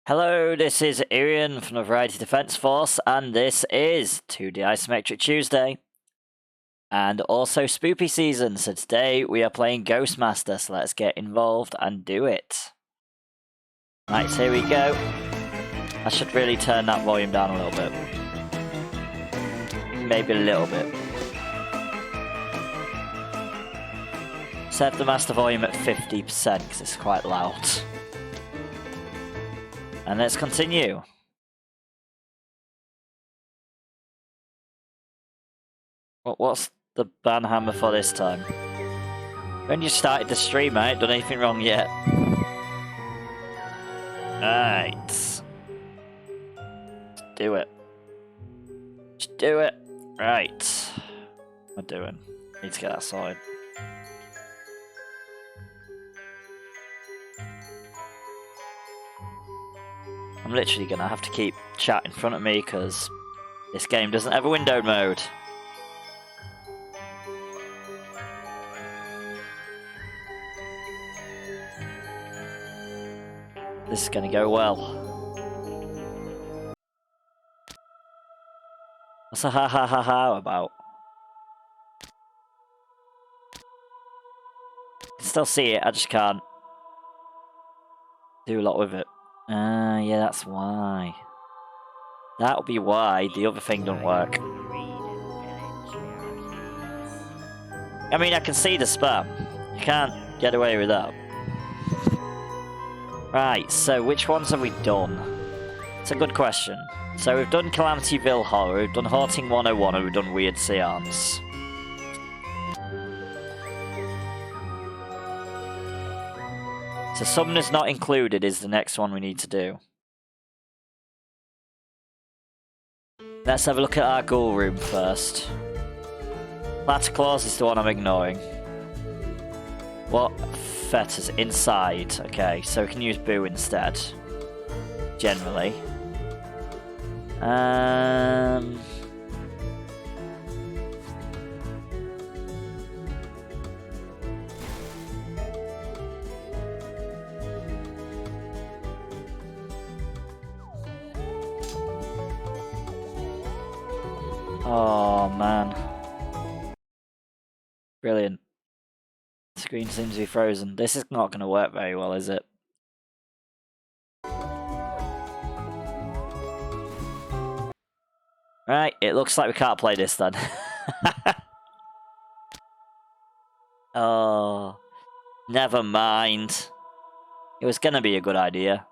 Hello, this is Irian from the Variety Defense Force, and this is 2D Isometric Tuesday, and also Spoopy season. So today we are playing Ghostmaster, so let's get involved and do it. Right, so here we go. I should really turn that volume down a little bit. Maybe a little bit. Set the master volume at 50% because it's quite loud. And let's continue. What's the banhammer for this time? When you started the stream, I ain't done anything wrong yet. Right. Let's do it. Just do it. Right. What am I doing? Need to get that sorted. I'm literally going to have to keep chat in front of me because this game doesn't have a windowed mode. This is going to go well. What's a ha ha ha ha about? I can still see it, I just can't do a lot with it. Yeah, that's why. That'll be why the other thing don't work. I mean, I can see the spam. You can't get away with that. Right, so which ones have we done? It's a good question. So we've done Calamityville Horror, we've done Haunting 101, and we've done Weird Seance. So Summoner's Not Included is the next one we need to do. Let's have a look at our ghoul room first. Santa Claus is the one I'm ignoring. What fetters? Inside. Okay, so we can use Boo instead. Generally. Oh man. Brilliant. The screen seems to be frozen. This is not going to work very well, is it? Right, it looks like we can't play this then. Oh, never mind. It was going to be a good idea.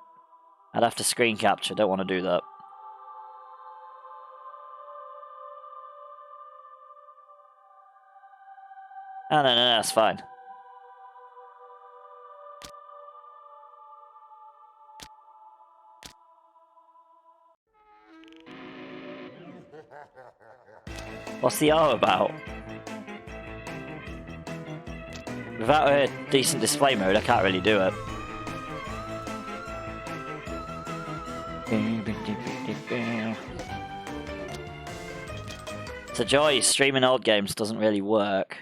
I'd have to screen capture, don't want to do that. Oh, no, that's fine. What's the R about? Without a decent display mode, I can't really do it. It's a joy, streaming old games doesn't really work,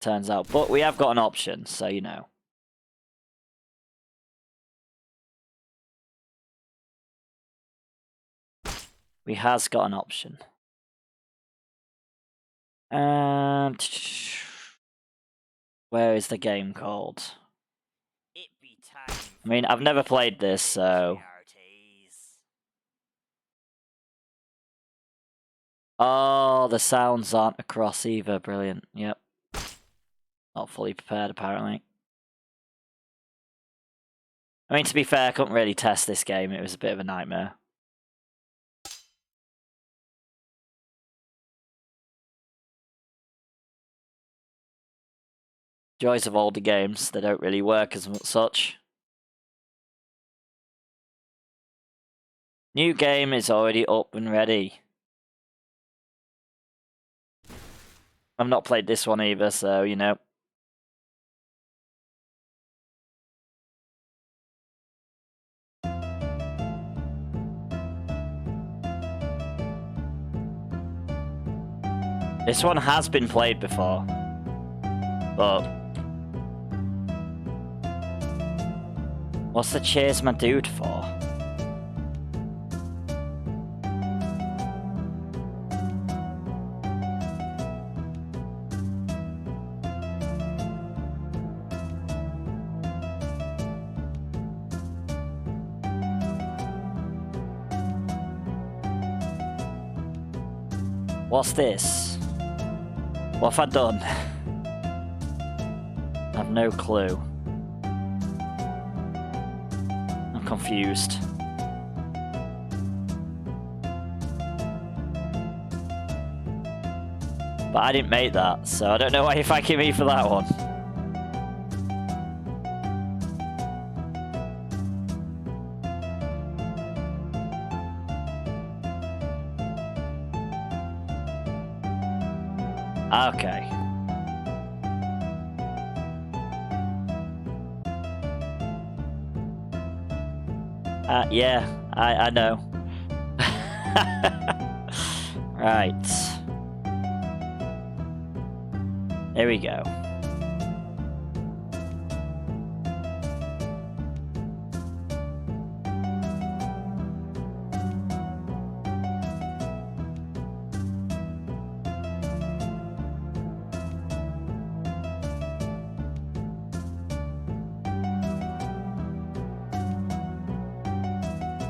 turns out. But we have got an option, so you know. We has got an option. And where is the game called? I mean, I've never played this, so. Oh, the sounds aren't across either. Brilliant. Yep. Not fully prepared, apparently. I mean, to be fair, I couldn't really test this game. It was a bit of a nightmare. Joys of older games, they don't really work as such. New game is already up and ready. I've not played this one either, so, you know. This one has been played before, but what's the cheers my dude for? What's this? What have I done? I have no clue. I'm confused. But I didn't make that, so I don't know why you're thanking me for that one. Okay. Yeah, I know. Right. There we go.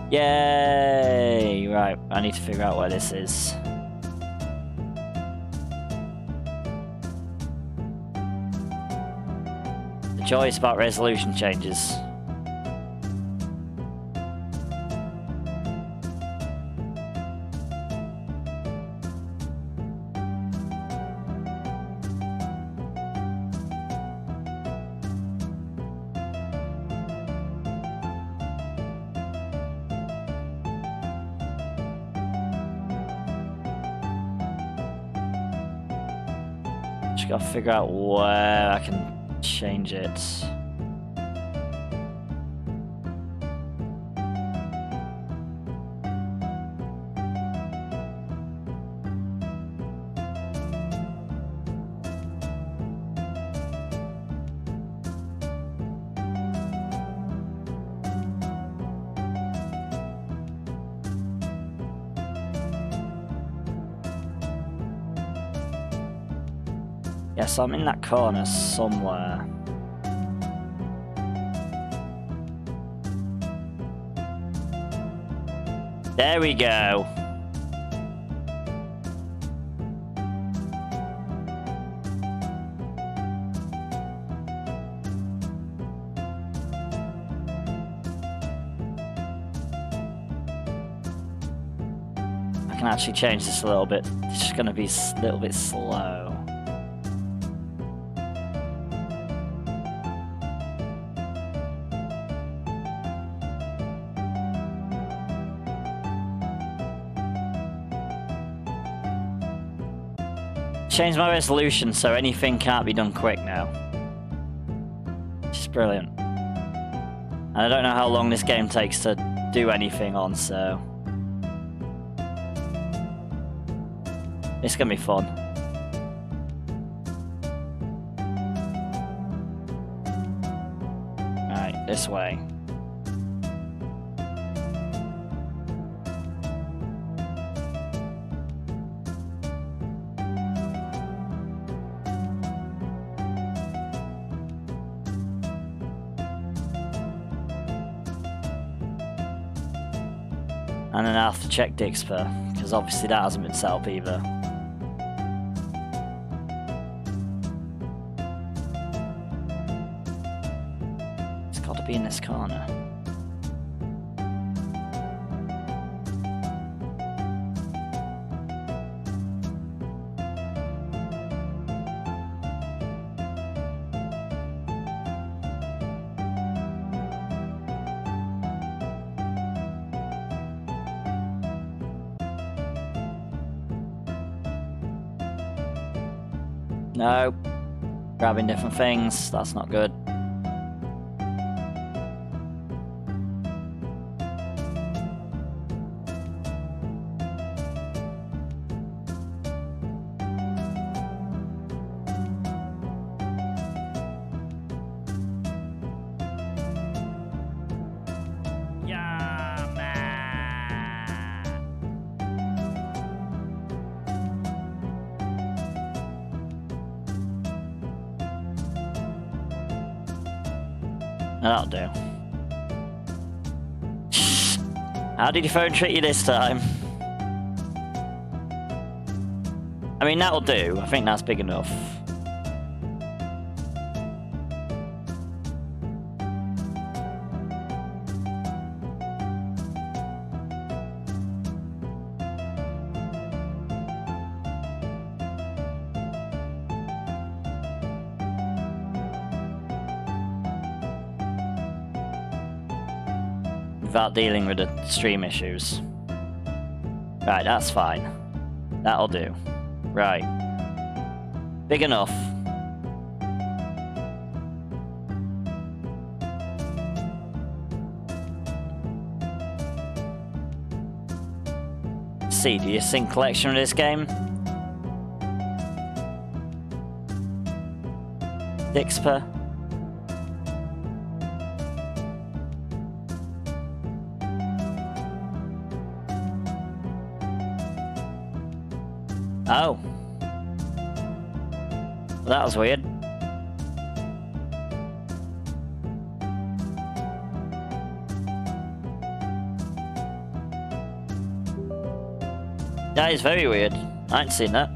Yay! Right, I need to figure out where this is. The joy is about resolution changes. Just gotta figure out where I can change it. Yes, I'm in that corner somewhere. There we go. I can actually change this a little bit. It's just going to be a little bit slow. Change my resolution so anything can't be done quick now. Which is brilliant. And I don't know how long this game takes to do anything on, so... it's gonna be fun. Right, this way. And then I'll have to check dixper, because obviously that hasn't been set up either. It's got to be in this corner. No, grabbing different things, that's not good. Yeah, man. That'll do. How did your phone treat you this time? I mean, that'll do. I think that's big enough. Without dealing with the stream issues. Right, that's fine. That'll do. Right. Big enough. See, do you sing collection with this game? Dixper? Oh. Well, that was weird. That is very weird. I ain't seen that.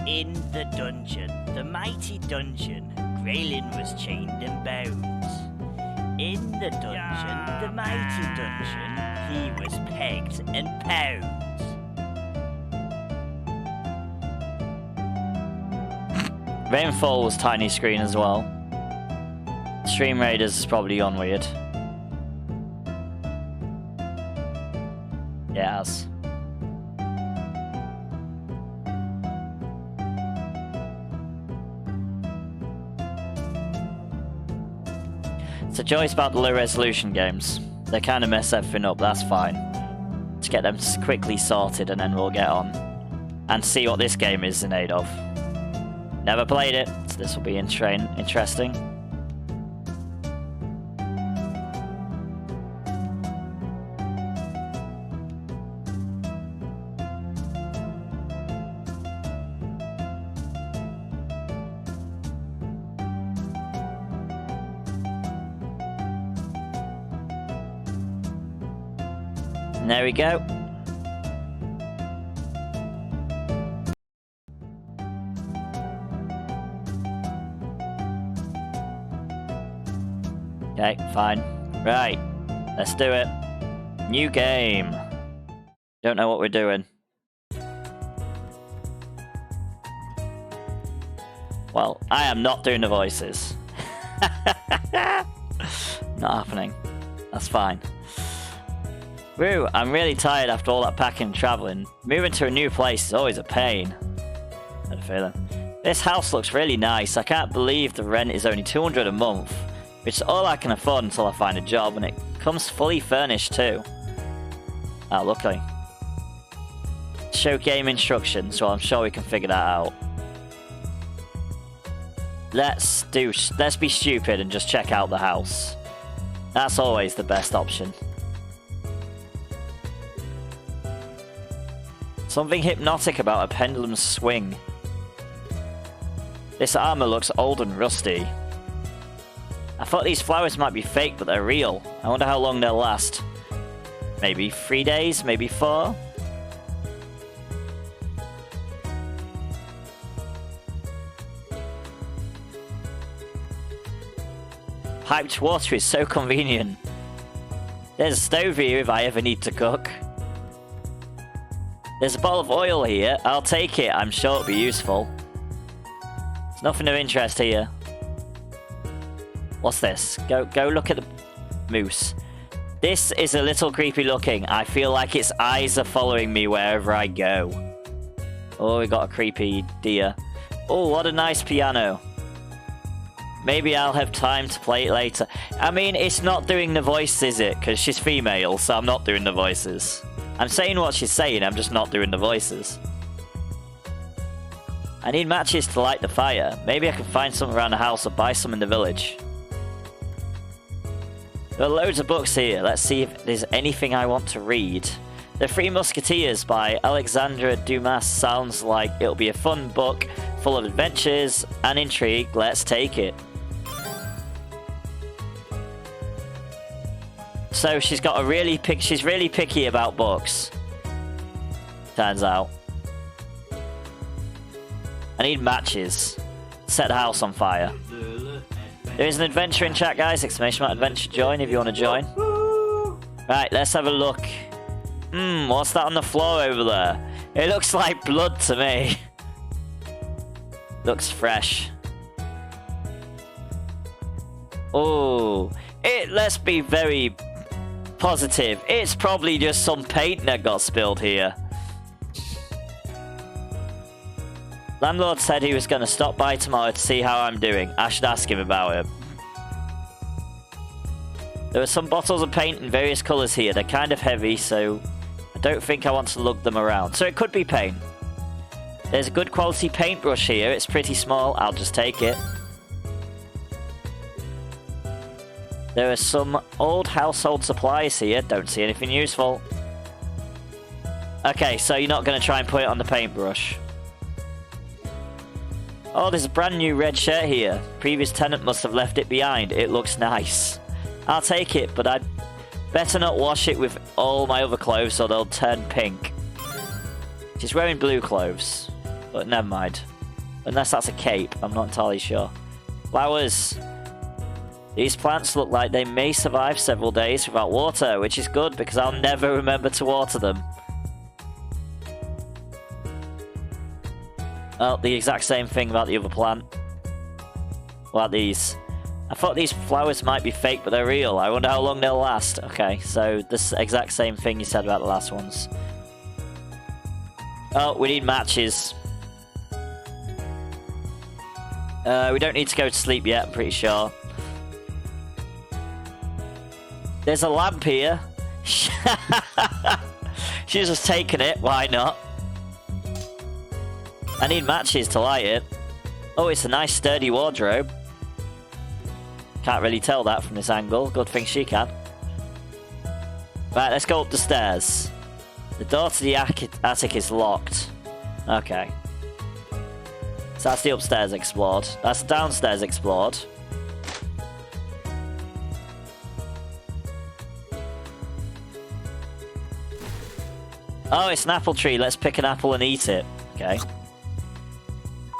In the dungeon, the mighty dungeon, Graylin was chained and bound. In the dungeon, the mighty dungeon, he was pegged and pound. Rainfall was tiny screen as well. Stream Raiders is probably on weird. Yes. It's a choice about the low resolution games. They kind of mess everything up, that's fine. Let's get them quickly sorted and then we'll get on. And see what this game is in aid of. Never played it, so this will be interesting. And there we go. Okay, fine. Right, let's do it. New game. Don't know what we're doing. Well, I am not doing the voices. Not happening. That's fine. Woo, I'm really tired after all that packing and traveling. Moving to a new place is always a pain. I had a feeling. This house looks really nice. I can't believe the rent is only $200 a month. Which is all I can afford until I find a job, and it comes fully furnished too. Ah, luckily. Show game instructions, well I'm sure we can figure that out. Let's be stupid and just check out the house. That's always the best option. Something hypnotic about a pendulum swing. This armor looks old and rusty. I thought these flowers might be fake, but they're real. I wonder how long they'll last. Maybe 3 days, maybe 4? Piped water is so convenient. There's a stove here if I ever need to cook. There's a bottle of oil here. I'll take it. I'm sure it'll be useful. There's nothing of interest here. What's this? Go look at the moose. This is a little creepy looking. I feel like its eyes are following me wherever I go. Oh, we got a creepy deer. Oh, what a nice piano. Maybe I'll have time to play it later. I mean, it's not doing the voice, is it? Because she's female, so I'm not doing the voices. I'm saying what she's saying, I'm just not doing the voices. I need matches to light the fire. Maybe I can find some around the house or buy some in the village. There are loads of books here. Let's see if there's anything I want to read. The Three Musketeers by Alexandre Dumas sounds like it'll be a fun book full of adventures and intrigue. Let's take it. So she's got a she's really picky about books. Turns out. I need matches. Set the house on fire. There is an adventure in chat, guys. Exclamation mark adventure join if you want to join. Right, let's have a look. What's that on the floor over there? It looks like blood to me. Looks fresh. Oh, let's be very positive. It's probably just some paint that got spilled here. Landlord said he was going to stop by tomorrow to see how I'm doing. I should ask him about it. There are some bottles of paint in various colours here. They're kind of heavy, so I don't think I want to lug them around. So it could be paint. There's a good quality paintbrush here. It's pretty small. I'll just take it. There are some old household supplies here. Don't see anything useful. Okay, so you're not going to try and put it on the paintbrush. Oh, there's a brand new red shirt here. Previous tenant must have left it behind. It looks nice. I'll take it, but I'd better not wash it with all my other clothes or they'll turn pink. She's wearing blue clothes, but never mind. Unless that's a cape, I'm not entirely sure. Flowers. These plants look like they may survive several days without water, which is good because I'll never remember to water them. Oh, the exact same thing about the other plant. What about these? I thought these flowers might be fake, but they're real. I wonder how long they'll last. Okay, so this exact same thing you said about the last ones. Oh, we need matches. We don't need to go to sleep yet, I'm pretty sure. There's a lamp here. She's just taken it, why not? I need matches to light it. Oh, it's a nice sturdy wardrobe. Can't really tell that from this angle. Good thing she can. Right, let's go up the stairs. The door to the attic is locked. Okay. So that's the upstairs explored. That's the downstairs explored. Oh, it's an apple tree. Let's pick an apple and eat it. Okay.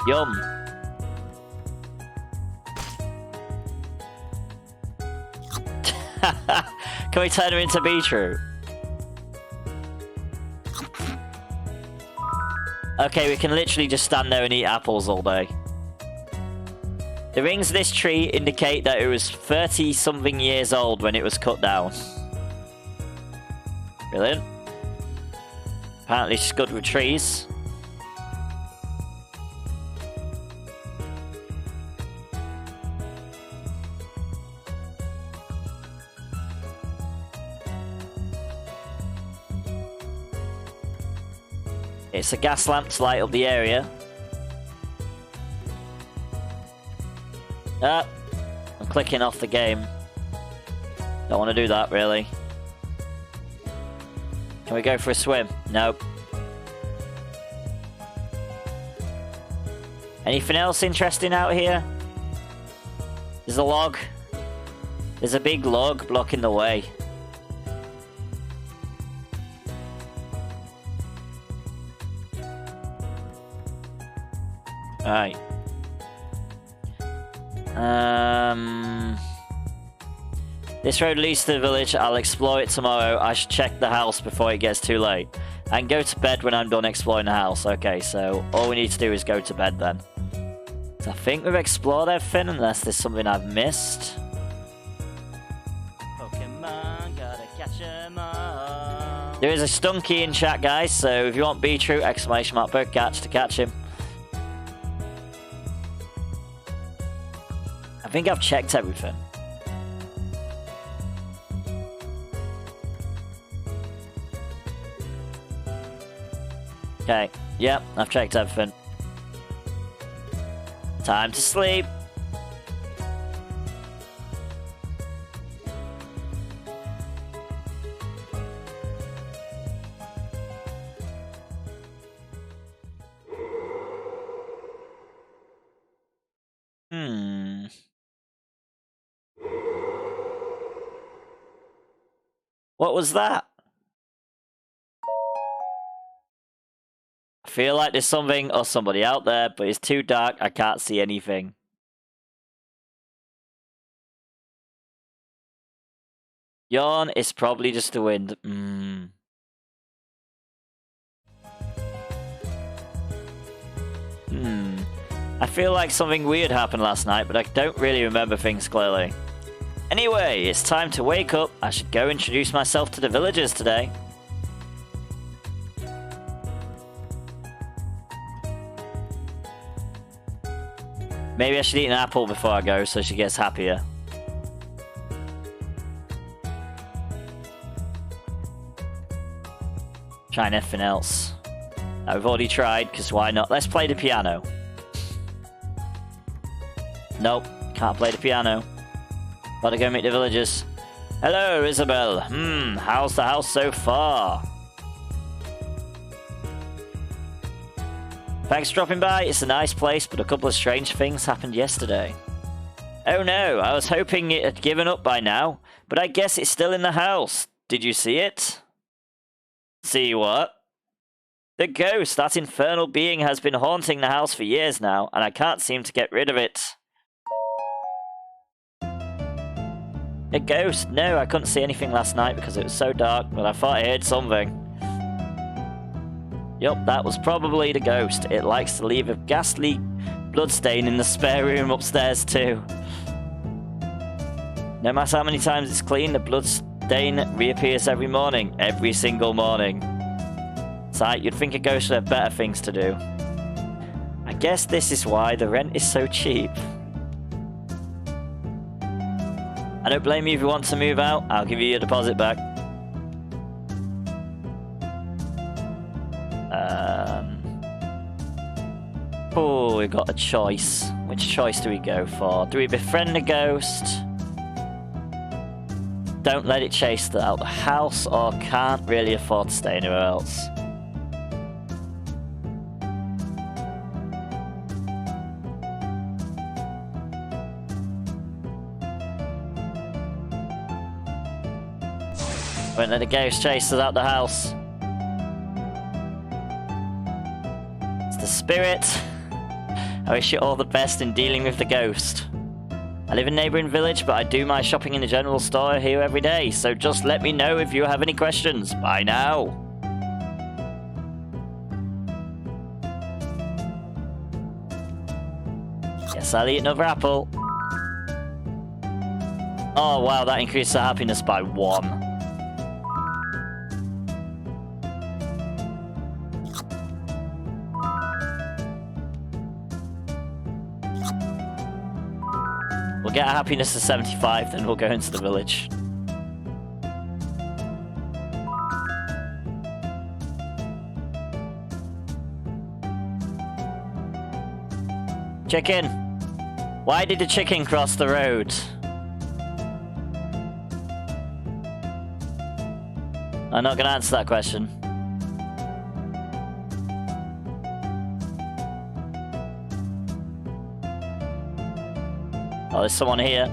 Yum. Can we turn her into beetroot? Okay, we can literally just stand there and eat apples all day. The rings of this tree indicate that it was 30-something years old when it was cut down. Brilliant. Apparently she's good with trees. It's a gas lamp to light up the area. Ah, I'm clicking off the game. Don't want to do that, really. Can we go for a swim? Nope. Anything else interesting out here? There's a log. There's a big log blocking the way. Alright. This road leads to the village. I'll explore it tomorrow. I should check the house before it gets too late. I can go to bed when I'm done exploring the house. Okay, so all we need to do is go to bed then. So I think we've explored everything, unless there's something I've missed. Pokemon, gotta catch 'em all. There is a Stunky in chat, guys, so if you want beetroot, exclamation mark per catch to catch him. I think I've checked everything. Okay, yep, I've checked everything. Time to sleep. What was that? I feel like there's something or somebody out there, but it's too dark. I can't see anything. Yawn, it's probably just the wind. I feel like something weird happened last night, but I don't really remember things clearly. Anyway, it's time to wake up. I should go introduce myself to the villagers today. Maybe I should eat an apple before I go so she gets happier. Trying anything else. I've already tried, because why not? Let's play the piano. Nope, can't play the piano. Gotta go meet the villagers. Hello, Isabel. How's the house so far? Thanks for dropping by. It's a nice place, but a couple of strange things happened yesterday. Oh no, I was hoping it had given up by now, but I guess it's still in the house. Did you see it? See what? The ghost, that infernal being, has been haunting the house for years now, and I can't seem to get rid of it. A ghost? No, I couldn't see anything last night because it was so dark, but I thought I heard something. Yup, that was probably the ghost. It likes to leave a ghastly bloodstain in the spare room upstairs too. No matter how many times it's cleaned, the bloodstain reappears every morning. Every single morning. Sight, you'd think a ghost would have better things to do. I guess this is why the rent is so cheap. I don't blame you if you want to move out. I'll give you your deposit back. Oh, we've got a choice. Which choice do we go for? Do we befriend the ghost? Don't let it chase out the house, or can't really afford to stay anywhere else? Won't let the ghost chase us out the house. It's the spirit. I wish you all the best in dealing with the ghost. I live in a neighbouring village, but I do my shopping in the general store here every day, so just let me know if you have any questions. Bye now. Yes, I'll eat another apple. Oh wow, that increased the happiness by 1. We'll get our happiness to 75, then we'll go into the village. Chicken! Why did the chicken cross the road? I'm not going to answer that question. Oh, there's someone here.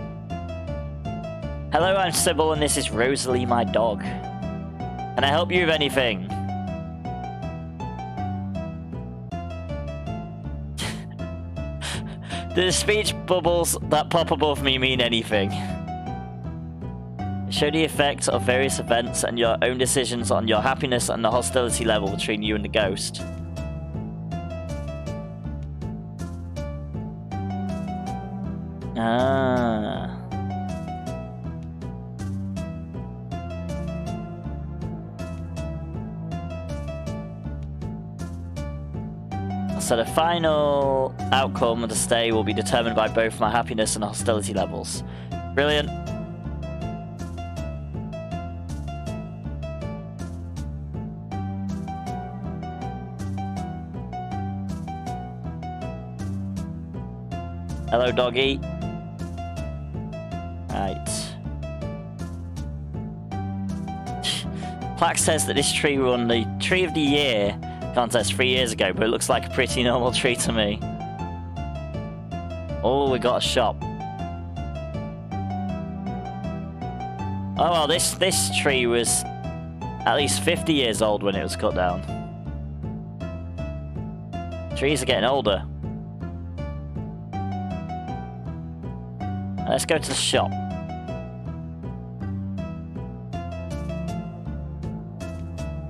Hello, I'm Sybil, and this is Rosalie, my dog. Can I help you with anything? Do the speech bubbles that pop above me mean anything? Show the effect of various events and your own decisions on your happiness and the hostility level between you and the ghost. Ah. So the final outcome of the stay will be determined by both my happiness and hostility levels. Brilliant. Hello, doggy. Right. Plaque says that this tree won the Tree of the Year contest 3 years ago, but it looks like a pretty normal tree to me. Oh, we got a shop. Oh well, this tree was at least 50 years old when it was cut down. Trees are getting older. Let's go to the shop.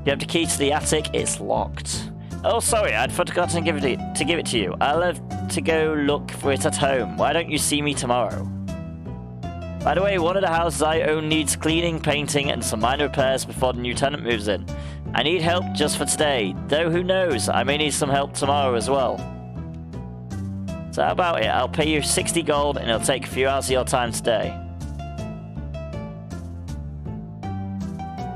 You have the key to the attic. It's locked. Oh, sorry, I'd forgotten to give it to you. I'll have to go look for it at home. Why don't you see me tomorrow? By the way, one of the houses I own needs cleaning, painting, and some minor repairs before the new tenant moves in. I need help just for today, though who knows, I may need some help tomorrow as well. So how about it? I'll pay you 60 gold and it'll take a few hours of your time today.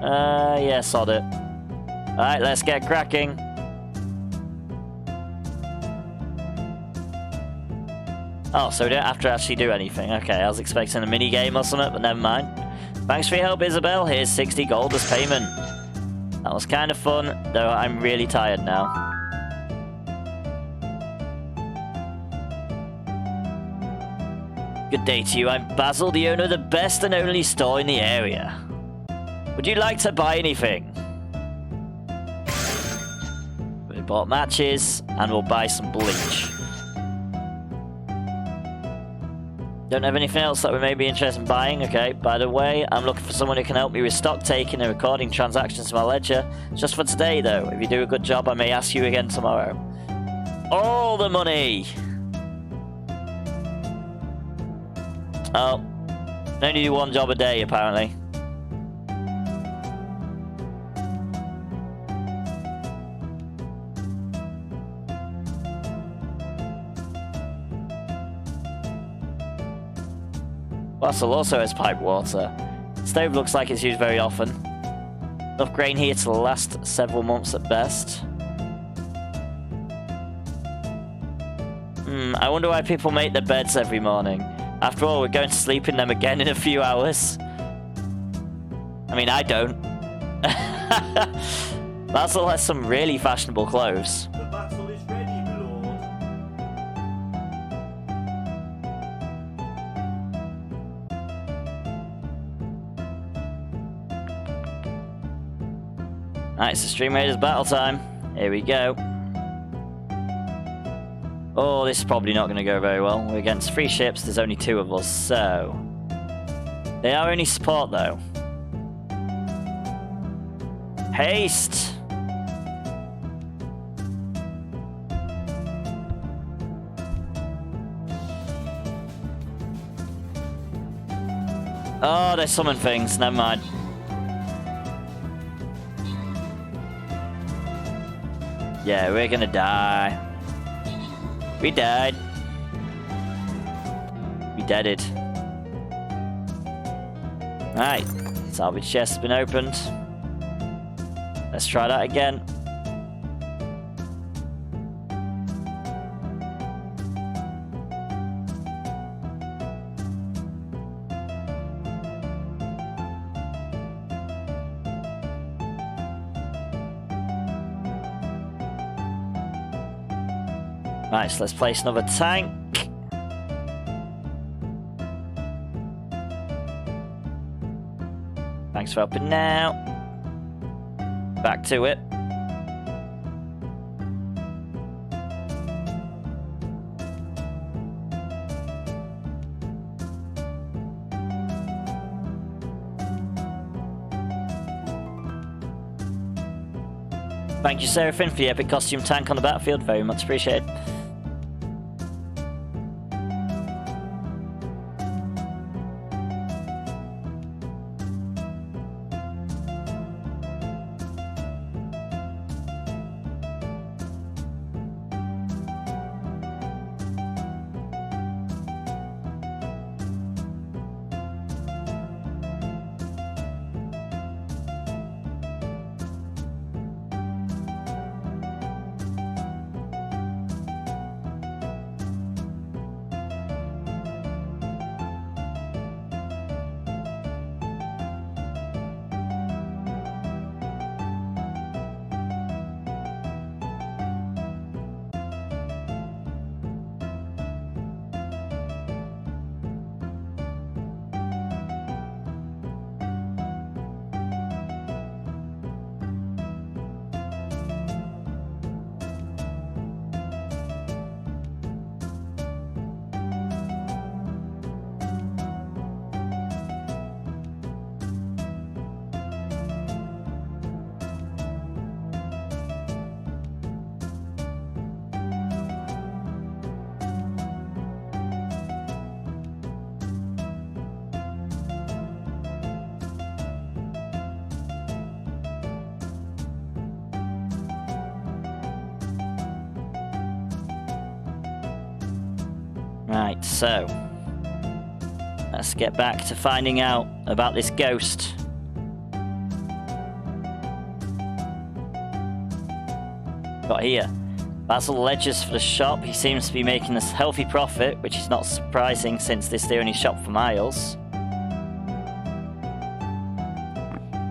Yeah, sod it. Alright, let's get cracking. Oh, so we don't have to actually do anything. Okay, I was expecting a mini game or something, but never mind. Thanks for your help, Isabel. Here's 60 gold as payment. That was kind of fun, though I'm really tired now. Good day to you. I'm Basil, the owner of the best and only store in the area. Would you like to buy anything? We bought matches, and we'll buy some bleach. Don't have anything else that we may be interested in buying? Okay, by the way, I'm looking for someone who can help me with stock taking and recording transactions to my ledger. Just for today, though. If you do a good job, I may ask you again tomorrow. All the money! Oh. I only do one job a day, apparently. Basil also has pipe water. The stove looks like it's used very often. Enough grain here to last several months at best. I wonder why people make their beds every morning. After all, we're going to sleep in them again in a few hours. I mean, I don't. Basil has some really fashionable clothes. The battle is ready, my lord. Alright, it's the Stream Raiders battle time. Here we go. Oh, this is probably not going to go very well. We're against 3 ships, there's only 2 of us, so... They are only support, though. Haste! Oh, they summon things, never mind. Yeah, we're gonna die. We died. We deaded. Right, salvage chest has been opened. Let's try that again. Right, so let's place another tank. Thanks for helping now. Back to it. Thank you, Seraphim, for the epic costume tank on the battlefield. Very much appreciated. Right, so let's get back to finding out about this ghost. Got here. Basil ledgers for the shop. He seems to be making a healthy profit, which is not surprising since this is the only shop for miles.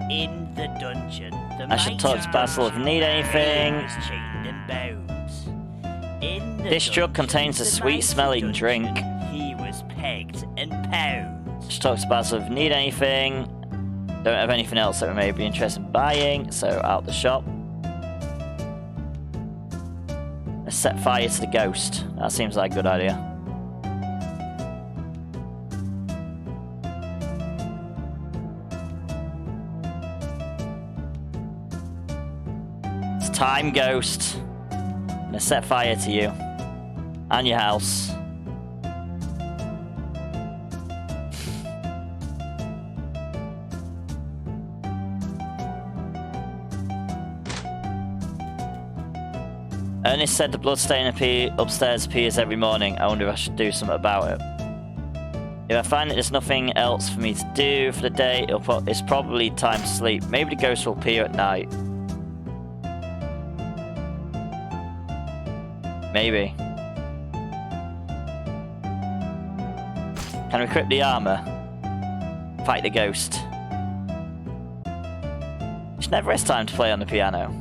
In the dungeon, the I should talk to Basil if I need anything. was chained and bound. In the This jug dungeon, contains a the sweet mighty smelling dungeon, drink. He was pegged and pound. Just talk to Basil if I need anything. Don't have anything else that we may be interested in buying, so out the shop. Let's set fire to the ghost. That seems like a good idea. It's time, ghost. I'm gonna set fire to you. And your house. Ernest said the bloodstain upstairs appears every morning. I wonder if I should do something about it. If I find that there's nothing else for me to do for the day, it's probably time to sleep. Maybe the ghost will appear at night. Maybe. Can we equip the armor? Fight the ghost. She never has time to play on the piano.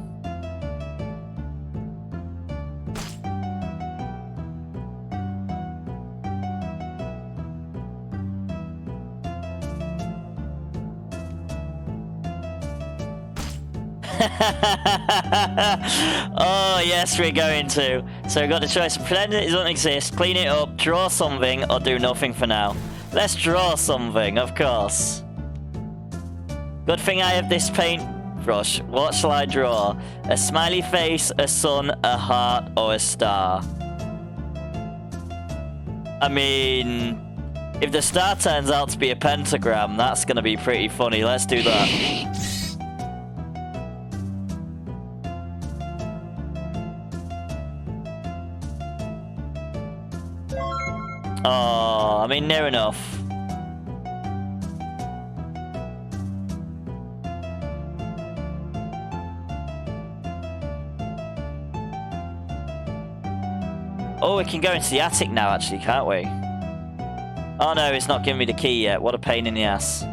Oh yes, we're going to. So we've got the choice of pretend it doesn't exist, clean it up, draw something, or do nothing for now. Let's draw something, of course. Good thing I have this paintbrush. What shall I draw? A smiley face, a sun, a heart, or a star? I mean, if the star turns out to be a pentagram, that's gonna be pretty funny. Let's do that. Oh, I mean, near enough. Oh, we can go into the attic now, actually, can't we? Oh no, it's not giving me the key yet. What a pain in the ass.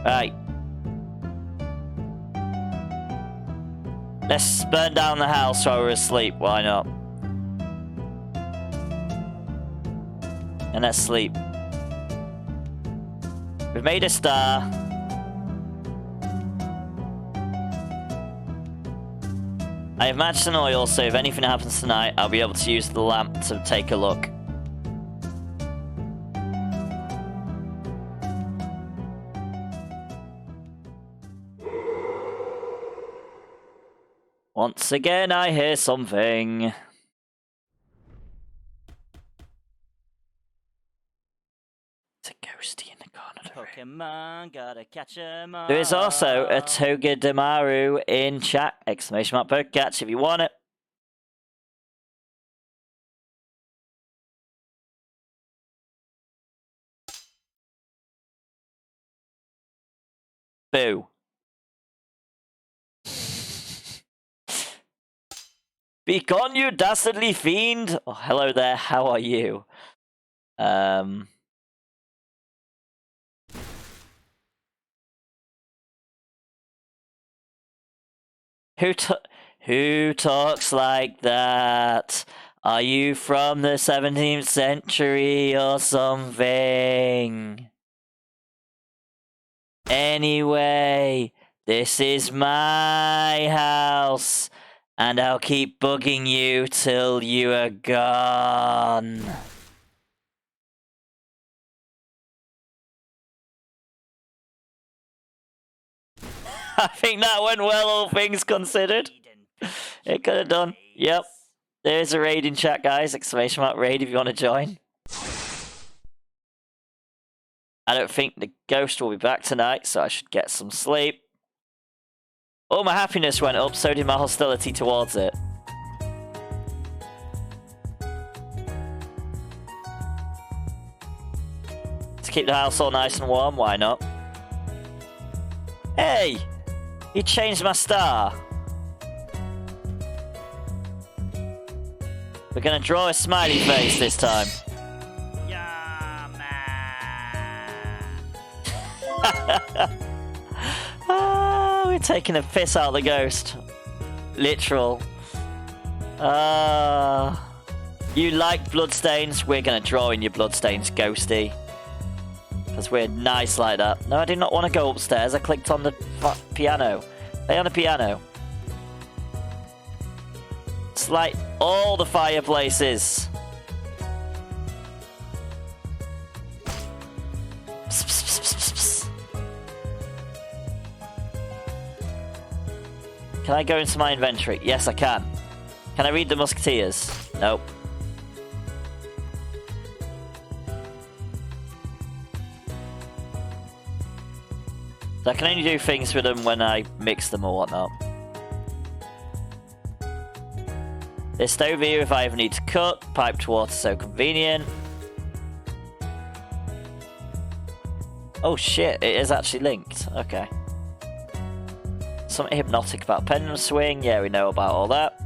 Right. Let's burn down the house while we're asleep. Why not? And let's sleep. We've made a star. I have matched an oil, so if anything happens tonight, I'll be able to use the lamp to take a look. Once again, I hear something. Ghosty in the corner of the room. Pokemon, gotta catch 'em all. There is also a Toga Damaru in chat. Exclamation mark Pokecatch if you want it. Boo. Be gone, you dastardly fiend! Oh, hello there, how are you? Who talks like that? Are you from the 17th century or something? Anyway, this is my house, and I'll keep bugging you till you are gone. I think that went well, all things considered. It could have done. Yep. There's a raid in chat, guys. Exclamation mark raid if you want to join. I don't think the ghost will be back tonight, so I should get some sleep. Oh, my happiness went up, so did my hostility towards it. to keep the house all nice and warm, why not? Hey! You changed my star. We're gonna draw a smiley face this time. Yeah, man. Ah, we're taking a piss out of the ghost. Literal. You like bloodstains? We're gonna draw in your bloodstains, ghosty. Because we're nice like that. No, I did not want to go upstairs. I clicked on the piano. Play on the piano. It's like all the fireplaces. Psst, psst, psst, psst, psst. Can I go into my inventory? Yes, I can. Can I read the Musketeers? Nope. So I can only do things with them when I mix them or whatnot. This stove here if I ever need to cook. Piped water, so convenient. Oh shit, it is actually linked. Okay. Something hypnotic about pendulum swing. Yeah, we know about all that.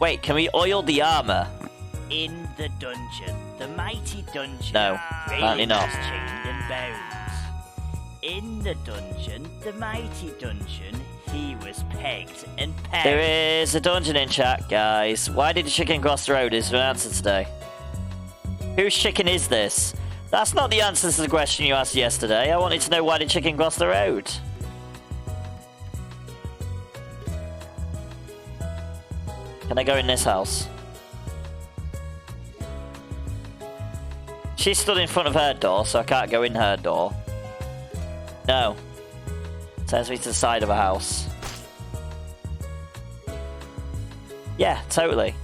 Wait, can we oil the armor? In the dungeon, the mighty dungeon. No, apparently not. Was chained and bound. In the dungeon, the mighty dungeon, he was pegged and pegged. There is a dungeon in chat, guys. Why did the chicken cross the road is an answer today. Whose chicken is this? That's not the answer to the question you asked yesterday. I wanted to know why did chicken cross the road. Can I go in this house? She stood in front of her door, so I can't go in her door. No. Sends me to the side of a house. Yeah, totally.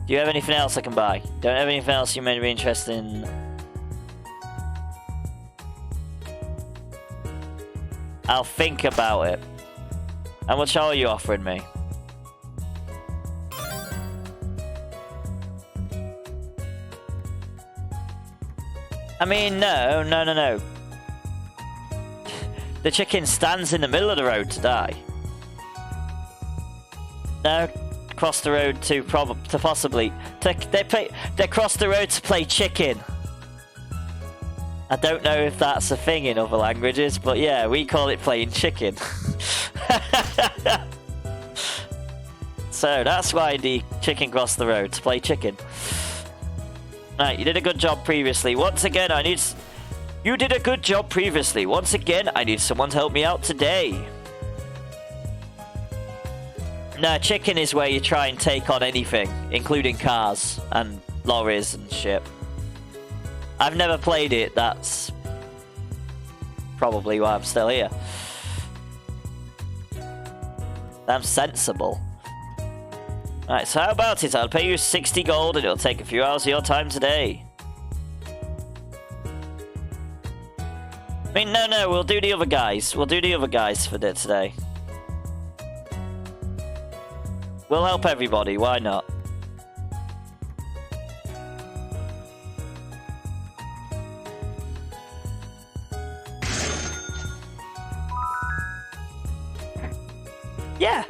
Do you have anything else I can buy? Don't have anything else you may be interested in? I'll think about it. How much are you offering me? I mean, no. The chicken stands in the middle of the road to die. No, cross the road to possibly. They cross the road to play chicken. I don't know if that's a thing in other languages, but yeah, we call it playing chicken. So that's why the chicken crossed the road, to play chicken. Right, you did a good job previously. Once again, you did a good job previously. Once again, I need someone to help me out today. No, chicken is where you try and take on anything, including cars and lorries and shit. I've never played it, that's probably why I'm still here. I'm sensible. Alright, so how about it? I'll pay you 60 gold and it'll take a few hours of your time today. I mean, no, we'll do the other guys. We'll do the other guys for today. We'll help everybody, why not? Yeah.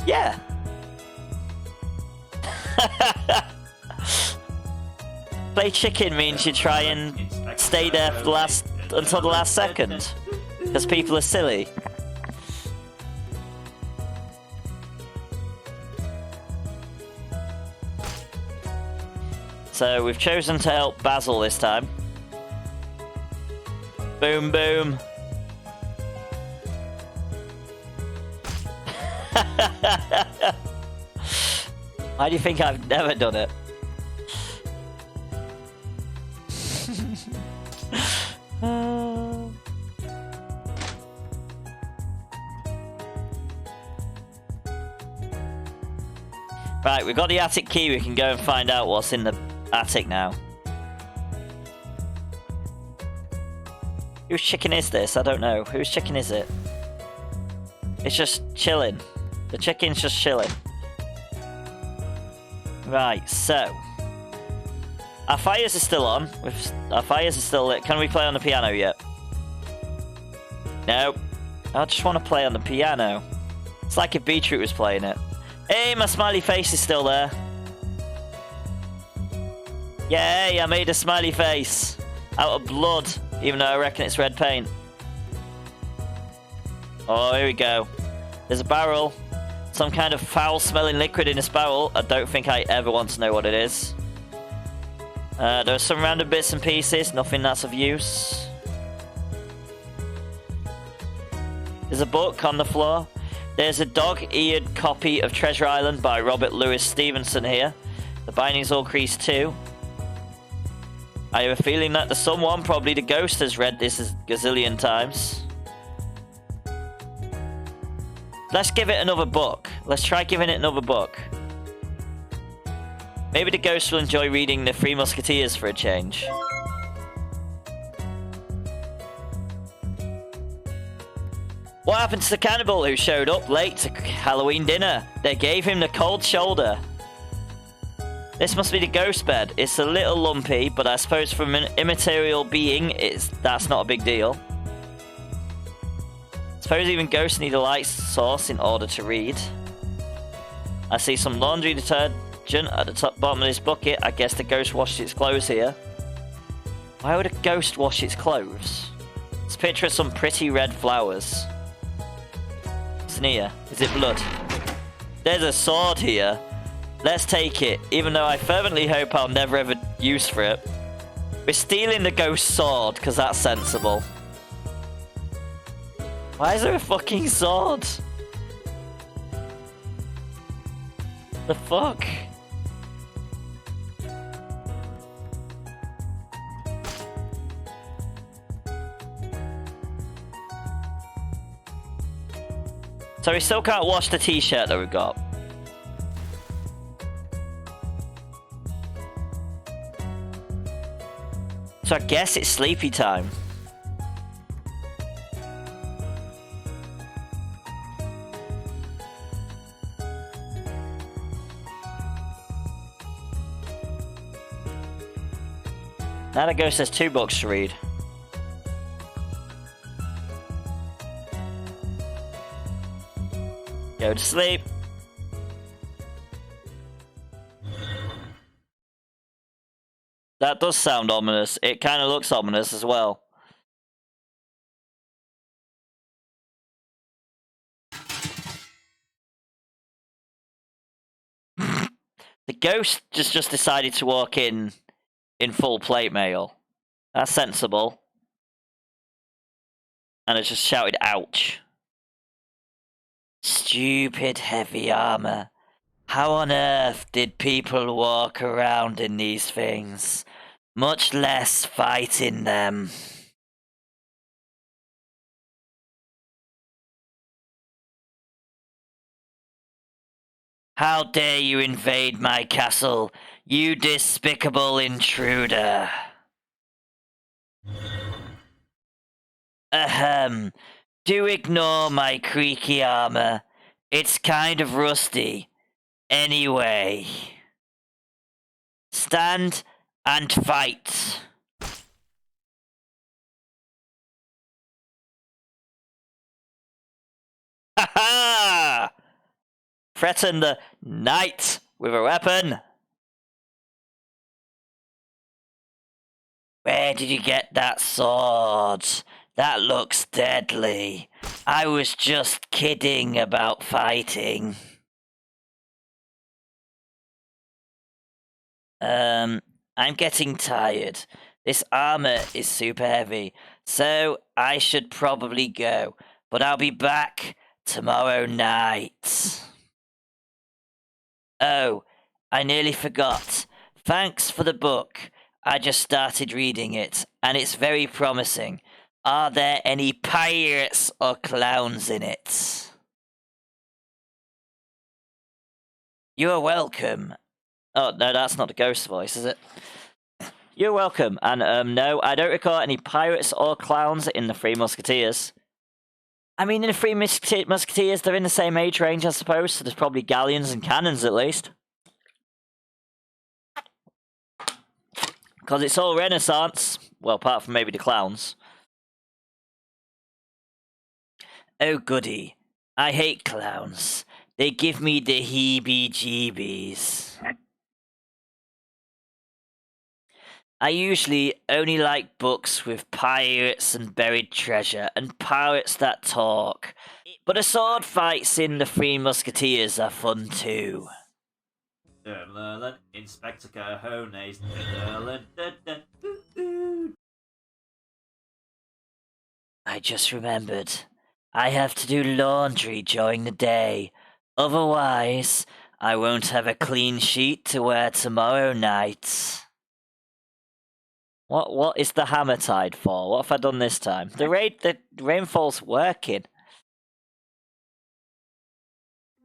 Yeah. Play chicken means you try and stay there for until the last second. Because people are silly. So we've chosen to help Basil this time. Boom, boom. Why do you think I've never done it? Right, we've got the attic key. We can go and find out what's in the attic now. Whose chicken is this? I don't know. Whose chicken is it? It's just chilling. The chicken's just chilling. Right, so our fires are still on. Our fires are still lit. Can we play on the piano yet? No. I just want to play on the piano. It's like if Beetroot was playing it. Hey, my smiley face is still there. Yay, I made a smiley face. Out of blood, even though I reckon it's red paint. Oh, here we go. There's a barrel. Some kind of foul-smelling liquid in this barrel. I don't think I ever want to know what it is. There are some random bits and pieces. Nothing that's of use. There's a book on the floor. There's a dog-eared copy of Treasure Island by Robert Louis Stevenson here. The binding's all creased too. I have a feeling that the someone, probably the ghost, has read this a gazillion times. Let's give it another book. Let's try giving it another book. Maybe the ghost will enjoy reading The Three Musketeers for a change. What happened to the cannibal who showed up late to Halloween dinner? They gave him the cold shoulder. This must be the ghost bed. It's a little lumpy, but I suppose from an immaterial being, that's not a big deal. I suppose even ghosts need a light source in order to read. I see some laundry detergent at the bottom of this bucket. I guess the ghost washed its clothes here. Why would a ghost wash its clothes? Let's picture some pretty red flowers. What's in here? Is it blood? There's a sword here. Let's take it, even though I fervently hope I'll never ever use for it. We're stealing the ghost sword, because that's sensible. Why is there a fucking sword? The fuck? So we still can't wash the t-shirt that we got. So I guess it's sleepy time. Now the ghost has 2 books to read. Go to sleep. That does sound ominous. It kind of looks ominous as well. The ghost just decided to walk in full plate mail. That's sensible. And it just shouted, ouch. Stupid heavy armor. How on earth did people walk around in these things? Much less fight in them. How dare you invade my castle, you despicable intruder! Ahem. Do ignore my creaky armor. It's kind of rusty. Anyway. Stand and fight. Ha ha! Threaten the knight with a weapon. Where did you get that sword? That looks deadly. I was just kidding about fighting. I'm getting tired. This armor is super heavy, so I should probably go. But I'll be back tomorrow night. Oh, I nearly forgot. Thanks for the book. I just started reading it, and it's very promising. Are there any pirates or clowns in it? You're welcome. Oh, no, that's not the ghost voice, is it? You're welcome. And, no, I don't recall any pirates or clowns in the Three Musketeers. I mean, in the Three Musketeers, they're in the same age range, I suppose, so there's probably galleons and cannons, at least. Because it's all Renaissance. Well, apart from maybe the clowns. Oh, goody. I hate clowns. They give me the heebie-jeebies. I usually only like books with pirates and buried treasure and pirates that talk. But the sword fights in The Three Musketeers are fun too. Inspector Cajones. I just remembered. I have to do laundry during the day. Otherwise, I won't have a clean sheet to wear tomorrow night. What is the hammer tide for? What have I done this time? The rainfall's working.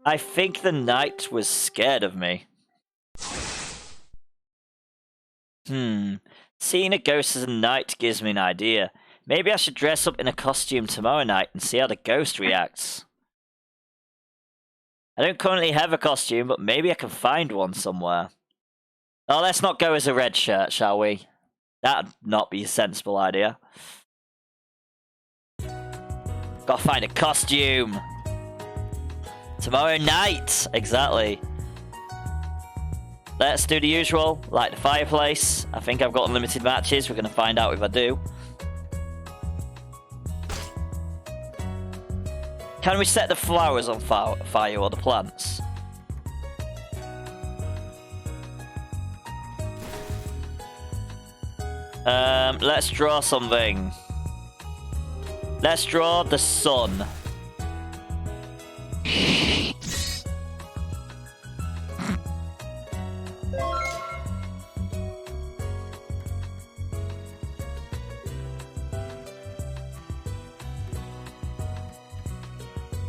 I think the knight was scared of me. Seeing a ghost as a knight gives me an idea. Maybe I should dress up in a costume tomorrow night and see how the ghost reacts. I don't currently have a costume, but maybe I can find one somewhere. Oh, let's not go as a red shirt, shall we? That'd not be a sensible idea. Gotta find a costume. Tomorrow night, exactly. Let's do the usual, light the fireplace. I think I've got unlimited matches. We're gonna find out if I do. Can we set the flowers on fire or the plants? Let's draw something. Let's draw the sun.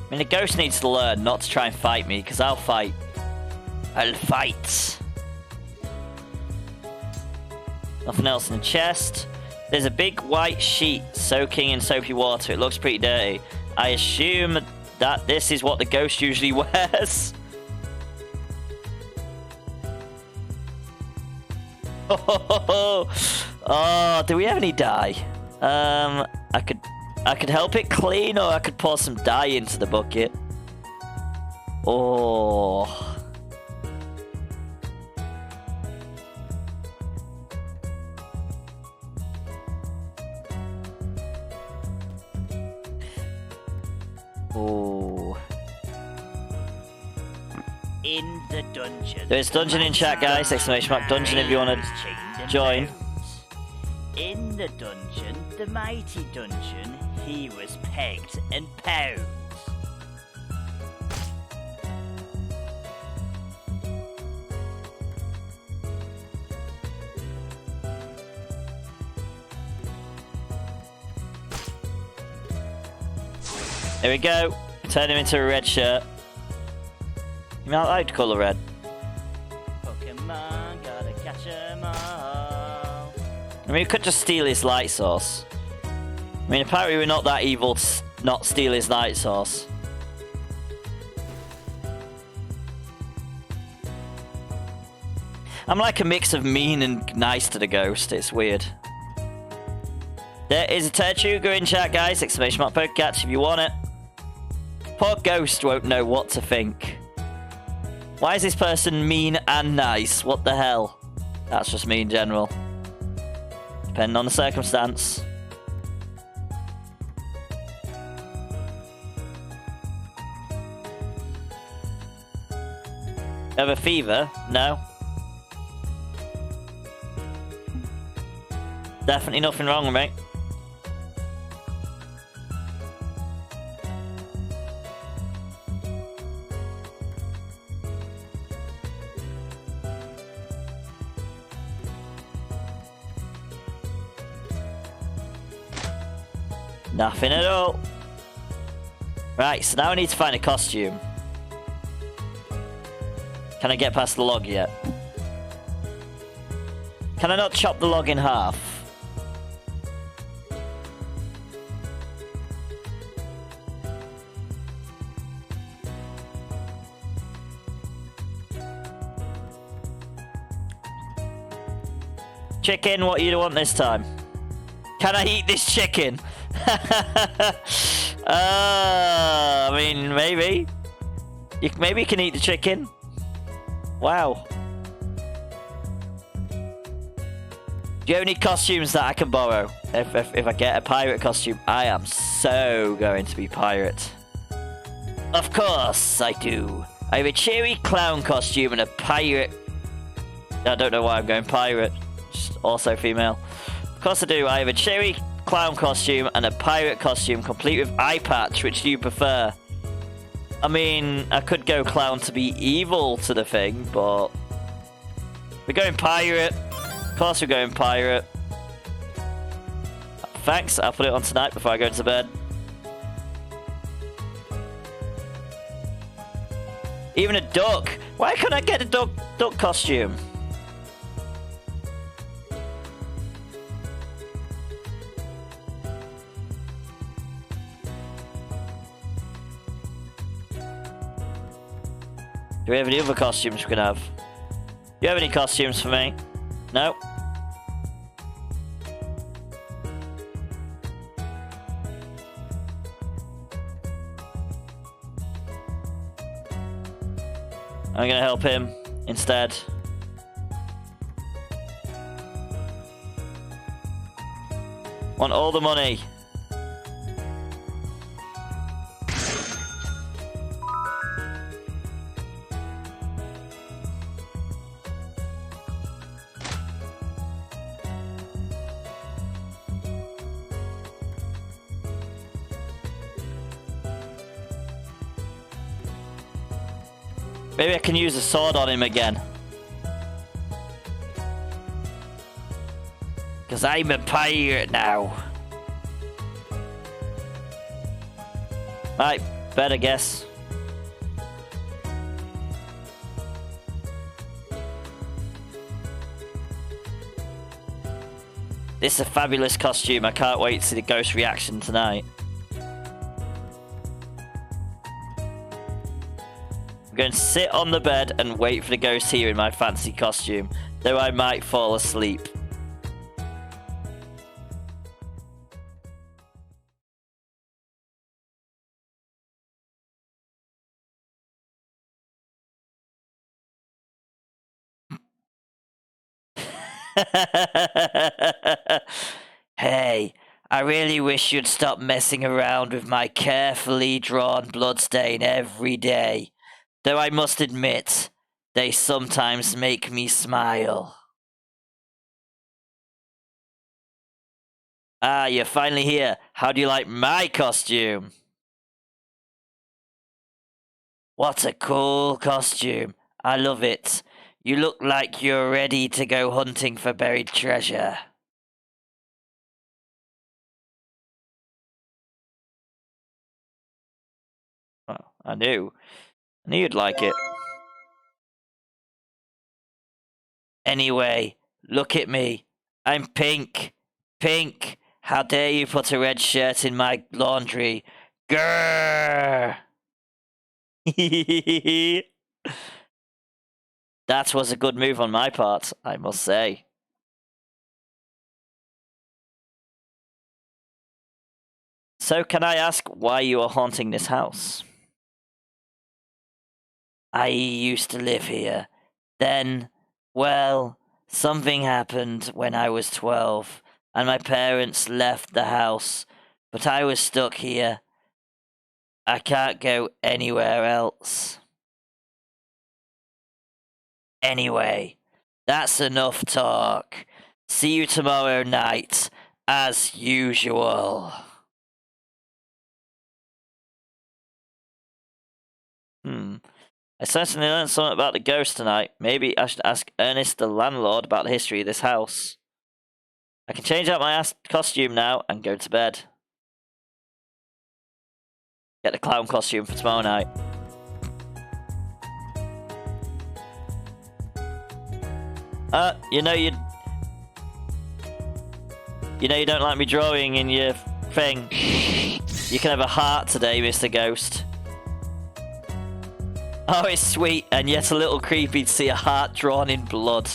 I mean, the ghost needs to learn not to try and fight me, because I'll fight. I'll fight. Nothing else in the chest. There's a big white sheet soaking in soapy water. It looks pretty dirty. I assume that this is what the ghost usually wears. Oh, do we have any dye? I could help it clean, or I could pour some dye into the bucket. Oh. Oh. In the dungeon. There's dungeon in chat, guys. Exclamation mark dungeon if you want to join. In the dungeon, the mighty dungeon, he was pegged and pounds. There we go. Turn him into a red shirt. You might like the colour red. Pokemon, gotta catch 'em all. I mean, we could just steal his light source. I mean, apparently we're not that evil to not steal his light source. I'm like a mix of mean and nice to the ghost. It's weird. There is a Tortuga in chat, guys. Exclamation mark Pokecatch if you want it. Poor ghost won't know what to think. Why is this person mean and nice? What the hell? That's just me in general. Depending on the circumstance. Have a fever? No. Definitely nothing wrong with me. Nothing at all. Right, so now I need to find a costume. Can I get past the log yet? Can I not chop the log in half? Chicken, what do you want this time? Can I eat this chicken? I mean, maybe. Maybe you can eat the chicken. Wow. Do you have any costumes that I can borrow? If I get a pirate costume, I am so going to be pirate. Of course I do. I have a cheery clown costume and a pirate. I don't know why I'm going pirate. Just also female. Of course I do. I have a cheery clown costume and a pirate costume complete with eye patch. Which do you prefer? I mean, I could go clown to be evil to the thing, but we're going pirate. Of course we're going pirate. Thanks, I'll put it on tonight before I go to bed. Even a duck. Why can't I get a duck costume? Do we have any other costumes we can have? Do you have any costumes for me? No? I'm gonna help him instead. Want all the money. Maybe I can use a sword on him again. Because I'm a pirate now. Right, better guess. This is a fabulous costume. I can't wait to see the ghost reaction tonight. I'm going to sit on the bed and wait for the ghost here in my fancy costume, though I might fall asleep. Hey, I really wish you'd stop messing around with my carefully drawn bloodstain every day. Though I must admit, they sometimes make me smile. Ah, you're finally here. How do you like my costume? What a cool costume. I love it. You look like you're ready to go hunting for buried treasure. Oh, I knew you'd like it. Anyway, look at me. I'm pink. Pink. How dare you put a red shirt in my laundry? Grrr! That was a good move on my part, I must say. So can I ask why you are haunting this house? I used to live here. Then, well, something happened when I was 12, and my parents left the house, but I was stuck here. I can't go anywhere else. Anyway, that's enough talk. See you tomorrow night, as usual. I certainly learned something about the ghost tonight. Maybe I should ask Ernest, the landlord, about the history of this house. I can change out my costume now and go to bed. Get the clown costume for tomorrow night. You know you don't like me drawing in your thing. You can have a heart today, Mr. Ghost. Oh, it's sweet and yet a little creepy to see a heart drawn in blood.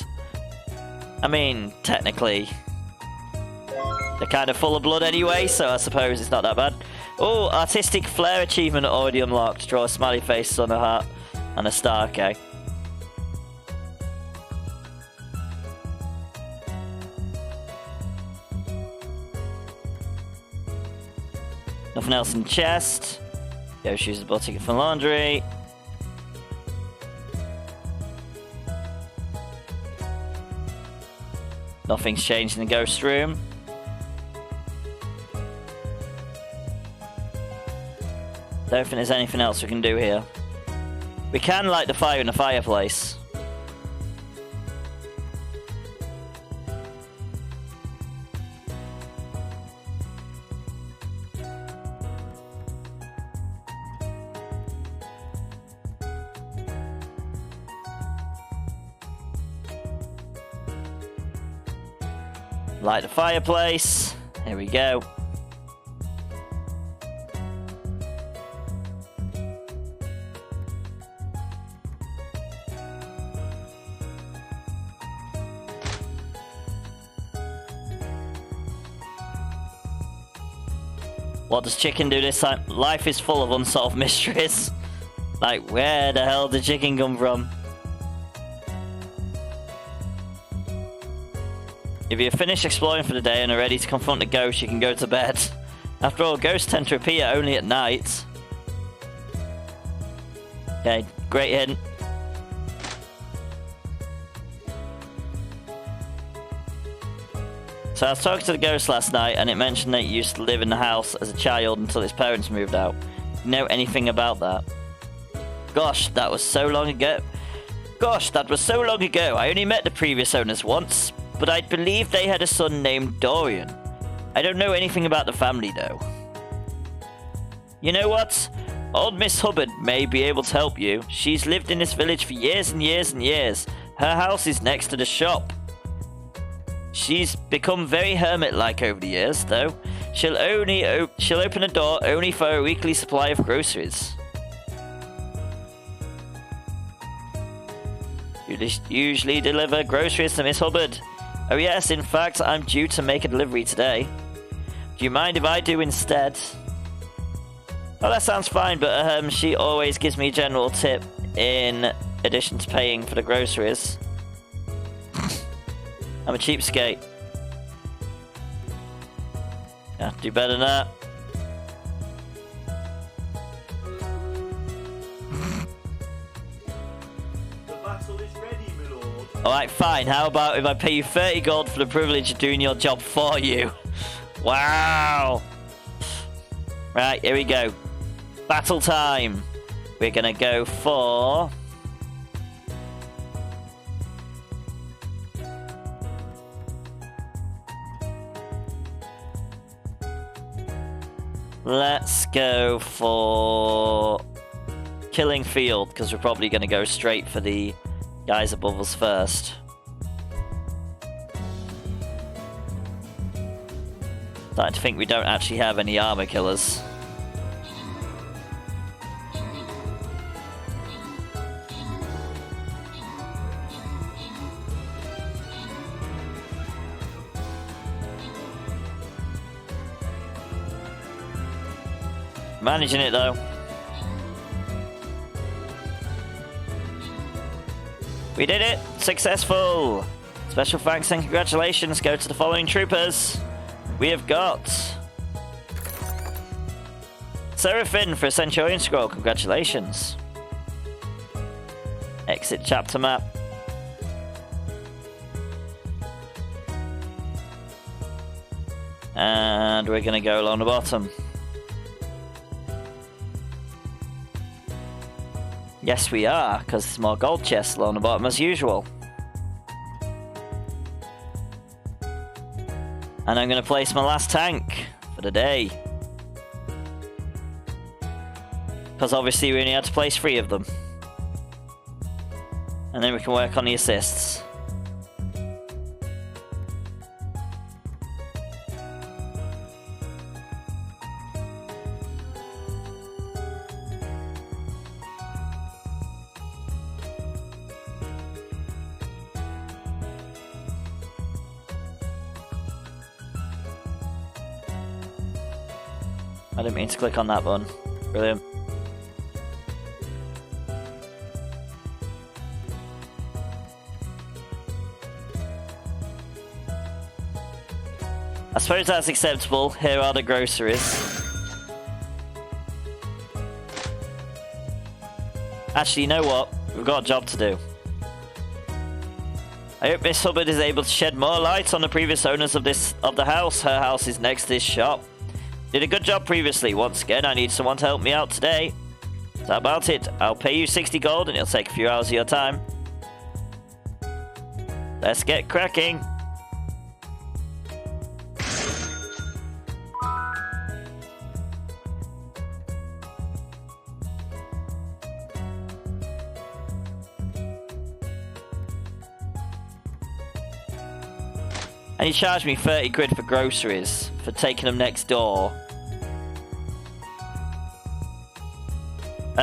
I mean, technically, they're kind of full of blood anyway, so I suppose it's not that bad. Oh, artistic flair achievement already unlocked. Draw a smiley face, sun, a heart, and a star. Okay. Nothing else in the chest. Go choose the bucket for laundry. Nothing's changed in the ghost room. Don't think there's anything else we can do here. We can light the fire in the fireplace. Light the fireplace. Here we go. What does chicken do this time? Life is full of unsolved mysteries. Like, where the hell did chicken come from? If you're finished exploring for the day and are ready to confront the ghost, you can go to bed. After all, ghosts tend to appear only at night. Okay, great hint. So I was talking to the ghost last night, and it mentioned that it used to live in the house as a child until its parents moved out. Do you know anything about that? Gosh, that was so long ago. Gosh, that was so long ago. I only met the previous owners once, but I believe they had a son named Dorian. I don't know anything about the family, though. You know what? Old Miss Hubbard may be able to help you. She's lived in this village for years and years and years. Her house is next to the shop. She's become very hermit-like over the years, though. She'll open a door only for a weekly supply of groceries. You usually deliver groceries to Miss Hubbard. Oh yes, in fact, I'm due to make a delivery today. Do you mind if I do instead? Oh, that sounds fine, but she always gives me a general tip in addition to paying for the groceries. I'm a cheapskate. Yeah, do better than that. The battle is ready, my lord. Alright, fine. How about if I pay you 30 gold for the privilege of doing your job for you? Wow! Right, here we go. Battle time. We're gonna go for... Let's go for Killing Field, because we're probably going to go straight for the guys above us first. Starting to think we don't actually have any armor killers. Managing it though. We did it! Successful! Special thanks and congratulations go to the following troopers. We have got Seraphin for a Centurion Scroll, congratulations. Exit chapter map. And we're gonna go along the bottom. Yes, we are, because there's more gold chests along the bottom as usual. And I'm going to place my last tank for the day. Because obviously we only had to place 3 of them. And then we can work on the assists. I didn't mean to click on that button. Brilliant. I suppose that's acceptable. Here are the groceries. Actually, you know what? We've got a job to do. I hope Miss Hubbard is able to shed more light on the previous owners of the house. Her house is next to this shop. Did a good job previously. Once again, I need someone to help me out today. Is that about it? I'll pay you 60 gold and it'll take a few hours of your time. Let's get cracking. And he charged me 30 quid for groceries for taking them next door.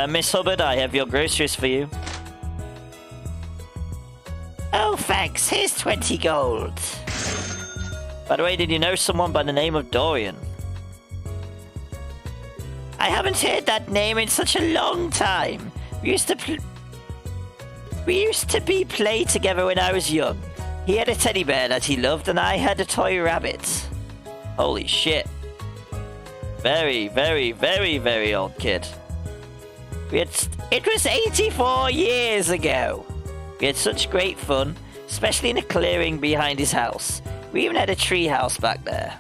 Miss Hubbard, I have your groceries for you. Oh, thanks. Here's 20 gold. By the way, did you know someone by the name of Dorian? I haven't heard that name in such a long time. We used to play together when I was young. He had a teddy bear that he loved, and I had a toy rabbit. Holy shit. Very, very, very, very old kid. It was 84 years ago. We had such great fun, especially in a clearing behind his house. We even had a tree house back there.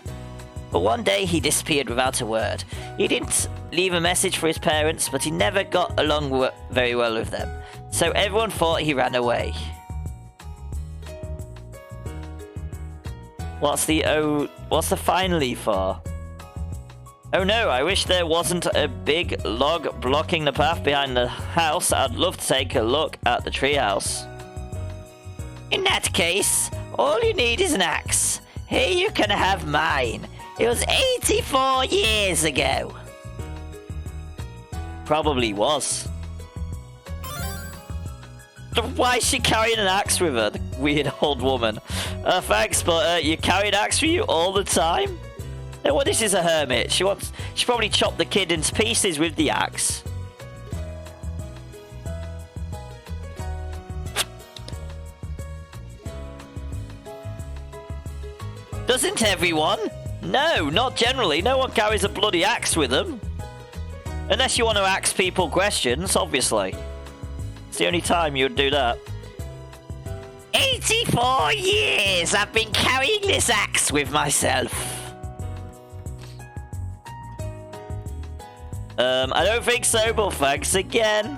But one day he disappeared without a word. He didn't leave a message for his parents, but he never got along very well with them. So everyone thought he ran away. What's the finally for? Oh no, I wish there wasn't a big log blocking the path behind the house. I'd love to take a look at the treehouse. In that case, all you need is an axe. Here you can have mine. It was 84 years ago. Probably was. Why is she carrying an axe with her, the weird old woman? Thanks, but you carry an axe with you all the time? No, well, this is a hermit. She probably chopped the kid into pieces with the axe. Doesn't everyone? No, not generally. No one carries a bloody axe with them. Unless you want to ask people questions, obviously. It's the only time you would do that. 84 years I've been carrying this axe with myself. I don't think so, but thanks again.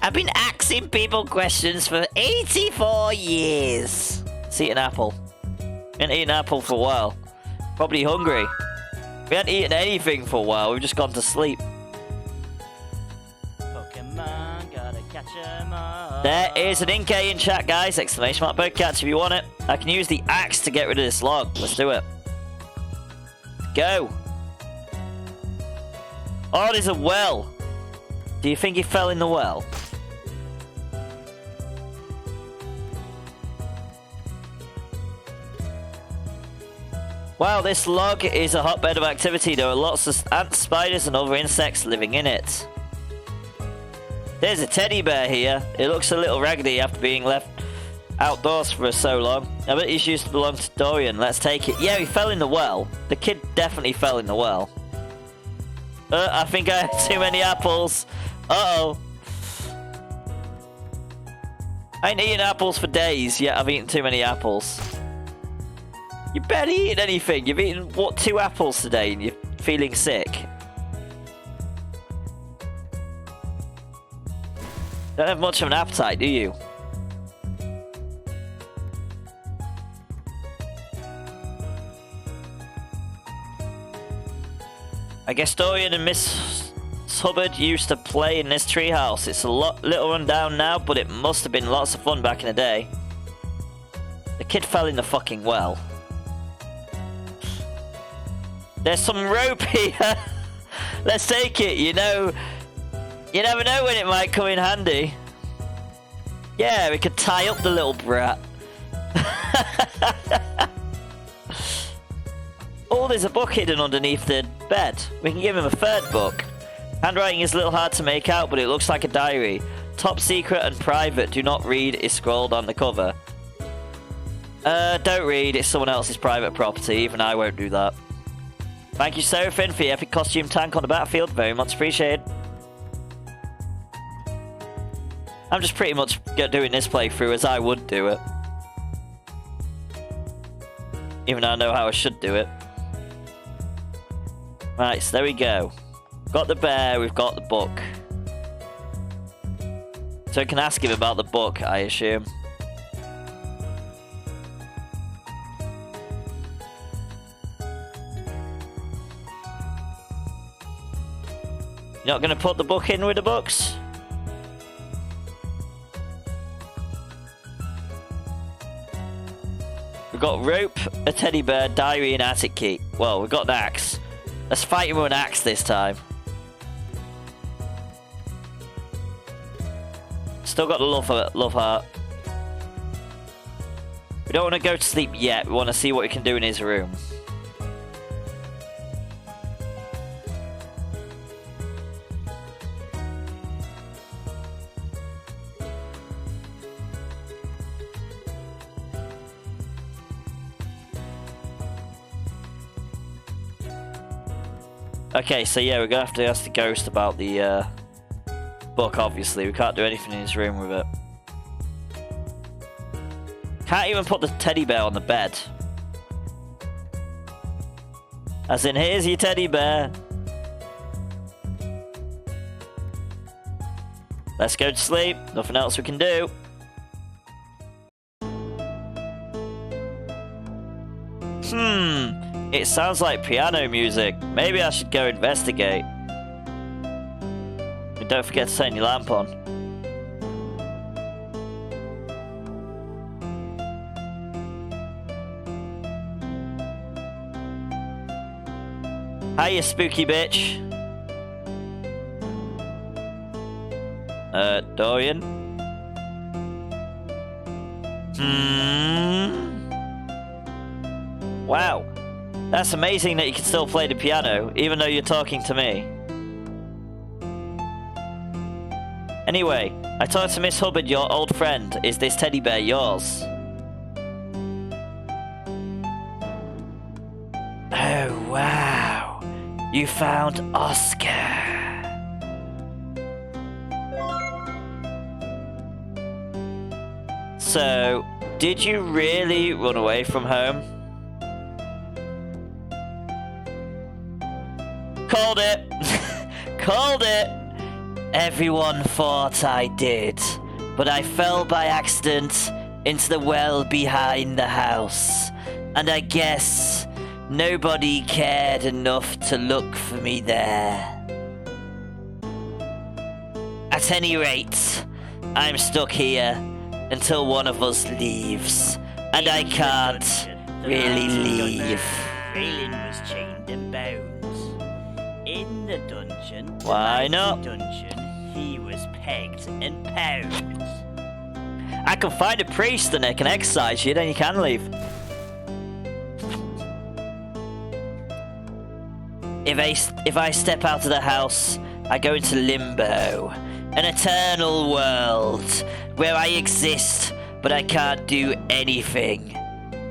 I've been asking people questions for 84 years. Let's eat an apple. We haven't eaten an apple for a while. Probably hungry. We haven't eaten anything for a while. We've just gone to sleep. Pokemon, gotta catch 'em all. There is an Inkay in chat, guys. Exclamation mark Pokecatch if you want it. I can use the axe to get rid of this log. Let's do it. Go. Oh, there's a well. Do you think he fell in the well? Wow, this log is a hotbed of activity. There are lots of ants, spiders, and other insects living in it. There's a teddy bear here. It looks a little raggedy after being left outdoors for so long. I bet he's used to belong to Dorian. Let's take it. Yeah, he fell in the well. The kid definitely fell in the well. I think I had too many apples. Uh-oh. I ain't eaten apples for days, yet I've eaten too many apples. You barely eaten anything. You've eaten, what, 2 apples today and you're feeling sick? Don't have much of an appetite, do you? I guess Dorian and Miss Hubbard used to play in this treehouse. It's a little run down now, but it must have been lots of fun back in the day. The kid fell in the fucking well. There's some rope here. Let's take it. You know, you never know when it might come in handy. Yeah, we could tie up the little brat. cool, there's a book hidden underneath the bed. We can give him a third book. Handwriting is a little hard to make out, but it looks like a diary. Top secret and private, do not read is scrawled on the cover. Don't read, it's someone else's private property, even I won't do that. Thank you, Seraphin, for your epic costume tank on the battlefield, very much appreciated. I'm just pretty much doing this playthrough as I would do it. Even though I know how I should do it. Right, so there we go. Got the bear, we've got the book. So I can ask him about the book, I assume. You're not going to put the book in with the books? We've got rope, a teddy bear, diary, and attic key. Well, we've got an axe. Let's fight him with an axe this time. Still got the love heart. We don't want to go to sleep yet. We want to see what we can do in his room. Okay, so yeah, we're gonna have to ask the ghost about the book, obviously. We can't do anything in his room with it. Can't even put the teddy bear on the bed. As in, here's your teddy bear. Let's go to sleep. Nothing else we can do. It sounds like piano music. Maybe I should go investigate. And don't forget to turn your lamp on. Hiya, spooky bitch. Dorian? Wow. That's amazing that you can still play the piano, even though you're talking to me. Anyway, I talked to Miss Hubbard, your old friend. Is this teddy bear yours? Oh, wow. You found Oscar. So, did you really run away from home? Called it! Called it! Everyone thought I did, but I fell by accident into the well behind the house, and I guess nobody cared enough to look for me there. At any rate, I'm stuck here until one of us leaves, and I can't really leave. Raylan was chained and bound. In the dungeon, Why not? Dungeon, he was pegged and pounded. I can find a priest and I can exercise you, then you can leave. If I step out of the house, I go into limbo, an eternal world where I exist, but I can't do anything.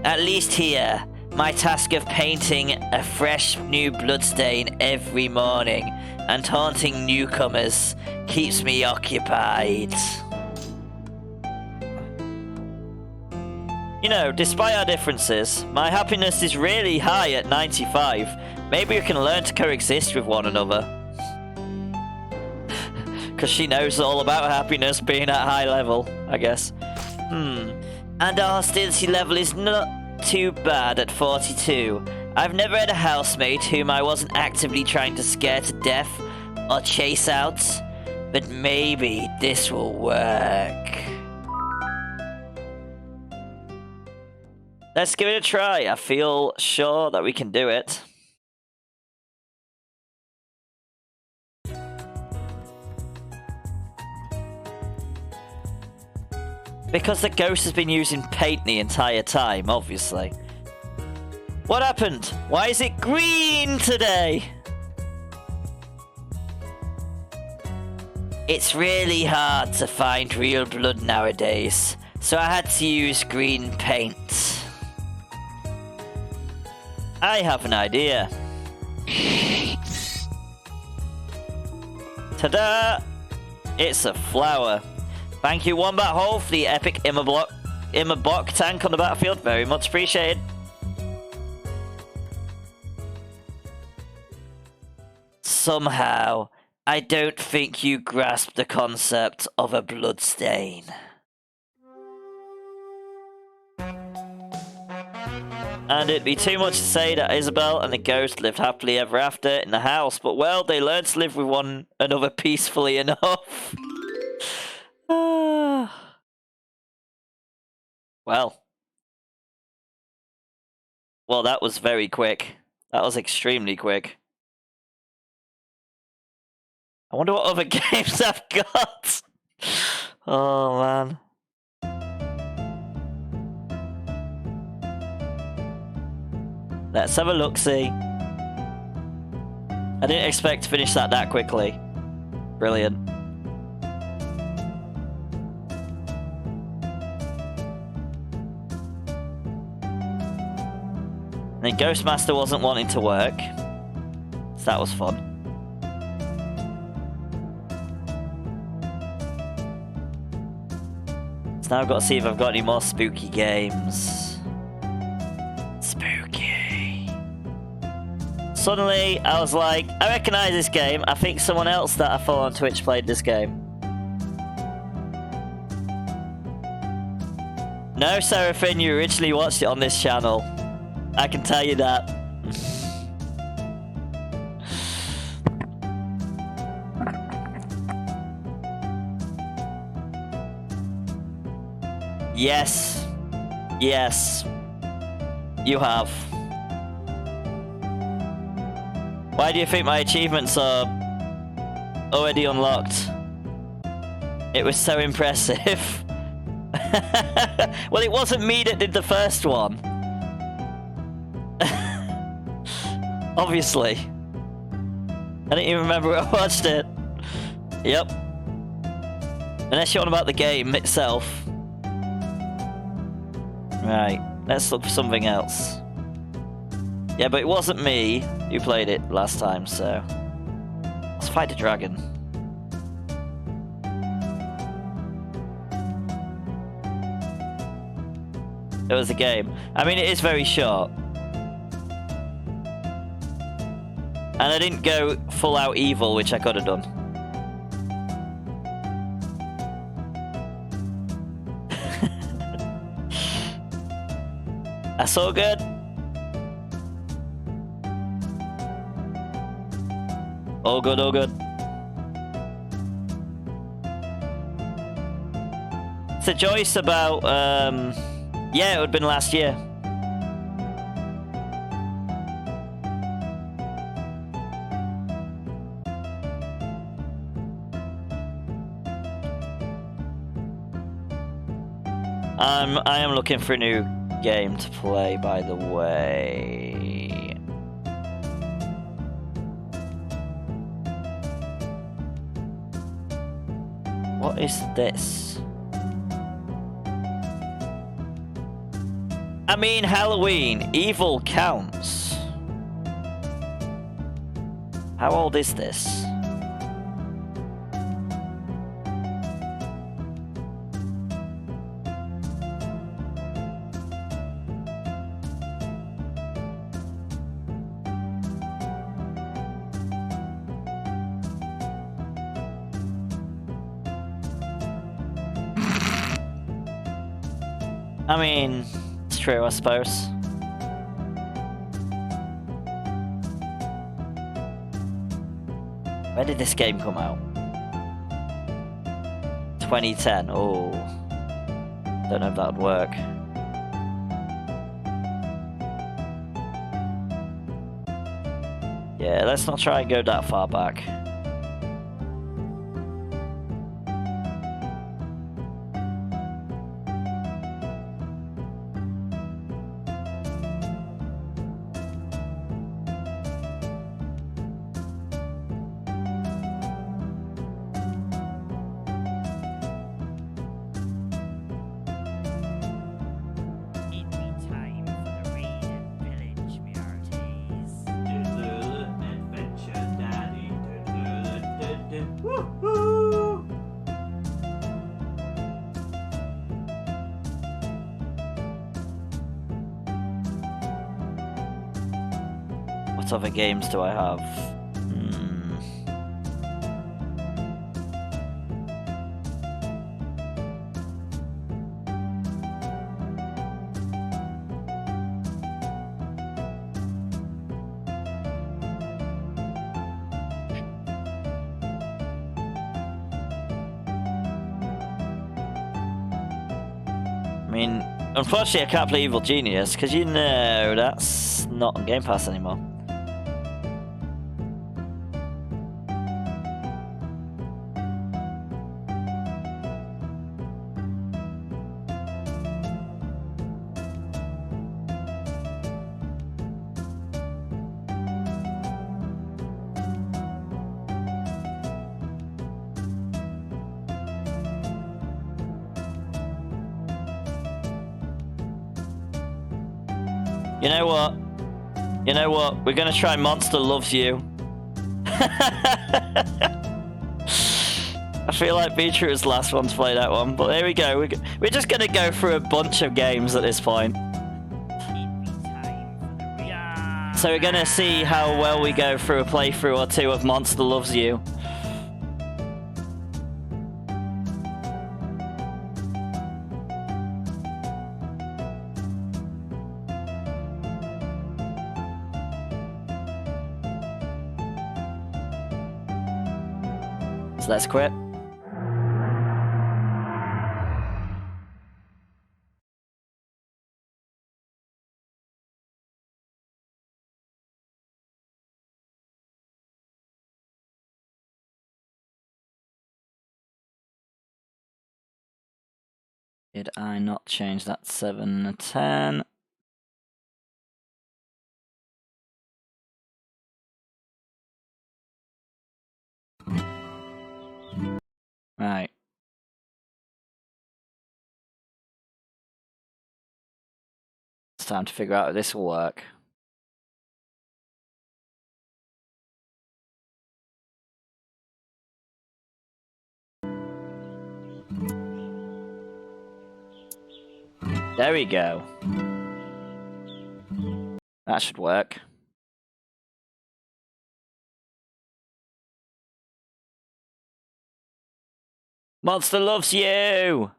At least here, my task of painting a fresh new bloodstain every morning and haunting newcomers keeps me occupied. You know, despite our differences, my happiness is really high at 95. Maybe we can learn to coexist with one another. Because she knows all about happiness being at high level, I guess. And our hostility level is not too bad at 42. I've never had a housemate whom I wasn't actively trying to scare to death or chase out, but maybe this will work. Let's give it a try. I feel sure that we can do it. Because the ghost has been using paint the entire time, obviously. What happened? Why is it green today? It's really hard to find real blood nowadays, so I had to use green paint. I have an idea. Ta-da! It's a flower. Thank you, Wombat Hole, for the epic Immerblock tank on the battlefield. Very much appreciated. Somehow, I don't think you grasp the concept of a bloodstain. And it'd be too much to say that Isabel and the ghost lived happily ever after in the house, but well, they learned to live with one another peacefully enough. Well, that was very quick. That was extremely quick. I wonder what other games I've got. Oh, man. Let's have a look-see. I didn't expect to finish that quickly. Brilliant. And then Ghostmaster wasn't wanting to work. So that was fun. So now I've got to see if I've got any more spooky games. Spooky. Suddenly, I was like, I recognise this game. I think someone else that I follow on Twitch played this game. No, Seraphine, you originally watched it on this channel. I can tell you that. Yes. Yes. You have. Why do you think my achievements are already unlocked? It was so impressive. Well, it wasn't me that did the first one. Obviously. I didn't even remember I watched it. Yep. Unless you're on about the game itself. Right, let's look for something else. Yeah, but it wasn't me who played it last time, so... Let's fight the dragon. It was a game. I mean, it is very short. And I didn't go full out evil, which I could have done. That's all good. All good, all good. So Joyce about, yeah, it would have been last year. I am looking for a new game to play, by the way. What is this? I mean, Halloween, evil counts. How old is this? I mean, it's true, I suppose. When did this game come out? 2010. Oh, don't know if that would work. Yeah, let's not try and go that far back. Woohoo! What other games do I have? I mean, unfortunately I can't play Evil Genius, because you know that's not on Game Pass anymore. You know what? You know what? We're gonna try Monster Loves You. I feel like Beatrice was the last one to play that one, but there we go. We're just gonna go through a bunch of games at this point. So we're gonna see how well we go through a playthrough or two of Monster Loves You. So let's quit. Did I not change that 7 to 10? Right. It's time to figure out if this will work. There we go. That should work. Monster loves you!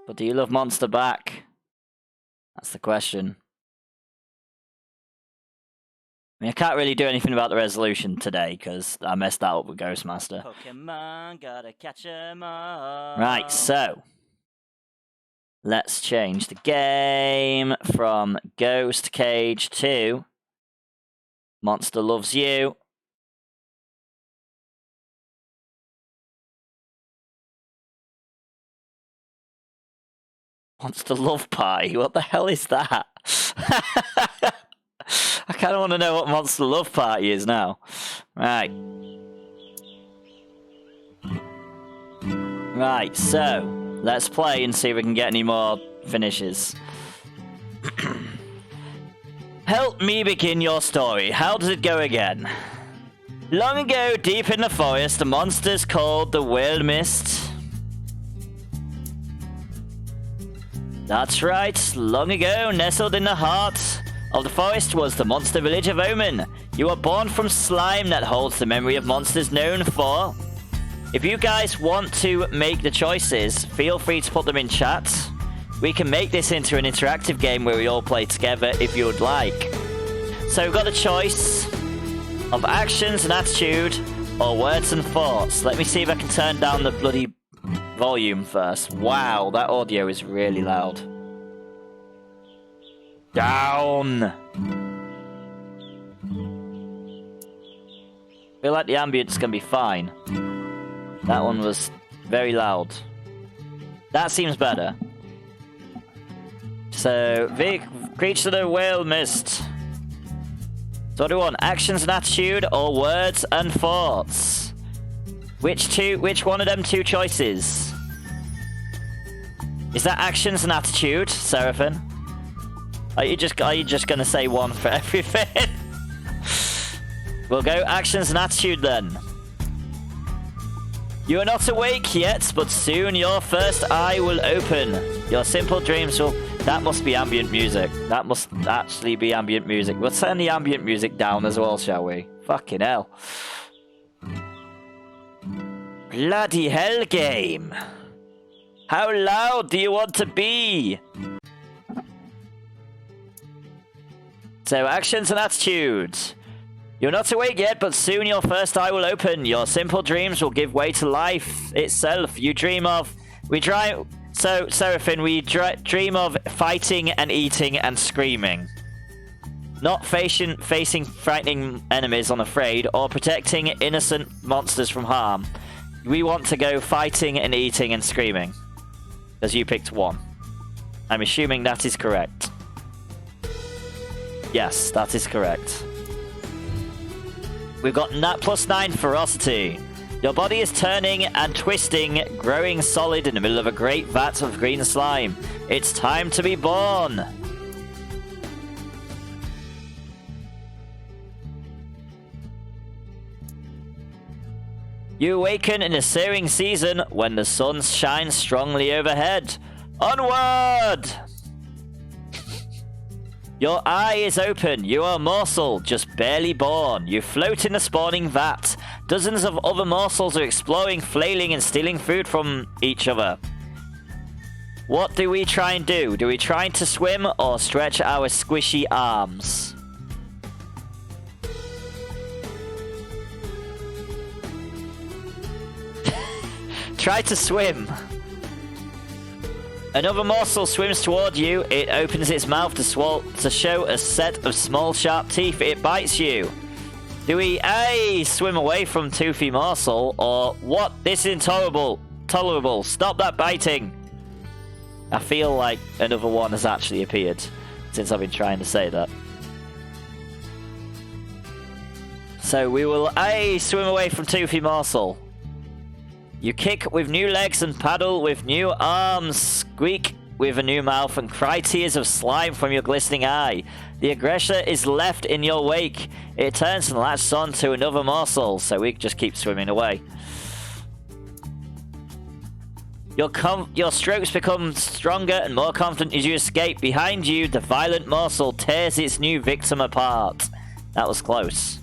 But do you love Monster back? That's the question. I mean, I can't really do anything about the resolution today, because I messed that up with Ghostmaster. Pokemon, gotta catch 'em all. Right, so let's change the game from Ghost Cage to Monster Loves You. Monster Love Party? What the hell is that? I kind of want to know what Monster Love Party is now. Right. Right, so let's play and see if we can get any more finishes. Help me begin your story. How does it go again? Long ago, deep in the forest, the monsters called the Wild Mist. That's right, long ago, nestled in the heart of the forest was the monster village of Omen. You were born from slime that holds the memory of monsters known for. If you guys want to make the choices, feel free to put them in chat. We can make this into an interactive game where we all play together if you would like. So we've got a choice of actions and attitude or words and thoughts. Let me see if I can turn down the bloody volume first. Wow, that audio is really loud. Down! I feel like the ambience can be fine. That one was very loud. That seems better. So, Creature of the Whale Mist. So what do we want? Actions and attitude or words and thoughts? Which one of them two choices? Is that actions and attitude, Seraphim? Are you just gonna say one for everything? We'll go actions and attitude then. You are not awake yet, but soon your first eye will open. Your simple dreams will... That must be ambient music. That must actually be ambient music. We'll turn the ambient music down as well, shall we? Fucking hell. Bloody hell game. How loud do you want to be? So, actions and attitudes. You're not awake yet, but soon your first eye will open. Your simple dreams will give way to life itself. You dream of... So, Seraphim, we dream of fighting and eating and screaming. Not facing frightening enemies unafraid, or protecting innocent monsters from harm. We want to go fighting and eating and screaming. Because you picked one. I'm assuming that is correct. Yes, that is correct. We've got +9 ferocity. Your body is turning and twisting, growing solid in the middle of a great vat of green slime. It's time to be born. You awaken in a searing season when the sun shines strongly overhead. Onward! Your eye is open. You are a morsel, just barely born. You float in the spawning vat. Dozens of other morsels are exploring, flailing, and stealing food from each other. What do we try and do? Do we try to swim or stretch our squishy arms? Try to swim. Another morsel swims toward you. It opens its mouth to show a set of small sharp teeth. It bites you. Do we A, swim away from toothy morsel, or what? This is intolerable. Stop that biting. I feel like another one has actually appeared since I've been trying to say that. So we will A, swim away from toothy morsel. You kick with new legs and paddle with new arms, squeak with a new mouth, and cry tears of slime from your glistening eye. The aggressor is left in your wake. It turns and latches on to another morsel, so we just keep swimming away. Your strokes become stronger and more confident as you escape. Behind you, the violent morsel tears its new victim apart. That was close.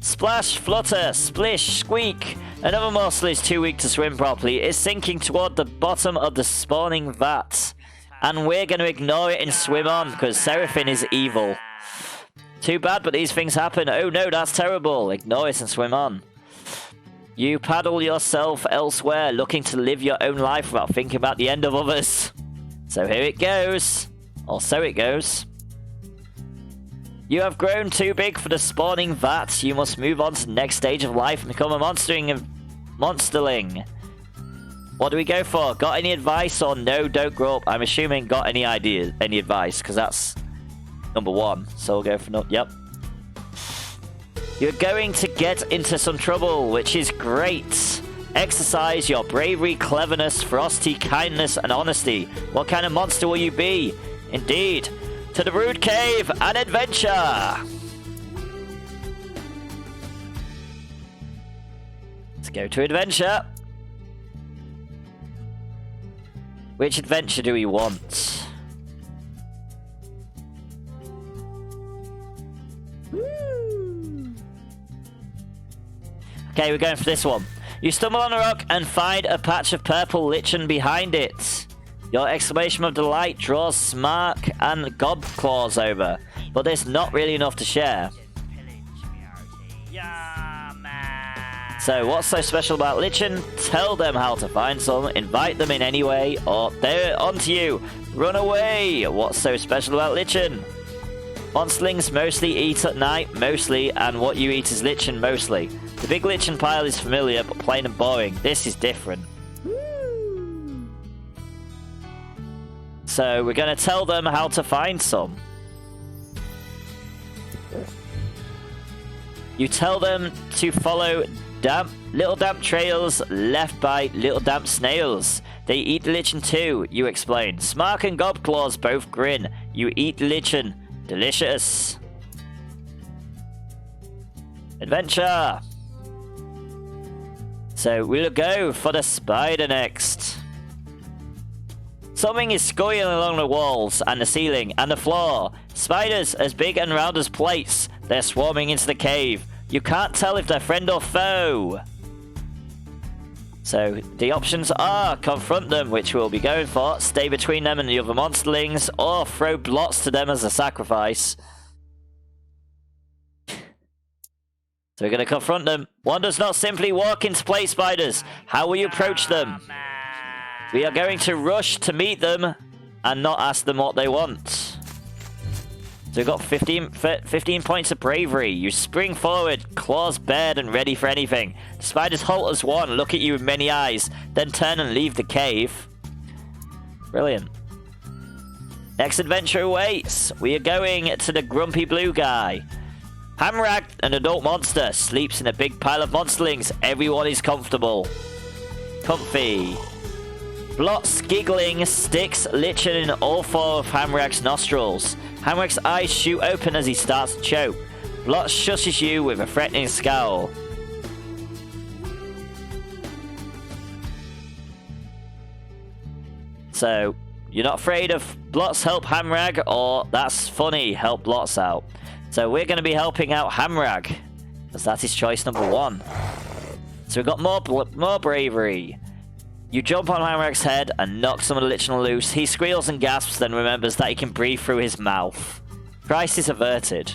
Splash, flutter, splish, squeak. Another morsel is too weak to swim properly. It's sinking toward the bottom of the spawning vat. And we're going to ignore it and swim on, because Seraphim is evil. Too bad, but these things happen. Oh no, that's terrible. Ignore it and swim on. You paddle yourself elsewhere, looking to live your own life without thinking about the end of others. So here it goes. Or so it goes. You have grown too big for the spawning vat. You must move on to the next stage of life and become a monsterling. What do we go for? Got any advice or no, don't grow up? I'm assuming got any ideas, any advice, because that's number 1. So we'll go for no. Yep. You're going to get into some trouble, which is great. Exercise your bravery, cleverness, ferocity, kindness, and honesty. What kind of monster will you be? Indeed. To the Brood Cave, an adventure! Let's go to adventure. Which adventure do we want? Okay, we're going for this one. You stumble on a rock and find a patch of purple lichen behind it. Your exclamation of delight draws Smark and Gob Claws over, but there's not really enough to share. So what's so special about lichen? Tell them how to find some, invite them in any way, or they're onto you. Run away! What's so special about lichen? Monsterlings mostly eat at night, mostly, and what you eat is lichen mostly. The big lichen pile is familiar, but plain and boring. This is different. So we're going to tell them how to find some. You tell them to follow little damp trails left by little damp snails. They eat lichen too, you explain. Smark and Gobclaws both grin. You eat lichen. Delicious. Adventure! So we'll go for the spider next. Something is scurrying along the walls and the ceiling and the floor. Spiders as big and round as plates. They're swarming into the cave. You can't tell if they're friend or foe. So the options are confront them, which we'll be going for, stay between them and the other monsterlings, or throw blots to them as a sacrifice. So we're going to confront them. One does not simply walk into place, spiders. How will you approach them? We are going to rush to meet them and not ask them what they want. So we've got 15 points of bravery. You spring forward, claws bared and ready for anything. The spiders halt as one, look at you with many eyes, then turn and leave the cave. Brilliant. Next adventure awaits. We are going to the grumpy blue guy. Hamrag, an adult monster, sleeps in a big pile of monsterlings. Everyone is comfortable. Comfy. Blots, giggling, sticks, lichen in all four of Hamrag's nostrils. Hamrag's eyes shoot open as he starts to choke. Blots shushes you with a threatening scowl. So, you're not afraid of Blots help Hamrag, or that's funny, help Blots out. So we're going to be helping out Hamrag, because that is choice number 1. So we've got more bravery. You jump on Hamrag's head and knock some of the lichen loose. He squeals and gasps, then remembers that he can breathe through his mouth. Crisis averted.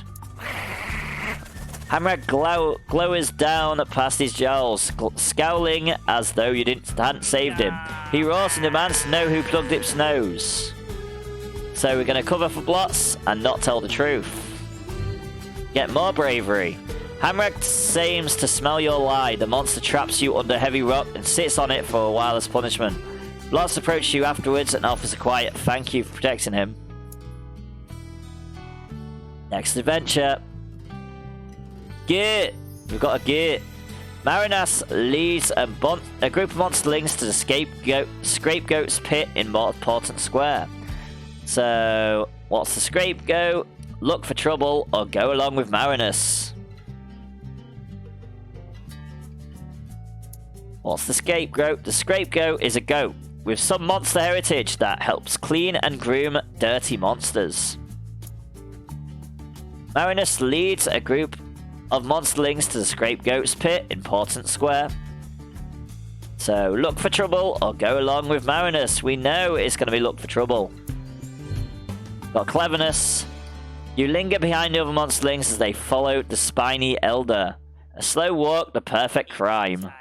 Hamrag glowers down past his jowls, scowling as though you hadn't saved him. He roars and demands to know who plugged its nose. So we're going to cover for Blots and not tell the truth. Get more bravery. Hamrag seems to smell your lie. The monster traps you under heavy rock and sits on it for a while as punishment. Blots approaches you afterwards and offers a quiet thank you for protecting him. Next adventure. Git. We've got a Git. Marinas leads a group of monsterlings to the Scapegoat's pit in Portent Square. So, what's the Scapegoat? Look for trouble or go along with Marinus. What's the Scapegoat? The Scapegoat is a goat with some monster heritage that helps clean and groom dirty monsters. Marinus leads a group of monsterlings to the Scapegoat's pit in Portent Square. So look for trouble or go along with Marinus. We know it's going to be look for trouble. Got cleverness. You linger behind the other monsterlings as they follow the spiny elder. A slow walk, the perfect crime.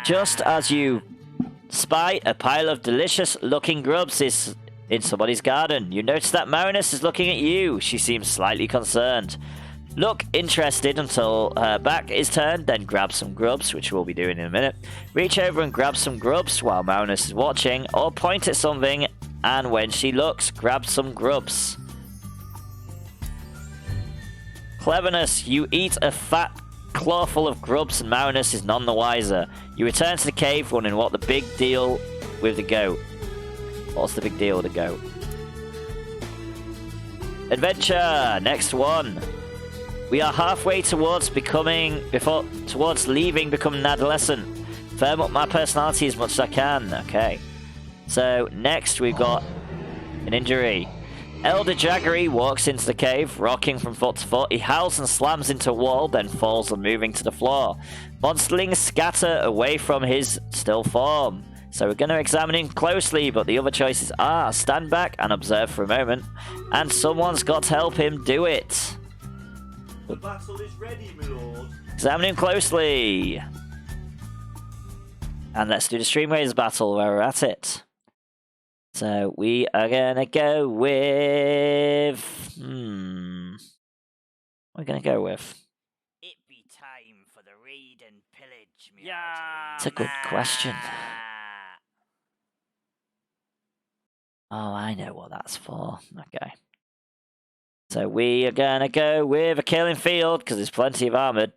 Just as you spy a pile of delicious-looking grubs is in somebody's garden, you notice that Marinus is looking at you. She seems slightly concerned. Look interested until her back is turned, then grab some grubs, which we'll be doing in a minute. Reach over and grab some grubs while Marinus is watching, or point at something, and when she looks, grab some grubs. Cleverness. You eat a fat claw full of grubs and Marinus is none the wiser. You return to the cave wondering what the big deal with the goat. What's the big deal with the goat? Adventure! Next one. We are halfway towards leaving, becoming an adolescent. Firm up my personality as much as I can. Okay. So, next we've got an injury. Elder Jaggery walks into the cave, rocking from foot to foot. He howls and slams into a wall, then falls unmoving to the floor. Monsterlings scatter away from his still form. So we're going to examine him closely, but the other choices are stand back and observe for a moment. And someone's got to help him do it. The battle is ready, my lord. Examine him closely. And let's do the streamraiders battle where we're at it. So we are gonna go with we're gonna go with. It be time for the raid and pillage. It's a good question. Oh, I know what that's for. Okay. So we are gonna go with a killing field because there's plenty of armored.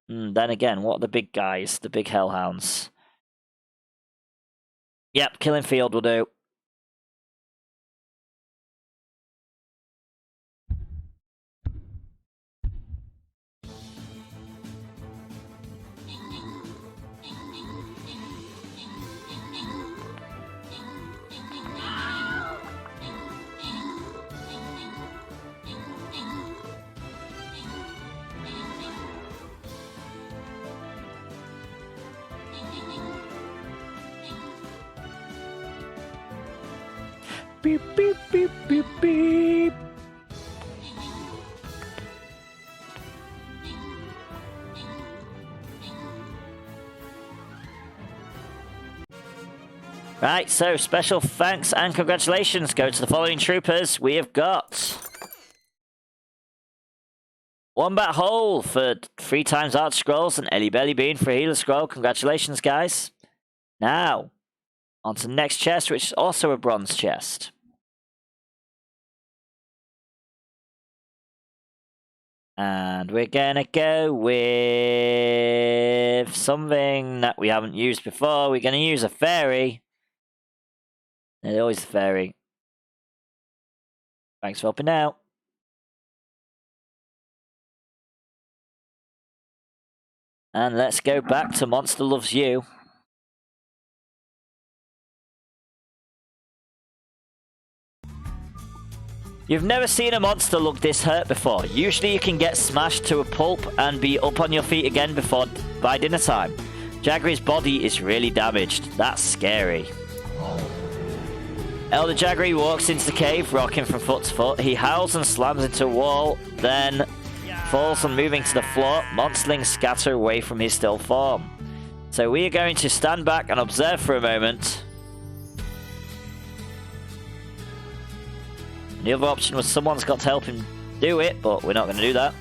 Then again, what are the big guys? The big hellhounds. Yep, killing field will do. beep, beep, beep, beep, beep. Right, so special thanks and congratulations go to the following troopers. We have got Wombat Hole for 3 times Arch Scrolls and Ellie Belly Bean for a Healer Scroll. Congratulations, guys. Now, on to the next chest, which is also a bronze chest. And we're gonna go with something that we haven't used before. We're gonna use a fairy. There's always a fairy. Thanks for helping out. And let's go back to Monster Loves You. You've never seen a monster look this hurt before. Usually you can get smashed to a pulp and be up on your feet again by dinner time. Jaggery's body is really damaged. That's scary. Elder Jaggery walks into the cave, rocking from foot to foot. He howls and slams into a wall, then falls on moving to the floor. Monsterlings scatter away from his still form. So we are going to stand back and observe for a moment. The other option was someone's got to help him do it, but we're not going to do that.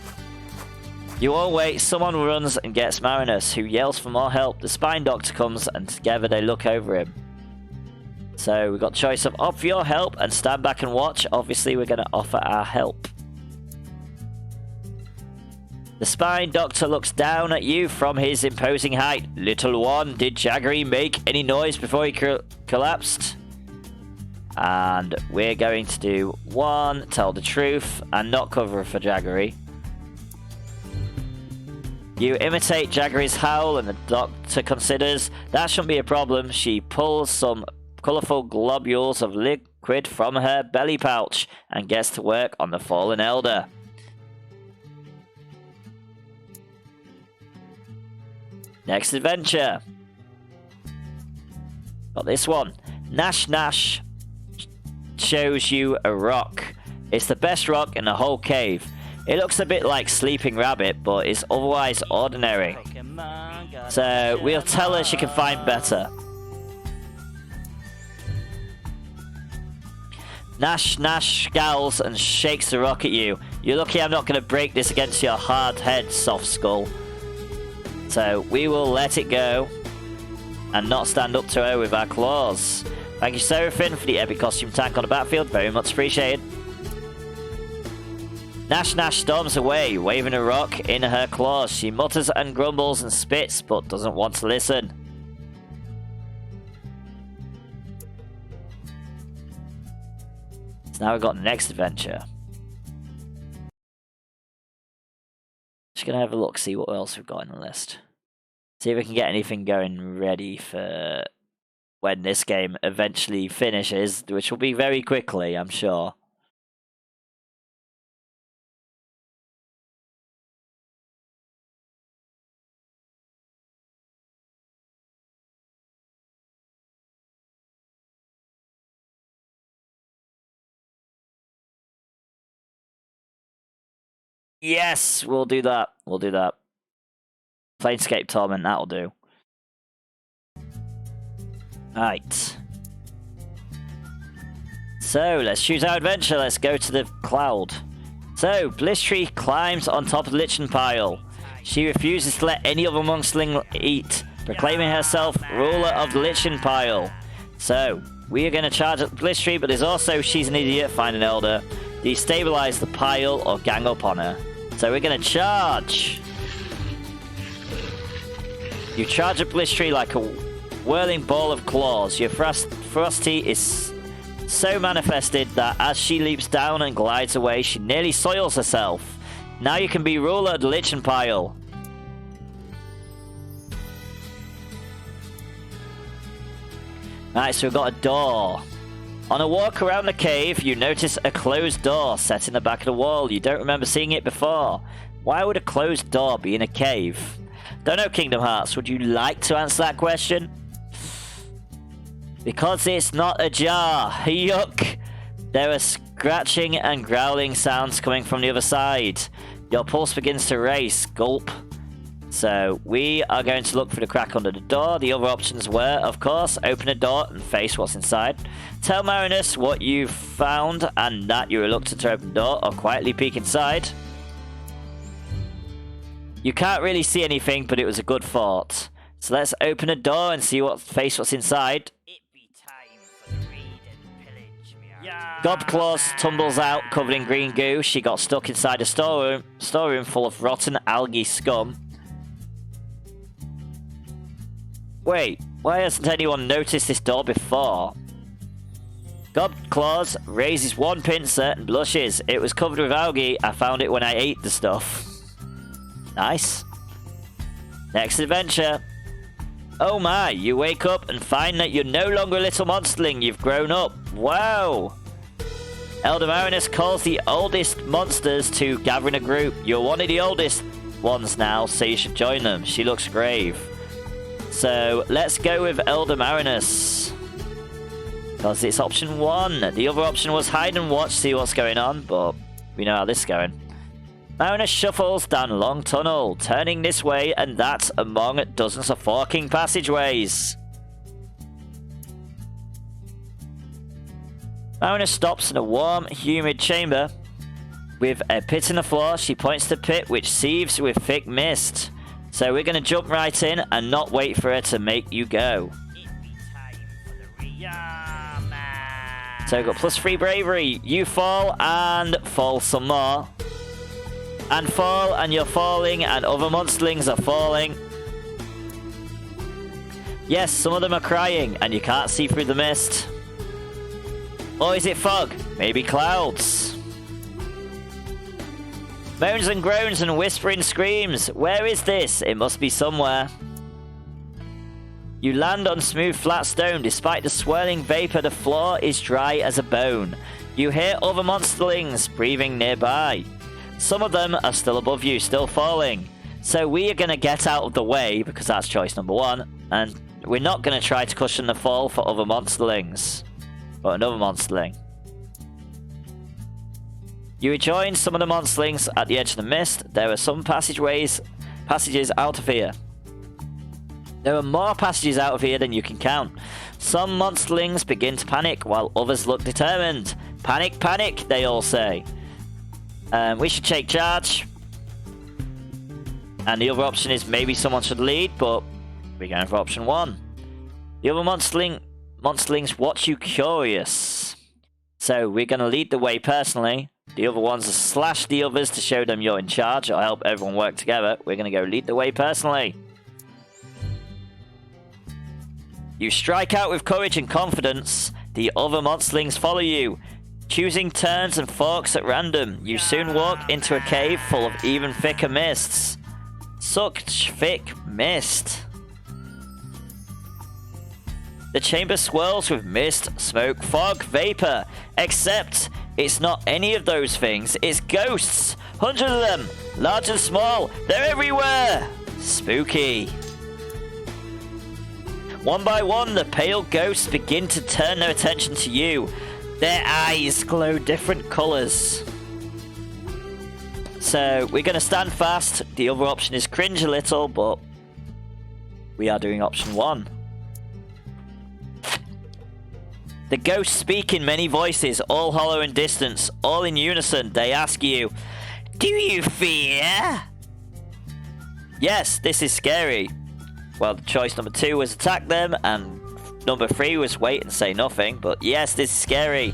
You all wait. Someone runs and gets Marinus, who yells for more help. The spine doctor comes, and together they look over him. So we've got choice of offer your help and stand back and watch. Obviously, we're going to offer our help. The spine doctor looks down at you from his imposing height. Little one, did Jaggery make any noise before he collapsed? And we're going to do 1, tell the truth, and not cover for Jaggery. You imitate Jaggery's howl, and the doctor considers that shouldn't be a problem. She pulls some colourful globules of liquid from her belly pouch and gets to work on the fallen elder. Next adventure. Got this one. Nash Nash shows you a rock. It's the best rock in the whole cave. It looks a bit like Sleeping Rabbit, but is otherwise ordinary. So we'll tell her she can find better. Nash Nash scowls and shakes the rock at you. You're lucky I'm not going to break this against your hard head, soft skull. So we will let it go and not stand up to her with our claws. Thank you, Seraphim, for the epic costume tank on the battlefield. Very much appreciated. Nash Nash storms away, waving a rock in her claws. She mutters and grumbles and spits, but doesn't want to listen. So now we've got the next adventure. Just gonna have a look, see what else we've got in the list. See if we can get anything going ready for when this game eventually finishes, which will be very quickly, I'm sure. Yes, we'll do that. We'll do that. Planescape Torment, that'll do. Right. So, let's choose our adventure. Let's go to the cloud. So, Blistry climbs on top of the Lichen Pile. She refuses to let any other monsterling eat, proclaiming herself ruler of the Lichen Pile. So, we are going to charge at Blistry, but there's also She's an Idiot, find an Elder, destabilize the pile, or gang up on her. So we're going to charge. You charge at Blistry like a whirling ball of claws. Your ferocity is so manifested that as she leaps down and glides away, she nearly soils herself. Now you can be ruler of the Lichen Pile. Right, so we've got a door. On a walk around the cave, you notice a closed door set in the back of the wall. You don't remember seeing it before. Why would a closed door be in a cave? Don't know, Kingdom Hearts. Would you like to answer that question? Because it's not a jar. Yuck. There are scratching and growling sounds coming from the other side. Your pulse begins to race. Gulp. So, we are going to look for the crack under the door. The other options were, of course, open the door and face what's inside. Tell Marinus what you found and that you're reluctant to open the door, or quietly peek inside. You can't really see anything, but it was a good thought. So let's open the door and see face what's inside. It be time for the raid and pillage, meow. Gobclaws tumbles out, covered in green goo. She got stuck inside a storeroom full of rotten algae scum. Wait, why hasn't anyone noticed this door before? Gobclaws raises one pincer and blushes. It was covered with algae. I found it when I ate the stuff. Nice. Next adventure. Oh my, you wake up and find that you're no longer a little monsterling. You've grown up. Wow. Elder Marinus calls the oldest monsters to gather in a group. You're one of the oldest ones now, so you should join them. She looks grave. So, let's go with Elder Marinus. Because it's option 1. The other option was hide and watch, see what's going on, but we know how this is going. Marinus shuffles down a long tunnel, turning this way and that among dozens of forking passageways. Marinus stops in a warm, humid chamber. With a pit in the floor, she points to the pit, which seethes with thick mist. So we're going to jump right in and not wait for her to make you go. It be time for the raid. Yeah, man. So we've got +3 bravery. You fall and fall some more. And fall and you're falling and other monsterlings are falling. Yes, some of them are crying and you can't see through the mist. Or is it fog? Maybe clouds. Moans and groans and whispering screams. Where is this? It must be somewhere. You land on smooth flat stone. Despite the swirling vapor, the floor is dry as a bone. You hear other monsterlings breathing nearby. Some of them are still above you, still falling. So we are going to get out of the way, because that's choice number 1. And we're not going to try to cushion the fall for other monsterlings. But another monsterling. You rejoin some of the monsterlings at the edge of the mist. There are some passages out of here. There are more passages out of here than you can count. Some monsterlings begin to panic, while others look determined. Panic, panic, they all say. We should take charge. And the other option is maybe someone should lead, but we're going for option 1. The other monsterlings watch you curious. So we're going to lead the way personally. The other ones are slash the others to show them you're in charge or help everyone work together. We're going to go lead the way personally. You strike out with courage and confidence. The other monsterlings follow you, choosing turns and forks at random. You soon walk into a cave full of even thicker mists. Such thick mist. The chamber swirls with mist, smoke, fog, vapor. Except it's not any of those things. It's ghosts. Hundreds of them, large and small. They're everywhere. Spooky. One by one, the pale ghosts begin to turn their attention to you. Their eyes glow different colours. So, we're going to stand fast. The other option is cringe a little, but we are doing option 1. The ghosts speak in many voices, all hollow and distant, all in unison. They ask you, "Do you fear?" Yes, this is scary. Well, choice number 2 was attack them, and number 3 was wait and say nothing. But yes, this is scary.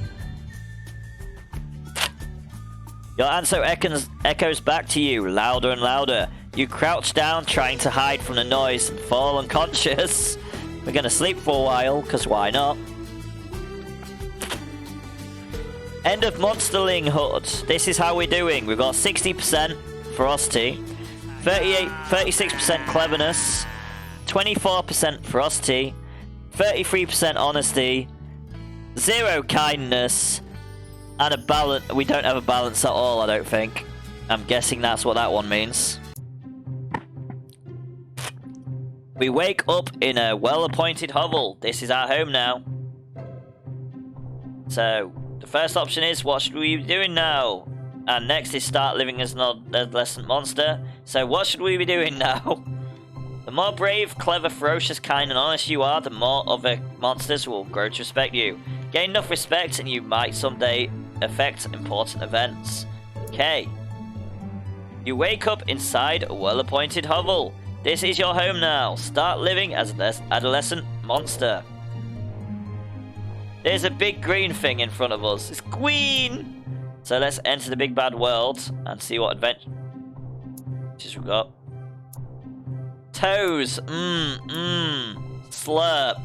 Your answer echoes back to you, louder and louder. You crouch down, trying to hide from the noise, and fall unconscious. We're going to sleep for a while, because why not? End of Monsterling HUD. This is how we're doing. We've got 60% ferocity, 36% cleverness, 24% ferocity, 33% honesty, 0 kindness, and a balance. We don't have a balance at all, I don't think. I'm guessing that's what that one means. We wake up in a well-appointed hovel. This is our home now. So, The first option is, what should we be doing now? And next is start living as an adolescent monster. So what should we be doing now? The more brave, clever, ferocious, kind and honest you are, the more other monsters will grow to respect you. Gain enough respect and you might someday affect important events. Okay. You wake up inside a well-appointed hovel. This is your home now. Start living as an adolescent monster. There's a big green thing in front of us. It's green! So let's enter the big bad world and see what adventures we've got. Toes. Slurp.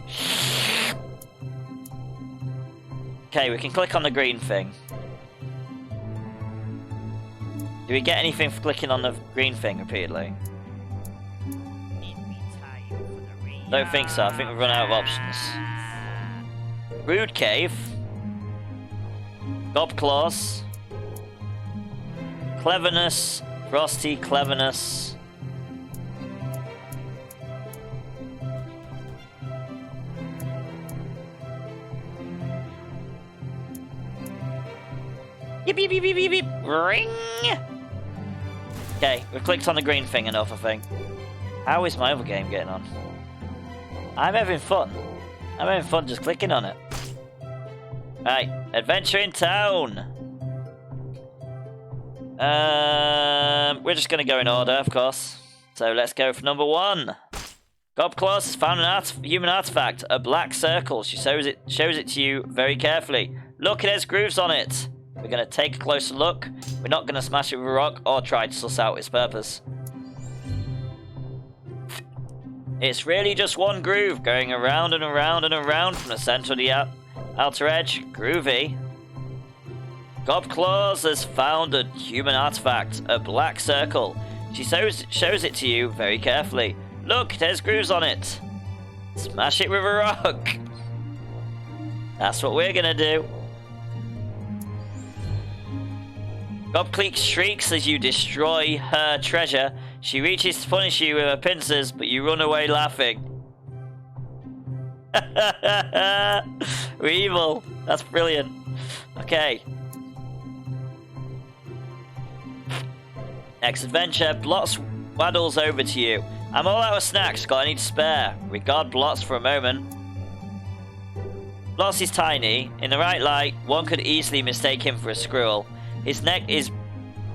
Okay, we can click on the green thing. Do we get anything for clicking on the green thing repeatedly? Don't think so. I think we've run out of options. Rude Cave. Gob Claws. Cleverness. Frosty Cleverness. Beep beep beep beep beep beep. Ring. Okay, we've clicked on the green thing enough, I think. How is my other game getting on? I'm having fun. I'm having fun just clicking on it. Right, Adventure in Town. We're just going to go in order, of course. So let's go for number 1. Gobclaws has found an human artifact, a black circle. She shows it to you very carefully. Look, it has grooves on it. We're going to take a closer look. We're not going to smash it with a rock or try to suss out its purpose. It's really just one groove going around and around and around from the center of the outer edge. Groovy. Gobclaws has found a human artifact, a black circle. She shows it to you very carefully. Look, there's grooves on it. Smash it with a rock. That's what we're gonna do. Gobcleek shrieks as you destroy her treasure. She reaches to punish you with her pincers, but you run away laughing. We're evil. That's brilliant. Okay. Next adventure, Blots waddles over to you. I'm all out of snacks, got any to spare? Regard Blots for a moment. Blots is tiny. In the right light, one could easily mistake him for a squirrel. His neck is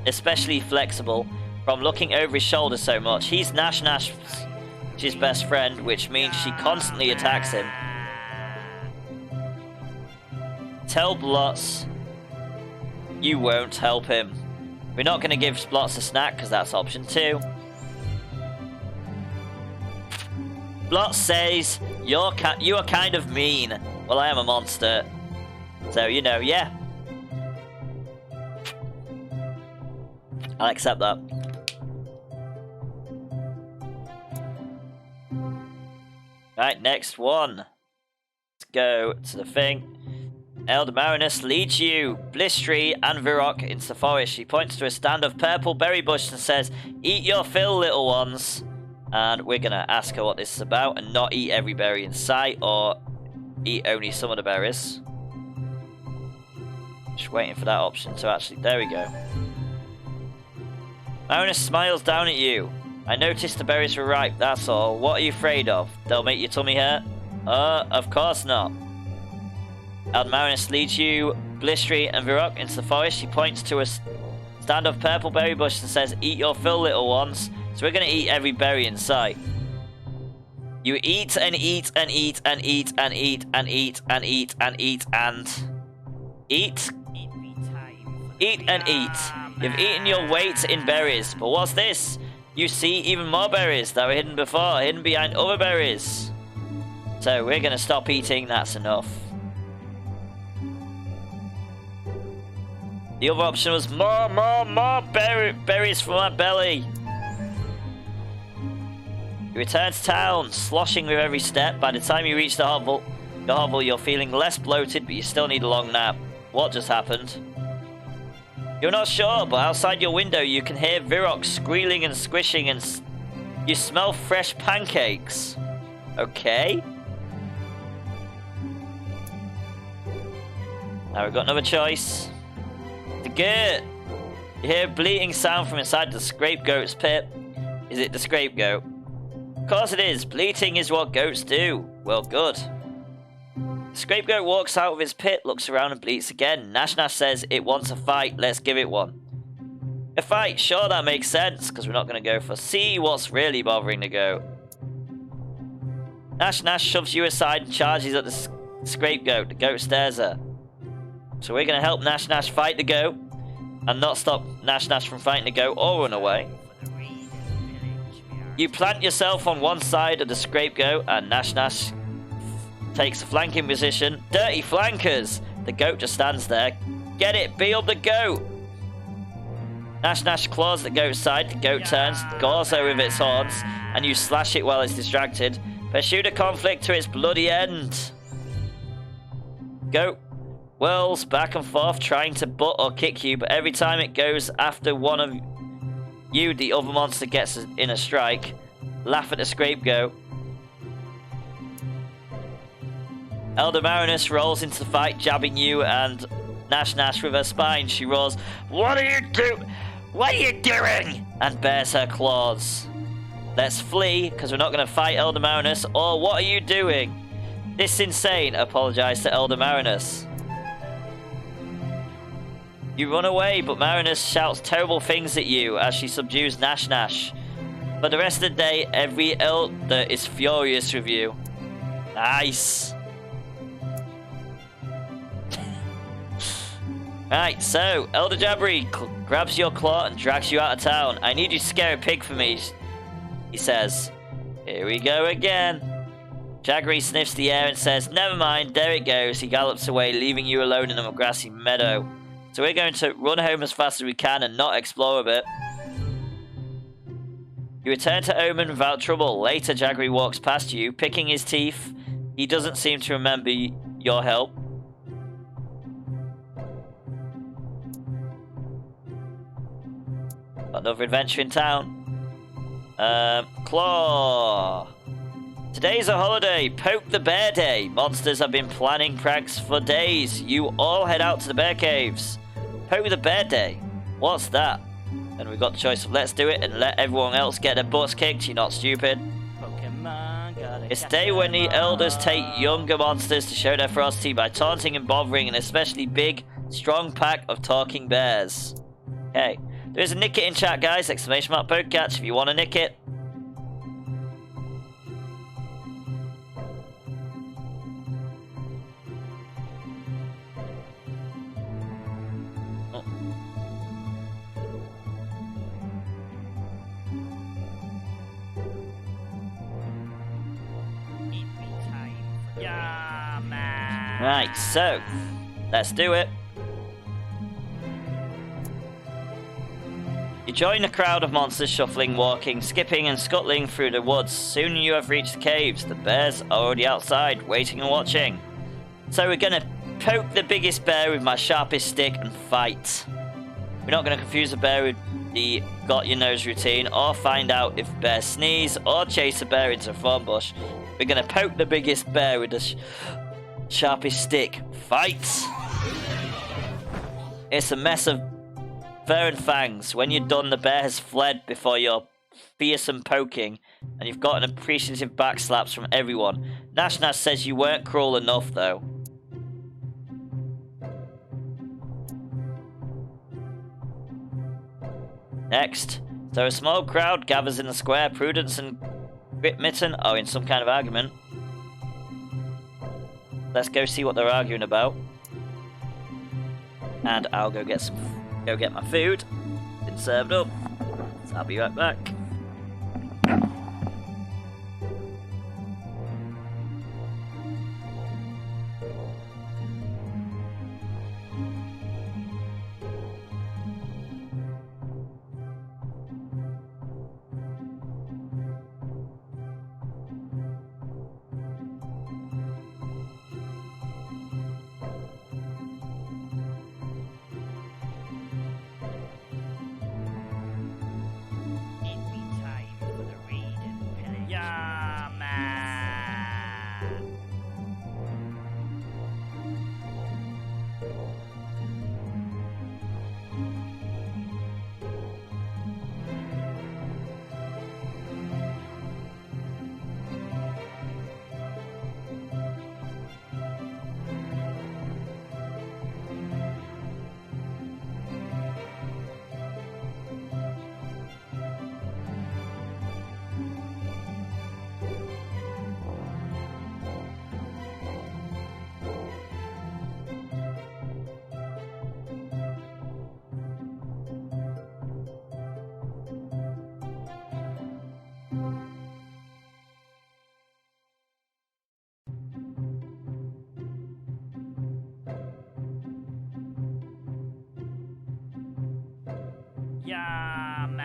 especially flexible from looking over his shoulder so much. He's Nash's best friend, which means she constantly attacks him. Tell Blots you won't help him. We're not going to give Blots a snack because that's option 2. Blots says, you are kind of mean. Well, I am a monster. So, you know, yeah. I'll accept that. Right, next one. Let's go to the thing. Elder Marinus leads you, Blistry and Virok into the forest. She points to a stand of purple berry bush and says, eat your fill, little ones. And we're going to ask her what this is about and not eat every berry in sight or eat only some of the berries. Just waiting for that option to actually... There we go. Marinus smiles down at you. I noticed the berries were ripe, that's all. What are you afraid of? They'll make your tummy hurt? Of course not. Elder Marinus leads you, Blistry and Virok into the forest. She points to a stand of purple berry bush and says, eat your fill, little ones. So we're going to eat every berry in sight. You eat and eat and eat and eat and eat and eat and eat and eat and eat. Eat and eat. You've eaten your weight in berries. But what's this? You see even more berries that were hidden before, hidden behind other berries. So we're going to stop eating. That's enough. The other option was more berries for my belly. You return to town, sloshing with every step. By the time you reach the hovel, you're feeling less bloated, but you still need a long nap. What just happened? You're not sure, but outside your window you can hear Virok squealing and squishing, and you smell fresh pancakes. Okay. Now we've got another choice. The goat. You hear a bleating sound from inside the scapegoat's pit. Is it the scapegoat? Of course it is. Bleating is what goats do. Well, good. The scapegoat walks out of his pit, looks around and bleats again. Nash Nash says it wants a fight. Let's give it one. A fight? Sure, that makes sense, because we're not going to go for see what's really bothering the goat. Nash Nash shoves you aside and charges at the scapegoat. The goat stares at her. So we're going to help Nash Nash fight the goat and not stop Nash Nash from fighting the goat or run away. You plant yourself on one side of the scapegoat and Nash Nash takes a flanking position. Dirty flankers! The goat just stands there. Get it! Be up the goat! Nash Nash claws the goat's side. The goat turns, gores her with its horns, and you slash it while it's distracted. Pursue the conflict to its bloody end. Goat whirls back and forth trying to butt or kick you, but every time it goes after one of you, the other monster gets in a strike. Laugh at the scapegoat. Elder Marinus rolls into the fight, jabbing you and Nash Nash with her spine. She roars, What are you doing? And bares her claws. Let's flee, because we're not going to fight Elder Marinus, or what are you doing? This is insane. Apologize to Elder Marinus. You run away, but Marinus shouts terrible things at you as she subdues Nash Nash. For the rest of the day, every elder is furious with you. Nice. Right, so, Elder Jabbery grabs your claw and drags you out of town. I need you to scare a pig for me, he says. Here we go again. Jaggery sniffs the air and says, Never mind, there it goes. He gallops away, leaving you alone in a grassy meadow. So we're going to run home as fast as we can and not explore a bit. You return to Omen without trouble. Later, Jaggery walks past you, picking his teeth. He doesn't seem to remember your help. Another adventure in town. Claw. Today's a holiday. Poke the Bear Day. Monsters have been planning pranks for days. You all head out to the bear caves. Poke the Bear Day. What's that? And we've got the choice of let's do it and let everyone else get their butts kicked. You're not stupid. It's a day when the elders take younger monsters to show their ferocity by taunting and bothering an especially big, strong pack of talking bears. Okay. There's a nick it in chat, guys. Exclamation mark Pokecatch if you want to nick it. Oh. Yeah, man. Right, so let's do it. You join a crowd of monsters shuffling, walking, skipping and scuttling through the woods. Soon you have reached the caves. The bears are already outside, waiting and watching. So we're going to poke the biggest bear with my sharpest stick and fight. We're not going to confuse the bear with the got your nose routine or find out if bears sneeze or chase a bear into a thorn bush. We're going to poke the biggest bear with the sharpest stick. Fight! It's a mess of fur and fangs. When you're done, the bear has fled before your fearsome poking, and you've got an appreciative backslaps from everyone. Nash Nash says you weren't cruel enough, though. Next, so a small crowd gathers in the square. Prudence and Gritmitten are in some kind of argument. Let's go see what they're arguing about. And I'll go get my food. Been served up. So I'll be right back. Yama.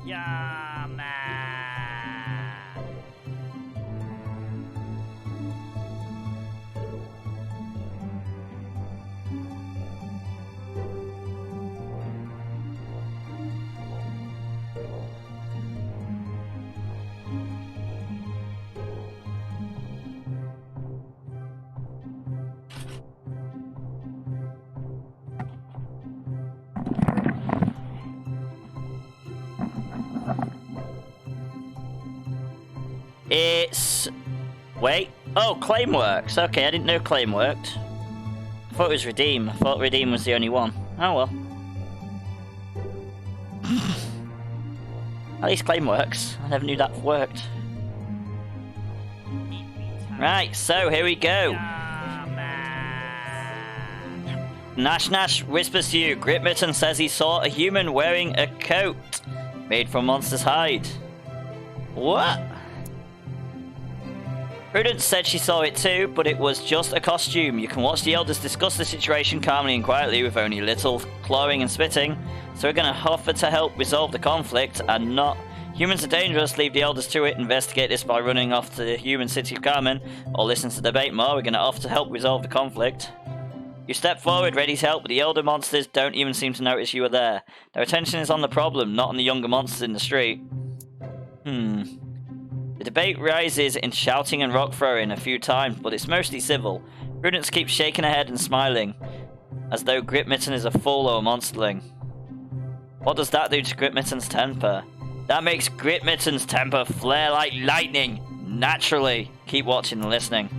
Yama. It's... Wait. Oh, claim works. Okay, I didn't know claim worked. I thought it was redeem. I thought redeem was the only one. Oh well. At least claim works. I never knew that worked. Right, so here we go. Nash Nash whispers to you. Grip Mitten says he saw a human wearing a coat made from monster's hide. What? Prudence said she saw it too, but it was just a costume. You can watch the elders discuss the situation calmly and quietly with only little clawing and spitting. So we're going to offer to help resolve the conflict and not... Humans are dangerous, leave the elders to it, investigate this by running off to the human city of Carmen, or listen to the debate more. We're going to offer to help resolve the conflict. You step forward, ready to help, but the elder monsters don't even seem to notice you are there. Their attention is on the problem, not on the younger monsters in the street. The debate rises in shouting and rock throwing a few times, but it's mostly civil. Prudence keeps shaking her head and smiling, as though Grip Mitten is a fool or a monsterling. What does that do to Grip Mitten's temper? That makes Grip Mitten's temper flare like lightning, naturally. Keep watching and listening.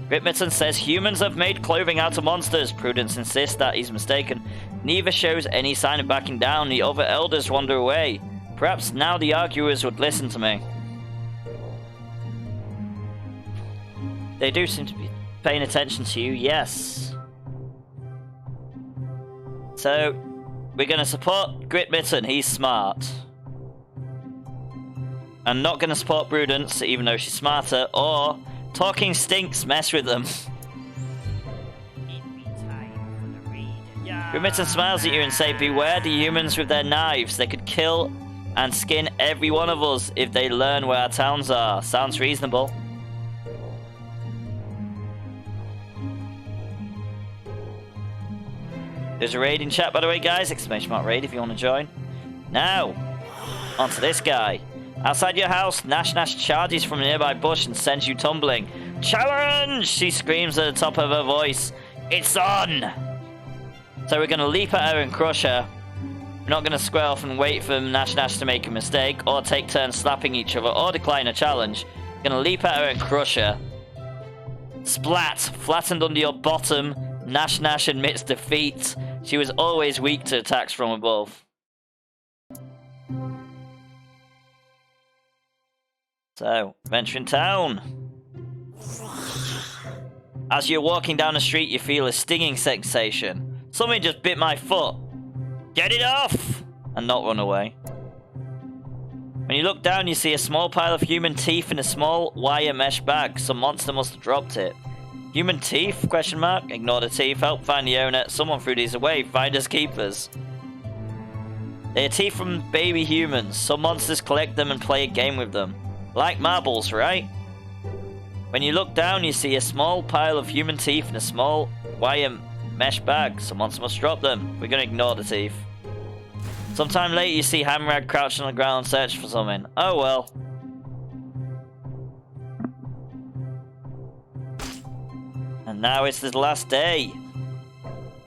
Grip Mitten says humans have made clothing out of monsters. Prudence insists that he's mistaken. Neither shows any sign of backing down. The other elders wander away. Perhaps now the arguers would listen to me. They do seem to be paying attention to you, yes. So, we're going to support Grit Mitten, he's smart. I'm not going to support Prudence, even though she's smarter, or Talking Stinks, mess with them. Grit Mitten smiles at you and says, beware the humans with their knives. They could kill and skin every one of us if they learn where our towns are. Sounds reasonable. There's a raid in chat, by the way, guys. Exclamation mark raid if you want to join. Now, on to this guy. Outside your house, Nash Nash charges from a nearby bush and sends you tumbling. Challenge! She screams at the top of her voice. It's on! So we're going to leap at her and crush her. We're not going to square off and wait for Nash Nash to make a mistake, or take turns slapping each other, or decline a challenge. We're going to leap at her and crush her. Splat! Flattened under your bottom. Nash Nash admits defeat. She was always weak to attacks from above. So, venturing town. As you're walking down the street, you feel a stinging sensation. Something just bit my foot. Get it off! And not run away. When you look down, you see a small pile of human teeth in a small wire mesh bag. Some monster must have dropped it. Human teeth? Question mark. Ignore the teeth. Help find the owner. Someone threw these away. Finders keepers. They are teeth from baby humans. Some monsters collect them and play a game with them. Like marbles, right? When you look down, you see a small pile of human teeth in a small wire mesh bag. Some monster must drop them. We're going to ignore the teeth. Sometime later, you see Hamrad crouched on the ground searching for something. Oh well. And now it's the last day.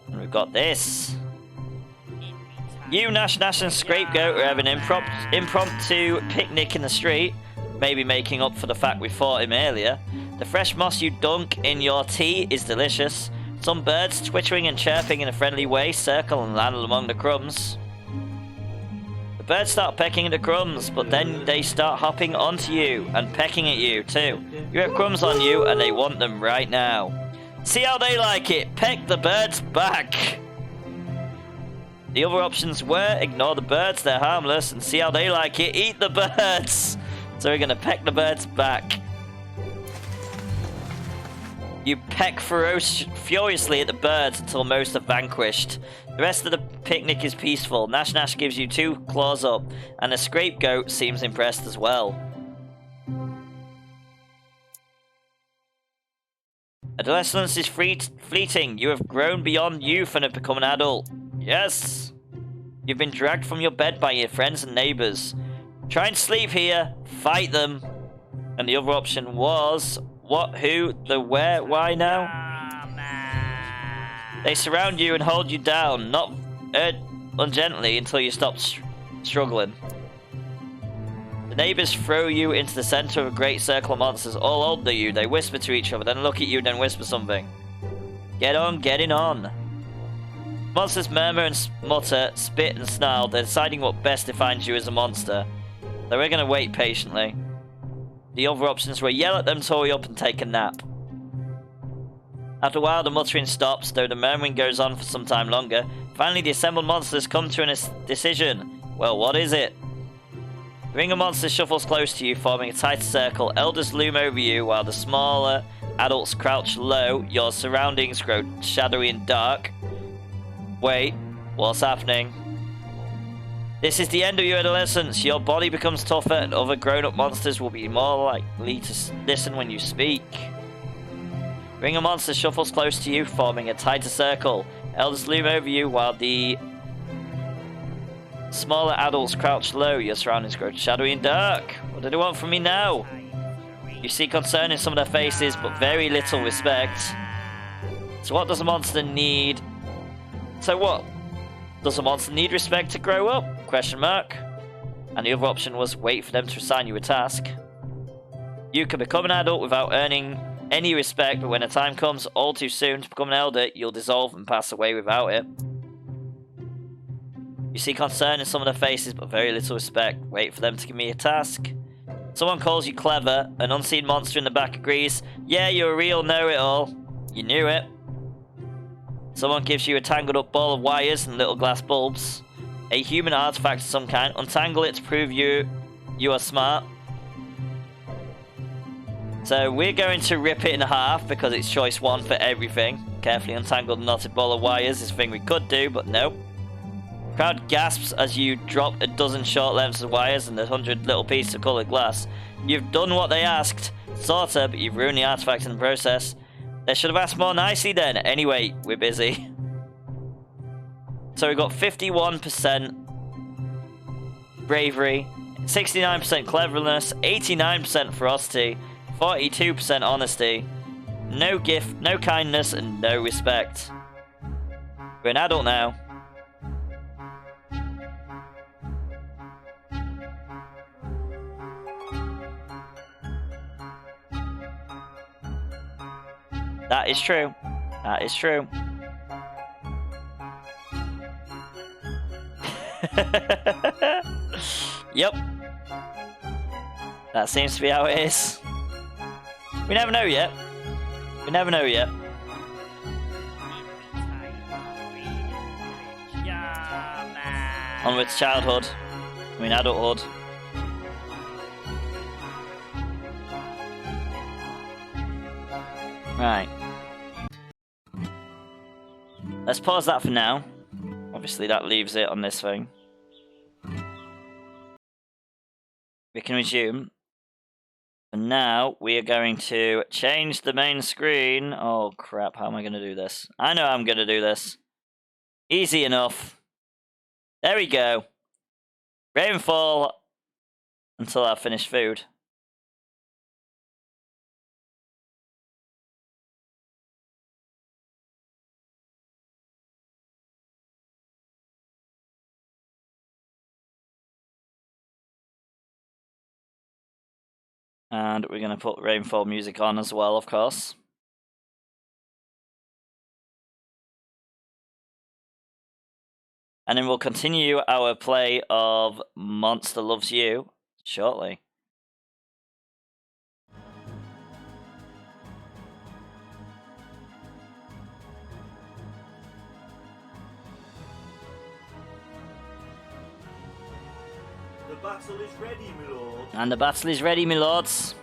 And we've got this. You, Nash Nash, and Scapegoat are having an impromptu picnic in the street. Maybe making up for the fact we fought him earlier. The fresh moss you dunk in your tea is delicious. Some birds, twittering and chirping in a friendly way, circle and land among the crumbs. The birds start pecking at the crumbs, but then they start hopping onto you and pecking at you too. You have crumbs on you and they want them right now. See how they like it. Peck the birds back. The other options were ignore the birds, they're harmless, and see how they like it. Eat the birds. So we're gonna peck the birds back. You peck furiously at the birds until most are vanquished. The rest of the picnic is peaceful. Nash Nash gives you 2 claws up, and the scapegoat seems impressed as well. Adolescence is fleeting. You have grown beyond youth and have become an adult. Yes! You've been dragged from your bed by your friends and neighbors. Try and sleep here. Fight them. And the other option was... what, who, the where, why now? They surround you and hold you down, not ungently until you stop struggling. The neighbors throw you into the center of a great circle of monsters, all older than you. They whisper to each other, then look at you, then whisper something. Get on, getting on. Monsters murmur and mutter, spit and snarl. They're deciding what best defines you as a monster. So we're going to wait patiently. The other options were yell at them, hurry up, and take a nap. After a while, the muttering stops, though the murmuring goes on for some time longer. Finally, the assembled monsters come to a decision. Well, what is it? The ring of monsters shuffles close to you, forming a tighter circle. Elders loom over you, while the smaller adults crouch low. Your surroundings grow shadowy and dark. Wait, what's happening? This is the end of your adolescence. Your body becomes tougher, and other grown-up monsters will be more likely to listen when you speak. Ring of monsters shuffles close to you, forming a tighter circle. Elders loom over you, while the smaller adults crouch low. Your surroundings grow shadowy and dark. What do they want from me now? You see concern in some of their faces, but very little respect. So what does a monster need? So what? Does a monster need respect to grow up? Question mark. And the other option was wait for them to assign you a task. You can become an adult without earning any respect, but when the time comes all too soon to become an elder, you'll dissolve and pass away without it. You see concern in some of their faces, but very little respect. Wait for them to give me a task. Someone calls you clever. An unseen monster in the back agrees. Yeah, you're a real know-it-all. You knew it. Someone gives you a tangled up ball of wires and little glass bulbs. A human artifact of some kind. Untangle it to prove you are smart. So we're going to rip it in half because it's choice 1 for everything. Carefully untangled knotted ball of wires is a thing we could do, but no. Crowd gasps as you drop a dozen short lengths of wires and 100 little pieces of coloured glass. You've done what they asked, sorta, but you've ruined the artifact in the process. They should have asked more nicely then. Anyway, we're busy. So we've got 51% bravery, 69% cleverness, 89% ferocity, 42% honesty, no gift, no kindness, and no respect. We're an adult now. That is true. That is true. Yep. That seems to be how it is. We never know yet. We never know yet. Onwards to childhood. I mean adulthood. Right. Let's pause that for now. Obviously that leaves it on this thing. We can resume. And now we are going to change the main screen. Oh crap, how am I going to do this? I know how I'm going to do this. Easy enough. There we go. Rainfall until I've finished food. And we're going to put rainfall music on as well, of course. And then we'll continue our play of Monster Loves You shortly. The battle is ready, my lord. And the battle is ready, my lords.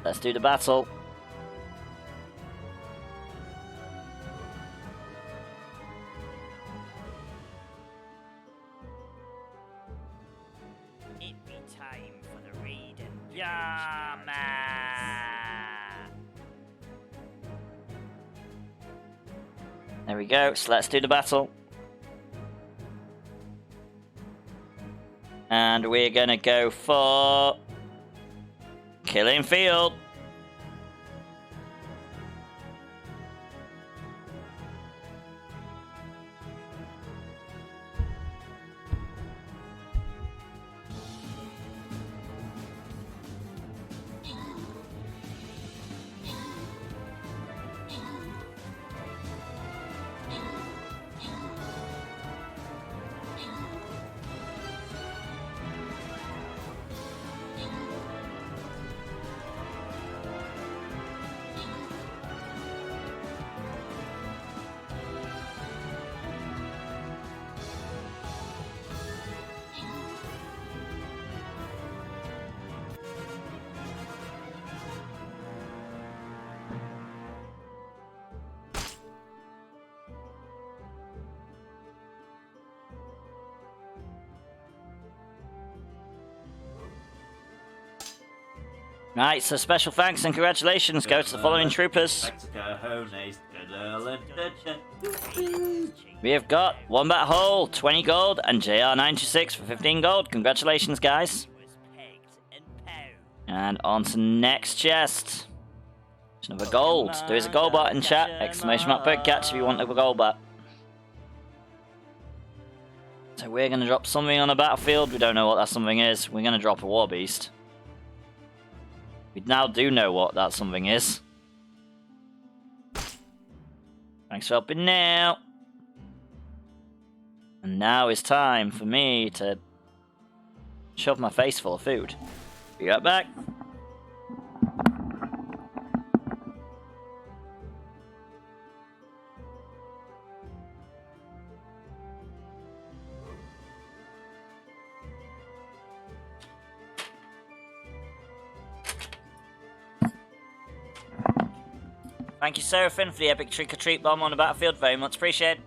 Let's do the battle. It be time for the raiding. Yama! There we go, so let's do the battle. And we're gonna go for Killing Field. Right, so special thanks and congratulations go to the following troopers. We have got Wombat Hole, 20 gold, and JR926 for 15 gold. Congratulations, guys. And on to next chest. There's another gold. There is a gold bar in chat. Exclamation mark per catch if you want a gold bar. So we're going to drop something on the battlefield. We don't know what that something is. We're going to drop a War Beast. We now do know what that something is. Thanks for helping now. And now it's time for me to shove my face full of food. Be right back. Thank you, Seraphim, for the epic trick-or-treat bomb on the battlefield. Very much appreciated.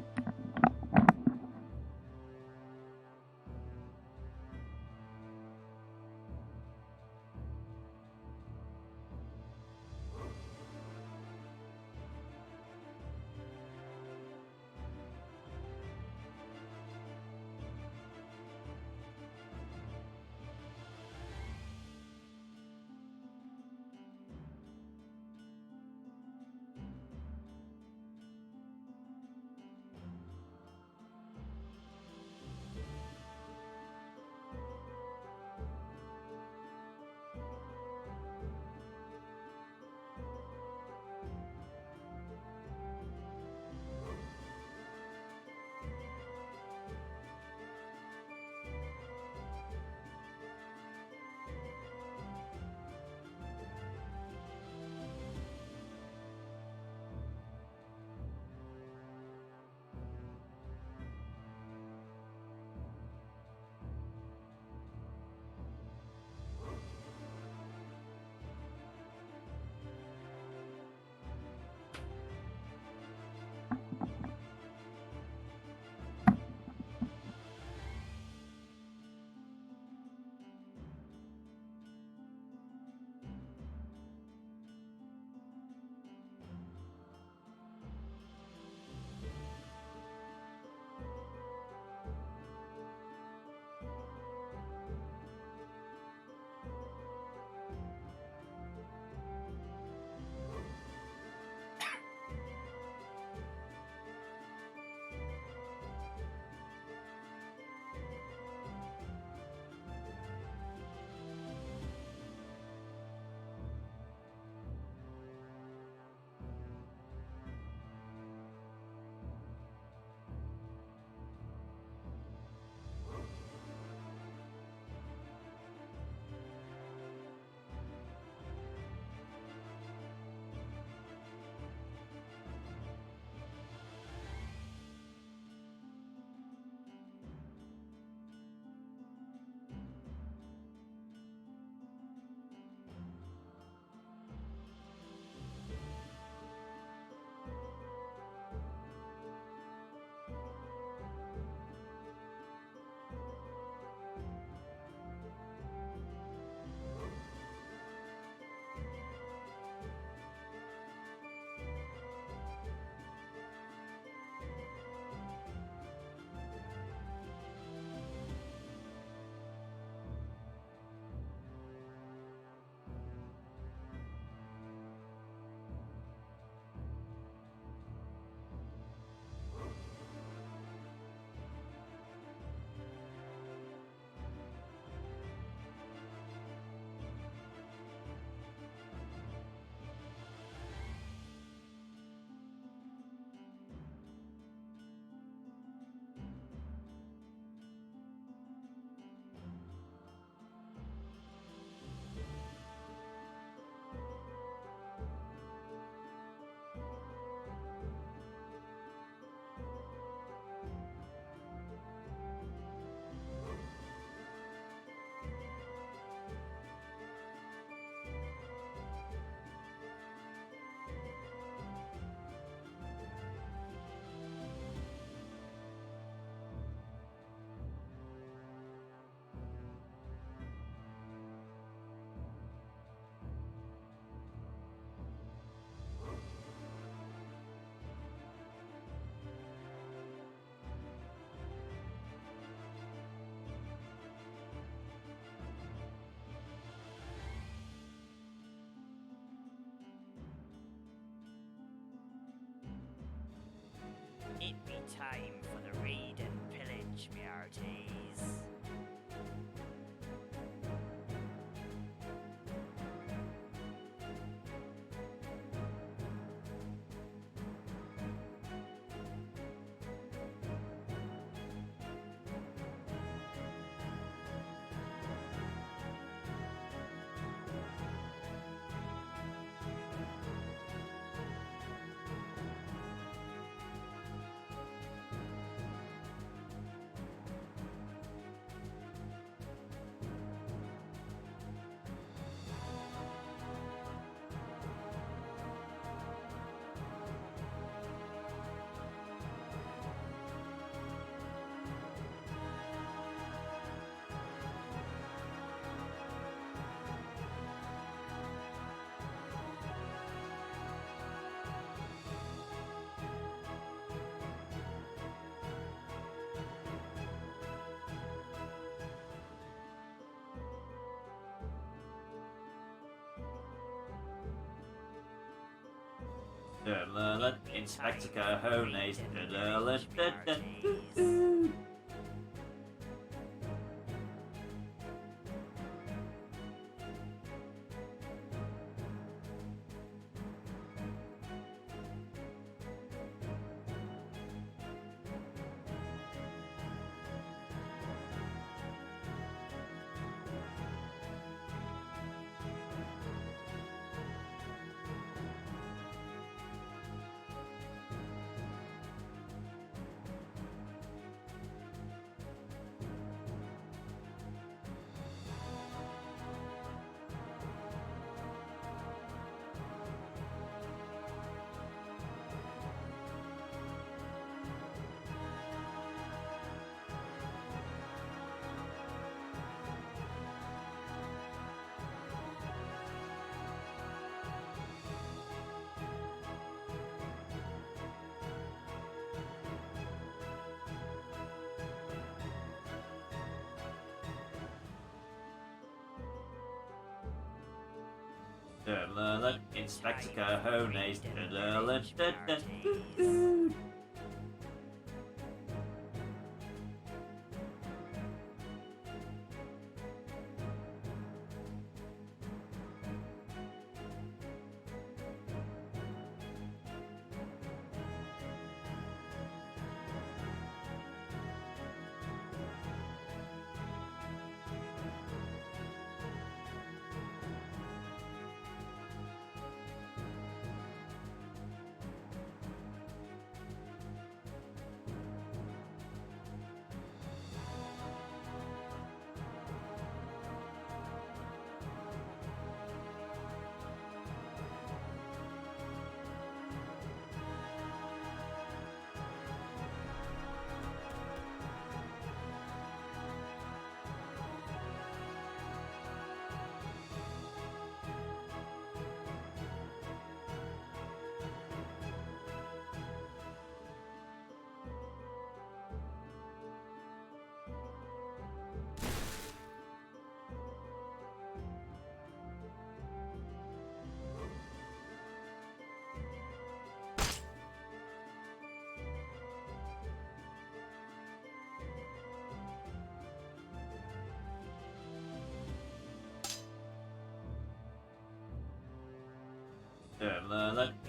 time for the raid and pillage, me hearties. Inspector Cajones.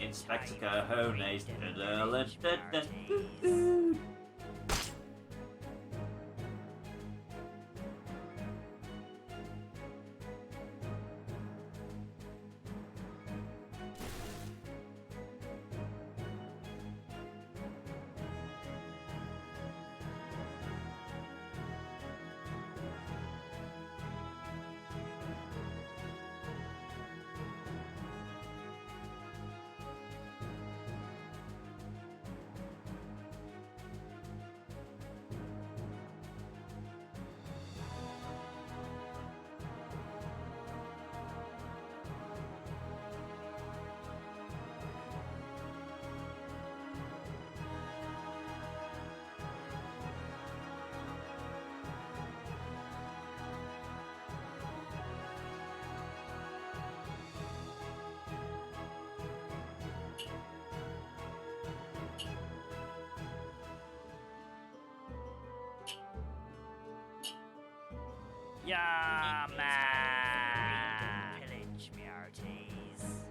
Inspector Cajones. Inspector Cajones. Yeah, man! Pillage me hearties.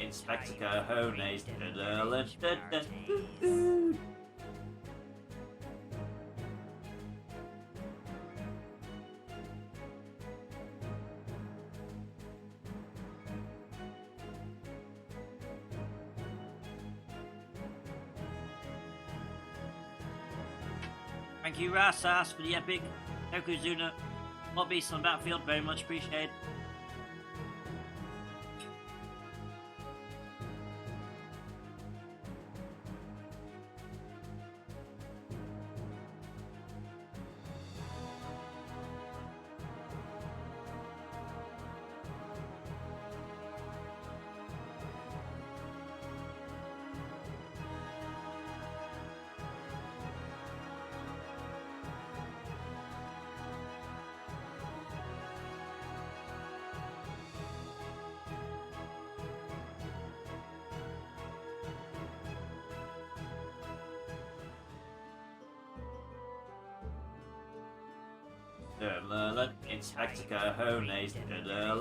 Inspector Cojones. Inspector Cojones. Thank you, Rasas, for the epic Yokozuna lobbies on Battlefield. Very much appreciated.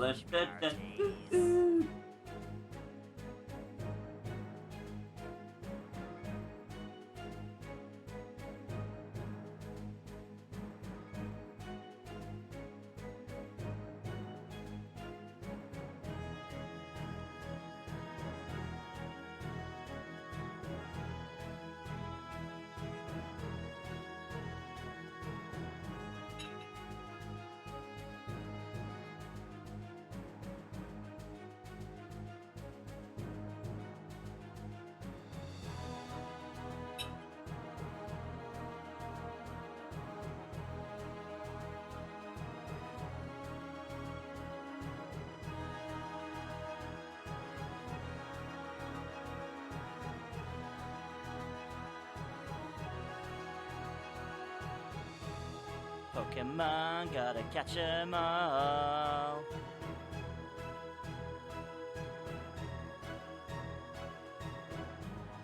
Inspector Cojones. Pokemon, gotta catch 'em all.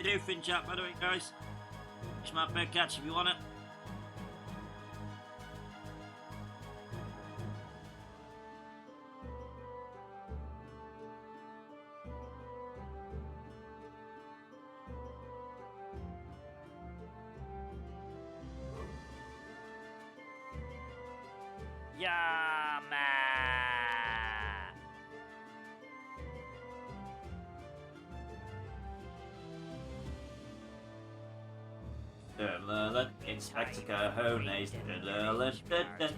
You do fin chat, by the way, guys. Smart bird catch if you want it. Yama! Inspector Cojones. Inspector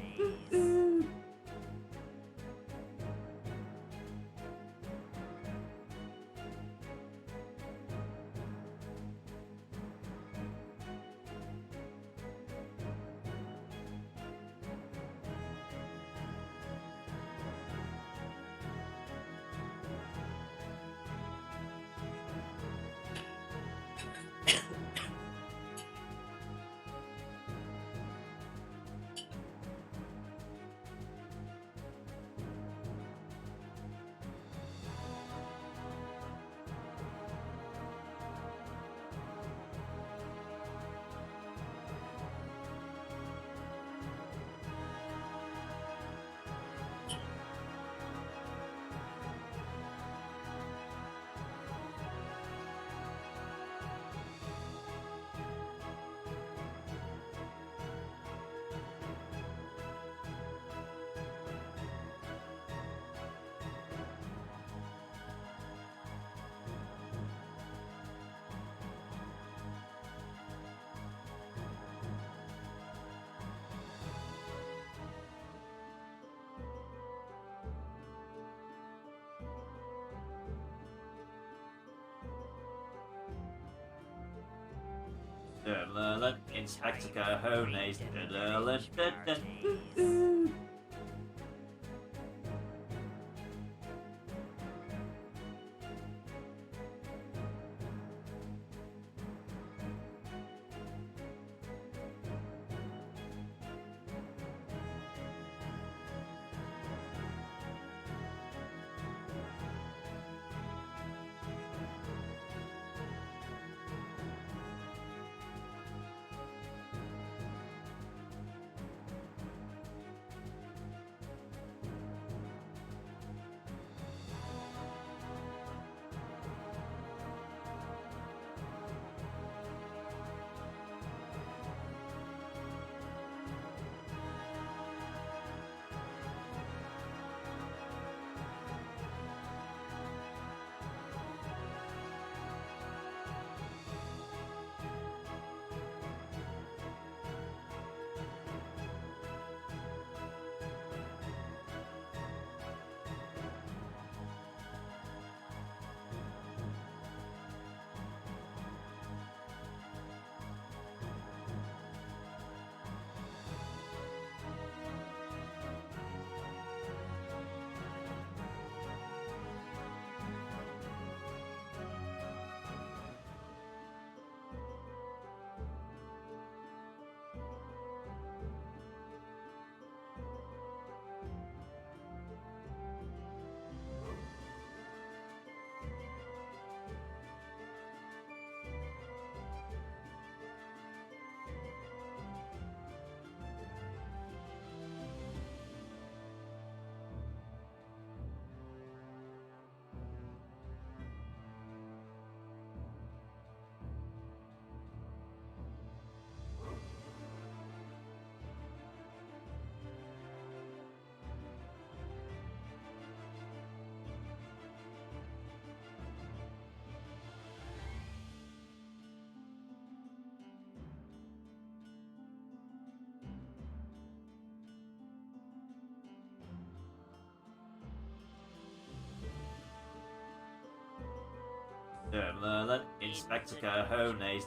Cojones. Inspector Cojones.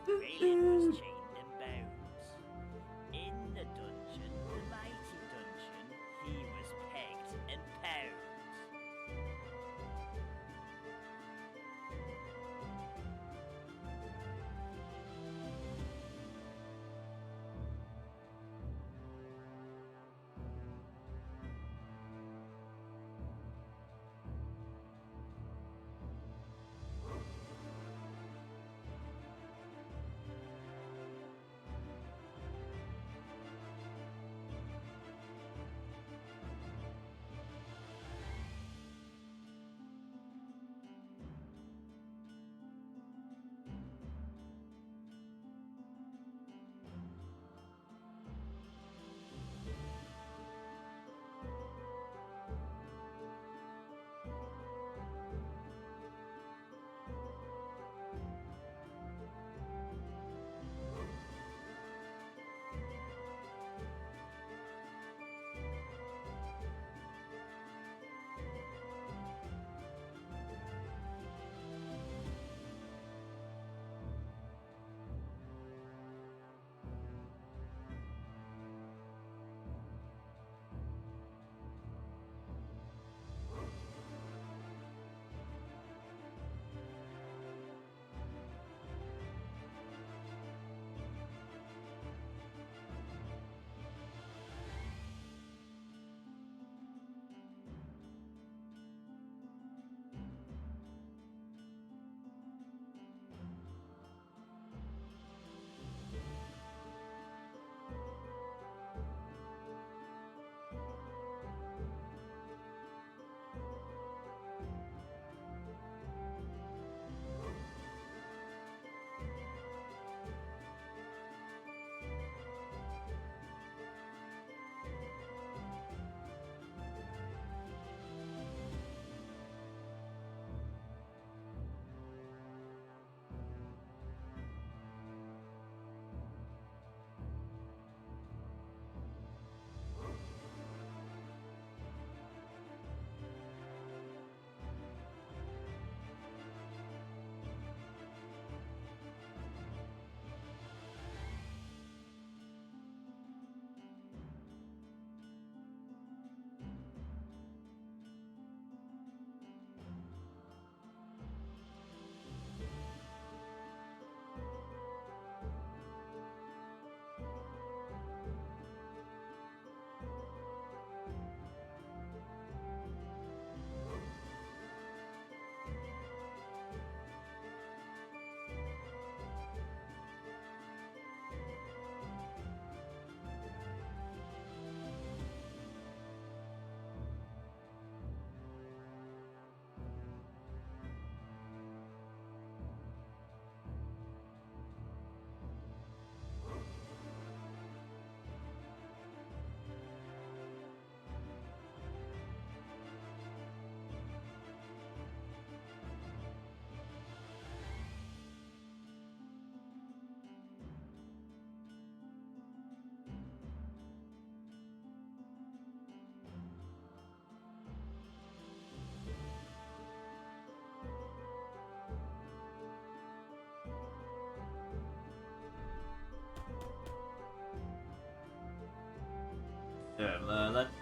Graylin was chained and bound. In the dungeon, the mighty dungeon, he was pegged and pound.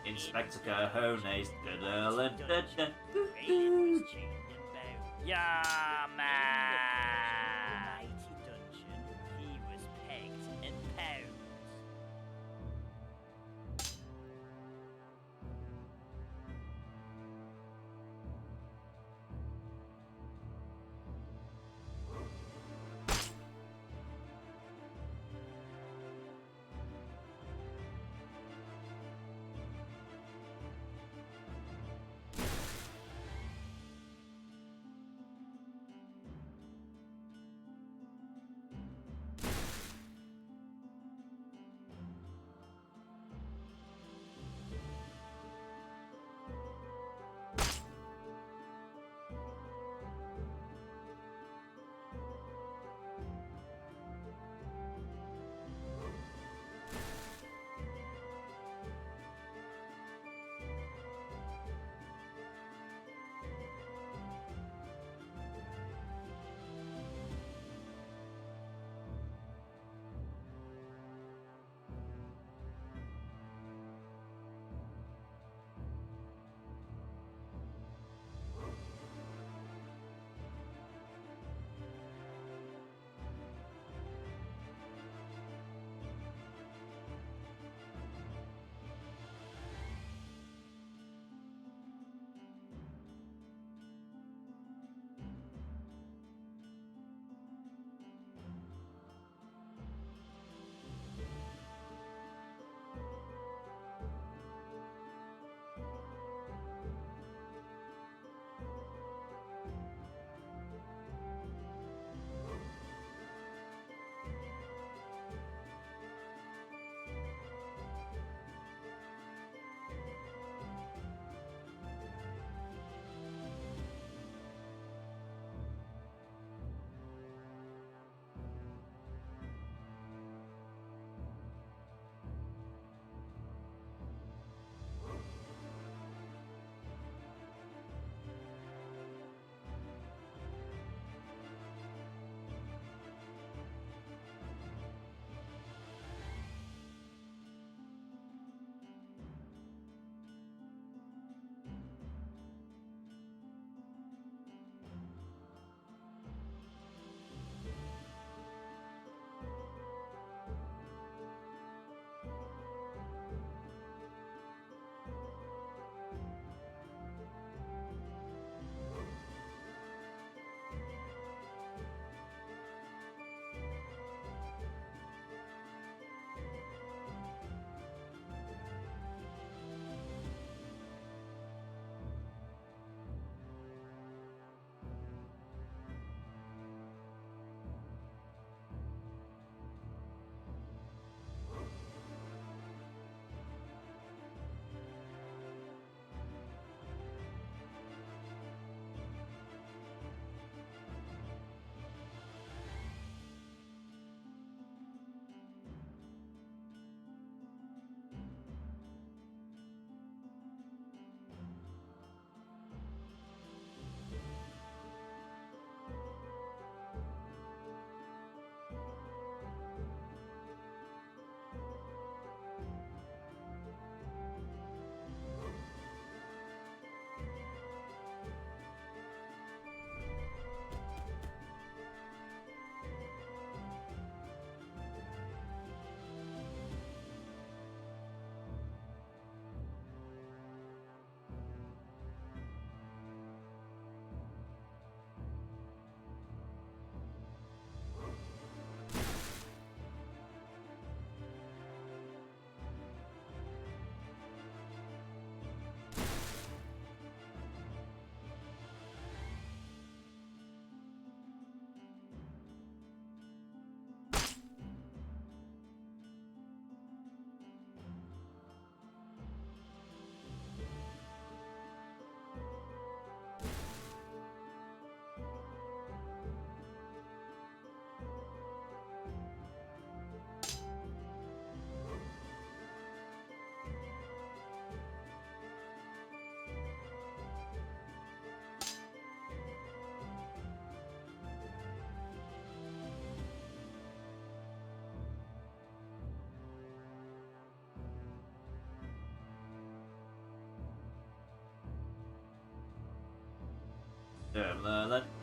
Inspector Cojones. Grayling was chained and bound. Yeah, man. In the mighty dungeon, he was pegged and pound.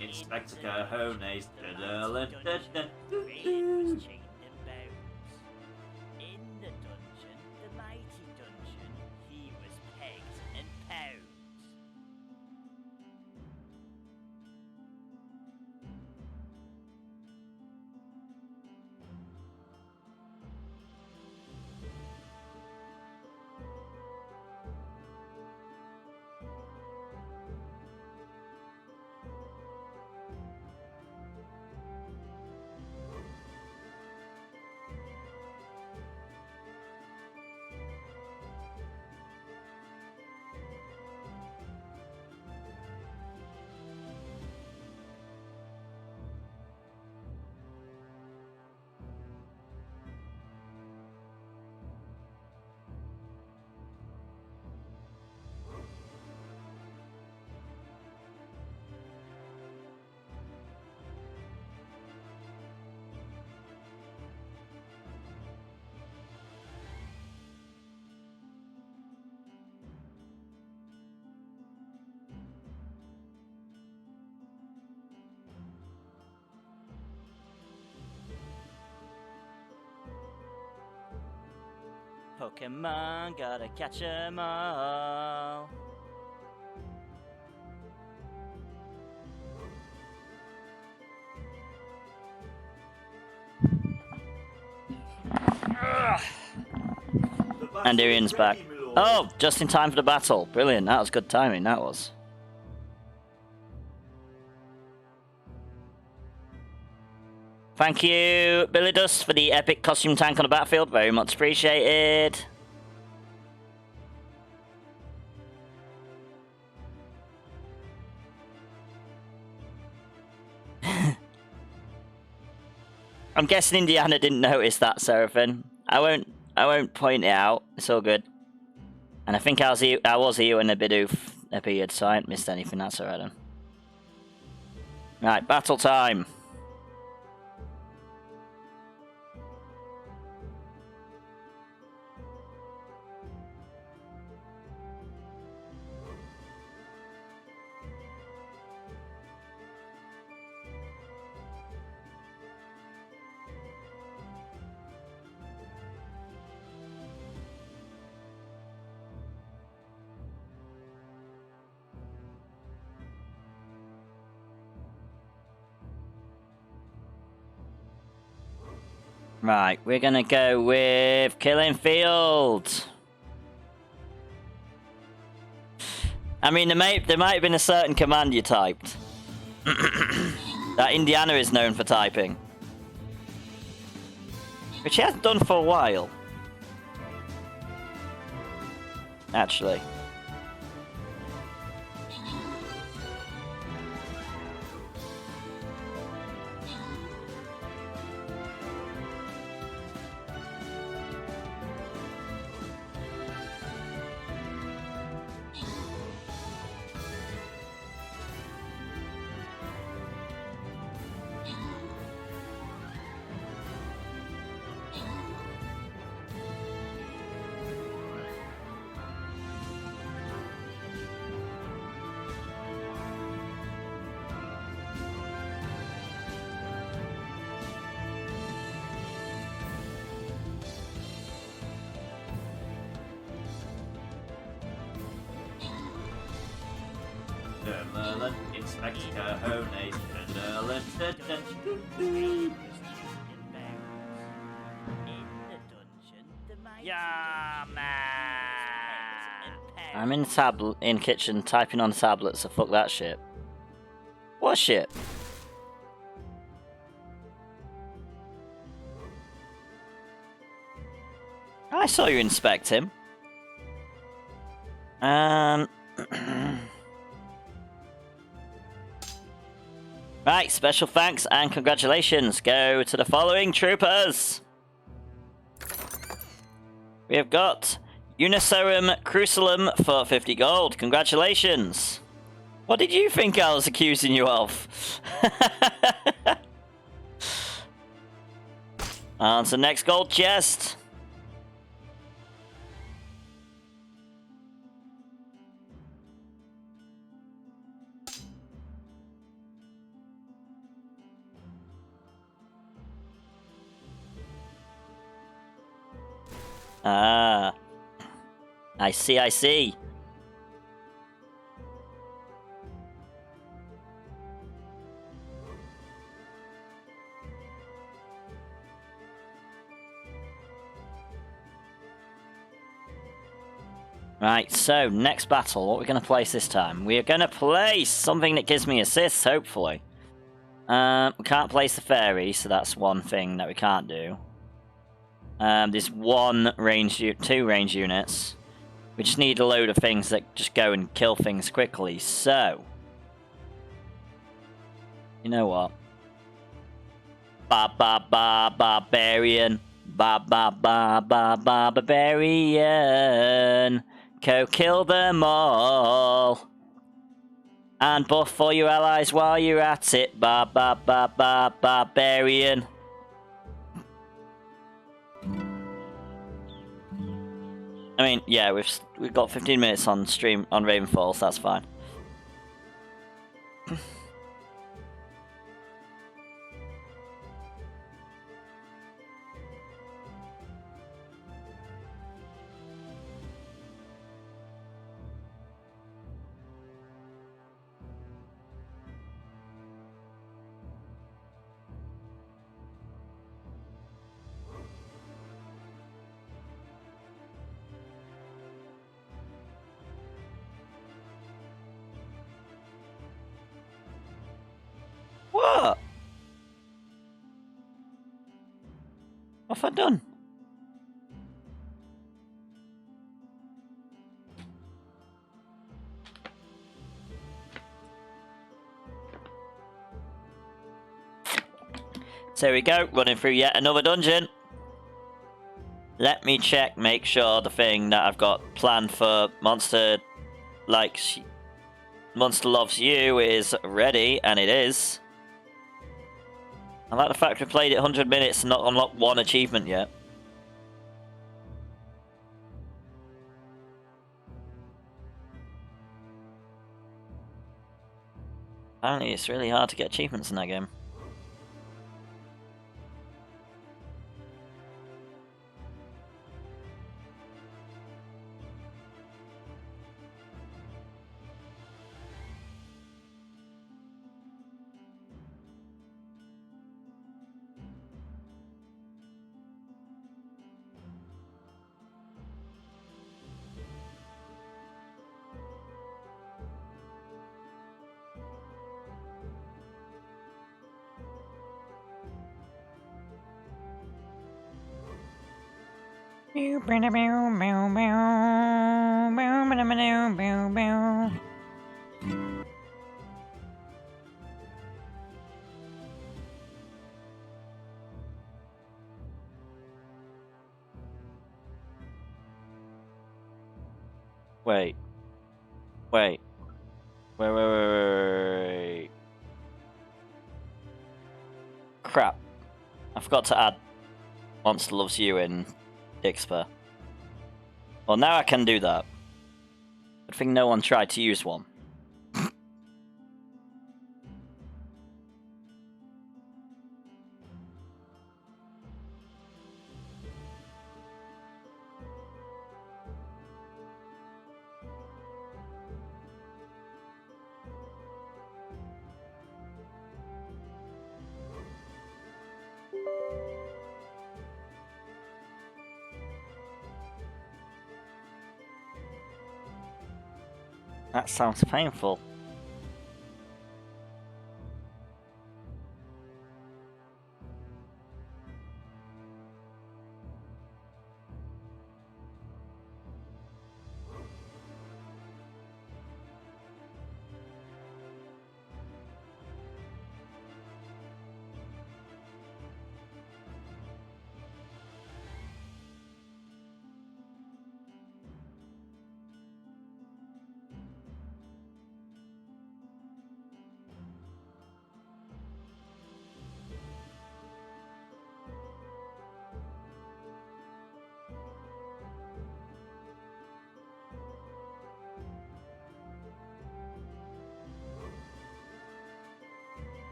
Inspector Cojones. Graylin was chained and bound. In the dungeon, the mighty dungeon, he was pegged and pound. Pokemon, gotta catch 'em all. And Irian's back. Oh, just in time for the battle. Brilliant. That was good timing, that was. Thank you, Billy Dust, for the epic costume tank on the battlefield. Very much appreciated. I'm guessing Indiana didn't notice that, Seraphim. I won't point it out. It's all good. And I think I was here when the Bidoof appeared, so I ain't missed anything. That's alright then. Right, battle time. Right, we're gonna go with Killing Field. I mean, there might have been a certain command you typed. That Indiana is known for typing. Which he hasn't done for a while. Actually. Inspector Cojones. Yeah, man. I'm in kitchen typing on the tablet, so fuck that shit. What shit? I saw you inspect him. Right, special thanks and congratulations go to the following troopers. We have got Unisorum Crucialum for 50 gold. Congratulations. What did you think I was accusing you of? On to the next gold chest. Ah. I see, I see. Right, so next battle, what we're going to place this time? We are going to place something that gives me assists, hopefully. We can't place the fairy, so that's one thing that we can't do. There's two range units. We just need a load of things that just go and kill things quickly, so... You know what? Barbarian. Barbarian. Go kill them all. And buff for your allies while you're at it. Barbarian. I mean, yeah, we've got 15 minutes on stream on Ravenfall, so that's fine. What? What have I done? So here we go, running through yet another dungeon. Let me check, make sure the thing that I've got planned for Monster Loves You is ready, and it is. I like the fact we played it 100 minutes and not unlocked one achievement yet. Apparently it's really hard to get achievements in that game. Wait. Crap. I forgot to add Monster Loves You in dixper. Well, now I can do that. I think no one tried to use one. That sounds painful.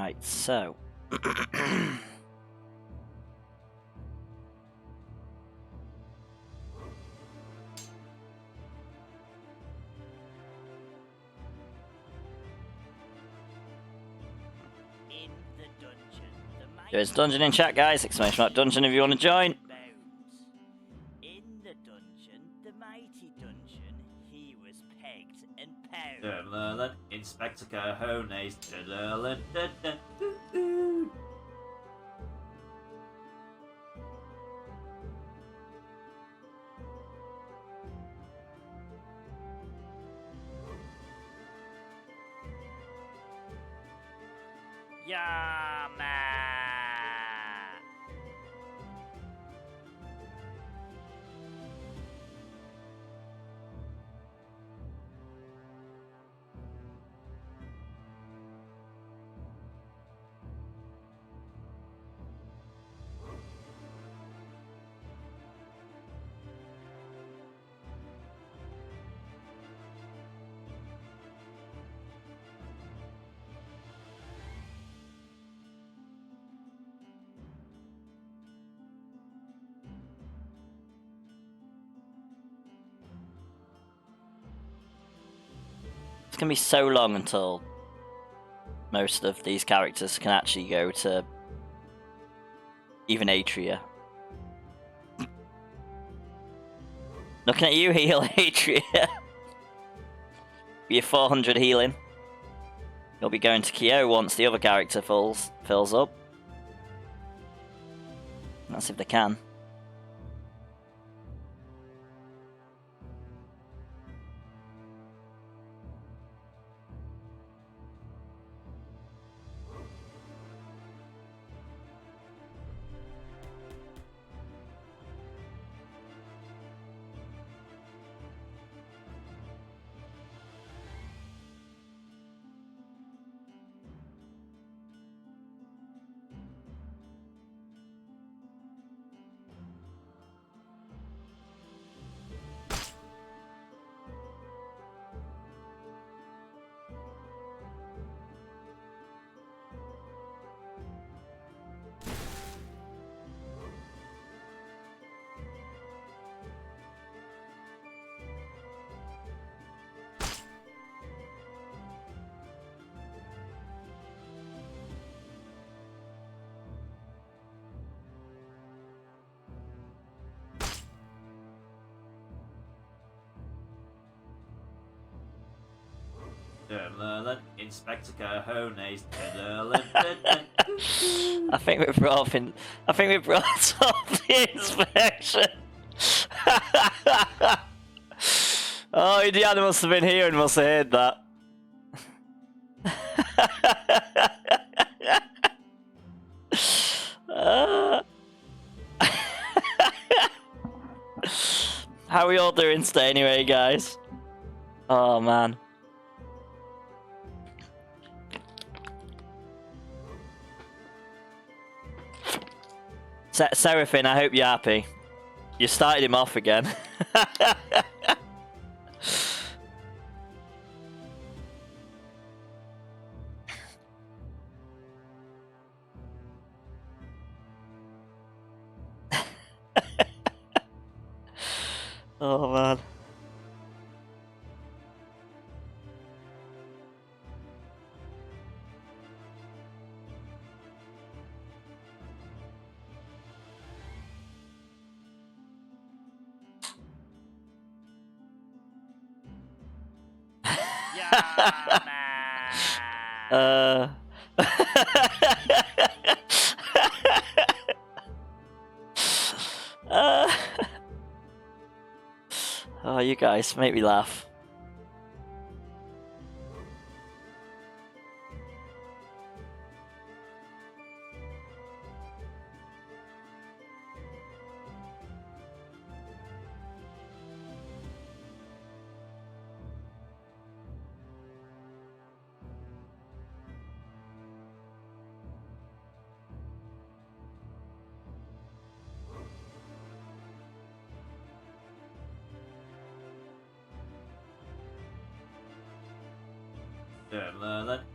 Right, so. In the dungeon, the mighty There's dungeon in chat, guys. Exclamation mark dungeon if you want to join. bones. In the dungeon, the mighty dungeon, he was pegged and pounded. Inspector Cajones. Yama! It's gonna be so long until most of these characters can actually go to even Atria. Looking at you, heal Atria. Be a 400 healing. You'll be going to Kyo once the other character fills up. That's if they can. Inspector Cajones. I think we brought up the inspection. Oh, Indiana must have been here and must have heard that. How are we all doing today anyway, guys? Oh, man. Seraphine, I hope you're happy. You started him off again. Oh, man. Oh, you guys make me laugh.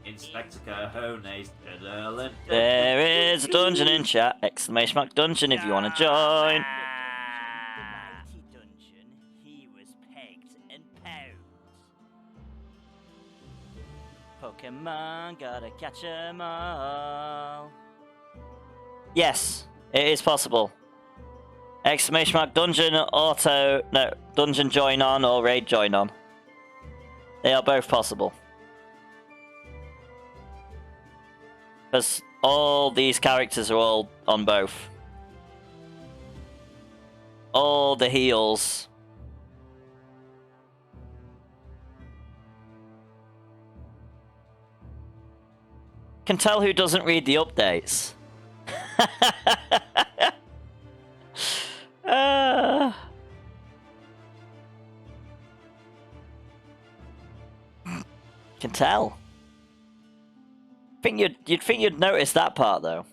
Inspector Cojones. There is a dungeon in chat! Exclamation mark dungeon if you want to join! The mighty dungeon, he was pegged and pounded. Pokemon, gotta catch 'em all. Yes, it is possible. Exclamation mark dungeon dungeon join on or raid join on. They are both possible. Because all these characters are all on both. All the heals. Can tell who doesn't read the updates. Can tell. You'd think you'd notice that part though.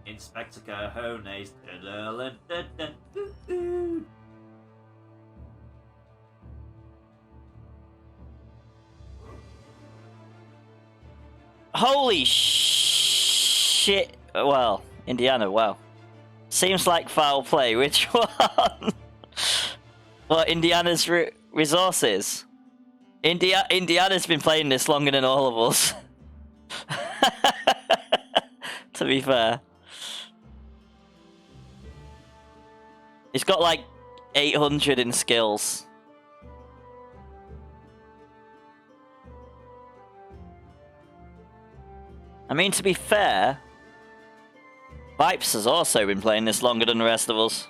Inspector Cojones. Holy shit! Well, Indiana, wow. Seems like foul play. Which one? What, Indiana's resources? Indiana's been playing this longer than all of us. To be fair. He's got like 800 in skills. I mean, to be fair, Vipes has also been playing this longer than the rest of us.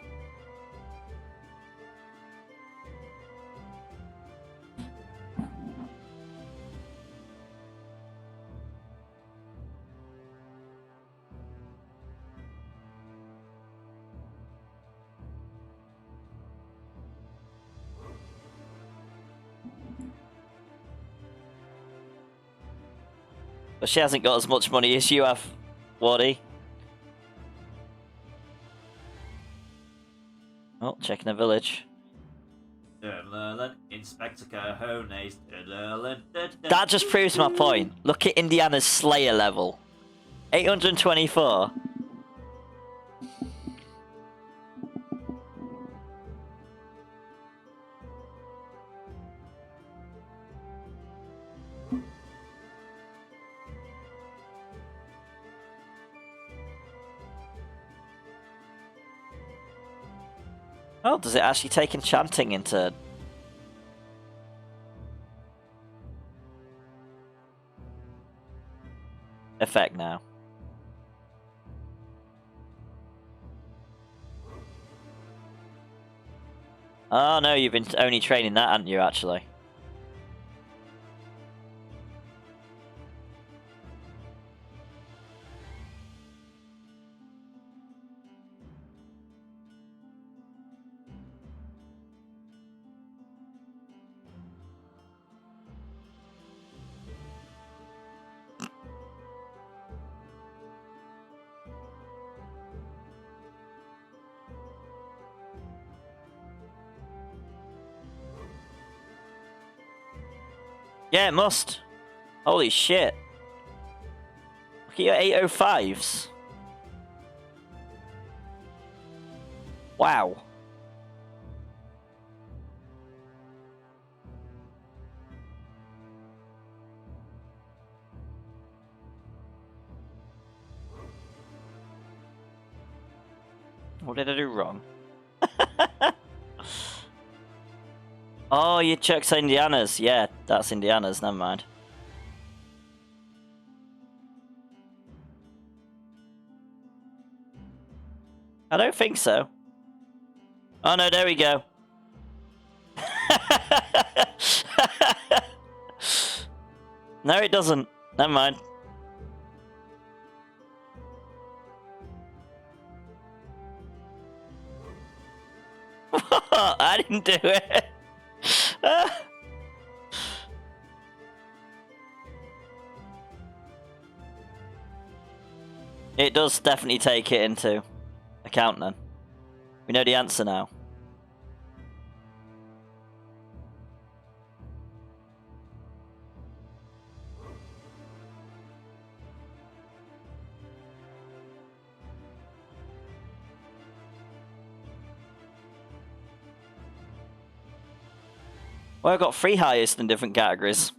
But she hasn't got as much money as you have, Wardy. Oh, checking the village. Inspector Cojones. That just proves my point. Look at Indiana's Slayer level. 824. Oh, does it actually take enchanting into effect now? Oh no, you've been only training that, haven't you, actually? Yeah, it must. Holy shit. Look at your 805s. Wow. What did I do wrong? Oh, you checked Indiana's. Yeah, that's Indiana's. Never mind. I don't think so. Oh no, there we go. No, it doesn't. Never mind. I didn't do it. It does definitely take it into account then. We know the answer now. Well, I got 3 highest in different categories.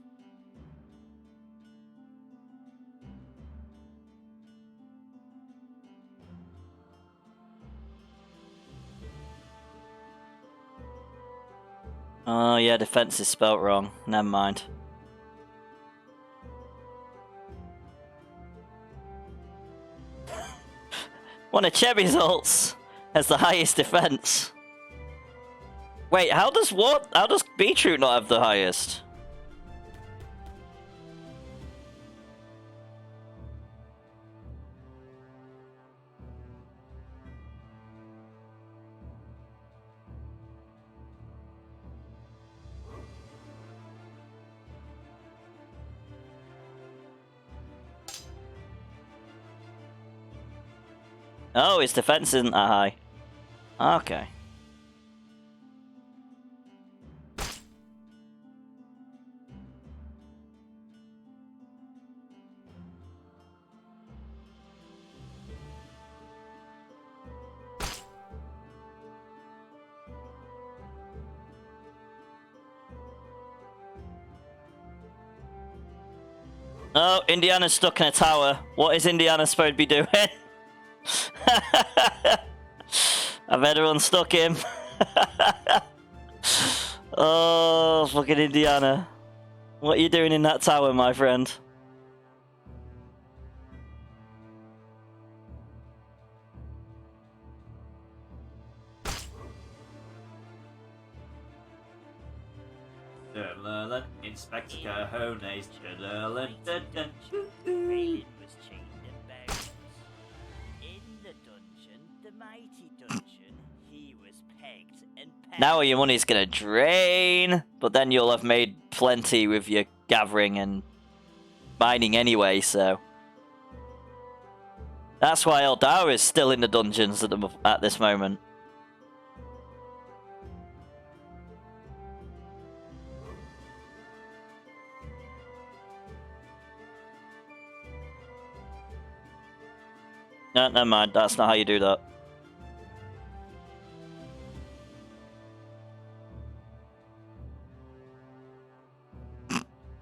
Oh yeah, defense is spelt wrong. Never mind. One of Chevy's ults has the highest defense. Wait, how does what? How does Beetroot not have the highest? Oh, his defense isn't that high. Okay. Oh, Indiana's stuck in a tower. What is Indiana supposed to be doing? I better unstuck him. Oh, fucking Indiana. What are you doing in that tower, my friend? Inspector Cajones, Graylin was chained and bound. In the dungeon, the mighty dungeon, he was pegged and pegged. Now your money's gonna drain, but then you'll have made plenty with your gathering and mining anyway, so... That's why Eldar is still in the dungeons at this moment. No, never mind. That's not how you do that.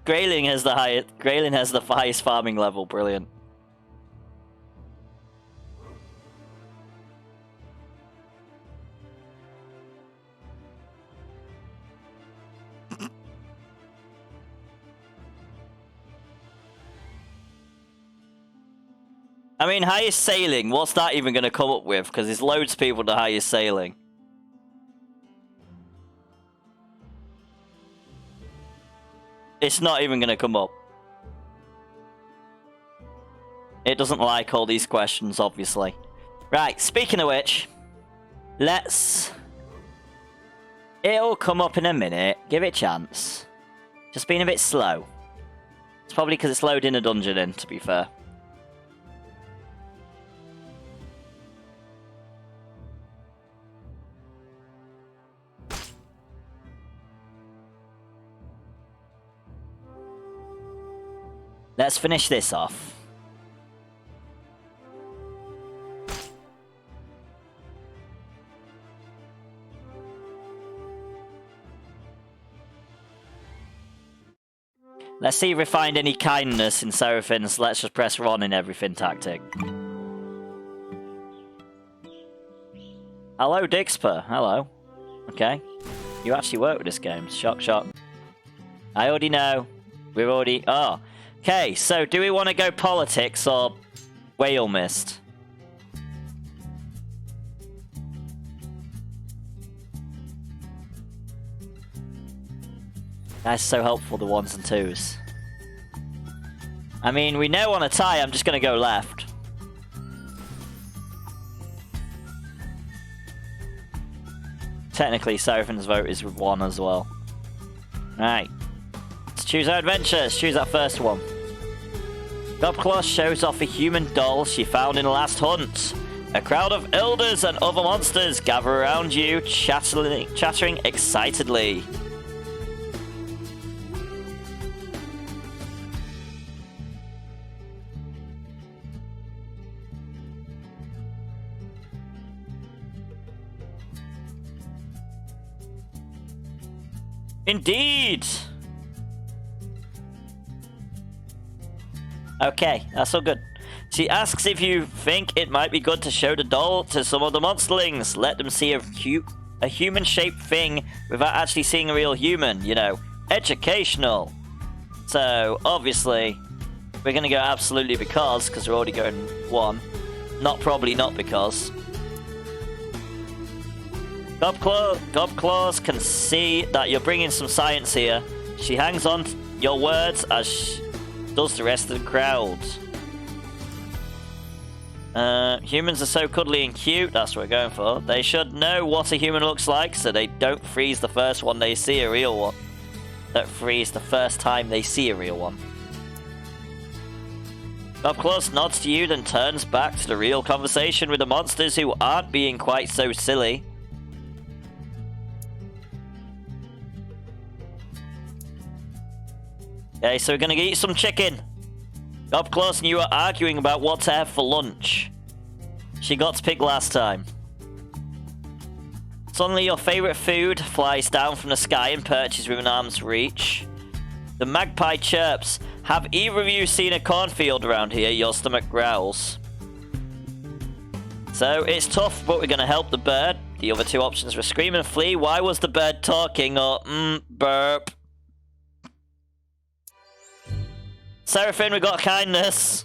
Graylin has the highest. Graylin has the highest farming level. Brilliant. I mean, highest sailing, what's that even going to come up with? Because there's loads of people with the highest sailing. It's not even going to come up. It doesn't like all these questions, obviously. Right, speaking of which, let's... It'll come up in a minute. Give it a chance. Just being a bit slow. It's probably because it's loading a dungeon in, to be fair. Let's finish this off. Let's see if we find any kindness in Seraphin's let's just press run in everything tactic. Hello, dixper. Hello. Okay. You actually work with this game. Shock, shock. I already know. We've already... Oh. Okay, so do we want to go politics or whale mist? That's so helpful, the 1s and 2s. I mean, we know on a tie, I'm just going to go left. Technically, Seraphin's vote is 1 as well. Right. Let's choose our adventure. Let's choose that first one. Gobclaw shows off a human doll she found in the last hunt. A crowd of elders and other monsters gather around you, chattering excitedly. Indeed! Okay, that's all good. She asks if you think it might be good to show the doll to some of the monsterlings. Let them see a human-shaped thing without actually seeing a real human, you know. Educational. So, obviously, we're going to go absolutely because we're already going 1. Not probably not because. Gobclaws can see that you're bringing some science here. She hangs on to your words as does the rest of the crowd. Humans are so cuddly and cute, that's what we're going for. They should know what a human looks like so they don't freeze the first one they see a real one. Don't freeze the first time they see a real one. Gobclaws nods to you, then turns back to the real conversation with the monsters who aren't being quite so silly. Okay, so we're gonna eat some chicken. Gobclaws and you are arguing about what to have for lunch. She got to pick last time. Suddenly your favourite food flies down from the sky and perches within arm's reach. The magpie chirps. Have either of you seen a cornfield around here? Your stomach growls. So it's tough, but we're gonna help the bird. The other 2 options were scream and flee. Why was the bird talking? Or burp. Seraphin, we got kindness.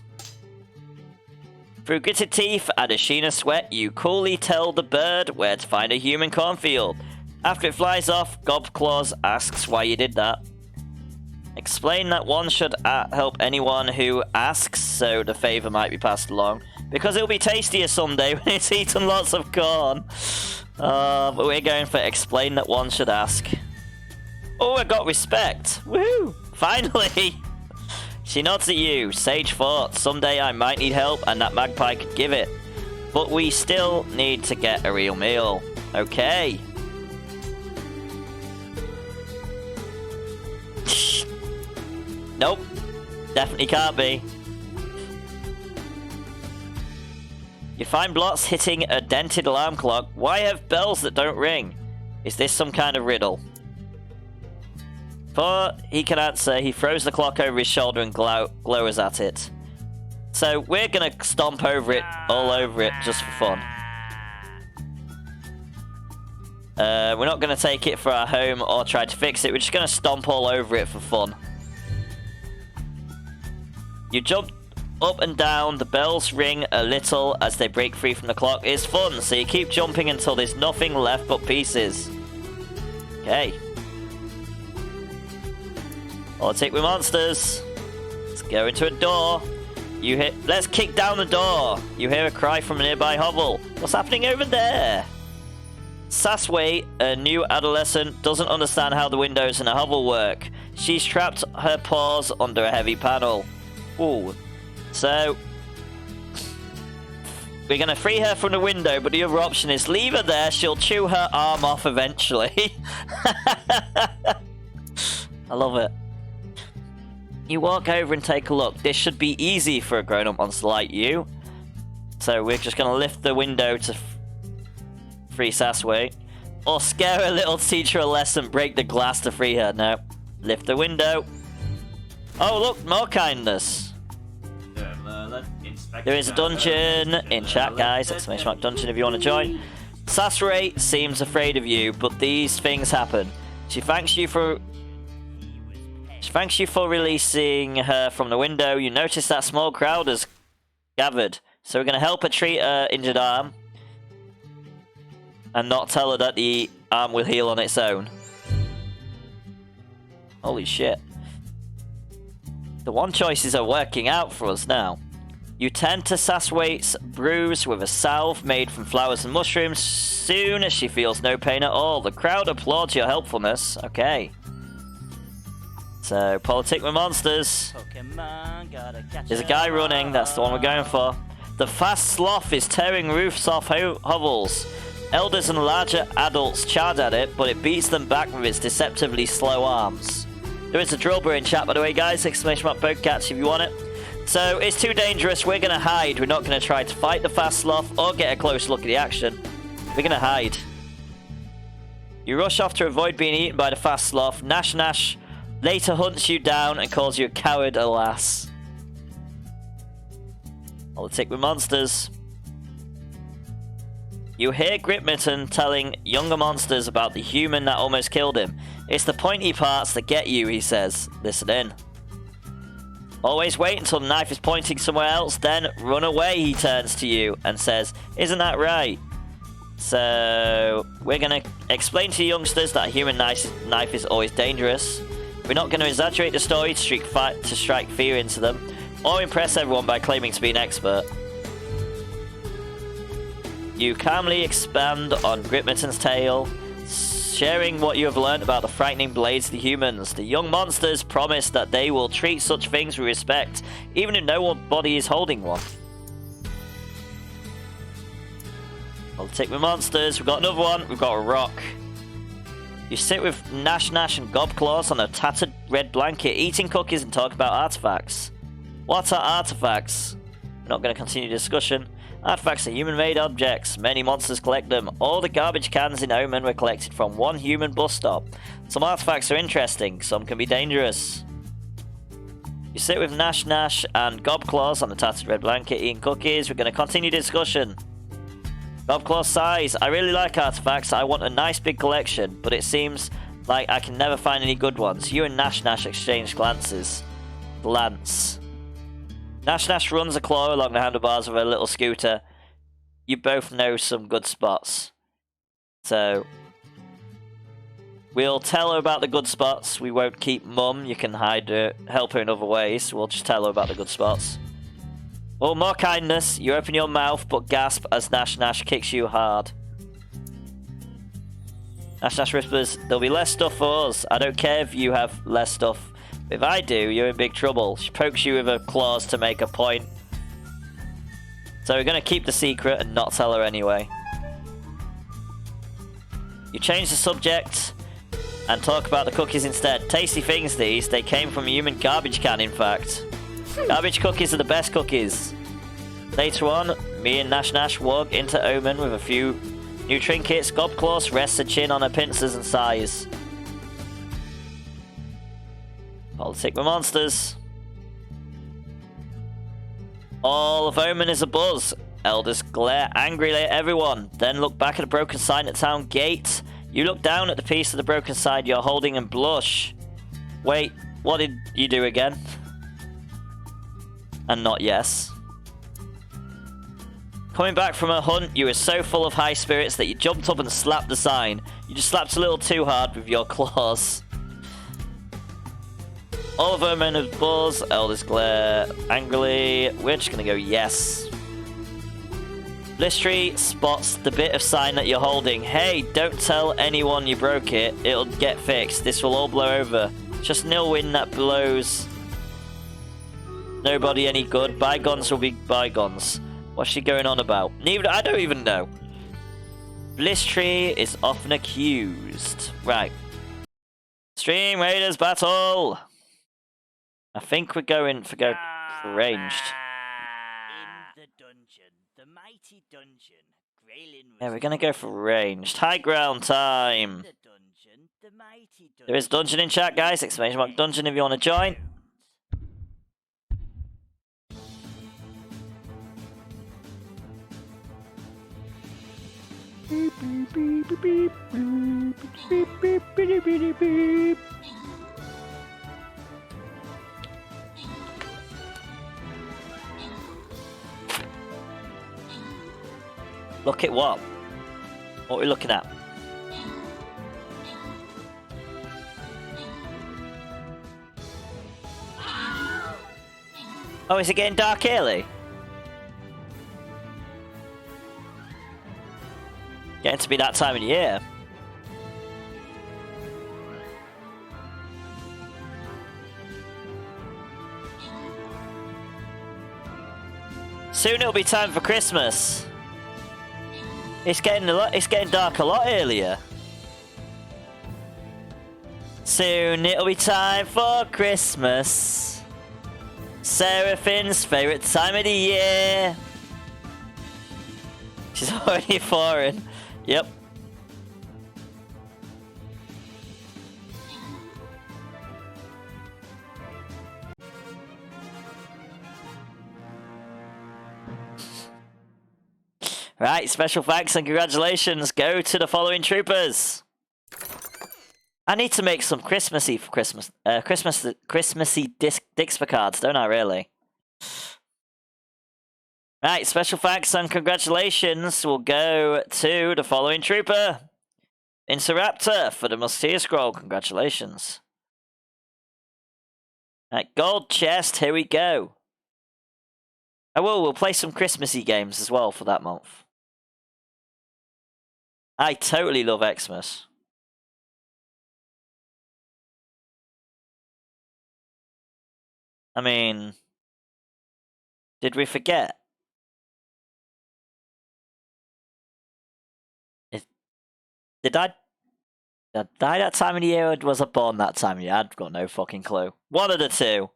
Through gritted teeth and a sheen of sweat, you coolly tell the bird where to find a human cornfield. After it flies off, Gobclaws asks why you did that. Explain that one should help anyone who asks, so the favour might be passed along. Because it'll be tastier someday when it's eaten lots of corn. But we're going for explain that one should ask. Oh, I got respect. Woohoo! Finally! She nods at you. Sage thought, someday I might need help and that magpie could give it. But we still need to get a real meal. Okay. Nope. Definitely can't be. You find Blots hitting a dented alarm clock. Why have bells that don't ring? Is this some kind of riddle? Before he can answer, he throws the clock over his shoulder and glowers at it. So we're gonna stomp over it, all over it, just for fun. We're not gonna take it for our home or try to fix it. We're just gonna stomp all over it for fun. You jump up and down. The bells ring a little as they break free from the clock. It's fun, so you keep jumping until there's nothing left but pieces. Okay. Politic with monsters. Let's go into a door. You hear. Let's kick down the door. You hear a cry from a nearby hovel. What's happening over there? Sasway, a new adolescent, doesn't understand how the windows in a hovel work. She's trapped her paws under a heavy panel. Ooh. So we're gonna free her from the window, but the other option is leave her there. She'll chew her arm off eventually. I love it. You walk over and take a look. This should be easy for a grown-up monster like you. So we're just gonna lift the window to free Sasway. Or scare her little, teach her a lesson, break the glass to free her. No. Lift the window. Oh look, more kindness. There is a dungeon in chat, guys. Exclamation mark dungeon if you want to join. Sasway seems afraid of you, but these things happen. She thanks you for releasing her from the window. You notice that small crowd has gathered. So we're going to help her treat her injured arm. And not tell her that the arm will heal on its own. Holy shit. The one choices are working out for us now. You tend to Saswaite's bruise with a salve made from flowers and mushrooms. Soon as she feels no pain at all, the crowd applauds your helpfulness. Okay. So, politic with monsters. There's a guy running, that's the one we're going for. The fast sloth is tearing roofs off hovels. Elders and larger adults charge at it, but it beats them back with its deceptively slow arms. There is a drillbur in chat, by the way, guys. Exclamation mark Pokecats if you want it. So, it's too dangerous. We're going to hide. We're not going to try to fight the fast sloth or get a close look at the action. We're going to hide. You rush off to avoid being eaten by the fast sloth. Nash later hunts you down and calls you a coward, alas. Politic with monsters. You hear Gripmitten telling younger monsters about the human that almost killed him. It's the pointy parts that get you, he says. Listen in. Always wait until the knife is pointing somewhere else, then run away, he turns to you and says, isn't that right? So, we're going to explain to youngsters that a human knife is always dangerous. We're not going to exaggerate the story to strike fear into them, or impress everyone by claiming to be an expert. You calmly expand on Gripmitten's tale, sharing what you have learned about the frightening blades of the humans. The young monsters promise that they will treat such things with respect, even if nobody is holding one. Politic with monsters. We've got another one. We've got a rock. You sit with Nash and Gobclaws on a tattered red blanket, eating cookies and talk about artifacts. What are artifacts? We're not going to continue the discussion. Artifacts are human-made objects. Many monsters collect them. All the garbage cans in Omen were collected from one human bus stop. Some artifacts are interesting. Some can be dangerous. You sit with Nash and Gobclaws on the tattered red blanket, eating cookies. We're going to continue the discussion. Gobclaw sighs. I really like artifacts. I want a nice big collection, but it seems like I can never find any good ones. You and Nash exchange glances. Glance. Nash runs a claw along the handlebars of her little scooter. You both know some good spots. So, we'll tell her about the good spots. We won't keep mum. You can hide her, help her in other ways. We'll just tell her about the good spots. Oh, more kindness. You open your mouth, but gasp as Nash kicks you hard. Nash whispers, there'll be less stuff for us. I don't care if you have less stuff. If I do, you're in big trouble. She pokes you with her claws to make a point. So we're going to keep the secret and not tell her anyway. You change the subject and talk about the cookies instead. Tasty things these. They came from a human garbage can, in fact. Garbage cookies are the best cookies. Later on, me and Nash walk into Omen with a few new trinkets. Gobclaws rests a chin on her pincers and sighs. Politic with monsters. All of Omen is abuzz. Elders glare angrily at everyone, then look back at the broken sign at town gate. You look down at the piece of the broken sign you're holding and blush. Wait, what did you do again? And not yes. Coming back from a hunt, you were so full of high spirits that you jumped up and slapped the sign. You just slapped a little too hard with your claws. All of our men have buzz. Elders glare angrily. We're just gonna go yes. Blistry spots the bit of sign that you're holding. Hey, don't tell anyone you broke it. It'll get fixed. This will all blow over. Just nil wind that blows nobody any good. Bygones will be bygones. What's she going on about? I don't even know. Blistry is often accused. Right. Stream Raiders battle. I think we're going for ranged. In the dungeon, the mighty dungeon, Yeah, we're gonna go for ranged. High ground time. There is dungeon in chat, guys. Exclamation mark dungeon if you want to join. Look at what? What are we looking at? Oh, is it getting dark early? Getting to be that time of year. Soon it'll be time for Christmas. It's getting dark a lot earlier. Soon it'll be time for Christmas. Seraphine's favourite time of the year. She's already foreign. Yep. Right, special thanks and congratulations go to the following troopers. I need to make some Christmassy dixper cards, don't I really? Right, special thanks and congratulations will go to the following trooper. Insuraptor for the Musketeer Scroll, congratulations. Right, gold chest, here we go. We'll play some Christmassy games as well for that month. I totally love Xmas. I mean, did we forget? Did I die that time of the year, or was I born that time of the year? I've got no fucking clue. One of the two.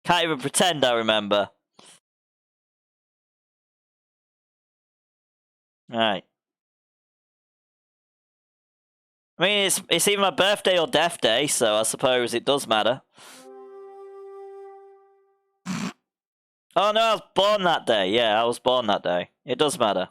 Can't even pretend I remember. Right. I mean, it's either my birthday or death day, so I suppose it does matter. Oh no, I was born that day. Yeah, I was born that day. It does matter.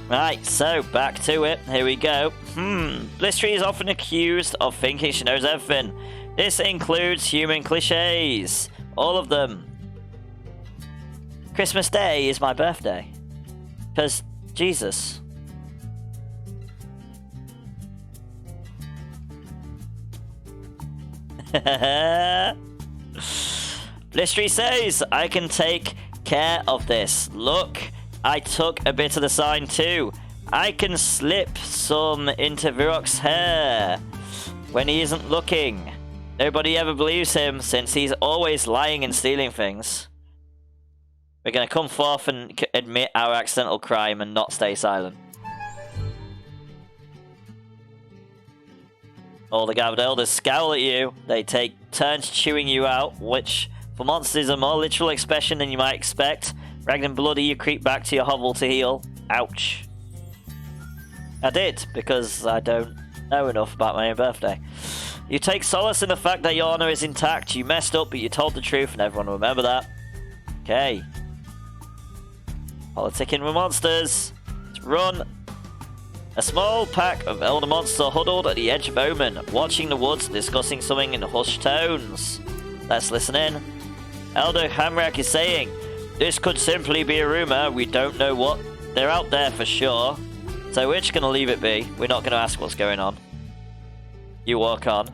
Right, so back to it. Here we go. Blistery is often accused of thinking she knows everything. This includes human cliches. All of them. Christmas Day is my birthday. Because, Jesus. Blistery says, I can take care of this. Look, I took a bit of the sign too. I can slip some into Virok's hair when he isn't looking. Nobody ever believes him since he's always lying and stealing things. We're going to come forth and admit our accidental crime and not stay silent. All the gathered elders scowl at you. They take turns chewing you out, which for monsters is a more literal expression than you might expect. Ragged and bloody, you creep back to your hovel to heal. Ouch. I did, because I don't know enough about my own birthday. You take solace in the fact that your honor is intact. You messed up, but you told the truth, and everyone will remember that. Okay. Politicking with monsters. Let's run. A small pack of elder monsters are huddled at the edge of Omen, watching the woods, discussing something in hushed tones. Let's listen in. Elder Hamrak is saying, this could simply be a rumor. We don't know what. They're out there for sure. So we're just going to leave it be. We're not going to ask what's going on. You walk on.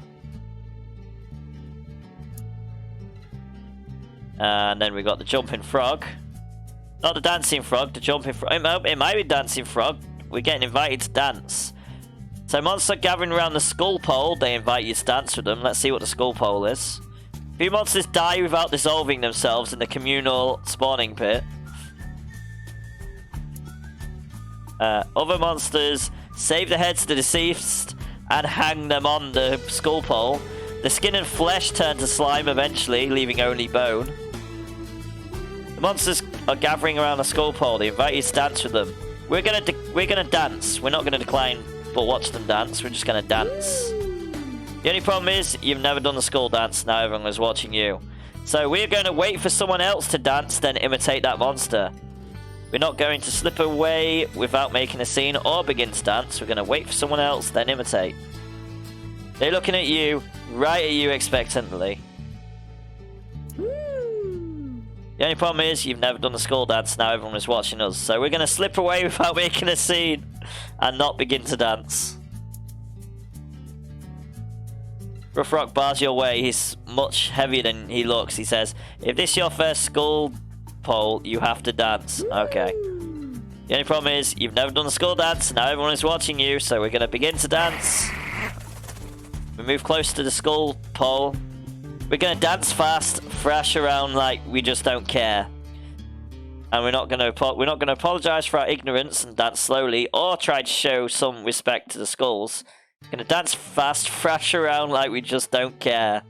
And then we got the jumping frog. Not the dancing frog, the jumping frog. It might be dancing frog. We're getting invited to dance. So monsters gathering around the skull pole. They invite you to dance with them. Let's see what the skull pole is. Few monsters die without dissolving themselves in the communal spawning pit. Other monsters save the heads of the deceased and hang them on the skull pole. The skin and flesh turn to slime eventually, leaving only bone. The monsters are gathering around the skull pole. They invite you to dance with them. We're gonna dance. We're not gonna decline but watch them dance. We're just gonna dance. The only problem is you've never done the skull dance. Now everyone is watching you. So we're going to wait for someone else to dance, then imitate that monster. We're not going to slip away without making a scene or begin to dance. We're going to wait for someone else, then imitate. They're looking at you, right at you expectantly. The only problem is you've never done the skull dance. Now everyone is watching us. So we're going to slip away without making a scene and not begin to dance. Rough Rock bars your way. He's much heavier than he looks. He says, if this is your first skull pole, you have to dance. Okay. The only problem is, you've never done the skull dance. Now everyone is watching you, so we're going to begin to dance. We move close to the skull pole. We're going to dance fast, thrash around like we just don't care. And we're not going to apologize for our ignorance and dance slowly, or try to show some respect to the skulls. We're going to dance fast, thrash around like we just don't care.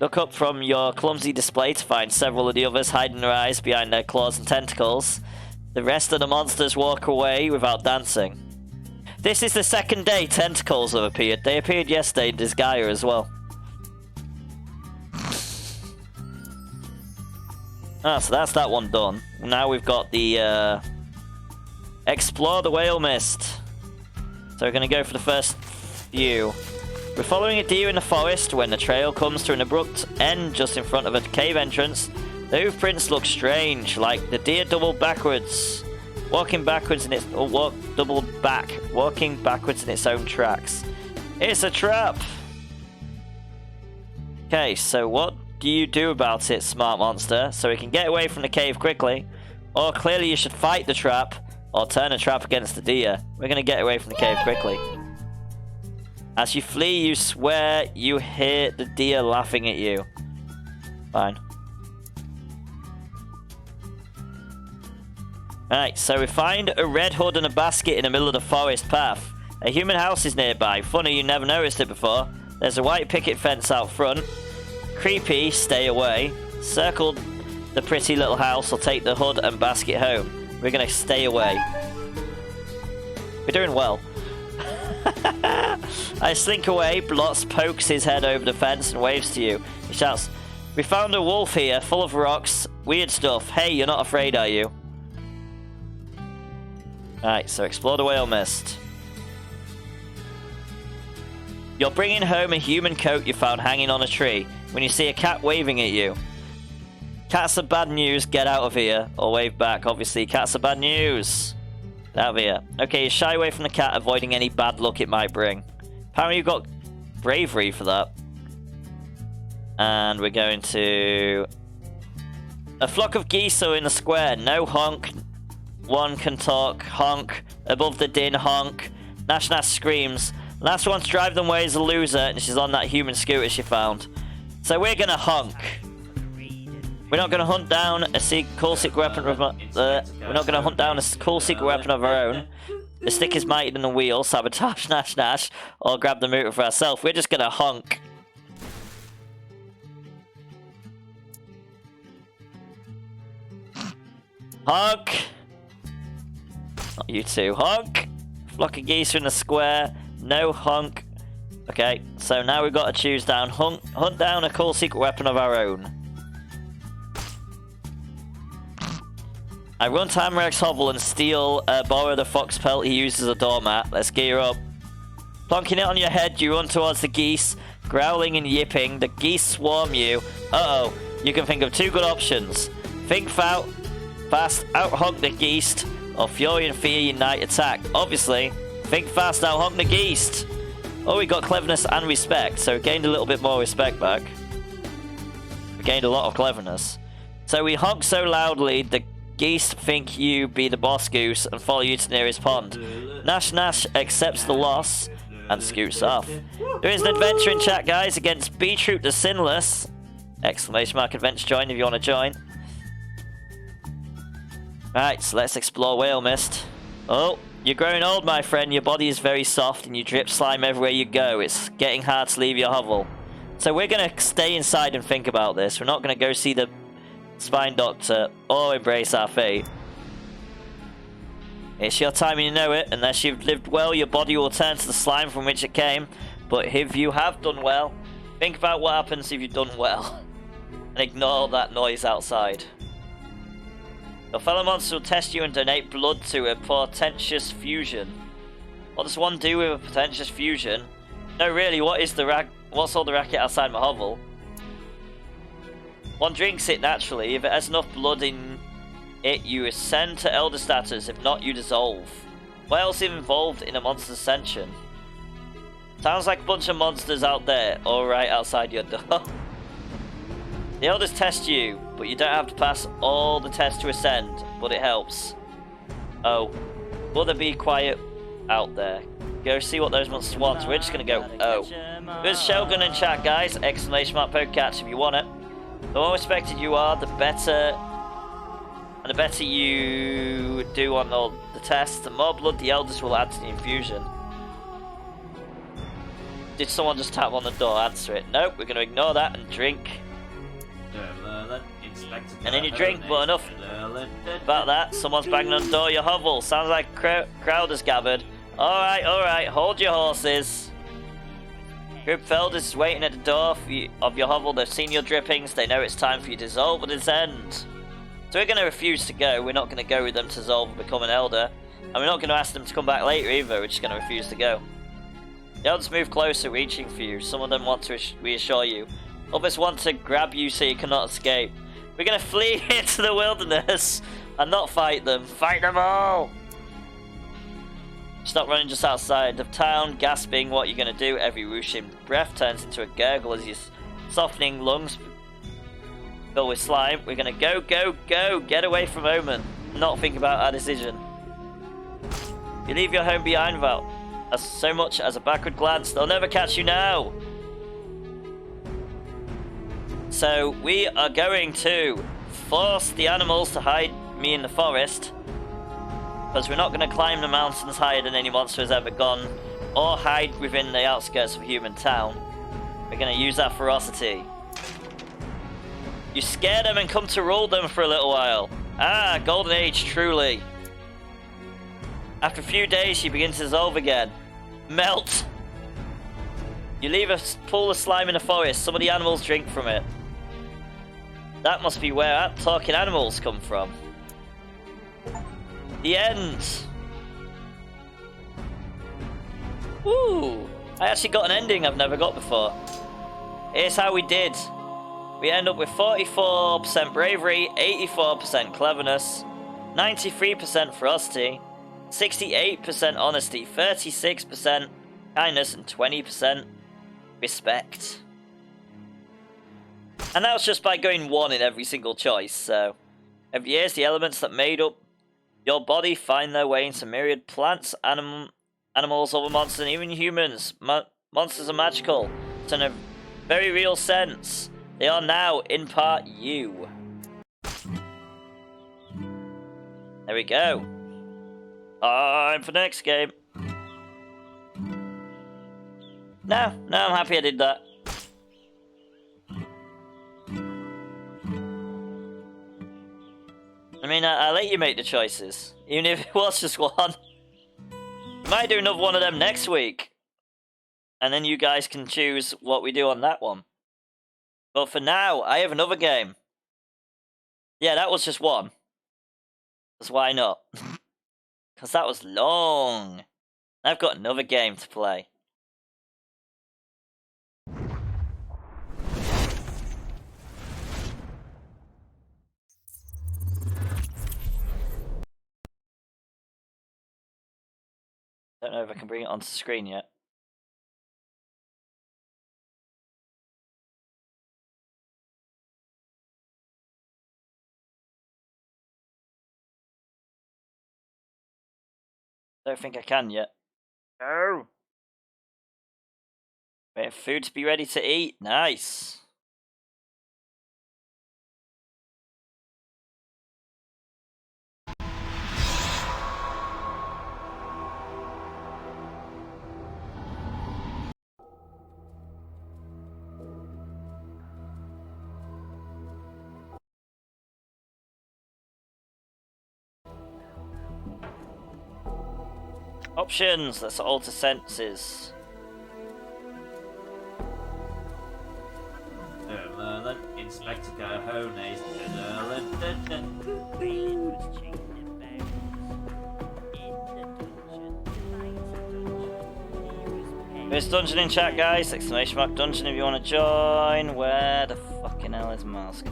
Look up from your clumsy display to find several of the others hiding their eyes behind their claws and tentacles. The rest of the monsters walk away without dancing. This is the second day tentacles have appeared. They appeared yesterday in Disgaea as well. Ah, so that's that one done. Now we've got the Explore the Whale Mist. So we're going to go for the first few. We're following a deer in the forest when the trail comes to an abrupt end just in front of a cave entrance. The hoof prints look strange, like the deer doubled backwards. Walking backwards in its walking backwards in its own tracks. It's a trap. Okay, so what do you do about it, smart monster? So we can get away from the cave quickly. Or clearly you should fight the trap, or turn the trap against the deer. We're gonna get away from the cave quickly. As you flee, you swear you hear the deer laughing at you. Fine. Alright, so we find a red hood and a basket in the middle of the forest path. A human house is nearby. Funny, you never noticed it before. There's a white picket fence out front. Creepy, stay away. Circle the pretty little house or take the hood and basket home. We're gonna stay away. We're doing well. I slink away. Blotz pokes his head over the fence and waves to you. He shouts, we found a wolf here, full of rocks. Weird stuff. Hey, you're not afraid, are you? Alright, so explore the whale mist. You're bringing home a human coat you found hanging on a tree when you see a cat waving at you. Cats are bad news, get out of here. Or wave back, obviously. Cats are bad news. Get out of here. Okay, you shy away from the cat, avoiding any bad luck it might bring. Apparently you've got bravery for that. And we're going to... A flock of geese are in the square. No honk. One can talk. Honk. Above the din. Honk. Nash Nash screams. Last one to drive them away is a loser, and she's on that human scooter she found. So we're gonna honk. We're not gonna hunt down a cool secret weapon of we're not gonna hunt down a cool secret weapon of our own. The stick is mightier than the wheel. Sabotage Nash Nash, or grab the motor for ourselves. We're just gonna honk. Honk. Not you two. Honk. Flock of geese are in the square. No honk. Okay, so now we've got to choose down. Hunt down a cool secret weapon of our own. I run to Hammer's hovel and borrow the fox pelt he uses as a doormat. Let's gear up. Plonking it on your head, you run towards the geese, growling and yipping. The geese swarm you. Uh-oh, you can think of two good options. Think fast, out-honk the geese, or Fury and Fear unite attack. Obviously, think fast, out-honk the geese. Oh, we got cleverness and respect, so we gained a little bit more respect back. We gained a lot of cleverness. So we honk so loudly, the geese think you be the boss goose and follow you to the nearest pond. Nash Nash accepts the loss and scoots off. There is an adventure in chat, guys, against Beetroot the Sinless. Exclamation mark adventure join if you want to join. Right, so let's explore Whale Mist. Oh, you're growing old, my friend. Your body is very soft and you drip slime everywhere you go. It's getting hard to leave your hovel. So we're going to stay inside and think about this. We're not going to go see the spine doctor or embrace our fate. It's your time and you know it. Unless you've lived well, your body will turn to the slime from which it came. But if you have done well, think about what happens if you've done well. And ignore that noise outside. Your fellow monsters will test you and donate blood to a portentous fusion. What does one do with a portentous fusion? No, really, what's all the racket outside my hovel? One drinks it naturally. If it has enough blood in it, you ascend to elder status. If not, you dissolve. What else is involved in a monster's ascension? Sounds like a bunch of monsters out there, all right outside your door. The elders test you, but you don't have to pass all the tests to ascend, but it helps. Oh, will there be quiet out there? Go see what those monsters want. We're just gonna go, oh. There's Shogun in chat, guys. Exclamation mark Pokecatch if you want it. The more respected you are, the better. And the better you do on all the tests, the more blood the elders will add to the infusion. Did someone just tap on the door? Answer it. Nope, we're gonna ignore that and drink. And then you drink, but enough about that. Someone's banging on the door, your hovel. Sounds like a crowd has gathered. Alright, hold your horses. Group Felders is waiting at the door of your hovel. They've seen your drippings. They know it's time for you to dissolve and ascend. So we're going to refuse to go. We're not going to go with them to dissolve and become an elder. And we're not going to ask them to come back later either. We're just going to refuse to go. The elders move closer, reaching for you. Some of them want to reassure you. Others want to grab you so you cannot escape. We're going to flee into the wilderness and not fight them. Fight them all! Stop running just outside of town, gasping what you're going to do. Every whooshing breath turns into a gurgle as your softening lungs fill with slime. We're going to go, get away for a moment. Not think about our decision. You leave your home behind without so much as a backward glance. They'll never catch you now. So we are going to force the animals to hide me in the forest, because we're not going to climb the mountains higher than any monster has ever gone, or hide within the outskirts of a human town. We're going to use our ferocity. You scare them and come to rule them for a little while. Ah, golden age, truly. After a few days, you begin to dissolve again. Melt. You leave a pool of slime in the forest. Some of the animals drink from it. That must be where talking animals come from. The end. Ooh, I actually got an ending I've never got before. Here's how we did. We end up with 44% bravery, 84% cleverness, 93% ferocity, 68% honesty, 36% kindness, and 20% respect. And that was just by going 1 in every single choice, so every year the elements that made up your body find their way into myriad plants, animals, other monsters, and even humans. Monsters are magical, so in a very real sense, they are now, in part, you. There we go. Time for the next game. No, I'm happy I did that. I mean, I let you make the choices, even if it was just one. We might do another one of them next week, and then you guys can choose what we do on that one. But for now, I have another game. Yeah, that was just one. Because why not? Because that was long. I've got another game to play. Don't know if I can bring it onto the screen yet. Don't think I can yet. Oh! Wait, food to be ready to eat. Nice. Options, let's alter senses. Inspector Cojones. There's dungeon in chat, guys. Exclamation mark dungeon if you want to join. Where the fucking hell is Mask?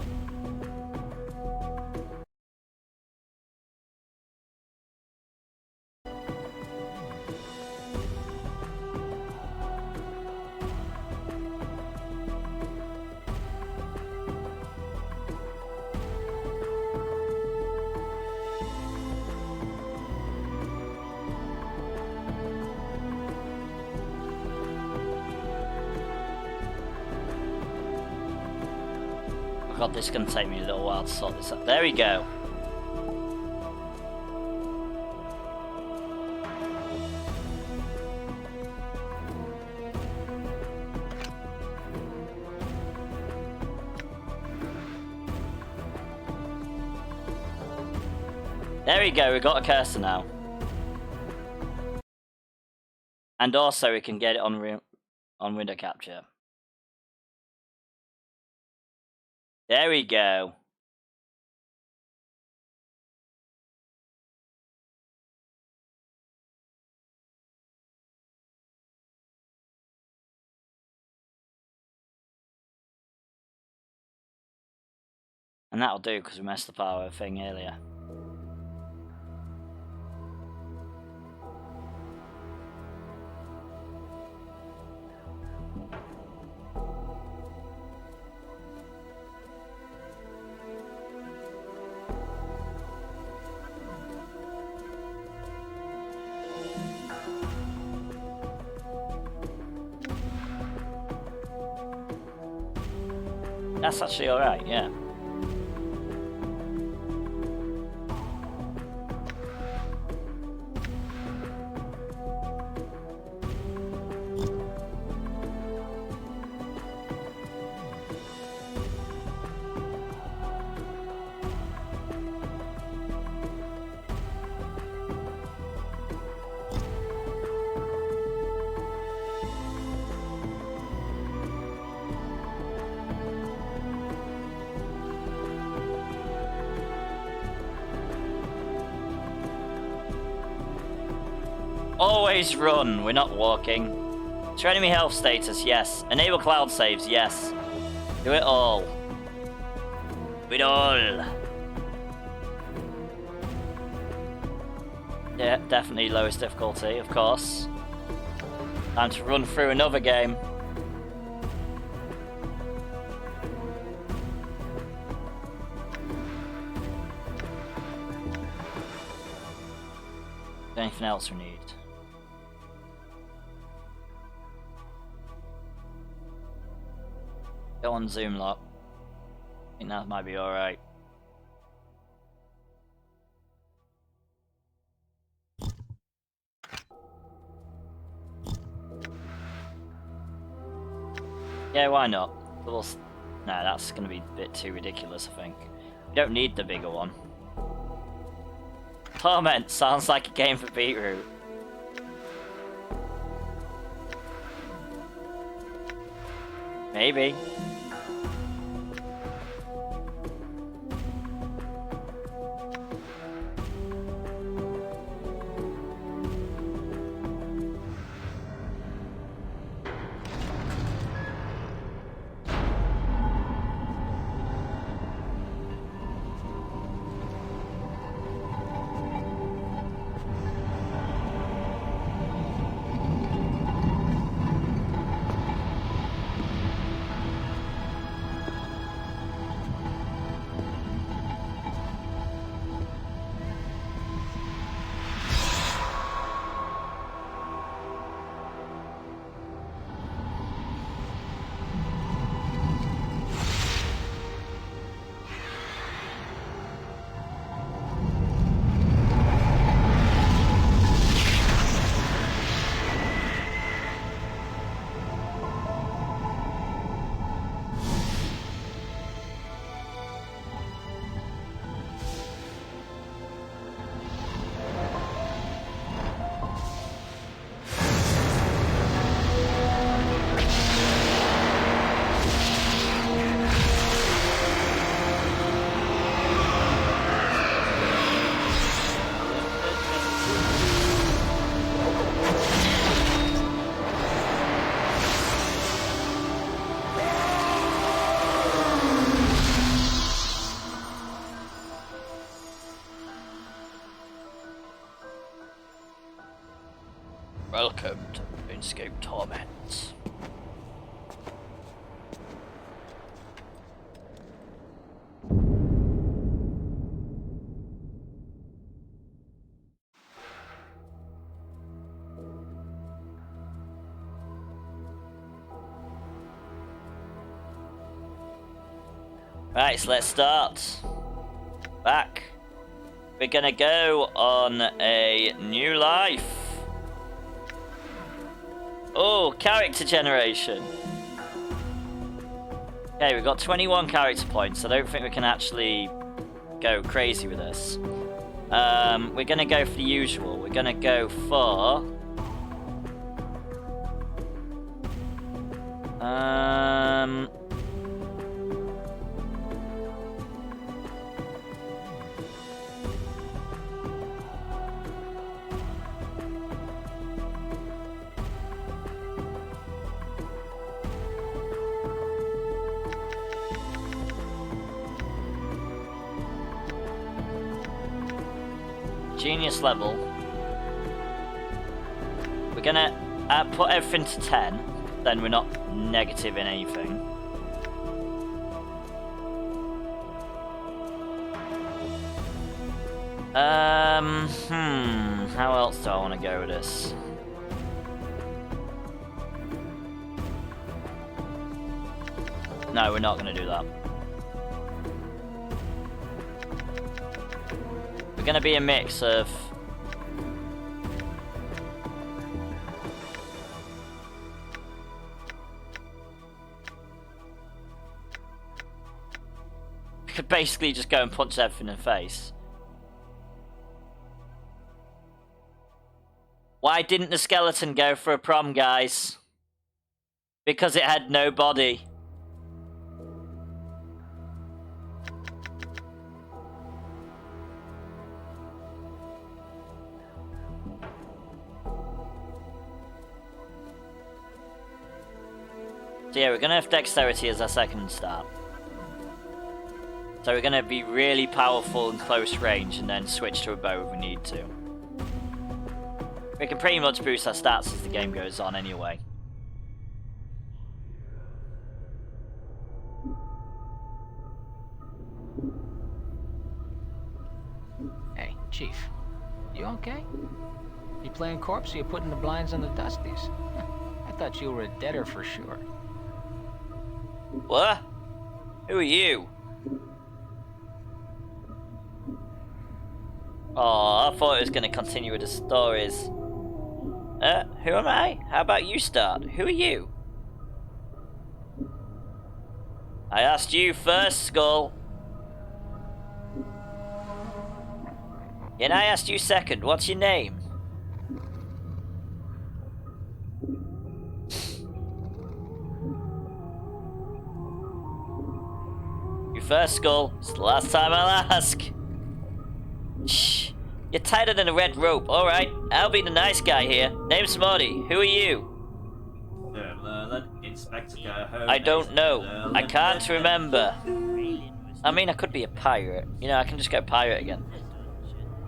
God, this is going to take me a little while to sort this out. There we go. There we go, we got a cursor now. And also we can get it on window capture. There we go. And that'll do because we messed up our thing earlier. That's actually alright, yeah. Always run, we're not walking. Show enemy health status, yes. Enable cloud saves, yes. Do it all. Do it all. Yeah, definitely lowest difficulty, of course. Time to run through another game. Anything else we need? Go on zoom lock. I think that might be alright. Yeah, why not? No, that's going to be a bit too ridiculous, I think. We don't need the bigger one. Torment sounds like a game for Beetroot. Maybe. Welcome to RuneScape Torment. Right, so let's start. Back. We're gonna go on a new life. Oh, character generation. Okay, we've got 21 character points. I don't think we can actually go crazy with this. We're gonna go for the usual. We're gonna go for... Genius level. We're gonna put everything to 10, then we're not negative in anything. How else do I want to go with this? No, we're not gonna do that. We're gonna be a mix of we could basically just go and punch everything in the face. Why didn't the skeleton go for a prom, guys? Because it had no body. So yeah, we're gonna have dexterity as our second start. So we're gonna be really powerful in close range and then switch to a bow if we need to. We can pretty much boost our stats as the game goes on anyway. Hey, Chief. You okay? You playing corpse or you putting the blinds on the dusties? I thought you were a deader for sure. What? Who are you? Oh, I thought it was going to continue with the stories. Who am I? How about you start? Who are you? I asked you first, Skull. And I asked you second. What's your name? First, Skull. It's the last time I'll ask. Shh. You're tighter than a red rope. Alright, I'll be the nice guy here. Name's Morty. Who are you? Inspector Go-Home. I don't know. I can't remember. I mean, I could be a pirate. You know, I can just go pirate again.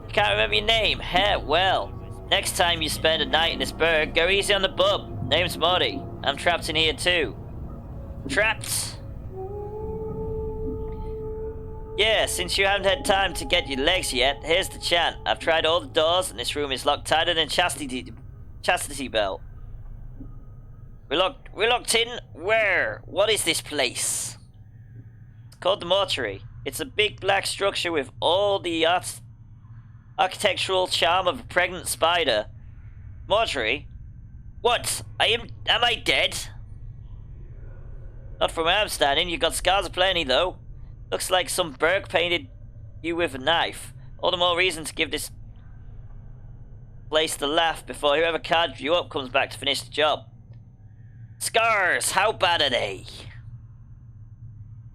You can't remember your name? Heh, well. Next time you spend a night in this burg, go easy on the bub. Name's Morty. I'm trapped in here too. Trapped? Yeah, since you haven't had time to get your legs yet, here's the chant. I've tried all the doors, and this room is locked tighter than chastity belt. We're locked in? Where? What is this place? It's called the mortuary. It's a big black structure with all the architectural charm of a pregnant spider. Mortuary? What? Am I dead? Not from where I'm standing. You've got scars aplenty, though. Looks like some Berg painted you with a knife. All the more reason to give this place the laugh before whoever carved you up comes back to finish the job. Scars, how bad are they?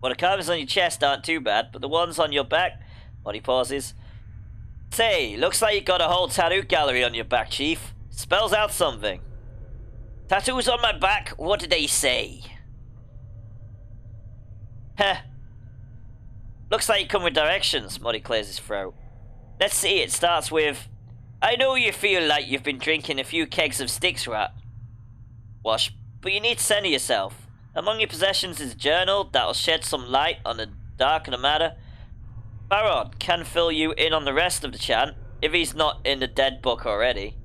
Well, the carvings on your chest aren't too bad, but the ones on your back... What he pauses. Say, looks like you got a whole tattoo gallery on your back, Chief. Spells out something. Tattoos on my back? What did they say? Heh. Looks like you come with directions, Muddy clears his throat. Let's see, it starts with... I know you feel like you've been drinking a few kegs of Styx rat wash, but you need to center yourself. Among your possessions is a journal that'll shed some light on the dark of the matter. Barod can fill you in on the rest of the chant, if he's not in the dead book already.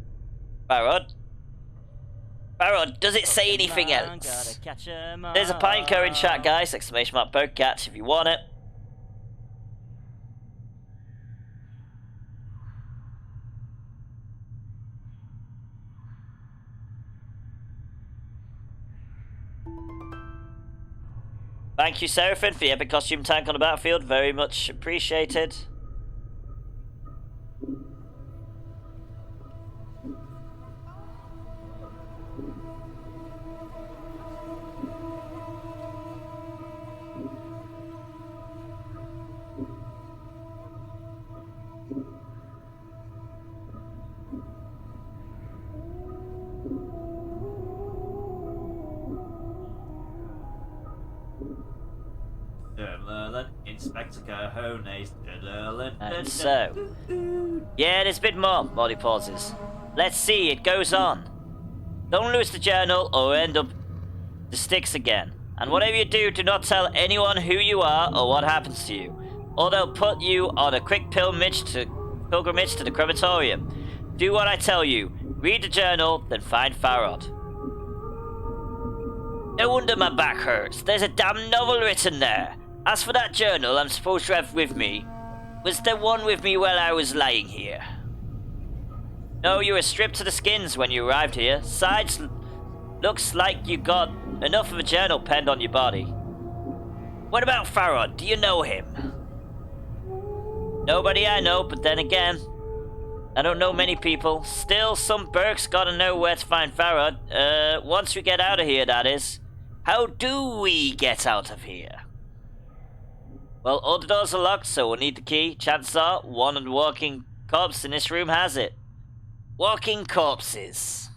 Barod? Barod, does it say anything else? There's a pine cone in chat, guys! Exclamation mark, boat catch if you want it. Thank you, Seraphim, for the epic costume tank on the battlefield. Very much appreciated. Inspector Cojones. And so, yeah, there's a bit more. Molly pauses. Let's see, it goes on. Don't lose the journal or end up the sticks again. And whatever you do, do not tell anyone who you are or what happens to you, or they'll put you on a quick pilgrimage to the crematorium. Do what I tell you. Read the journal, then find Farrod. No wonder my back hurts. There's a damn novel written there. As for that journal I'm supposed to have with me, was there one with me while I was lying here? No, you were stripped to the skins when you arrived here. Sides, looks like you got enough of a journal penned on your body. What about Farrod? Do you know him? Nobody I know, but then again, I don't know many people. Still, some Burke's gotta know where to find Farrod. Once we get out of here, that is. How do we get out of here? Well, all the doors are locked, so we'll need the key. Chances are, one of the walking corpse in this room has it. Walking corpses.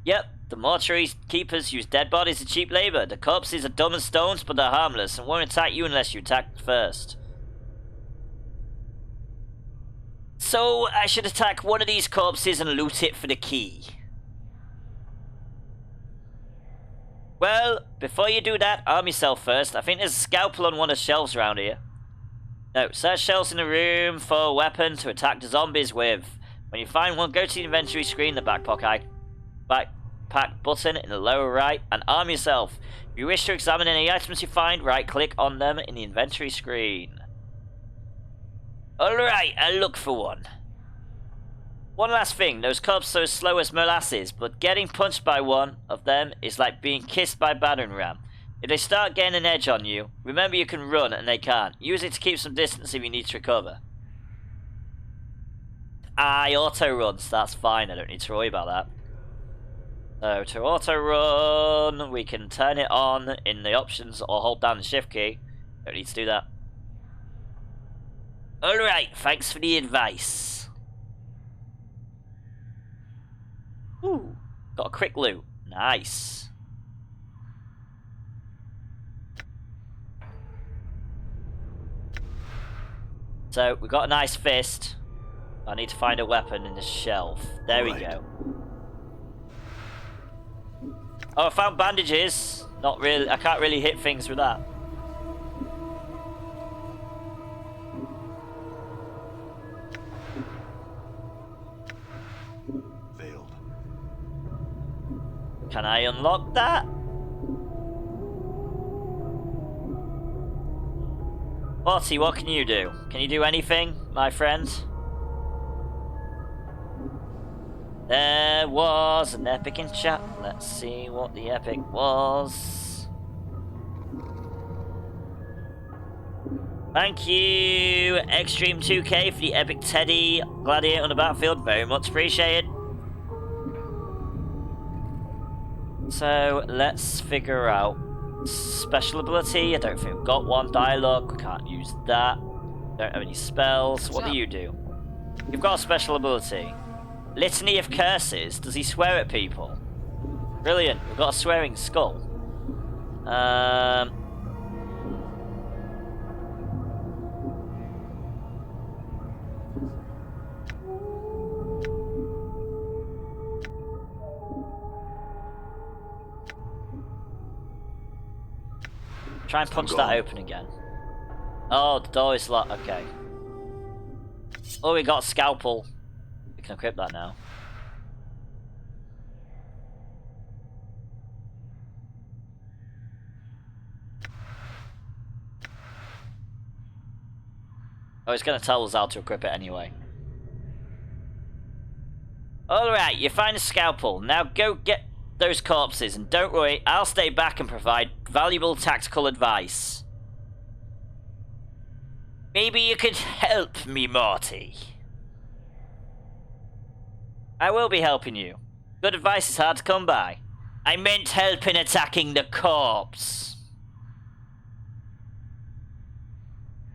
Yep, the mortuary keepers use dead bodies as cheap labor. The corpses are dumb as stones, but they're harmless and won't attack you unless you attack first. So, I should attack one of these corpses and loot it for the key. Well, before you do that, arm yourself first. I think there's a scalpel on one of the shelves around here. No, search shelves in the room for a weapon to attack the zombies with. When you find one, go to the inventory screen, the backpack button in the lower right, and arm yourself. If you wish to examine any items you find, right-click on them in the inventory screen. Alright, I'll look for one. One last thing, those corpses are as slow as molasses, but getting punched by one of them is like being kissed by a battering ram. If they start getting an edge on you, remember you can run and they can't. Use it to keep some distance if you need to recover. I auto-run, so that's fine, I don't need to worry about that. So to auto-run, we can turn it on in the options or hold down the shift key. Don't need to do that. Alright, thanks for the advice. Ooh, got a quick loot. Nice. So, we got a nice fist. I need to find a weapon in the shelf. There we go. Oh, I found bandages. Not really, I can't really hit things with that. Can I unlock that? Morty, what can you do? Can you do anything, my friend? There was an epic in chat. Let's see what the epic was. Thank you, Extreme 2K, for the epic Teddy Gladiator on the battlefield. Very much appreciated. So, let's figure out special ability. I don't think we've got one. Dialogue, we can't use that. Don't have any spells. What do you do? You've got a special ability. Litany of curses. Does he swear at people? Brilliant. We've got a swearing skull. Try and punch that open again. Oh, the door is locked. Okay. Oh, we got a scalpel. We can equip that now. Oh, it's going to tell us how to equip it anyway. Alright, you find a scalpel. Now go get those corpses, and don't worry, I'll stay back and provide valuable tactical advice. Maybe you could help me, Morty. I will be helping you. Good advice is hard to come by. I meant help in attacking the corpse.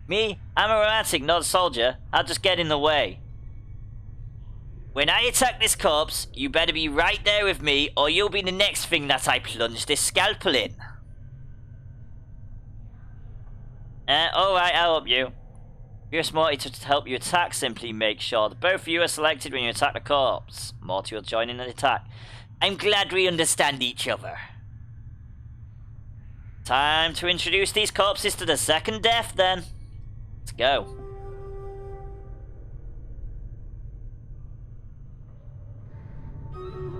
Me? I'm a romantic, not a soldier. I'll just get in the way. When I attack this corpse, you better be right there with me, or you'll be the next thing that I plunge this scalpel in. Alright, I'll help you. If you're Morty to help you attack, simply make sure that both of you are selected when you attack the corpse. Morty will join in the attack. I'm glad we understand each other. Time to introduce these corpses to the second death, then. Let's go.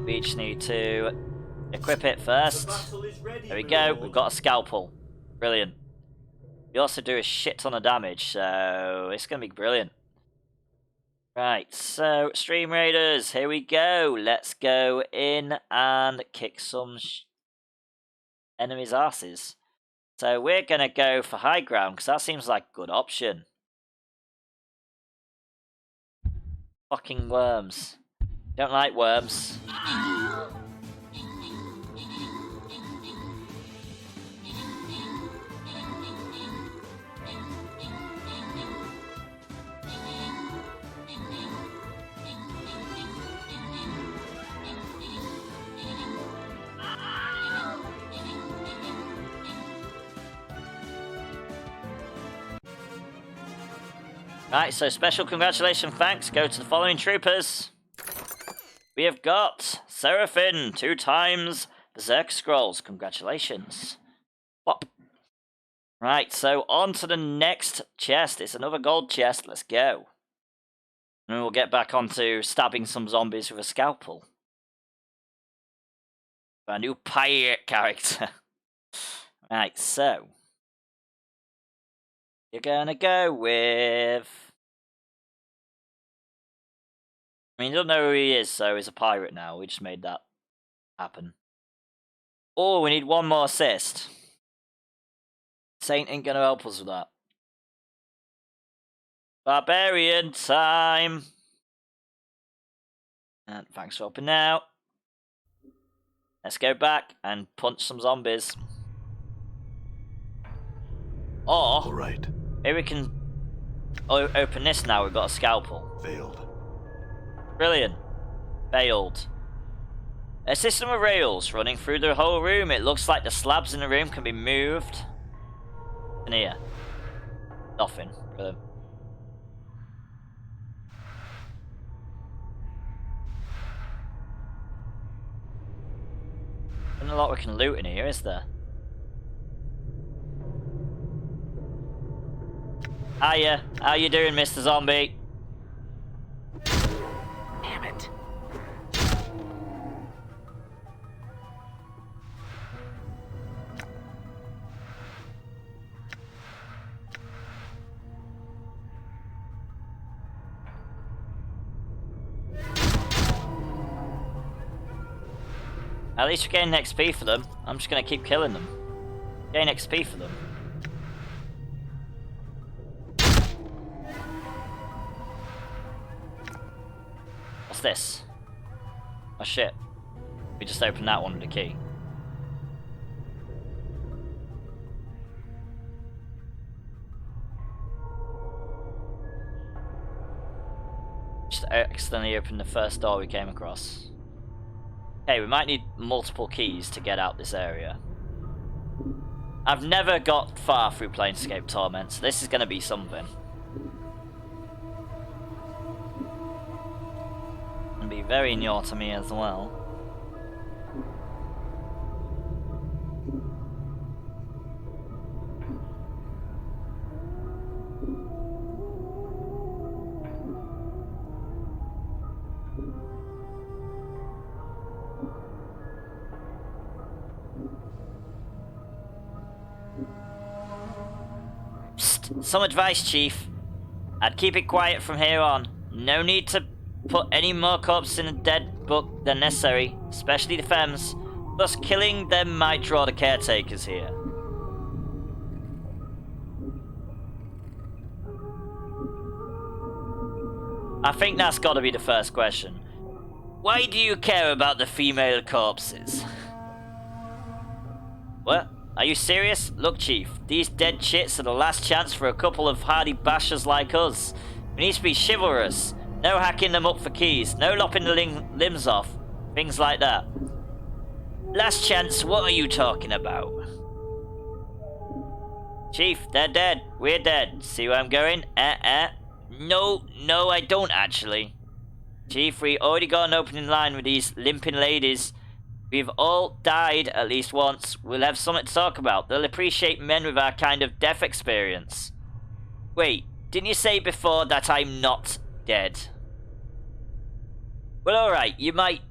We each need to equip it first. There we go, we've got a scalpel. Brilliant. We also do a shit ton of damage, so it's going to be brilliant. Right, so Stream Raiders, here we go. Let's go in and kick some enemies' asses. So we're going to go for high ground, because that seems like a good option. Fucking worms. Don't like worms. Right, so special congratulations, thanks go to the following troopers. We have got Seraphim, 2 times Berserk Scrolls. Congratulations. Pop. Right, so on to the next chest. It's another gold chest. Let's go. And we'll get back onto stabbing some zombies with a scalpel. A new pirate character. Right, so. You're gonna go with... I mean, you don't know who he is, so he's a pirate now. We just made that happen. Oh, we need one more assist. Saint ain't gonna help us with that. Barbarian time! And thanks for helping out. Let's go back and punch some zombies. Or, Alright. maybe we can open this now. We've got a scalpel. Failed. Brilliant. Failed. A system of rails running through the whole room. It looks like the slabs in the room can be moved. And here. Nothing. Brilliant. There's a lot we can loot in here, is there? Hiya. How you doing, Mr. Zombie? Damn it. At least we're getting XP for them. I'm just gonna keep killing them. Gain XP for them. What's this? Oh shit. We just opened that one with a key. Just accidentally opened the first door we came across. Okay, we might need multiple keys to get out this area. I've never got far through Planescape Torment, so this is going to be something. And be very new to me as well. Some advice, Chief. I'd keep it quiet from here on. No need to put any more corpses in the dead book than necessary, especially the femmes. Thus, killing them might draw the caretakers here. I think that's got to be the first question. Why do you care about the female corpses? What? Are you serious? Look, Chief, these dead chits are the last chance for a couple of hardy bashers like us. We need to be chivalrous. No hacking them up for keys. No lopping the limbs off. Things like that. Last chance, what are you talking about? Chief, they're dead. We're dead. See where I'm going? No, I don't actually. Chief, we already got an opening line with these limping ladies. We've all died at least once. We'll have something to talk about. They'll appreciate men with our kind of death experience. Wait, didn't you say before that I'm not dead? Well, alright, you might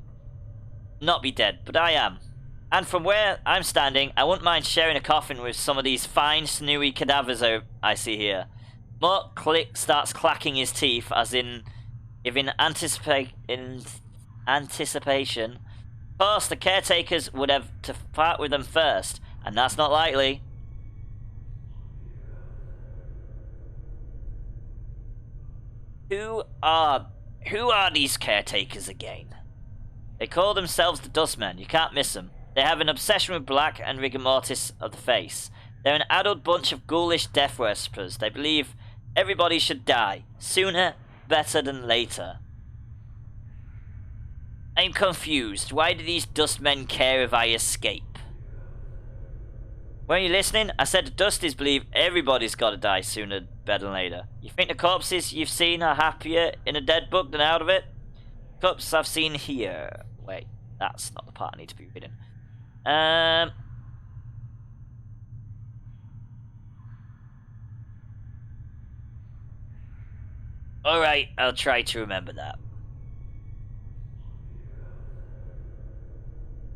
not be dead, but I am. And from where I'm standing, I wouldn't mind sharing a coffin with some of these fine, snooey cadavers I see here. Mort starts clacking his teeth, as in anticipation. Of course, the caretakers would have to part with them first, and that's not likely. Who are these caretakers again? They call themselves the Dustmen. You can't miss them. They have an obsession with black and rigor mortis of the face. They're an adult bunch of ghoulish death worshippers. They believe everybody should die. Sooner, better than later. I'm confused. Why do these Dustmen care if I escape? Weren't you listening? I said the Dusties believe everybody's gotta die sooner, better than later. You think the corpses you've seen are happier in a dead book than out of it? Corpses I've seen here. Wait, that's not the part I need to be reading. Alright, I'll try to remember that.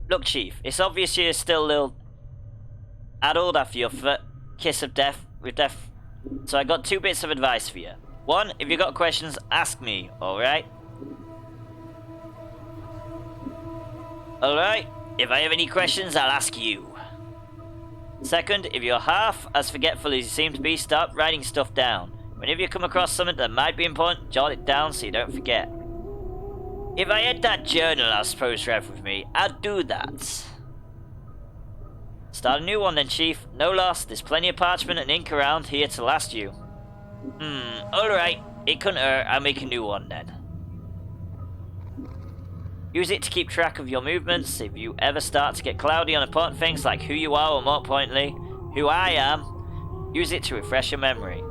Look, Chief, it's obvious you're still a little addled after your kiss of death with death. So I got two bits of advice for you. One, if you got questions, ask me, alright? Alright, if I have any questions, I'll ask you. Second, if you're half as forgetful as you seem to be, start writing stuff down. Whenever you come across something that might be important, jot it down so you don't forget. If I had that journal I was supposed to have with me, I'd do that. Start a new one then, Chief. No loss, there's plenty of parchment and ink around here to last you. Alright. It couldn't hurt, I'll make a new one then. Use it to keep track of your movements. If you ever start to get cloudy on important things like who you are or more pointedly, who I am, use it to refresh your memory.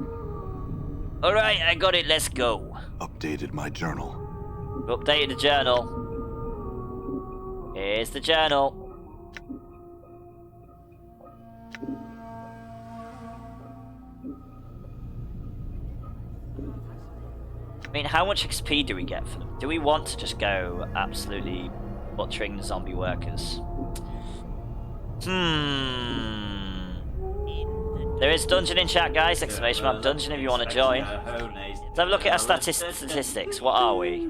Alright, I got it, let's go. Updated my journal. Updated the journal. Here's the journal. I mean, how much XP do we get for them? Do we want to just go absolutely butchering the zombie workers? There is dungeon in chat, guys. Exclamation mark dungeon if you want to join. Let's have a look at our statistics. What are we?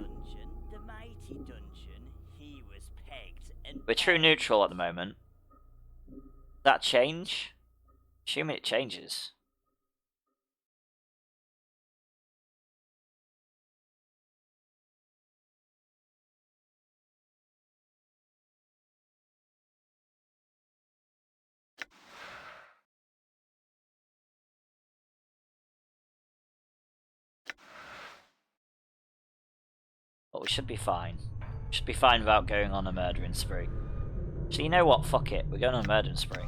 We're true neutral at the moment. Does that change? Assuming it changes. But we should be fine. We should be fine without going on a murdering spree. So you know what? Fuck it. We're going on a murdering spree.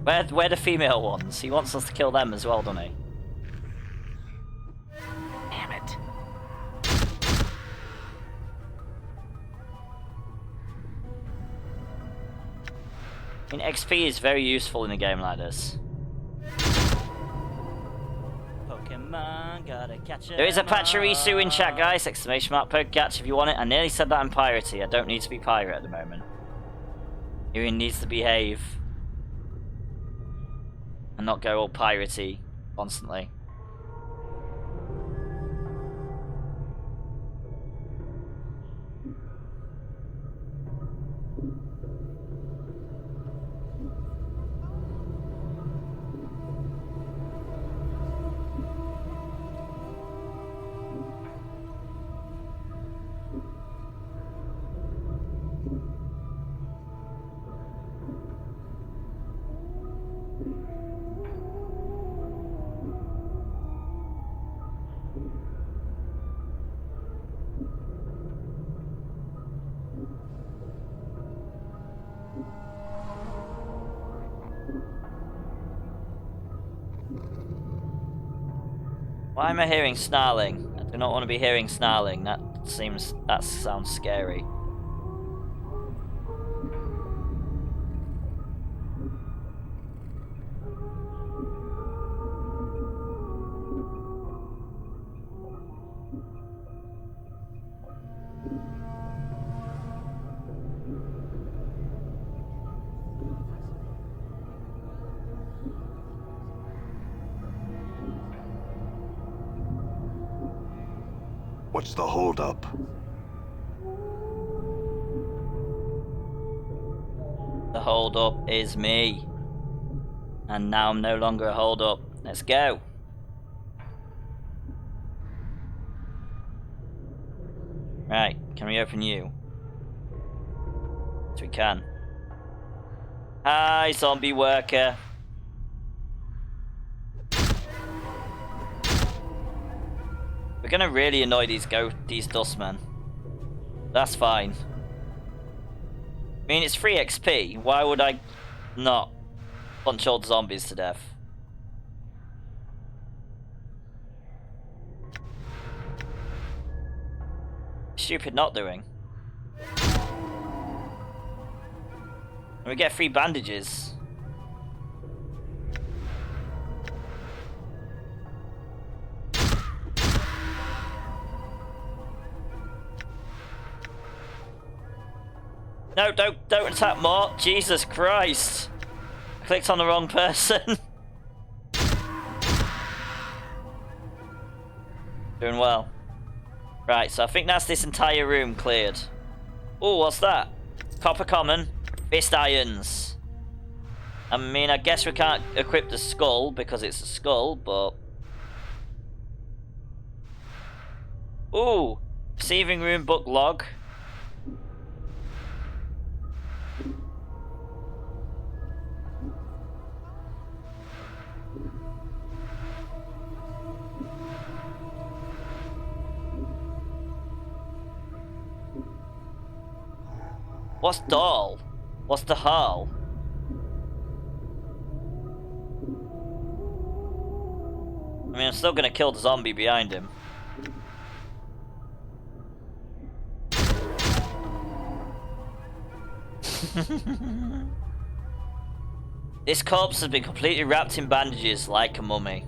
Where the female ones? He wants us to kill them as well, doesn't he? Damn it. I mean, XP is very useful in a game like this. Pokemon, gotta catch There is a Pachirisu in chat, guys. Exclamation mark Pokecatch if you want it. I nearly said that I'm piratey. I don't need to be pirate at the moment. He needs to behave. And not go all piratey. constantly. Why am I hearing snarling? I do not want to be hearing snarling. That sounds scary. What's the holdup? The hold-up is me. And now I'm no longer a hold-up. Let's go. Right, can we open you? Yes, we can. Hi, zombie worker. We're gonna really annoy these dustmen. That's fine. I mean, it's free XP. Why would I not punch all the zombies to death? Stupid not doing. And we get free bandages. No, don't attack more. Jesus Christ. I clicked on the wrong person. Doing well. Right, so I think that's this entire room cleared. Oh, what's that? Copper common. Fist irons. I mean, I guess we can't equip the skull because it's a skull, but... Ooh. Receiving room book log. What's doll? What's the hall? I mean, I'm still gonna kill the zombie behind him. This corpse has been completely wrapped in bandages like a mummy.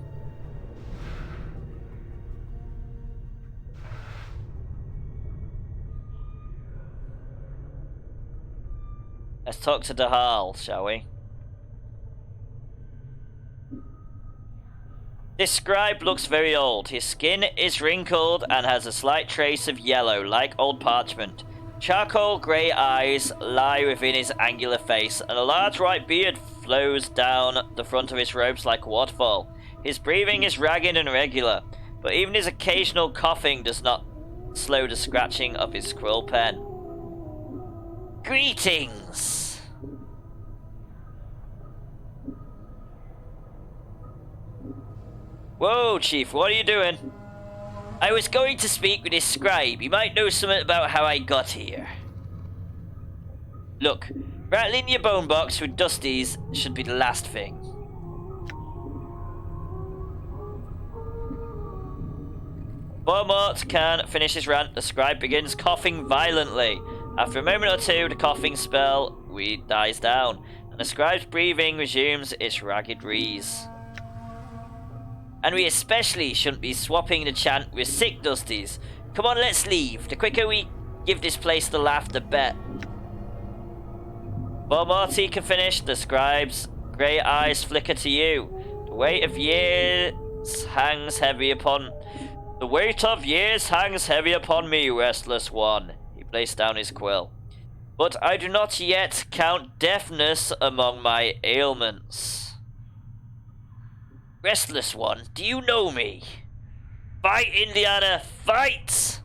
Let's talk to Dahal, shall we? This scribe looks very old. His skin is wrinkled and has a slight trace of yellow, like old parchment. Charcoal grey eyes lie within his angular face, and a large white beard flows down the front of his robes like a waterfall. His breathing is ragged and irregular, but even his occasional coughing does not slow the scratching of his scroll pen. Greetings! Whoa, Chief, what are you doing? I was going to speak with this scribe. He might know something about how I got here. Look, rattling your bone box with dusties should be the last thing. Before Mort can finish his rant, the scribe begins coughing violently. After a moment or two, the coughing spell dies down, and the scribe's breathing resumes its ragged wheeze. And we especially shouldn't be swapping the chant with sick dusties. Come on, let's leave. The quicker we give this place the laugh, the better. Before Morty can finish, the scribe's grey eyes flicker to you. The weight of years hangs heavy upon... The weight of years hangs heavy upon me, restless one. He placed down his quill. But I do not yet count deafness among my ailments. Restless one, do you know me? Fight, Indiana, fight!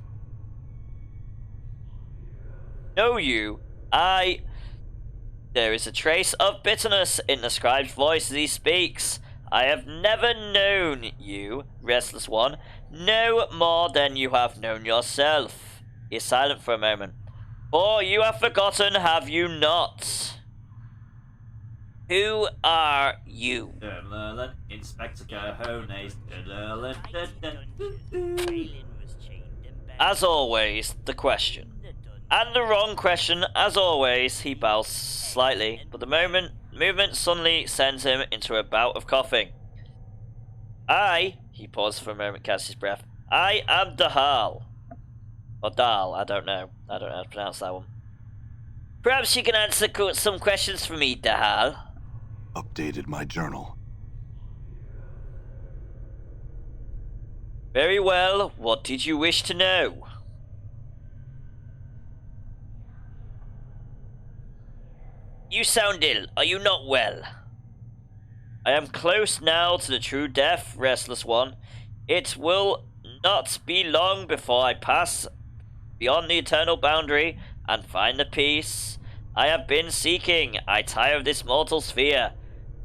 Know you? There is a trace of bitterness in the scribe's voice as he speaks. I have never known you, restless one, no more than you have known yourself. He is silent for a moment. For you have forgotten, have you not? Who are you? Inspector Cojones. As always, the question. And the wrong question, as always. He bows slightly, but the movement suddenly sends him into a bout of coughing. He paused for a moment, catches his breath. I am Dahal. Or Dal, I don't know. I don't know how to pronounce that one. Perhaps you can answer some questions for me, Dahal. Updated my journal. Very well. What did you wish to know? You sound ill. Are you not well? I am close now to the true death, restless one. It will not be long before I pass beyond the eternal boundary and find the peace I have been seeking. I tire of this mortal sphere.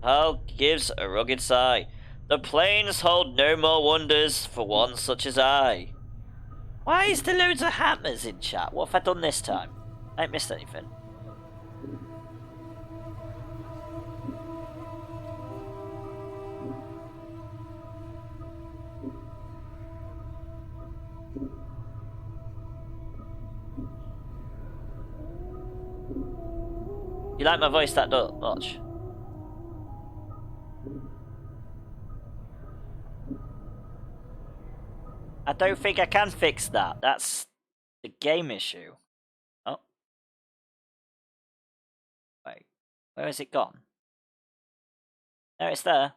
Hal gives a rugged sigh. The plains hold no more wonders for one such as I. Why is there loads of hammers in chat? What have I done this time? I ain't missed anything. You like my voice that much? I don't think I can fix that. That's the game issue. Oh. Wait. Where has it gone? No, it's there.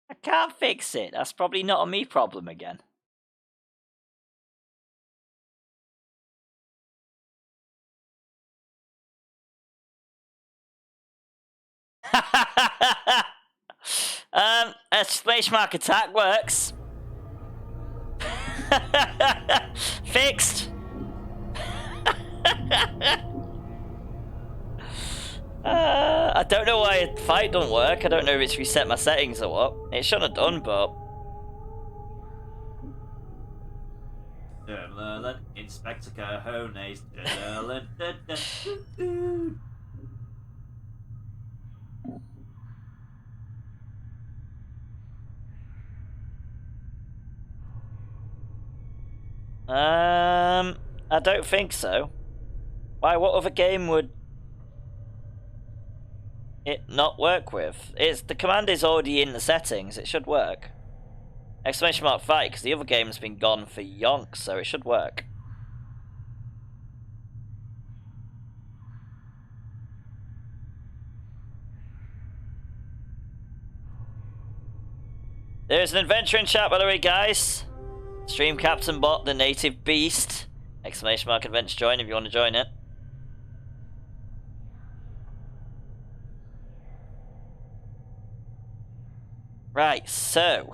I can't fix it. That's probably not a me problem again. Exclamation mark attack works. Fixed. I don't know why fight don't work. I don't know if it's reset my settings or what. It shouldn't have done, but Inspector Cojones. I don't think so. Why? What other game would it not work with? The command is already in the settings. It should work. Exclamation mark fight, because the other game's been gone for yonks, so it should work. There's an adventure in chat, by the way, guys. Stream Captain Bot, the native beast. Exclamation mark adventure join if you want to join it. Right, so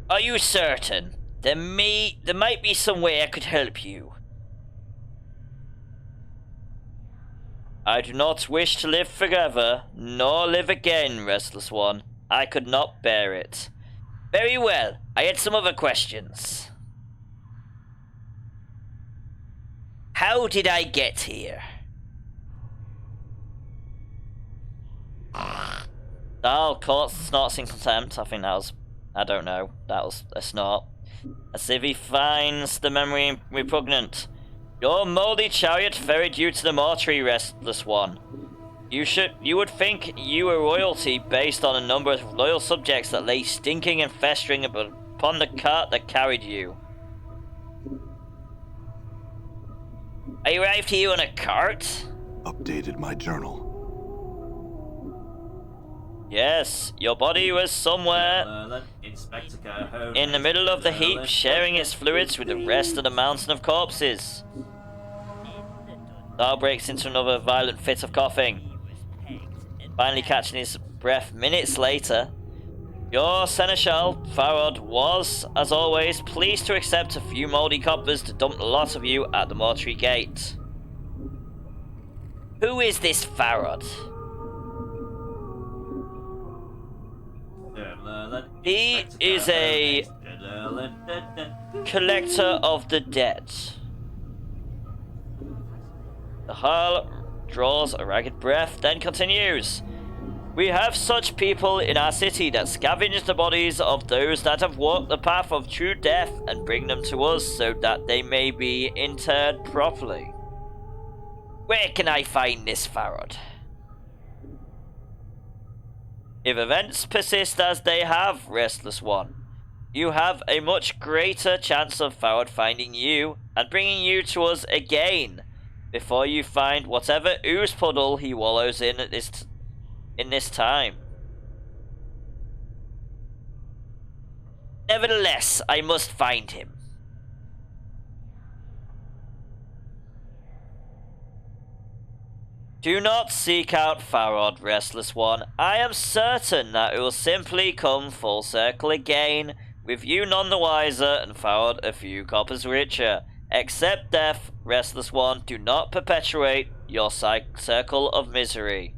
are you certain? There might be some way I could help you. I do not wish to live forever, nor live again, restless one. I could not bear it. Very well, I had some other questions. How did I get here? Dahl snorts in contempt. I think that was, I don't know, that was a snort. As if he finds the memory repugnant. Your mouldy chariot ferried you to the mortuary, restless one. You would think you were royalty based on a number of loyal subjects that lay stinking and festering upon the cart that carried you. I arrived here on a cart? Updated my journal. Yes, your body was somewhere Merlin, Inspector Calhoun, in the middle of the heap, Merlin, sharing its fluids with the rest of the mountain of corpses. Dahl breaks into another violent fit of coughing. Finally catching his breath minutes later, your Seneschal, Farod, was, as always, pleased to accept a few mouldy coppers to dump the lot of you at the mortuary gate. Who is this Farod? Merlin, He Inspector is a Calhoun, Merlin, collector of the dead. The Harl draws a ragged breath, then continues. We have such people in our city that scavenge the bodies of those that have walked the path of true death and bring them to us so that they may be interred properly. Where can I find this Farod? If events persist as they have, Restless One, you have a much greater chance of Farod finding you and bringing you to us again before you find whatever ooze puddle he wallows in at this time. Nevertheless, I must find him. Do not seek out Farod, Restless One. I am certain that it will simply come full circle again, with you none the wiser and Farod a few coppers richer. Accept death, Restless One. Do not perpetuate your circle of misery.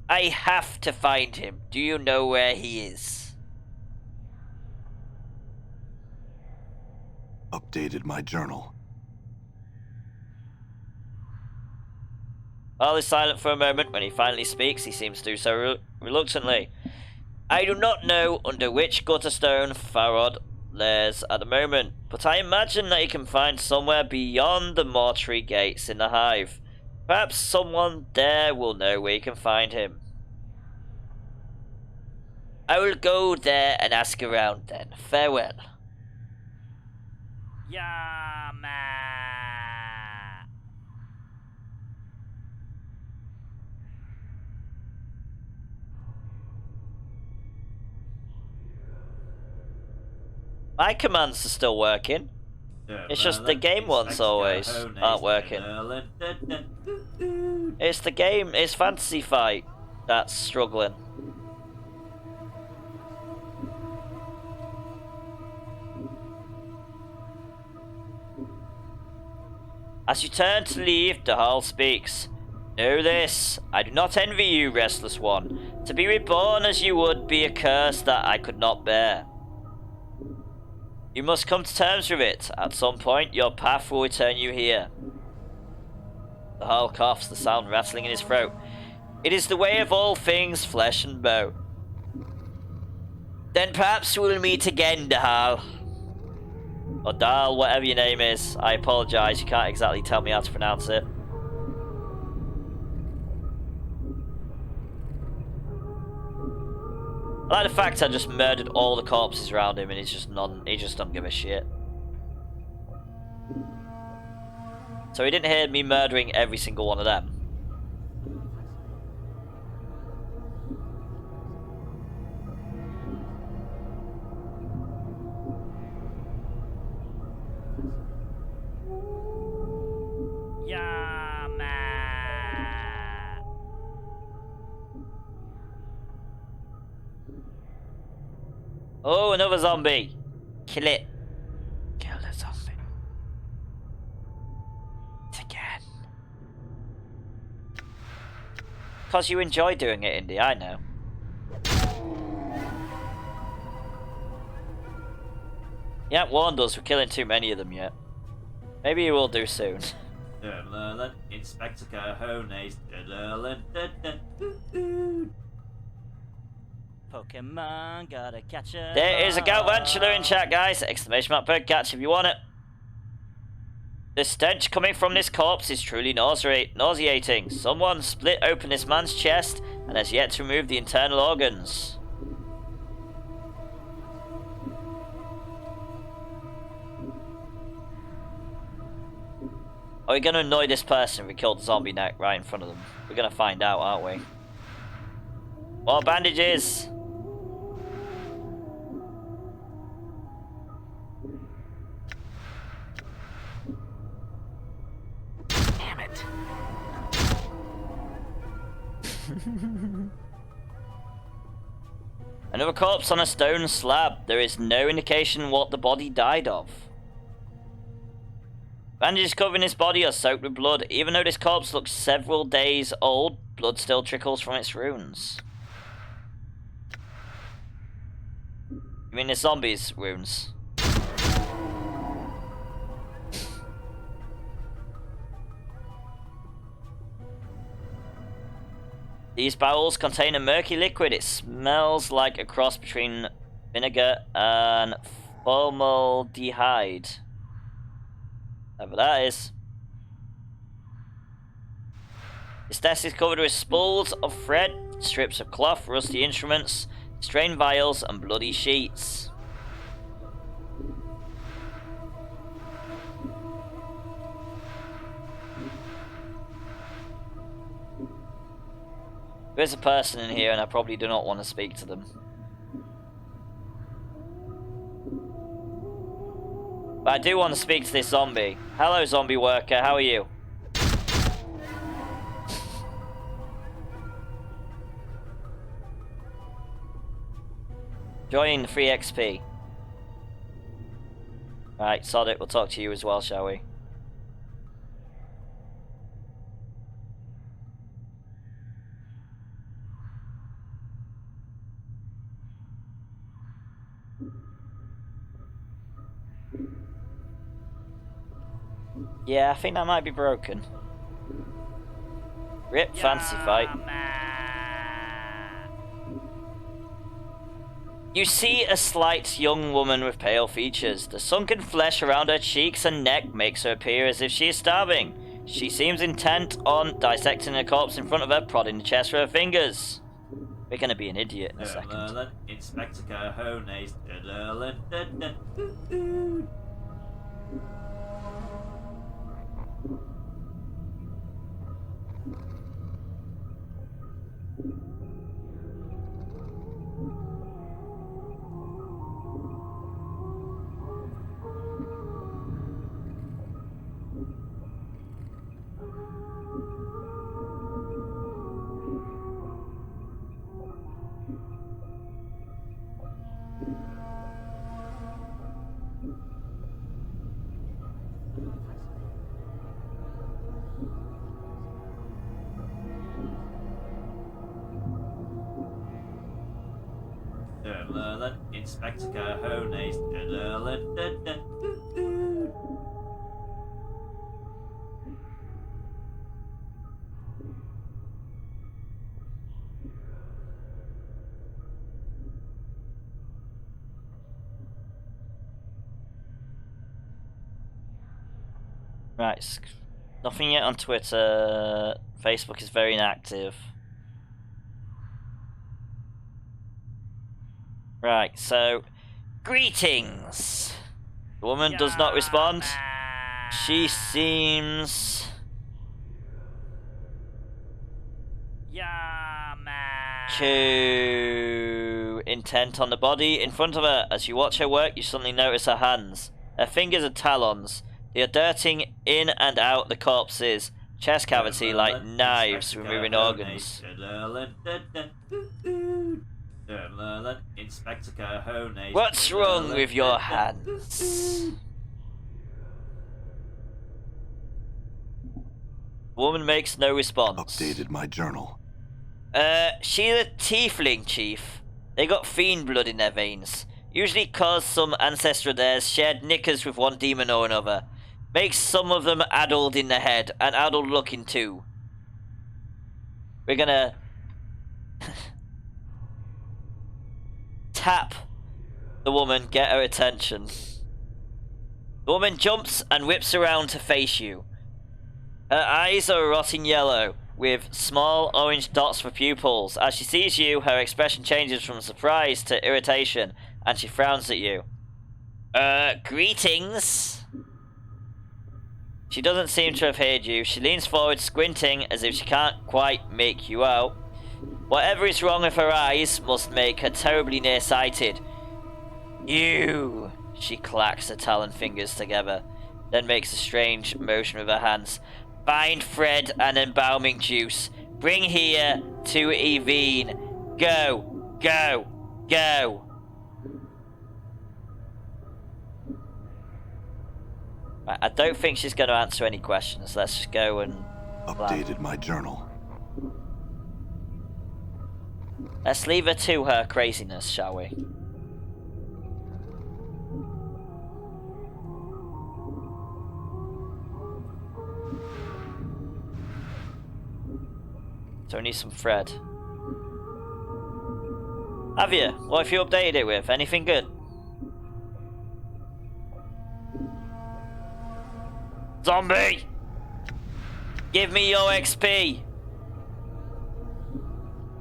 I have to find him. Do you know where he is? Updated my journal. Harl is silent for a moment. When he finally speaks, he seems to do so reluctantly. I do not know under which gutter stone Farod lairs at the moment, but I imagine that he can find somewhere beyond the mortuary gates in the hive. Perhaps someone there will know where you can find him. I will go there and ask around then. Farewell. Yama. My commands are still working. It's just the game ones always aren't working. It's the game, it's Fantasy Fight that's struggling. As you turn to leave, Dahal speaks. Know this, I do not envy you, Restless One. To be reborn as you would be a curse that I could not bear. You must come to terms with it. At some point, your path will return you here. Dahal coughs, the sound rattling in his throat. It is the way of all things, flesh and bone. Then perhaps we'll meet again, Dahal. Or Dahl, whatever your name is. I apologise, you can't exactly tell me how to pronounce it. I like the fact I just murdered all the corpses around him and he just don't give a shit. So he didn't hear me murdering every single one of them. Oh, another zombie. Kill it. Kill the zombie. It's again. Because you enjoy doing it, Indy, I know. You haven't warned us we're killing too many of them yet. Maybe you will do soon. Inspector Calhoun, Pokemon, gotta catch 'em. There is a Galvantula in chat, guys. Exclamation mark bird catch if you want it. The stench coming from this corpse is truly nauseating. Someone split open this man's chest and has yet to remove the internal organs. Are we going to annoy this person if we killed the zombie neck right in front of them? We're going to find out, aren't we? More bandages! Damn it. Another corpse on a stone slab. There is no indication what the body died of. Bandages covering his body are soaked with blood. Even though this corpse looks several days old, blood still trickles from its wounds. You mean the zombie's wounds? These barrels contain a murky liquid. It smells like a cross between vinegar and formaldehyde. Whatever that is. His desk is covered with spools of thread, strips of cloth, rusty instruments, strained vials, and bloody sheets. There's a person in here and I probably do not want to speak to them. But I do want to speak to this zombie. Hello, zombie worker, how are you? Join free XP. Right, sod it, we'll talk to you as well, shall we? Yeah, I think that might be broken. Rip, fancy fight. You see a slight young woman with pale features. The sunken flesh around her cheeks and neck makes her appear as if she is starving. She seems intent on dissecting a corpse in front of her, prodding the chest with her fingers. We're gonna be an idiot in a second. Inspector Cajones. Inspector Cajones. Right, nothing yet on Twitter. Facebook is very inactive. Right, so, greetings! The woman does not respond. She seems... too intent on the body in front of her. As you watch her work, you suddenly notice her hands. Her fingers are talons. They are darting in and out the corpse's chest cavity like knives removing organs. Inspector Cajones. What's wrong with your hands? Woman makes no response. Updated my journal. She's a tiefling, Chief. They got fiend blood in their veins. Usually cause some ancestor of theirs shared knickers with one demon or another. Makes some of them addled in the head, and addled looking too. We're gonna... tap the woman, get her attention. The woman jumps and whips around to face you. Her eyes are a rotting yellow, with small orange dots for pupils. As she sees you, her expression changes from surprise to irritation, and she frowns at you. Greetings? She doesn't seem to have heard you. She leans forward, squinting, as if she can't quite make you out. Whatever is wrong with her eyes must make her terribly nearsighted. You... She clacks her talon fingers together, then makes a strange motion with her hands. Find Fred and embalming juice. Bring here to Evine. Go, go, go. Right, I don't think she's going to answer any questions. Let's just go and... Updated my journal. Let's leave her to her craziness, shall we? So we need some Fred. Have you? What have you updated it with? Anything good? Zombie! Give me your XP!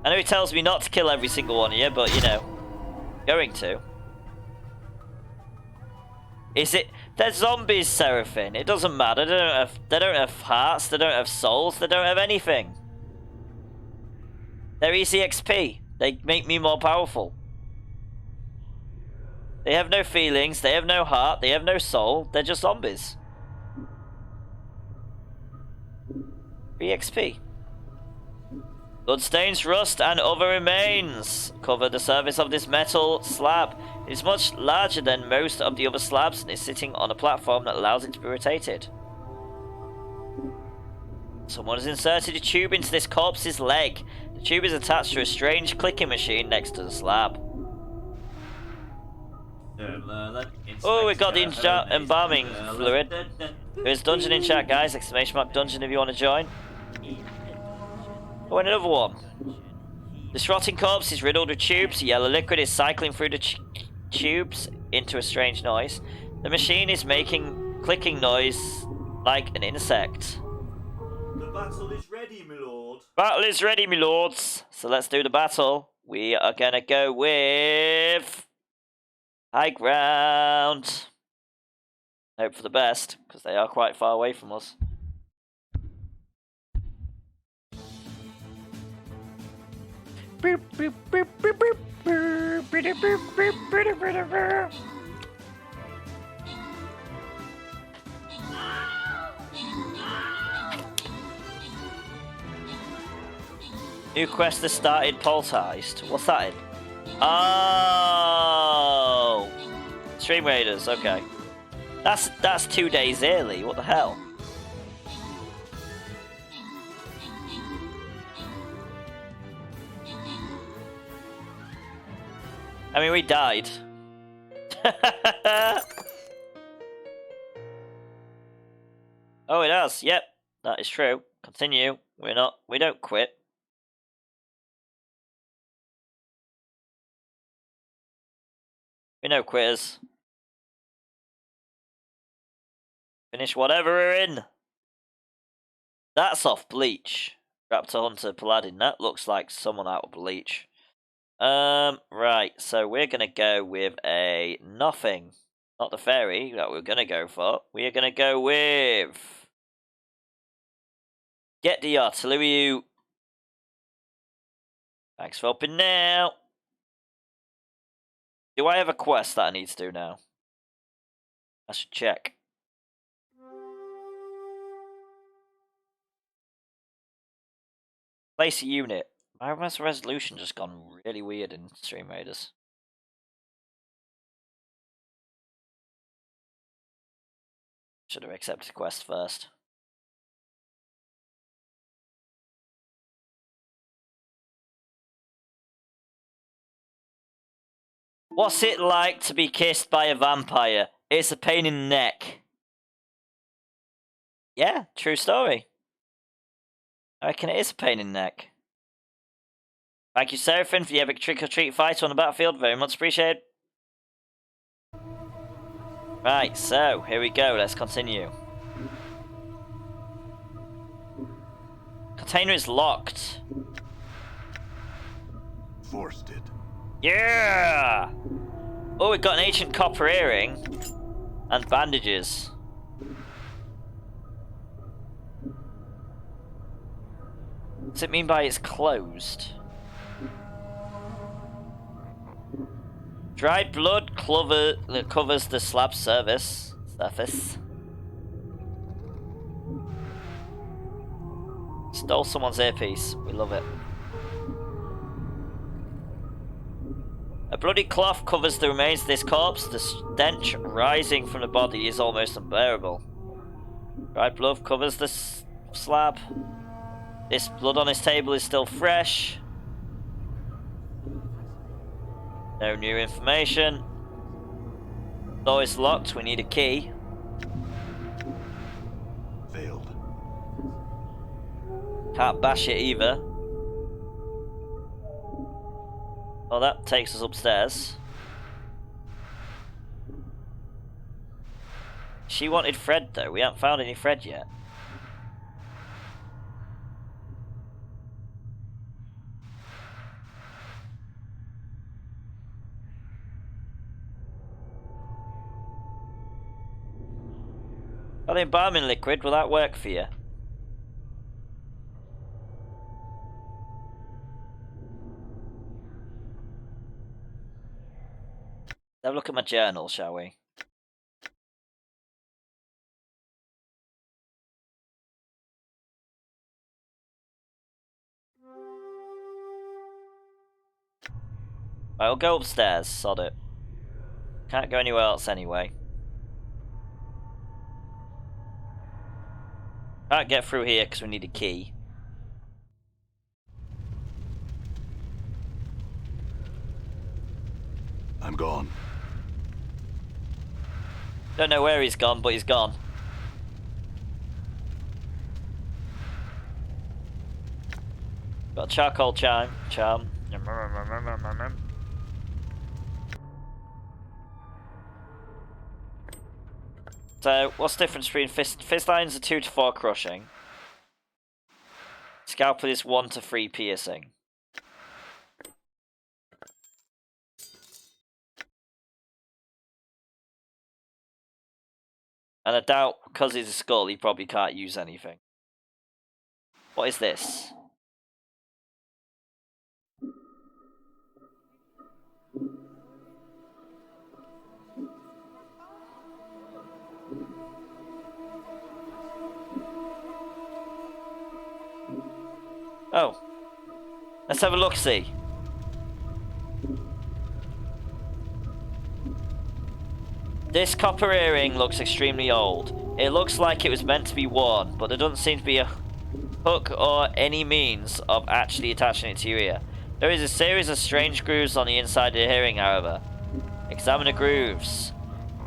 I know he tells me not to kill every single one of you, but you know, going to. Is it? They're zombies, Seraphine. It doesn't matter. They don't have hearts. They don't have souls. They don't have anything. They're easy XP. They make me more powerful. They have no feelings. They have no heart. They have no soul. They're just zombies. 3 XP. Bloodstains, rust, and other remains cover the surface of this metal slab. It is much larger than most of the other slabs and is sitting on a platform that allows it to be rotated. Someone has inserted a tube into this corpse's leg. The tube is attached to a strange clicking machine next to the slab. Oh, we got the embalming fluid. There's dungeon in chat, guys. Exclamation mark dungeon if you want to join. Oh, and another one. This rotting corpse is riddled with tubes. Yellow liquid is cycling through the tubes into a strange noise. The machine is making clicking noise like an insect. The battle is ready, my lord. Battle is ready, my lords. So let's do the battle. We are gonna go with high ground. Hope for the best, because they are quite far away from us. New quest has started, Poltergeist. What's that in? Oh! Stream Raiders, okay. That's 2 days early, what the hell? I mean, we died. Oh, it has. Yep, that is true. Continue. We don't quit. We're no quitters. Finish whatever we're in. That's off Bleach. Raptor Hunter Paladin. That looks like someone out of Bleach. Right, so we're gonna go with a nothing. Not the fairy that we're gonna go for. We are gonna go with get the artillery. Thanks for helping now. Do I have a quest that I need to do now? I should check. Place a unit. Why has the resolution just gone really weird in Stream Raiders? Should have accepted the quest first. What's it like to be kissed by a vampire? It's a pain in the neck. Yeah, true story. I reckon it is a pain in the neck. Thank you, Seraphine, for the epic trick-or-treat fight on the battlefield. Very much appreciated. Right, so here we go. Let's continue. Container is locked. Forced it. Yeah! Oh, we've got an ancient copper earring and bandages. Does it mean by it's closed? Dried blood covers the slab surface. Stole someone's earpiece. We love it. A bloody cloth covers the remains of this corpse. The stench rising from the body is almost unbearable. Dried blood covers the slab. This blood on his table is still fresh. No new information. Door is locked. We need a key. Failed. Can't bash it either. Well, that takes us upstairs. She wanted Fred though. We haven't found any Fred yet. Got the embalming liquid. Will that work for you? Have a look at my journal, shall we? I'll go upstairs, sod it. Can't go anywhere else anyway. Can't get through here because we need a key. I'm gone. Don't know where he's gone, but he's gone. Got a charcoal charm. So, what's the difference between fist lines are 2 to 4 crushing. Scalpel is 1 to 3 piercing. And I doubt, because he's a skull, he probably can't use anything. What is this? Oh. Let's have a look-see. This copper earring looks extremely old. It looks like it was meant to be worn, but there doesn't seem to be a hook or any means of actually attaching it to your ear. There is a series of strange grooves on the inside of the earring, however. Examine the grooves.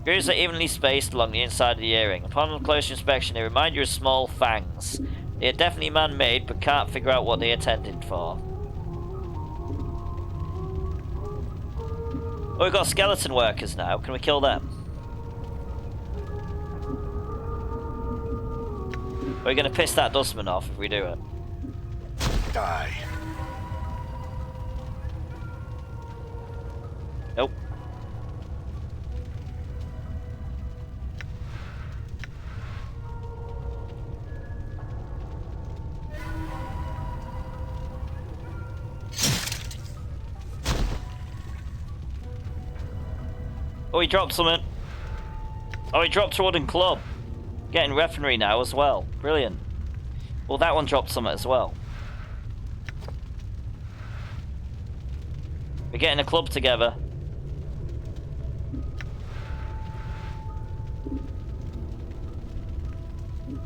Grooves are evenly spaced along the inside of the earring. Upon closer inspection, they remind you of small fangs. They are definitely man-made, but can't figure out what they are intended for. Oh, we've got skeleton workers now. Can we kill them? We're going to piss that dustman off if we do it. Die. Nope. Oh, he dropped something. Oh, he dropped a wooden club. Getting weaponry now as well. Brilliant. Well, that one dropped something as well. We're getting a club together.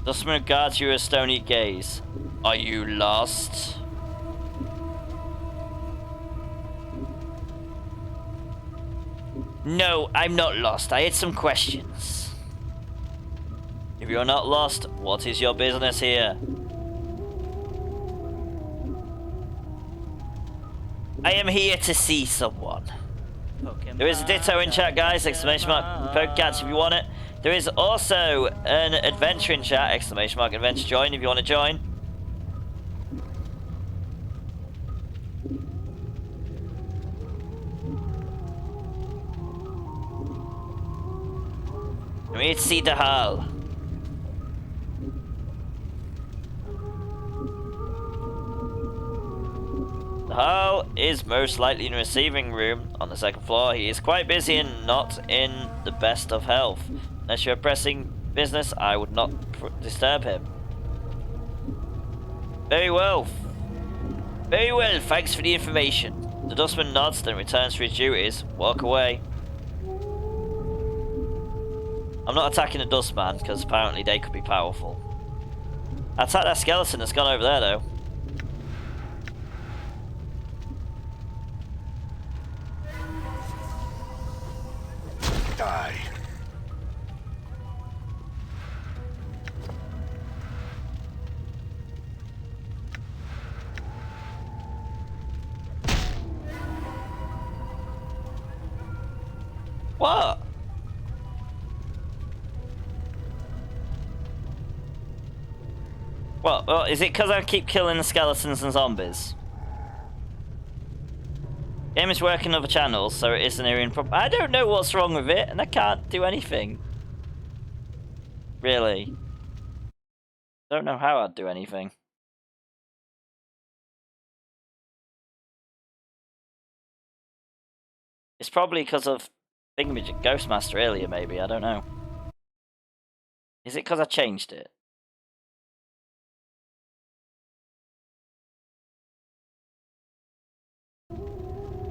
Dustman regards you with a stony gaze. Are you lost? No, I'm not lost. I had some questions. If you're not lost, what is your business here? I am here to see someone. Pokemon. There is a ditto in chat, guys. Exclamation mark Pokecats if you want it. There is also an adventure in chat. Exclamation mark adventure join if you want to join. We need to see the hull. The hull is most likely in the receiving room on the second floor. He is quite busy and not in the best of health. Unless you're pressing business, I would not disturb him. Very well. Very well, thanks for the information. The dustman nods, then returns to his duties. Walk away. I'm not attacking the dustman, because apparently they could be powerful. Attack that skeleton that's gone over there, though. Die. What? Well, is it because I keep killing the skeletons and zombies? Game is working other channels, so it is an Aryan problem. I don't know what's wrong with it, and I can't do anything. Really. Don't know how I'd do anything. It's probably because of Thingamajig Ghostmaster earlier, maybe. I don't know. Is it because I changed it?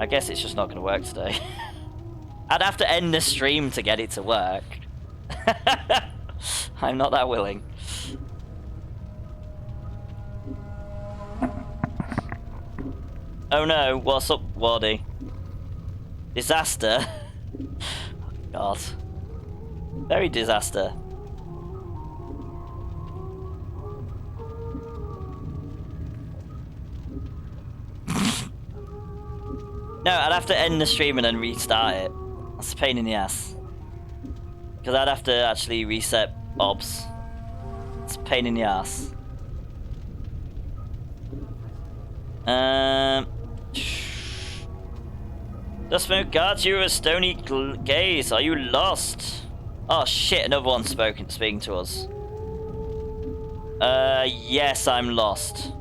I guess it's just not going to work today. I'd have to end the stream to get it to work. I'm not that willing. Oh no, what's up, Wardy? Disaster? God. Very disaster. No, I'd have to end the stream and then restart it. That's a pain in the ass. Because I'd have to actually reset OBS. It's a pain in the ass. The smoke guards you a stony gaze. Are you lost? Oh shit, another one speaking to us. Yes, I'm lost.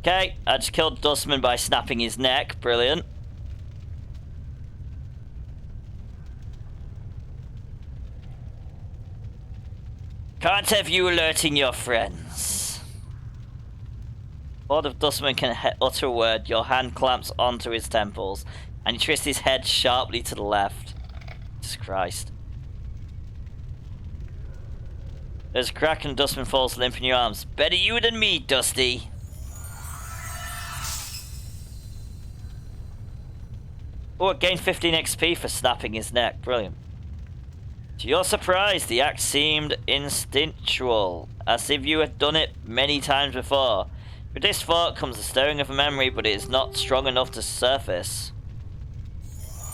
Okay, I just killed Dustman by snapping his neck. Brilliant. Can't have you alerting your friends. Lord of Dustman can utter a word. Your hand clamps onto his temples, and he twists his head sharply to the left. Jesus Christ. There's a crack and Dustman falls limp in your arms. Better you than me, Dusty. Oh, it gained 15 XP for snapping his neck. Brilliant. To your surprise, the act seemed instinctual, as if you had done it many times before. With this thought comes the stirring of a memory, but it is not strong enough to surface.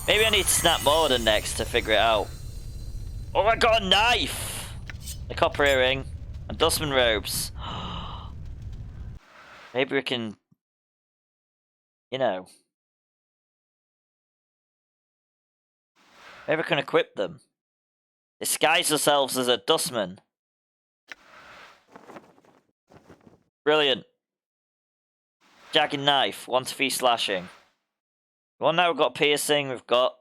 Maybe I need to snap more than next to figure it out. Oh, I got a knife! A copper earring and Dustman robes. Maybe we can, you know. Maybe we can equip them. Disguise ourselves as a dustman. Brilliant. Jagged knife, 1 to 3 slashing. Well, now we've got piercing, we've got...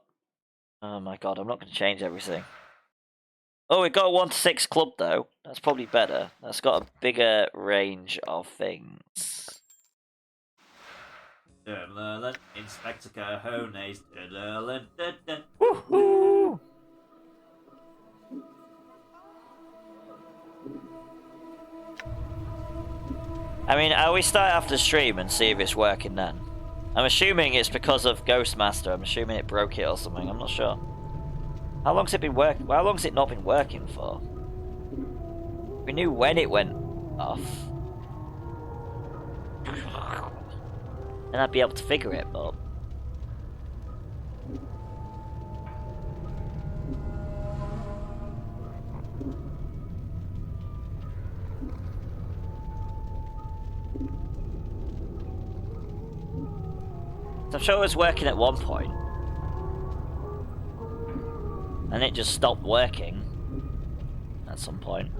Oh my god, I'm not going to change everything. Oh, we've got a 1 to 6 club though. That's probably better. That's got a bigger range of things. Inspector Cajones. Woohoo! I mean, I always start after the stream and see if it's working then. I'm assuming it's because of Ghostmaster. I'm assuming it broke it or something. I'm not sure. How long's it been working? How long's it not been working for? We knew when it went off. Then I'd be able to figure it, but... I'm sure it was working at one point. And it just stopped working at some point.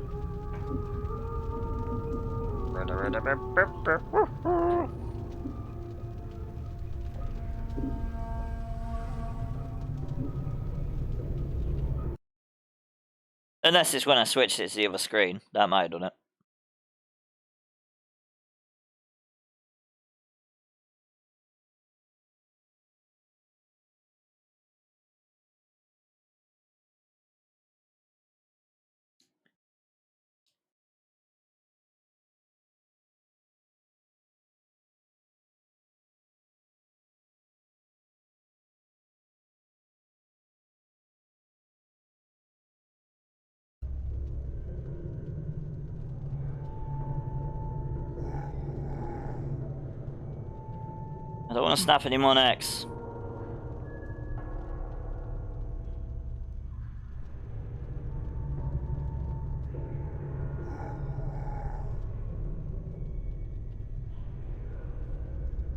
Unless it's when I switched it to the other screen. That might have done it. I don't want to snap any more necks.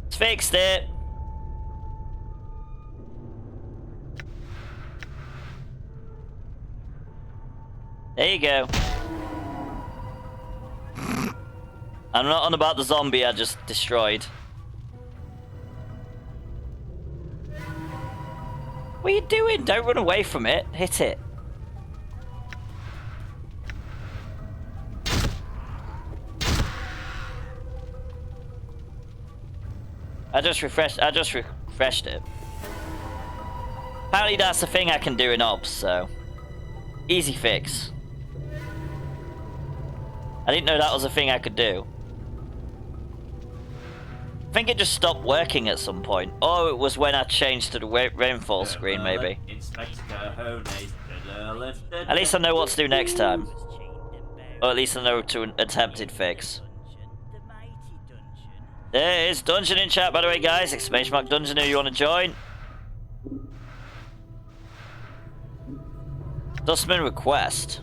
It's fixed it. There you go. I'm not on about the zombie I just destroyed. What are you doing? Don't run away from it. Hit it. I just refreshed it. Apparently that's the thing I can do in OBS, so easy fix. I didn't know that was a thing I could do. I think it just stopped working at some point. Or it was when I changed to the rainfall screen, maybe. At least I know what to do next time. Or at least I know to an attempted fix. There is Dungeon in chat, by the way, guys. Exclamation mark Dungeon if you want to join. Dustman request.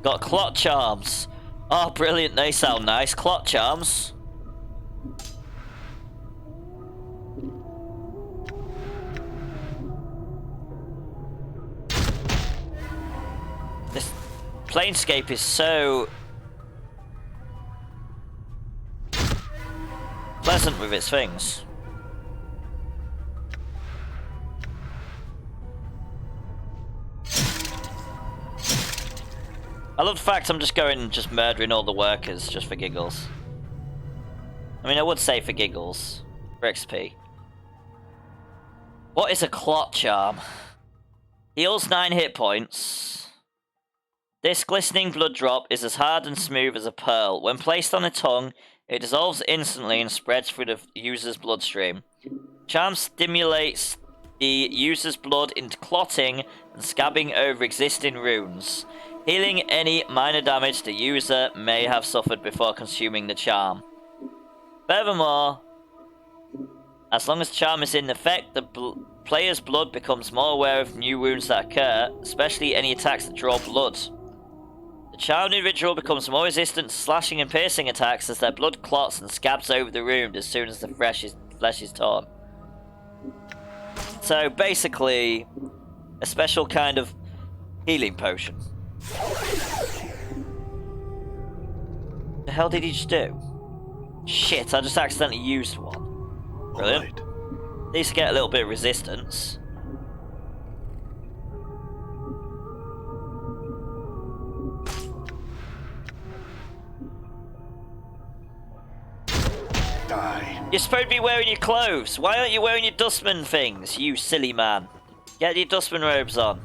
Got clot charms. Oh, brilliant. They sound nice. Clot charms. This planescape is so pleasant with its things. I love the fact I'm just going and just murdering all the workers just for giggles. I mean, I would say for giggles. For XP. What is a clot charm? Heals 9 hit points. This glistening blood drop is as hard and smooth as a pearl. When placed on the tongue, it dissolves instantly and spreads through the user's bloodstream. Charm stimulates the user's blood into clotting and scabbing over existing runes, healing any minor damage the user may have suffered before consuming the charm. Furthermore, as long as the charm is in effect, the player's blood becomes more aware of new wounds that occur, especially any attacks that draw blood. The charmed individual becomes more resistant to slashing and piercing attacks as their blood clots and scabs over the wound as soon as the flesh is torn. So basically, a special kind of healing potion. The hell did he just do? Shit, I just accidentally used one. Brilliant. Right. Needs to get a little bit of resistance. Die. You're supposed to be wearing your clothes. Why aren't you wearing your dustman things, you silly man? Get your dustman robes on.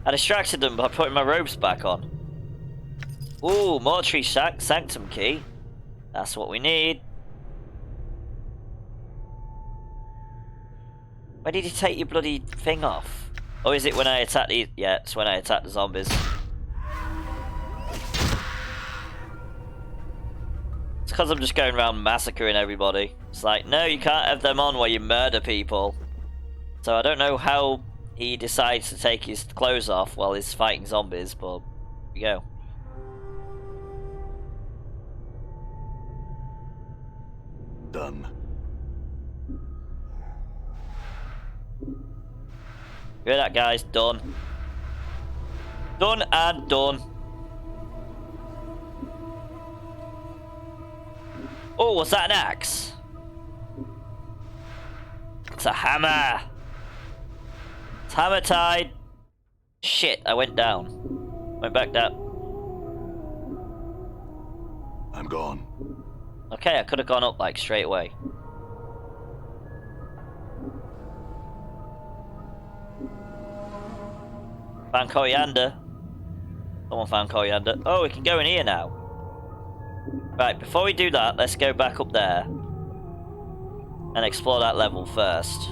I distracted them by putting my robes back on. Ooh, mortuary sanctum key. That's what we need. Where did he take your bloody thing off? Or is it when I attack the... Yeah, it's when I attack the zombies. It's because I'm just going around massacring everybody. It's like, no, you can't have them on while you murder people. So I don't know how he decides to take his clothes off while he's fighting zombies, but here we go. Done. Hear that, guys? Done. Done and done. Oh, was that an axe? It's a hammer. It's hammer tide. Shit, I went down. Went back down. I'm gone. Okay, I could have gone up like straight away. Found coriander. Someone found coriander. Oh, we can go in here now. Right, before we do that, let's go back up there and explore that level first.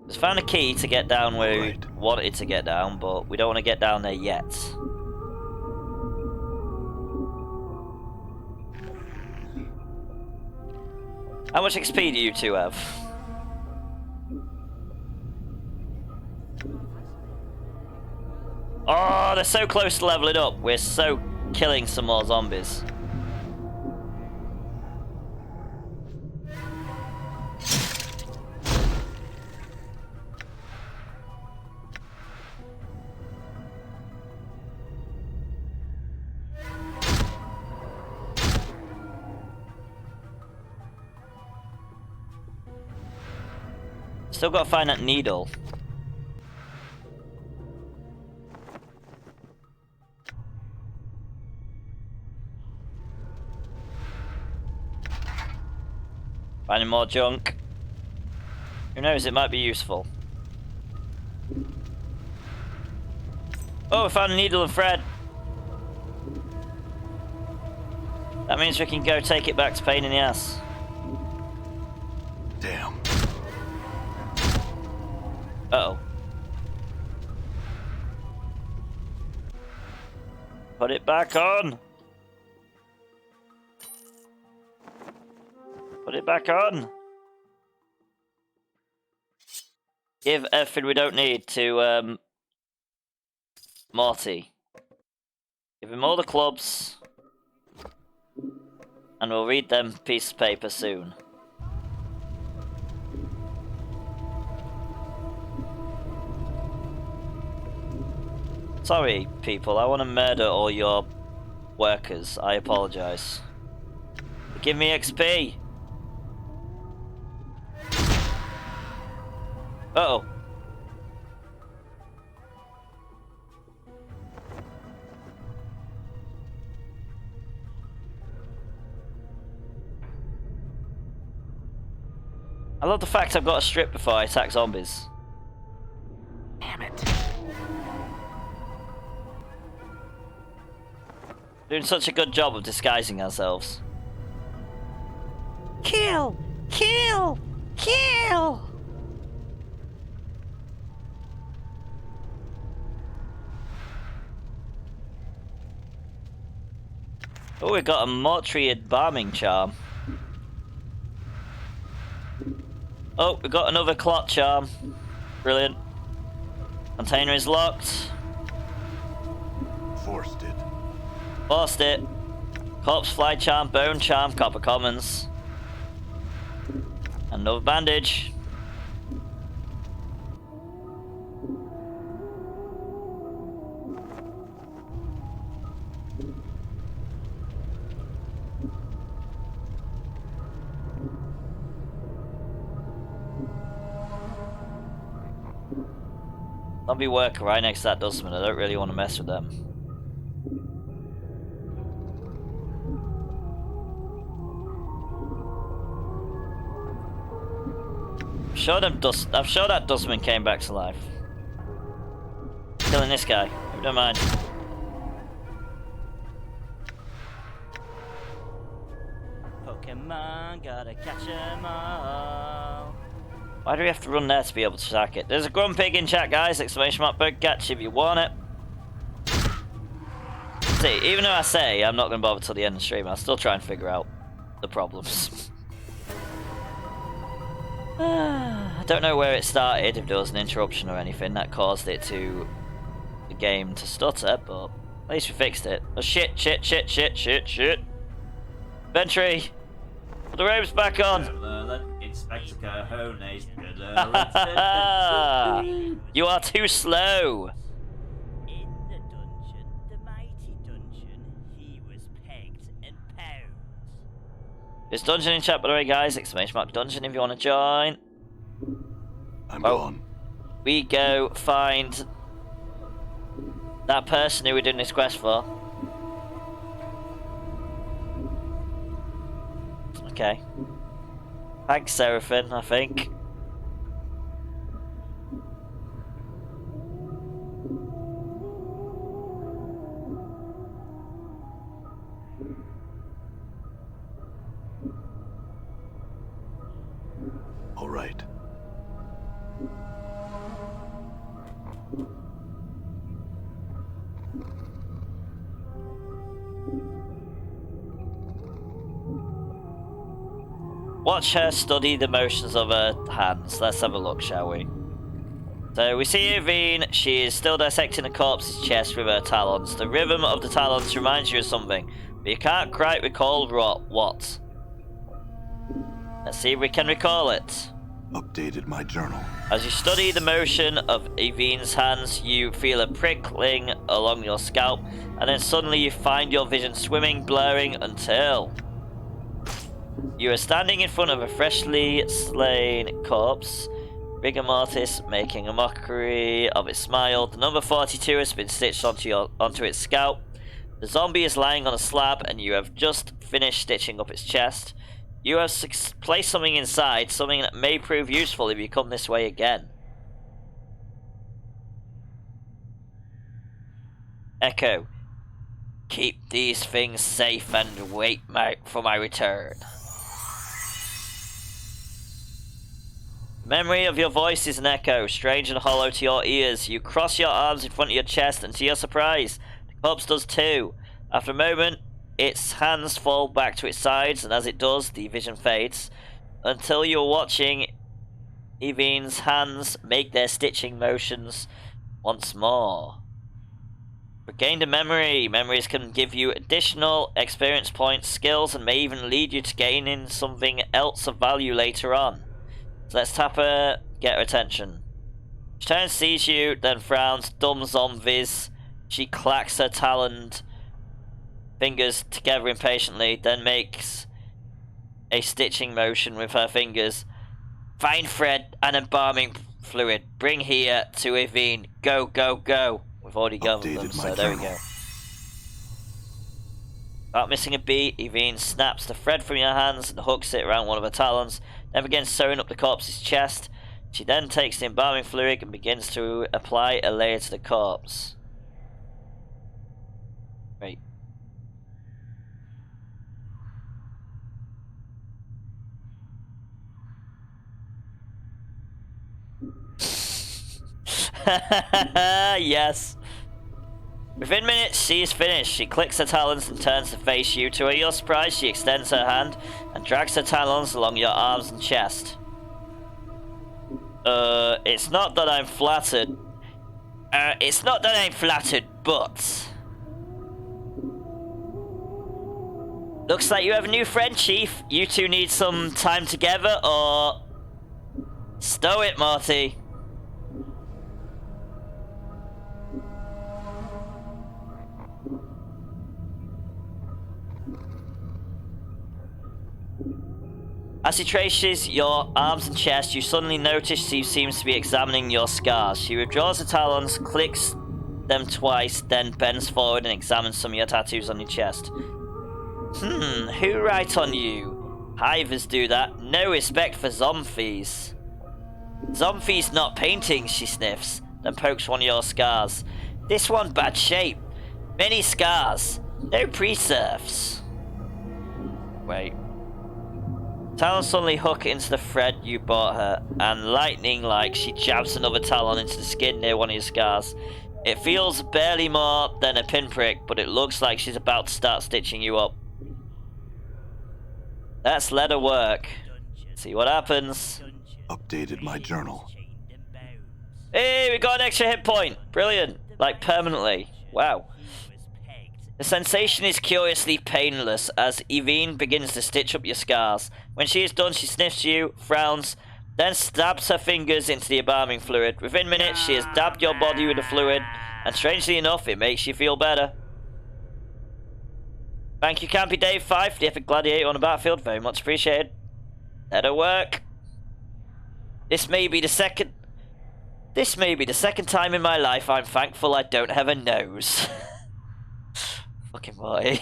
Just found a key to get down where we wanted to get down, but we don't want to get down there yet. How much XP do you two have? Oh, they're so close to leveling up. We're so killing some more zombies. Still gotta find that needle. Finding more junk. Who knows, it might be useful. Oh, we found a needle and thread. That means we can go take it back to Pain in the Ass. Damn. Uh-oh. Put it back on. Put it back on. Give everything we don't need to Morty. Give him all the clubs. And we'll read them piece of paper soon. Sorry, people, I want to murder all your workers. I apologize. Give me XP! Uh-oh. I love the fact I've got a strip before I attack zombies. Damn it. Doing such a good job of disguising ourselves. Kill! Kill! Kill! Oh, we got a mortuary embalming charm. Oh, we got another clot charm. Brilliant. Container is locked. Forced it. Forced it. Corpse fly charm, bone charm, copper commons. Another bandage. Zombie worker right next to that dustman. I don't really want to mess with them. I'm sure that dustman came back to life. Killing this guy. Don't mind. Pokemon, gotta catch 'em all. Why do we have to run there to be able to attack it? There's a grumpig in chat, guys. Exclamation mark bug catch if you want it. See, even though I say I'm not going to bother till the end of the stream, I'll still try and figure out the problems. I don't know where it started, if there was an interruption or anything that caused it to the game to stutter, but at least we fixed it. Oh shit, shit, shit, shit, shit, shit. Ventry! Put the ropes back on! Inspector Cahone's You are too slow! In the dungeon, the mighty dungeon, he was pegged and pounded. There's dungeon in chat, by the way, guys. Exclamation mark dungeon if you want to join. I'm Oh. gone. We go find that person who we're doing this quest for. Okay. Thanks, Seraphim, I think. All right. Watch her study the motions of her hands. Let's have a look, shall we? So we see Yvine. She is still dissecting the corpse's chest with her talons. The rhythm of the talons reminds you of something, but you can't quite recall what. Let's see if we can recall it. Updated my journal. As you study the motion of Yvine's hands, you feel a prickling along your scalp, and then suddenly you find your vision swimming, blurring, until you are standing in front of a freshly slain corpse, rigor mortis making a mockery of its smile. The number 42 has been stitched onto its scalp. The zombie is lying on a slab, and you have just finished stitching up its chest. You have placed something inside, something that may prove useful if you come this way again. Echo. Keep these things safe and wait for my return. Memory of your voice is an echo, strange and hollow to your ears. You cross your arms in front of your chest, and to your surprise, the corpse does too. After a moment, its hands fall back to its sides, and as it does, the vision fades, until you're watching Yvine's hands make their stitching motions once more. Regained a memory. Memories can give you additional experience points, skills, and may even lead you to gaining something else of value later on. So let's tap her, get her attention. She turns, sees you, then frowns. Dumb zombies. She clacks her taloned fingers together impatiently, then makes a stitching motion with her fingers. Find thread and embalming fluid. Bring here to Yvine. Go, go, go. We've already gone with them, so there we go. Without missing a beat, Yvine snaps the thread from your hands and hooks it around one of her talons, then begins sewing up the corpse's chest. She then takes the embalming fluid and begins to apply a layer to the corpse. Right. Yes. Within minutes, she is finished. She clicks her talons and turns to face you. To your surprise, she extends her hand and drags her talons along your arms and chest. It's not that I'm flattered. But looks like you have a new friend, Chief. You two need some time together, or stow it, Marty. As he traces your arms and chest, you suddenly notice she seems to be examining your scars. She withdraws her talons, clicks them twice, then bends forward and examines some of your tattoos on your chest. Who write on you? Hivers do that. No respect for zombies. Zombies not paintings, she sniffs, then pokes one of your scars. This one bad shape. Many scars. No preserves. Wait. Talon suddenly hook into the thread you bought her, and lightning-like, she jabs another talon into the skin near one of your scars. It feels barely more than a pinprick, but it looks like she's about to start stitching you up. Let's let her work. See what happens. Updated my journal. Hey, we got an extra hit point. Brilliant. Like, permanently. Wow. The sensation is curiously painless as Evine begins to stitch up your scars. When she is done, she sniffs you, frowns, then stabs her fingers into the embalming fluid. Within minutes, she has dabbed your body with the fluid, and strangely enough, it makes you feel better. Thank you, Campy Dave 5, for the epic gladiator on the battlefield. Very much appreciated. Let her work. This may be the second time in my life I'm thankful I don't have a nose. Fucking boy.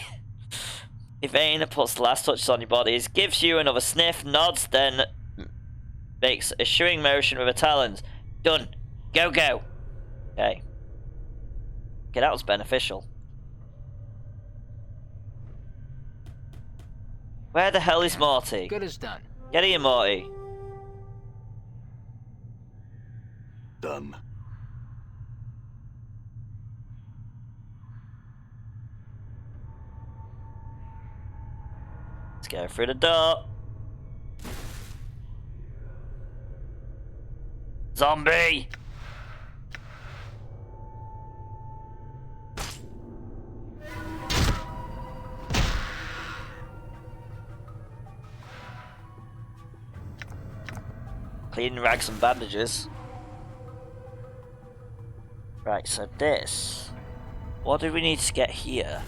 Evane puts the last touches on your bodies, gives you another sniff, nods, then makes a shooing motion with her talons. Done. Go, go. Okay. Okay, that was beneficial. Where the hell is Morty? Good as done. Get here, Morty. Done. Let's go through the door. Zombie! Clean rags and bandages. Right, so this. What do we need to get here?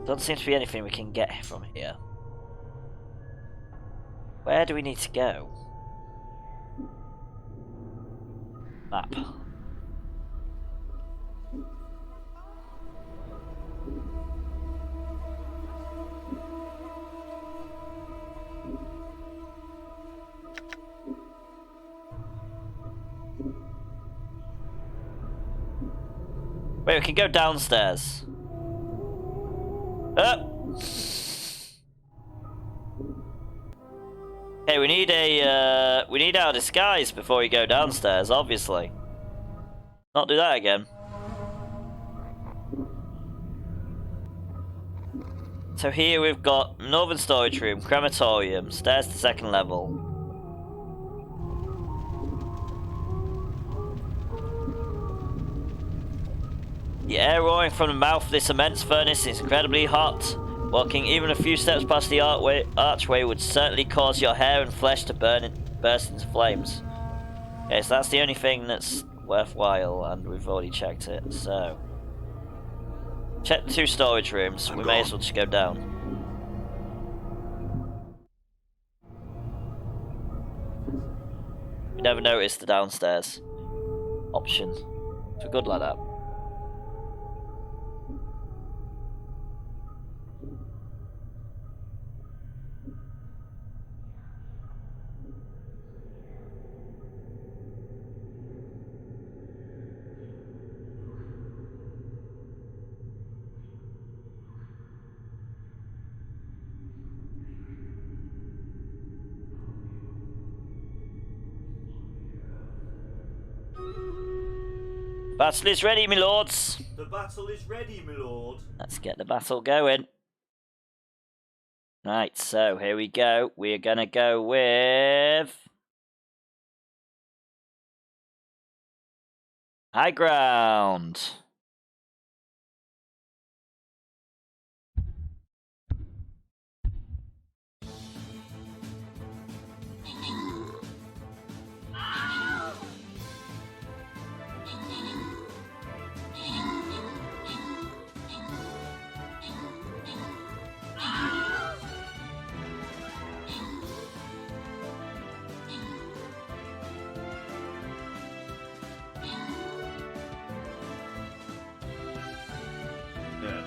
Doesn't seem to be anything we can get from here. Where do we need to go? Map. Wait, we can go downstairs. Okay, we need our disguise before we go downstairs, obviously. Not do that again. So here we've got Northern Storage Room, Crematorium, stairs to second level. The air roaring from the mouth of this immense furnace is incredibly hot. Walking even a few steps past the archway would certainly cause your hair and flesh to burst into flames. Okay, so that's the only thing that's worthwhile, and we've already checked it, so... Check the two storage rooms, we may as well just go down. We never noticed the downstairs option. So good like that. Battle is ready, my lords. The battle is ready, my lord. Let's get the battle going. Right, so here we go. We're gonna go with high ground.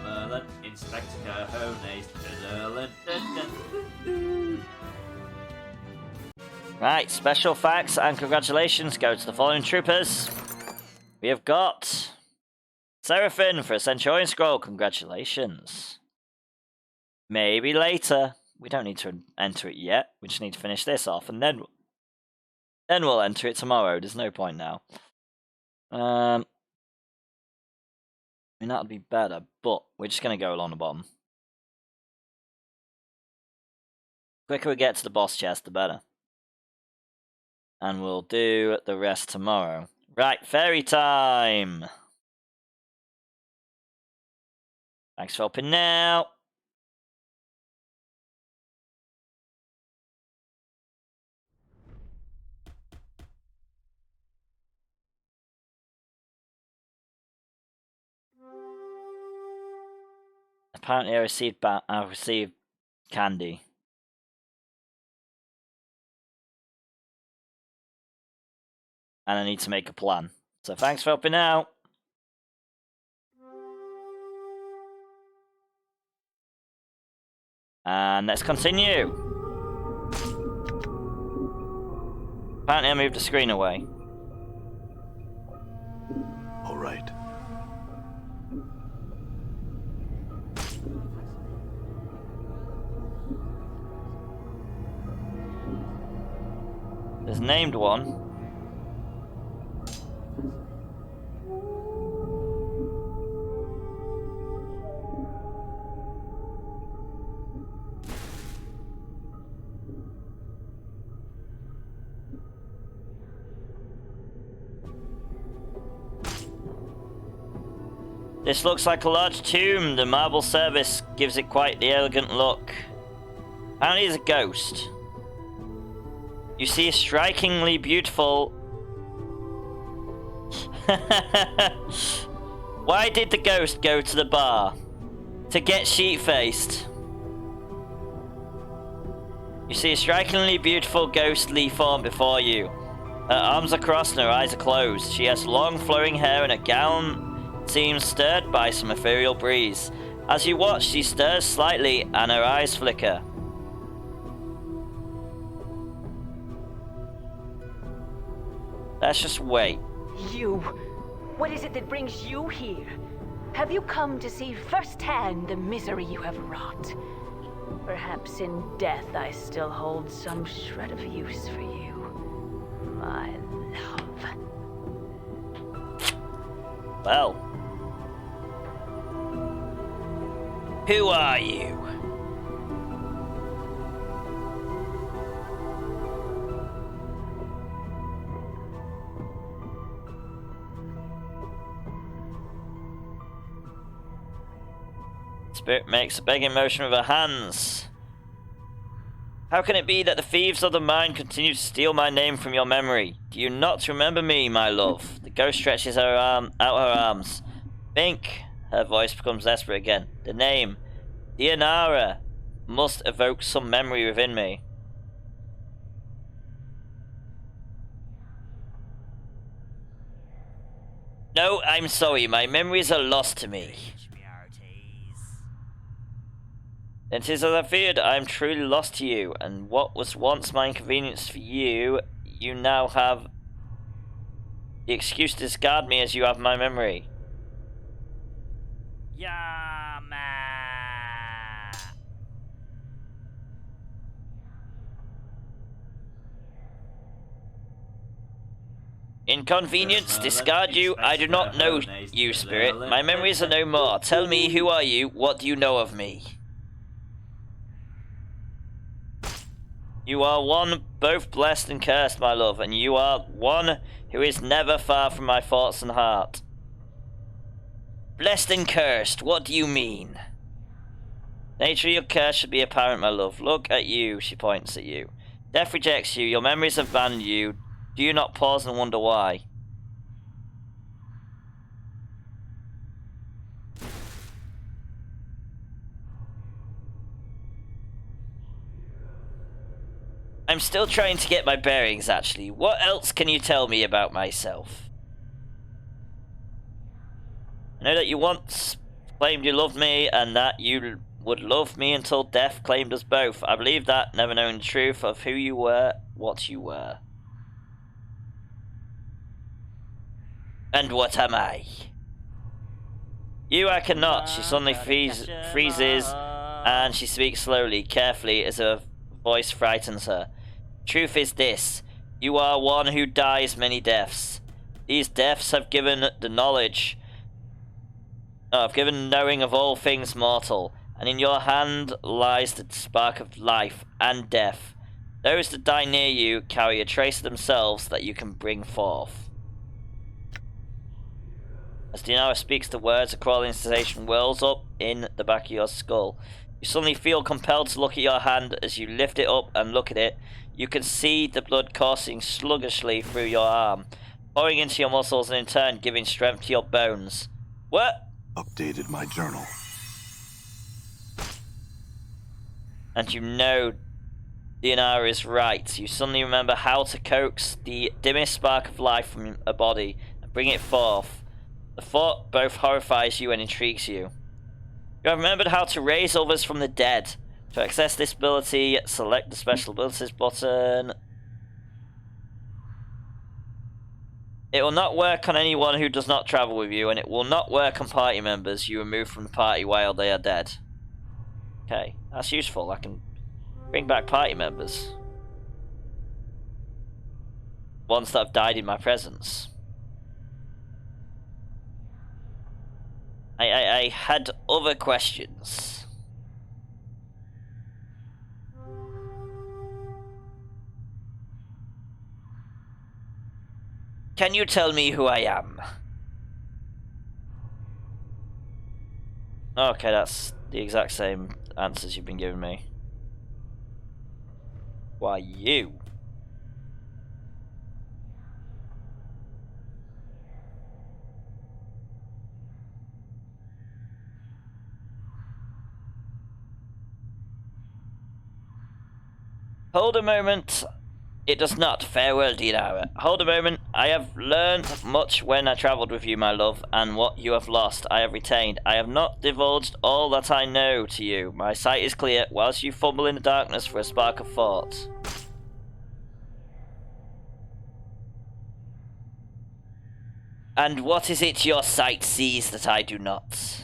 Merlin, Inspector Cajones, Merlin. Right, special thanks and congratulations go to the following troopers. We have got Seraphim for a Centurion Scroll. Congratulations. Maybe later. We don't need to enter it yet. We just need to finish this off, and then we'll enter it tomorrow. There's no point now. I mean, that would be better, but we're just going to go along the bottom. The quicker we get to the boss chest, the better. And we'll do the rest tomorrow. Right, fairy time! Thanks for helping now. Apparently I received candy. And I need to make a plan. So thanks for helping out. And let's continue. Apparently I moved the screen away. All right. There's named one. This looks like a large tomb. The marble service gives it quite the elegant look. Apparently it's a ghost. You see a strikingly beautiful... Why did the ghost go to the bar? To get sheet-faced. You see a strikingly beautiful ghostly form before you. Her arms are crossed and her eyes are closed. She has long flowing hair and her gown seems stirred by some ethereal breeze. As you watch, she stirs slightly and her eyes flicker. Let's just wait. You. What is it that brings you here? Have you come to see firsthand the misery you have wrought? Perhaps in death I still hold some shred of use for you, my love. Well. Who are you? Spirit makes a begging motion with her hands. How can it be that the thieves of the mine continue to steal my name from your memory? Do you not remember me, my love? The ghost stretches her out her arms. Think. Her voice becomes desperate again. The name, Dianara, must evoke some memory within me. No, I'm sorry. My memories are lost to me. Then 'tis as I feared. I am truly lost to you, and what was once my inconvenience for you, you now have the excuse to discard me as you have my memory. Yama. Inconvenience, discard you. I do not know you, spirit. My memories are no more. Tell me, who are you? What do you know of me? You are one both blessed and cursed, my love, and you are one who is never far from my thoughts and heart. Blessed and cursed, what do you mean? Nature of your curse should be apparent, my love. Look at you, she points at you. Death rejects you, your memories have abandoned you. Do you not pause and wonder why? I'm still trying to get my bearings, actually. What else can you tell me about myself? I know that you once claimed you loved me, and that you would love me until death claimed us both. I believe that, never knowing the truth of who you were, what you were. And what am I? You I cannot. She suddenly freezes and she speaks slowly, carefully, as her voice frightens her. Truth is this. You are one who dies many deaths. These deaths have given the knowledge. Have given knowing of all things mortal, and in your hand lies the spark of life and death. Those that die near you carry a trace of themselves that you can bring forth. As Dinara speaks the words, a crawling sensation whirls up in the back of your skull. You suddenly feel compelled to look at your hand. As you lift it up and look at it, you can see the blood coursing sluggishly through your arm, pouring into your muscles and in turn giving strength to your bones. What? Updated my journal. And you know Dinara is right. You suddenly remember how to coax the dimmest spark of life from a body and bring it forth. The thought both horrifies you and intrigues you. You have remembered how to raise others from the dead. To access this ability, select the special abilities button. It will not work on anyone who does not travel with you, and it will not work on party members you remove from the party while they are dead. Okay, that's useful. I can bring back party members. Ones that have died in my presence. I had other questions. Can you tell me who I am? Okay, that's the exact same answers you've been giving me. Why, you? Hold a moment. It does not. Farewell, Dinara. Hold a moment. I have learned much when I travelled with you, my love, and what you have lost I have retained. I have not divulged all that I know to you. My sight is clear, whilst you fumble in the darkness for a spark of thought. And what is it your sight sees that I do not?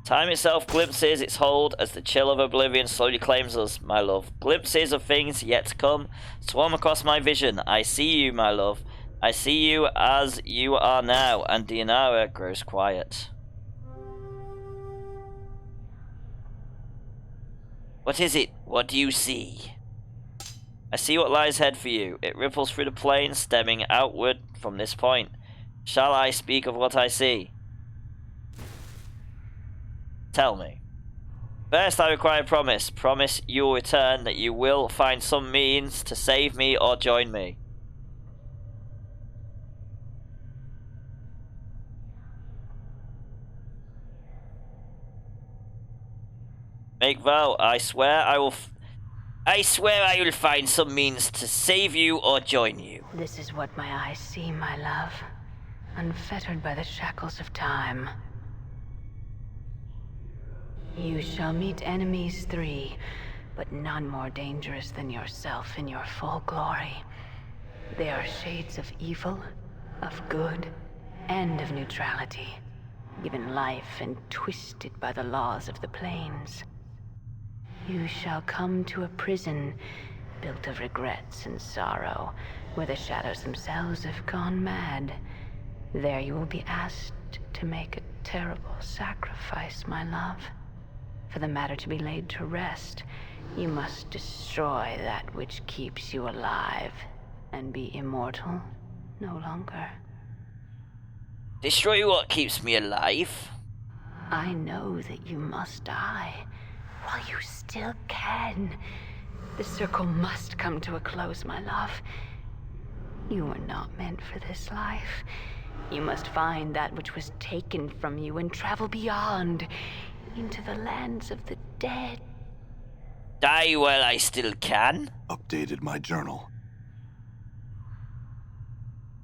Time itself glimpses its hold as the chill of oblivion slowly claims us, my love. Glimpses of things yet to come swarm across my vision. I see you, my love. I see you as you are now, and Dinara grows quiet. What is it? What do you see? I see what lies ahead for you. It ripples through the plain, stemming outward from this point. Shall I speak of what I see? Tell me. First, I require a promise. Promise you will return, that you will find some means to save me or join me. Make vow. I swear I will find some means to save you or join you. This is what my eyes see, my love. Unfettered by the shackles of time. You shall meet enemies 3, but none more dangerous than yourself in your full glory. They are shades of evil, of good, and of neutrality, given life and twisted by the laws of the plains. You shall come to a prison built of regrets and sorrow, where the shadows themselves have gone mad. There you will be asked to make a terrible sacrifice, my love. For the matter to be laid to rest, you must destroy that which keeps you alive, and be immortal no longer. Destroy what keeps me alive? I know that you must die, while you still can. The circle must come to a close, my love. You were not meant for this life. You must find that which was taken from you and travel beyond, into the lands of the dead. Die while I still can? Updated my journal.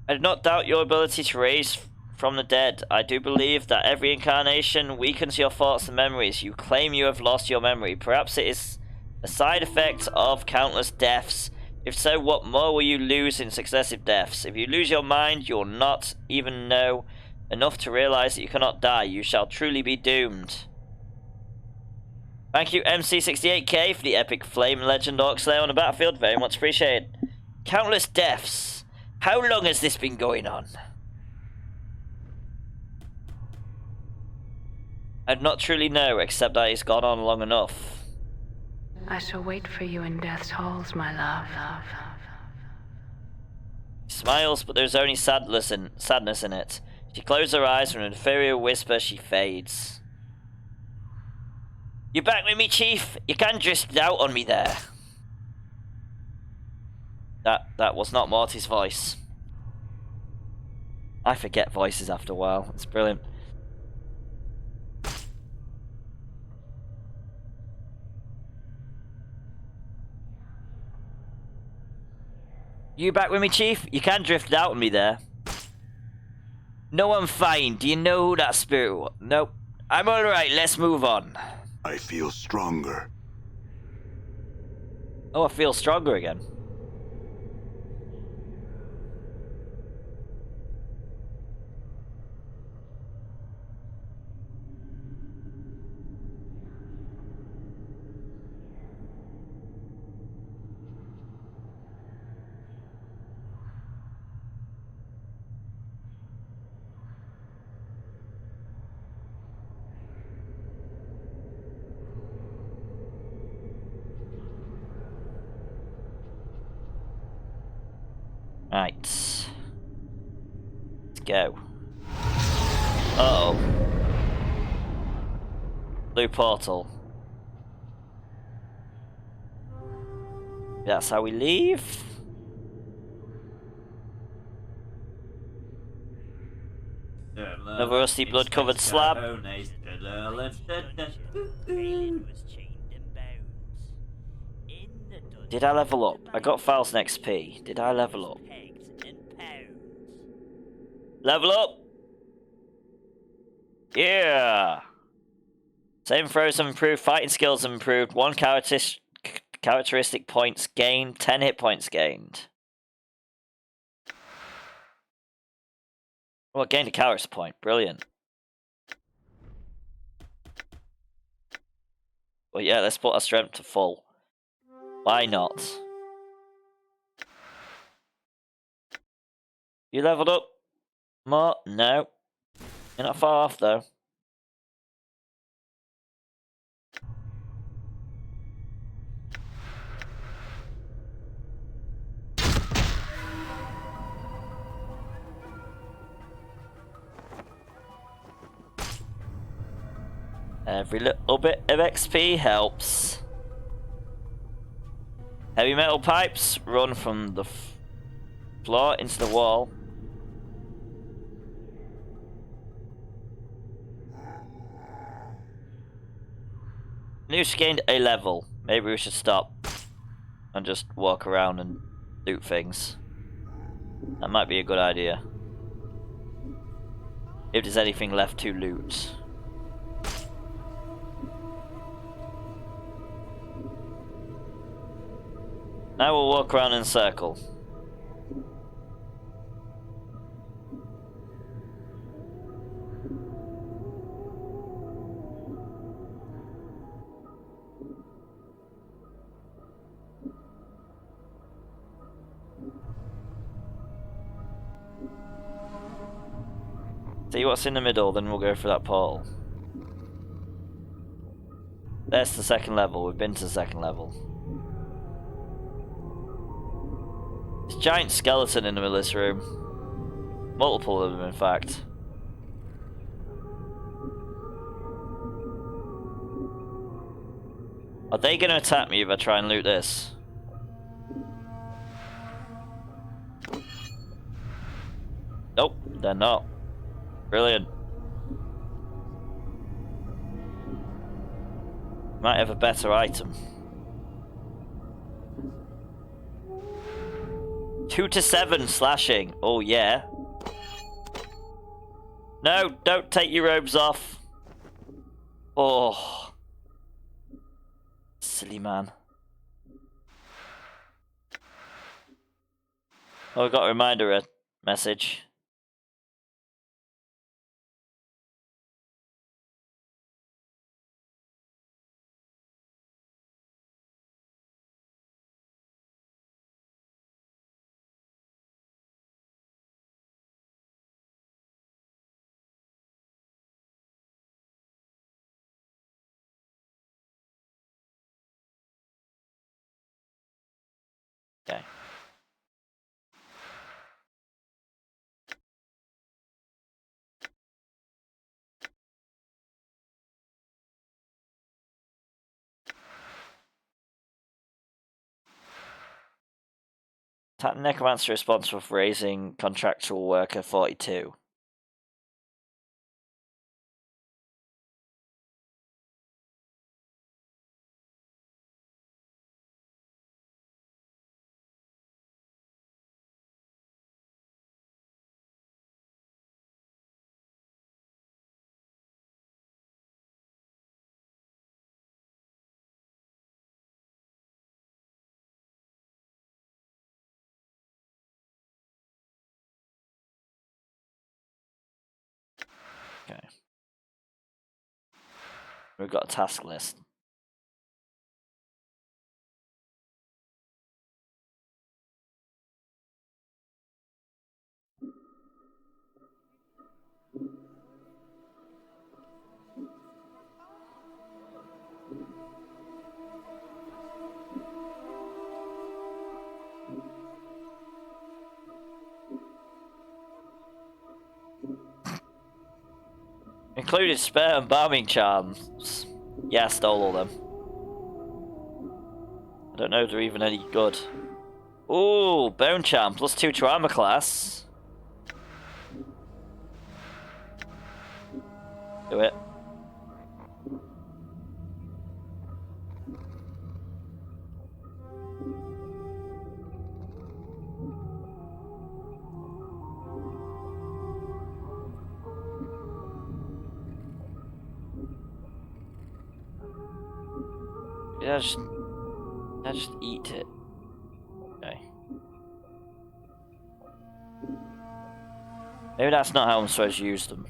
I do not doubt your ability to raise from the dead. I do believe that every incarnation weakens your thoughts and memories. You claim you have lost your memory. Perhaps it is a side effect of countless deaths. If so, what more will you lose in successive deaths? If you lose your mind, you'll not even know enough to realize that you cannot die. You shall truly be doomed. Thank you, MC68K, for the epic flame legend orc slayer on the battlefield. Very much appreciated. Countless deaths. How long has this been going on? I do not truly know, except that it's gone on long enough. I shall wait for you in death's halls, my love. She smiles, but there's only sadness in it. She closes her eyes, with an inferior whisper, she fades. You back with me, Chief? You can drift out on me there. That was not Morty's voice. I forget voices after a while. It's brilliant. You back with me, Chief? You can drift out on me there. No, I'm fine. Do you know who that spirit was? Nope. I'm alright. Let's move on. I feel stronger. Oh, I feel stronger again. Right. Let's go. Uh-oh. Blue portal. That's how we leave. Another rusty blood-covered slab. Graylin was chained in bones. In the dungeon, Did I level up? the I got mighty Fal's next P. Did I level was up? pegged in pounds. Level up! Yeah! Saving throws have improved, fighting skills have improved, 1 characteristic points gained, 10 hit points gained. Well, gained a character point. Brilliant. Well, yeah, let's put our strength to full. Why not? You leveled up more? No. You're not far off, though. Every little bit of XP helps. Heavy metal pipes run from the floor into the wall. News gained a level. Maybe we should stop and just walk around and loot things. That might be a good idea. If there's anything left to loot. Now we'll walk around in a circle. See what's in the middle, then we'll go for that portal. That's the second level. We've been to the second level. There's a giant skeleton in the middle of this room. Multiple of them, in fact. Are they going to attack me if I try and loot this? Nope, they're not. Brilliant. Might have a better item. 2 to 7 slashing. Oh yeah. No, don't take your robes off. Oh. Silly man. Oh, I got a reminder message. Necromancer responsible for raising contractual worker 42. Okay. We've got a task list. Included spare and bombing charms. Yeah, I stole all them. I don't know if they're even any good. Ooh, bone charm, +2 to armor class. Do it. Yeah, just eat it. Okay. Maybe that's not how I'm supposed to use them.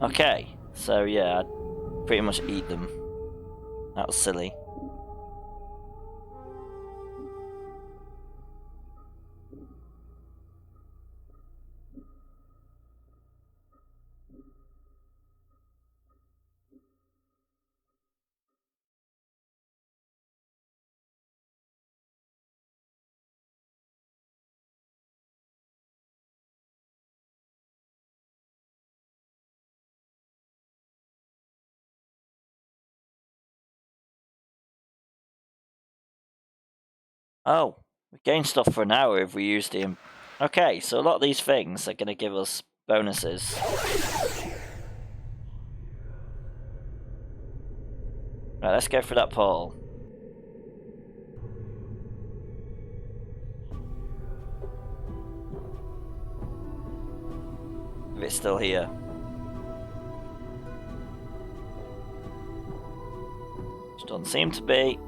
Okay, so yeah, I'd pretty much eat them. That was silly. Oh, we gain stuff for an hour if we use the... Okay, so a lot of these things are going to give us bonuses. Right, let's go for that portal. If it's still here. Which doesn't seem to be.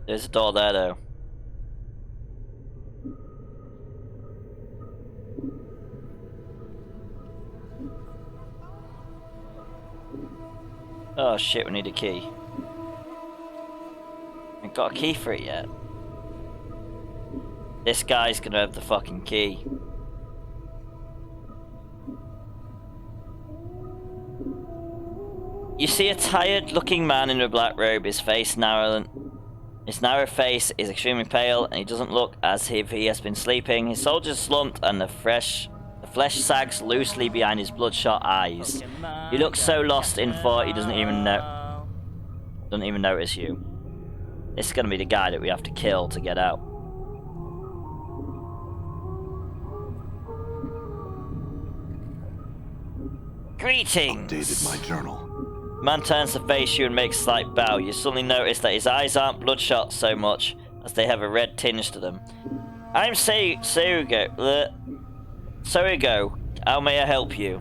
There's a door there, though. Oh shit, we need a key. Ain't got a key for it yet. This guy's gonna have the fucking key. You see a tired-looking man in a black robe. His narrow face is extremely pale, and he doesn't look as if he has been sleeping. His shoulders slumped, and the flesh sags loosely behind his bloodshot eyes. He looks so lost in thought he doesn't even notice you. This is gonna be the guy that we have to kill to get out. Greetings! Updated my journal. Man turns to face you and makes a slight bow. You suddenly notice that his eyes aren't bloodshot so much as they have a red tinge to them. I'm Surigo. How may I help you?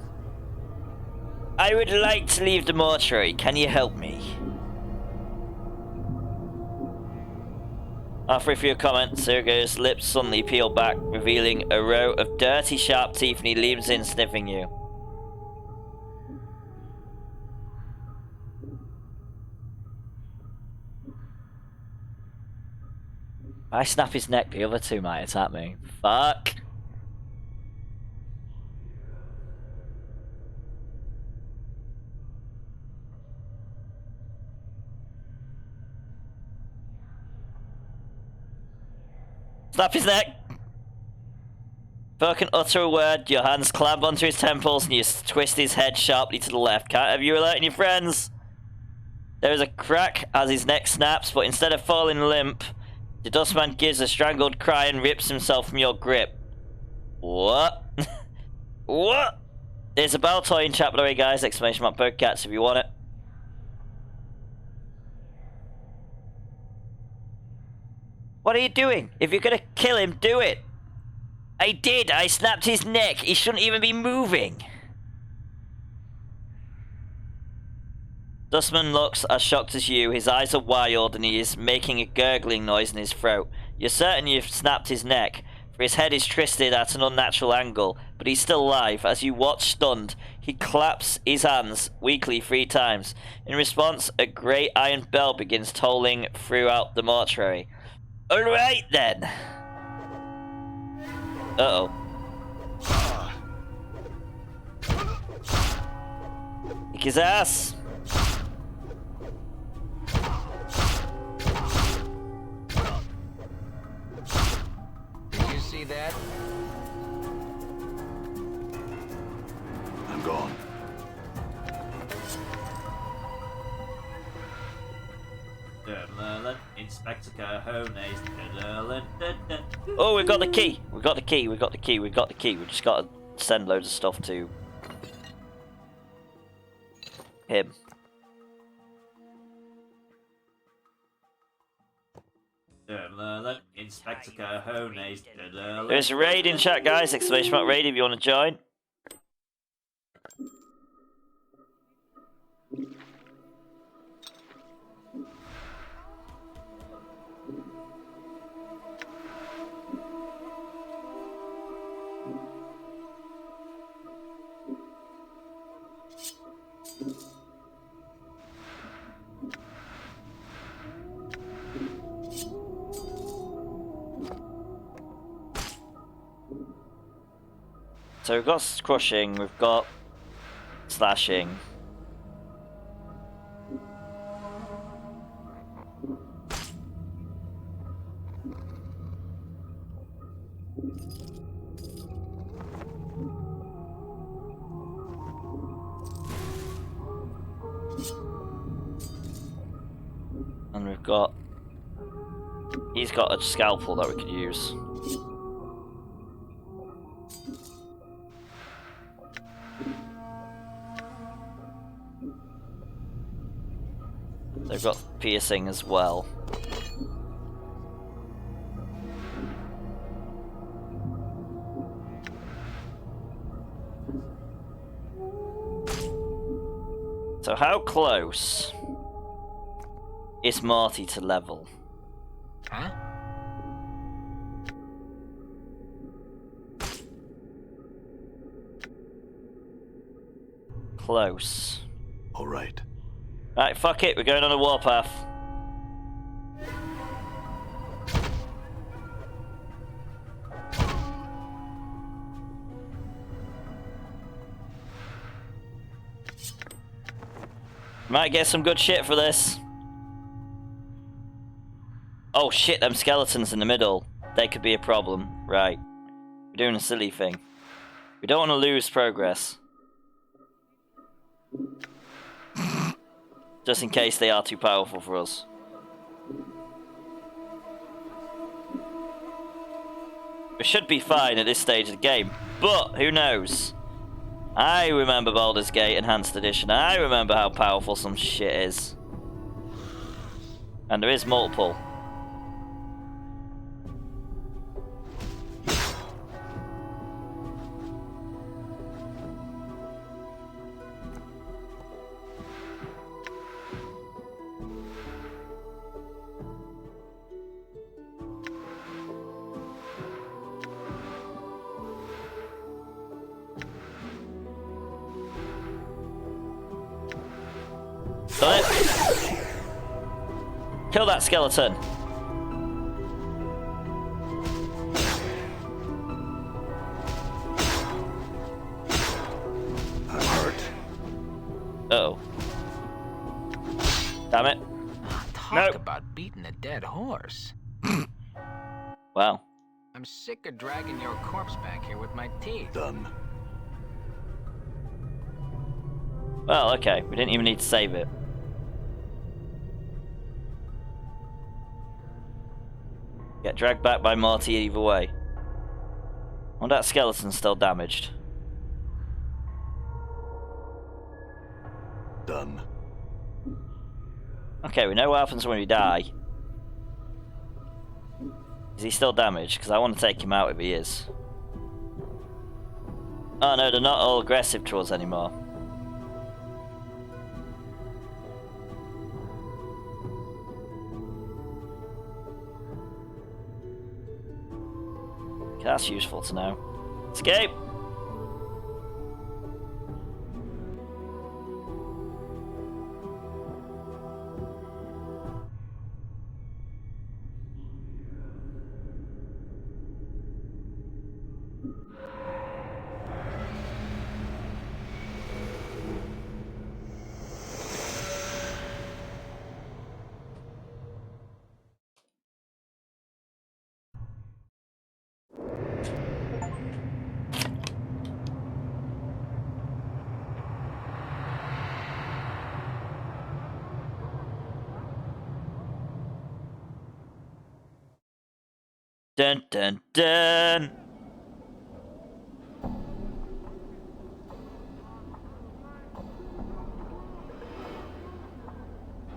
I would like to leave the mortuary. Can you help me? After a few comments, Sergio's lips suddenly peel back, revealing a row of dirty, sharp teeth, and he leans in, sniffing you. I snap his neck, the other two might attack me. Fuck. Snap his neck! Before I can utter a word, your hands clamp onto his temples and you twist his head sharply to the left. Can't have you alerting your friends? There is a crack as his neck snaps, but instead of falling limp, the Dustman gives a strangled cry and rips himself from your grip. What? What? There's a battle toy in chat, by the way, guys. Exclamation mark Pokecats if you want it. What are you doing? If you're gonna kill him, do it. I did. I snapped his neck. He shouldn't even be moving. Dustman looks as shocked as you. His eyes are wild and he is making a gurgling noise in his throat. You're certain you've snapped his neck, for his head is twisted at an unnatural angle, but he's still alive. As you watch stunned, he claps his hands weakly 3 times. In response, a great iron bell begins tolling throughout the mortuary. Alright then. Uh-oh. Kick his ass. Did you see that? I'm gone. Inspector Cajones. Oh, we've got the key. We've got the key. We've got the key. We've got the key. We just got to send loads of stuff to him. Inspector Cajones. There's a raid in chat, guys. Exclamation mark raid if you want to join. So we've got crushing, we've got slashing. And we've got... He's got a scalpel that we could use. They've got piercing as well. So how close is Marty to level? Huh? Close. All right. Right, fuck it, we're going on a warpath. Might get some good shit for this. Oh shit, them skeletons in the middle. They could be a problem. Right. We're doing a silly thing. We don't want to lose progress. Just in case they are too powerful for us. We should be fine at this stage of the game, but who knows? I remember Baldur's Gate Enhanced Edition. I remember how powerful some shit is. And there is multiple. Done it. Kill that skeleton. I'm hurt. Uh-oh. Damn it. Talk Nope. about beating a dead horse. Wow. I'm sick of dragging your corpse back here with my teeth. Done. Well, okay. We didn't even need to save it. Get dragged back by Morty either way. Oh, that skeleton's still damaged. Done. Okay, we know what happens when we die. Is he still damaged? Because I want to take him out if he is. Oh no, they're not all aggressive to us anymore. Okay, that's useful to know. Escape! Dun dun dun!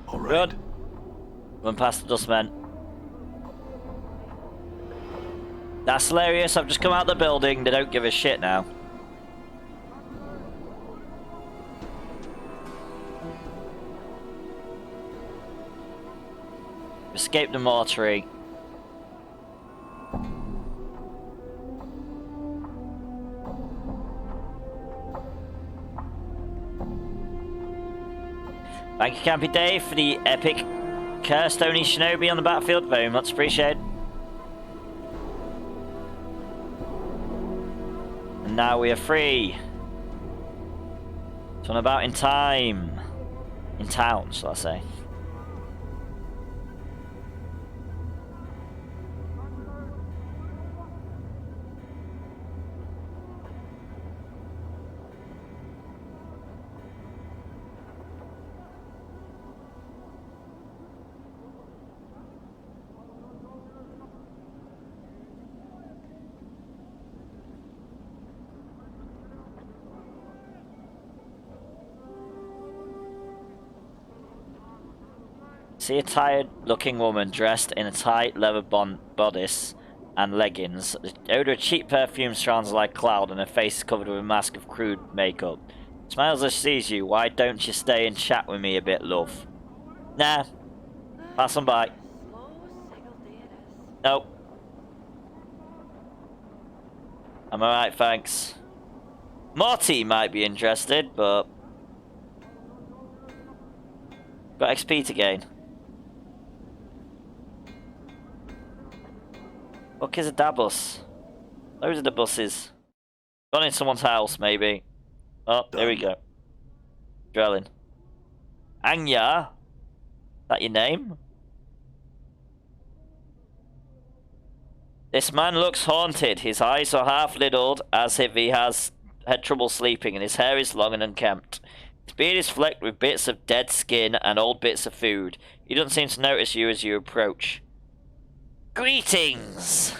All right. Good. Run past the dustman. That's hilarious. I've just come out the building. They don't give a shit now. Escape the mortuary. Thank you, Campy Dave, for the epic Kirstony Shinobi on the battlefield. Very much appreciated. And now we are free. Turn about in time. In town, shall I say. See a tired-looking woman dressed in a tight leather bodice and leggings. The odor of cheap perfume surrounds her like a cloud, and her face is covered with a mask of crude makeup. Smiles as she sees you. Why don't you stay and chat with me a bit, love? Nah. Pass on by. Nope. I'm alright, thanks. Morty might be interested, but... got XP to gain. Look, is a Dabus. Those are the buses. Gone in someone's house, maybe. Oh, there we go. Drelling. Anya? Is that your name? This man looks haunted. His eyes are half-lidded, as if he has had trouble sleeping, and his hair is long and unkempt. His beard is flecked with bits of dead skin and old bits of food. He doesn't seem to notice you as you approach. Greetings!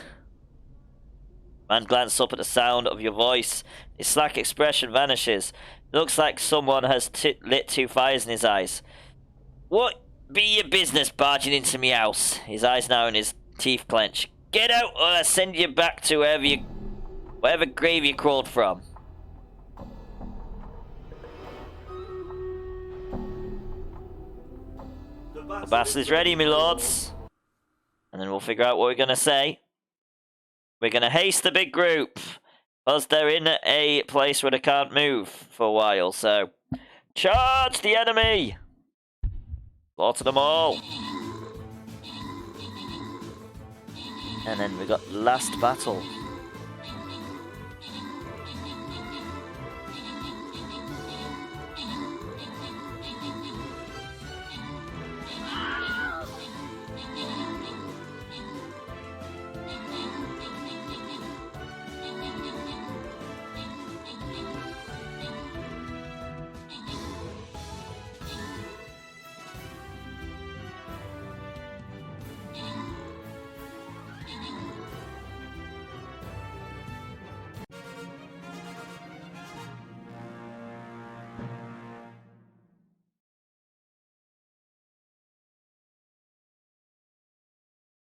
Man glances up at the sound of your voice. His slack expression vanishes. It looks like someone has lit two fires in his eyes. What be your business barging into me house? His eyes now and his teeth clench. Get out or I'll send you back to whatever grave you crawled from. The battle is ready, my lords. And then we'll figure out what we're going to say. We're going to haste the big group. Because they're in a place where they can't move for a while. So, charge the enemy! Slaughter them all. And then we got last battle.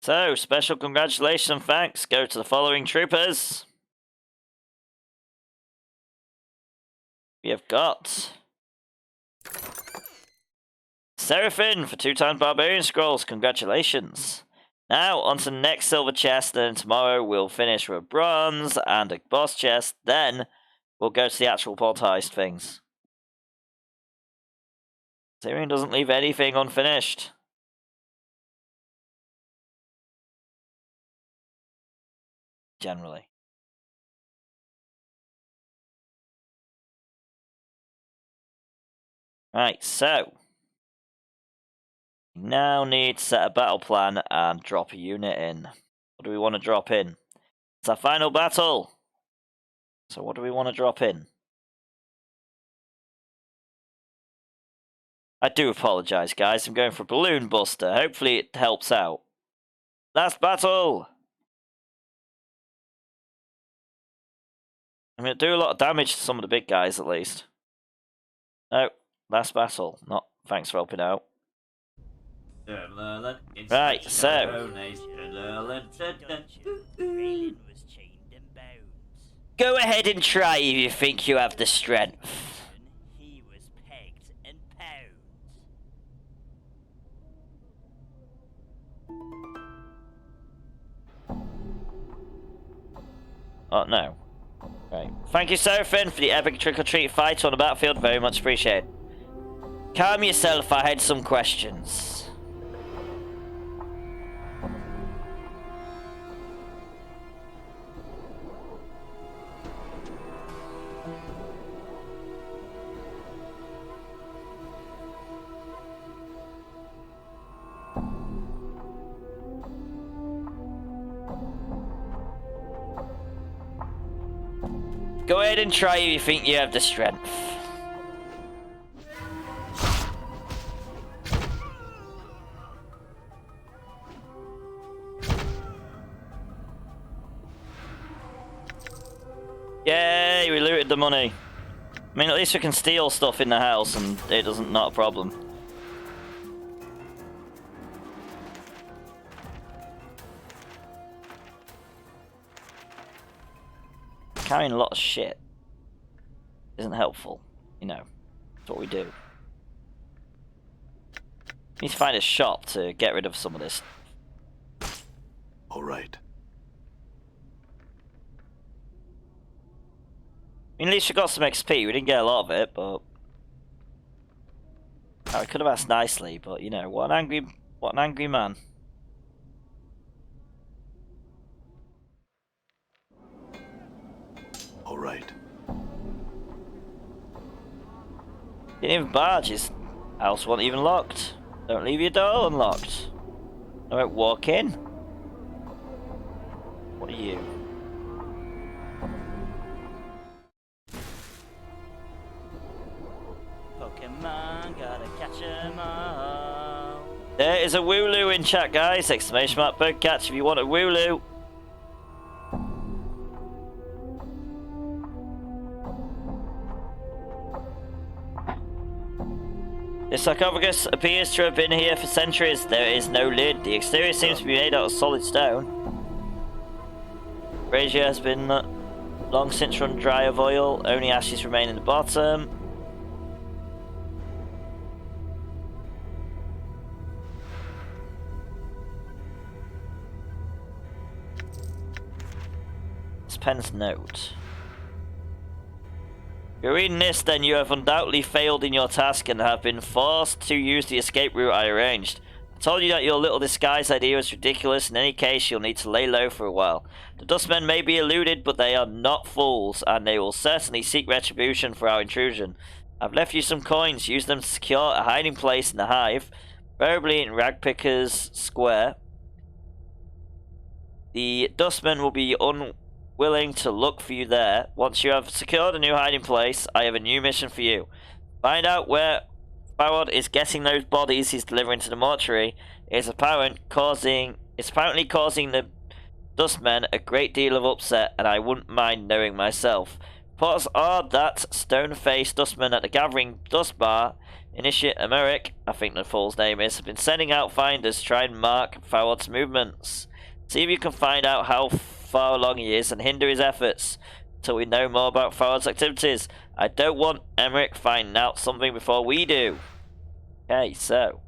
So, special congratulations and thanks go to the following troopers. We have got Seraphim for 2 times Barbarian Scrolls, congratulations. Now, on to the next silver chest, then tomorrow we'll finish with a bronze and a boss chest, then we'll go to the actual port heist things. Tyrion doesn't leave anything unfinished. Generally. Right, so we now need to set a battle plan and drop a unit in. What do we want to drop in? It's our final battle. So what do we want to drop in? I do apologise, guys. I'm going for Balloon Buster. Hopefully it helps out. Last battle! I'm going to do a lot of damage to some of the big guys, at least. No, last battle. Not thanks for helping out. Right, so. Graylin was chained and bound. Go ahead and try if you think you have the strength. He was pegged and pound. Oh, no. Right. Thank you, Seraphim, for the epic trick-or-treat fight on the battlefield. Very much appreciated. Calm yourself, I had some questions. Go ahead and try if you think you have the strength. Yay, we looted the money. I mean, at least we can steal stuff in the house and it doesn't, not a problem. Carrying a lot of shit isn't helpful, you know. That's what we do. Need to find a shop to get rid of some of this. All right. I mean, at least we got some XP. We didn't get a lot of it, but I could have asked nicely. But you know, what an angry man. All right. Didn't even barge. His house wasn't even locked. Don't leave your door unlocked. Don't walk in. What are you? Pokemon, gotta catch 'em all. There is a Wooloo in chat, guys. Exclamation mark bird catch if you want a Wooloo. This sarcophagus appears to have been here for centuries. There is no lid. The exterior seems to be made out of solid stone. Brazier has been long since run dry of oil. Only ashes remain in the bottom. It's Penn's note. If you're reading this, then you have undoubtedly failed in your task and have been forced to use the escape route I arranged. I told you that your little disguise idea was ridiculous. In any case, you'll need to lay low for a while. The dustmen may be eluded, but they are not fools, and they will certainly seek retribution for our intrusion. I've left you some coins. Use them to secure a hiding place in the hive, preferably in Ragpicker's Square. The dustmen will be unwilling to look for you there. Once you have secured a new hiding place, I have a new mission for you. Find out where Farrod is getting those bodies he's delivering to the mortuary. It's apparently causing the dustmen a great deal of upset, and I wouldn't mind knowing myself. Reports are that stone-faced dustmen at the Gathering Dust Bar, Initiate Emeric, I think the fool's name is, have been sending out finders to try and mark Farrod's movements. See if you can find out how far along he is and hinder his efforts until we know more about Farrod's activities. I don't want Emeric finding out something before we do. Okay, so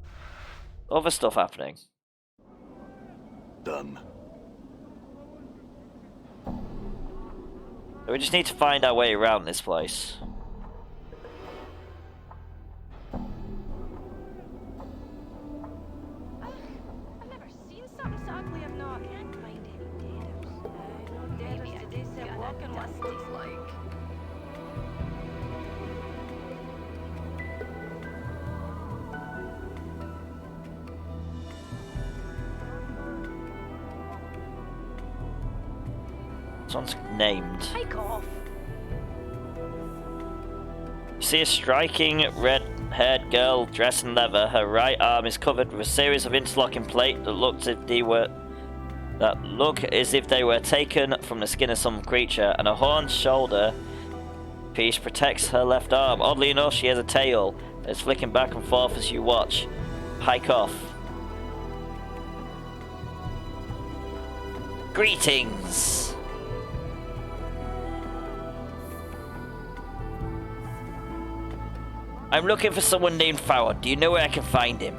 other stuff happening. Done. So we just need to find our way around this place. I've never seen something so ugly. I've not. Can't find any daters. Maybe I did say walking what looks like. This one's named. Take off. You see a striking red-haired girl dressed in leather. Her right arm is covered with a series of interlocking plates that look as if they were taken from the skin of some creature, and a horned shoulder piece protects her left arm. Oddly enough, she has a tail that's flicking back and forth as you watch. Pike off. Greetings! I'm looking for someone named Farrod. Do you know where I can find him?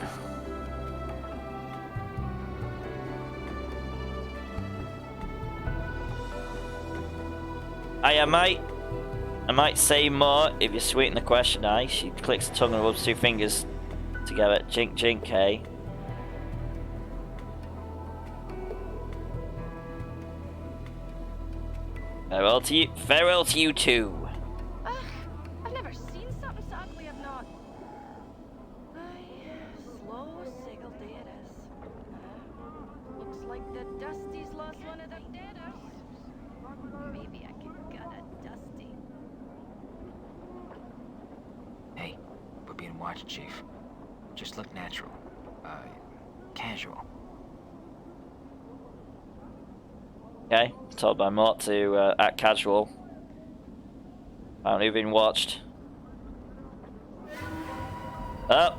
I might say more if you sweeten the question. She clicks the tongue and rubs two fingers together. Jink jink, hey. Farewell to you too. I've never seen something so ugly. I've not. Slow signal there it is. Looks like the Dusty's lost one of them daters. Maybe I can get a Dusty. Hey, we're being watched, Chief. Just look natural. Casual. Okay, told by Mort to act casual. Apparently being watched. Up.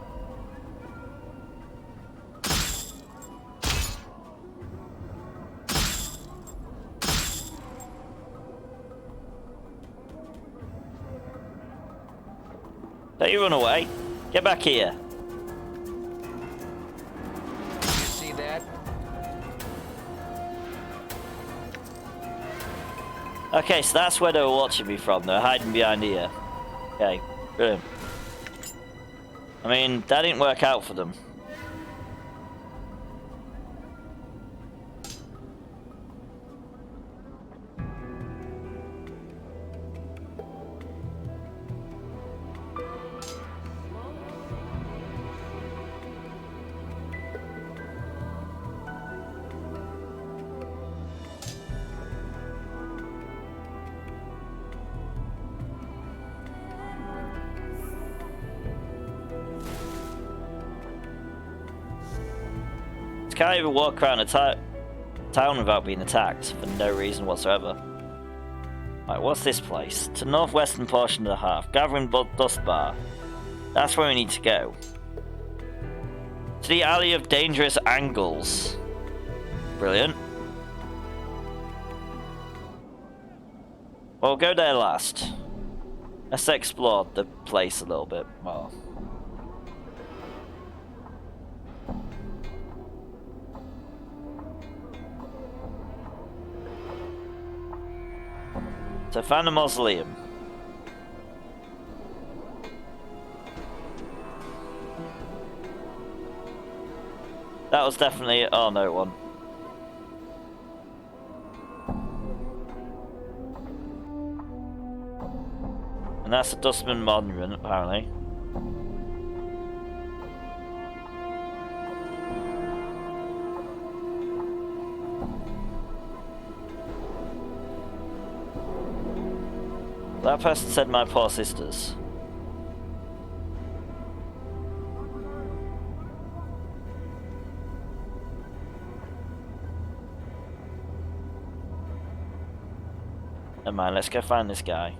Don't you run away. Get back here. You see that? Okay, so that's where they were watching me from. They're hiding behind here. Okay, brilliant. I mean, that didn't work out for them. Can't even walk around a town without being attacked for no reason whatsoever. Right, what's this place? To the northwestern portion of the half. Gathering Dust Bar. That's where we need to go. To the Alley of Dangerous Angles. Brilliant. We'll go there last. Let's explore the place a little bit more. So find a mausoleum. That was definitely... Oh, no, it wasn't. And that's a Dustman monument, apparently. That person said my poor sisters. Never mind, let's go find this guy.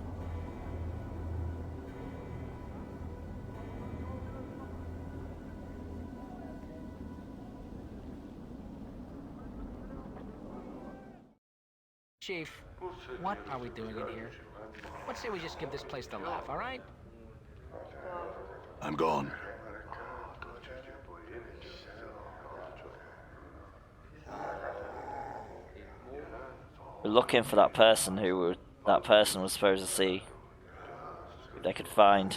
Chief, what are we doing in here? Let's say we just give this place the laugh, all right? I'm gone. We're looking for that person who that person was supposed to see. If they could find.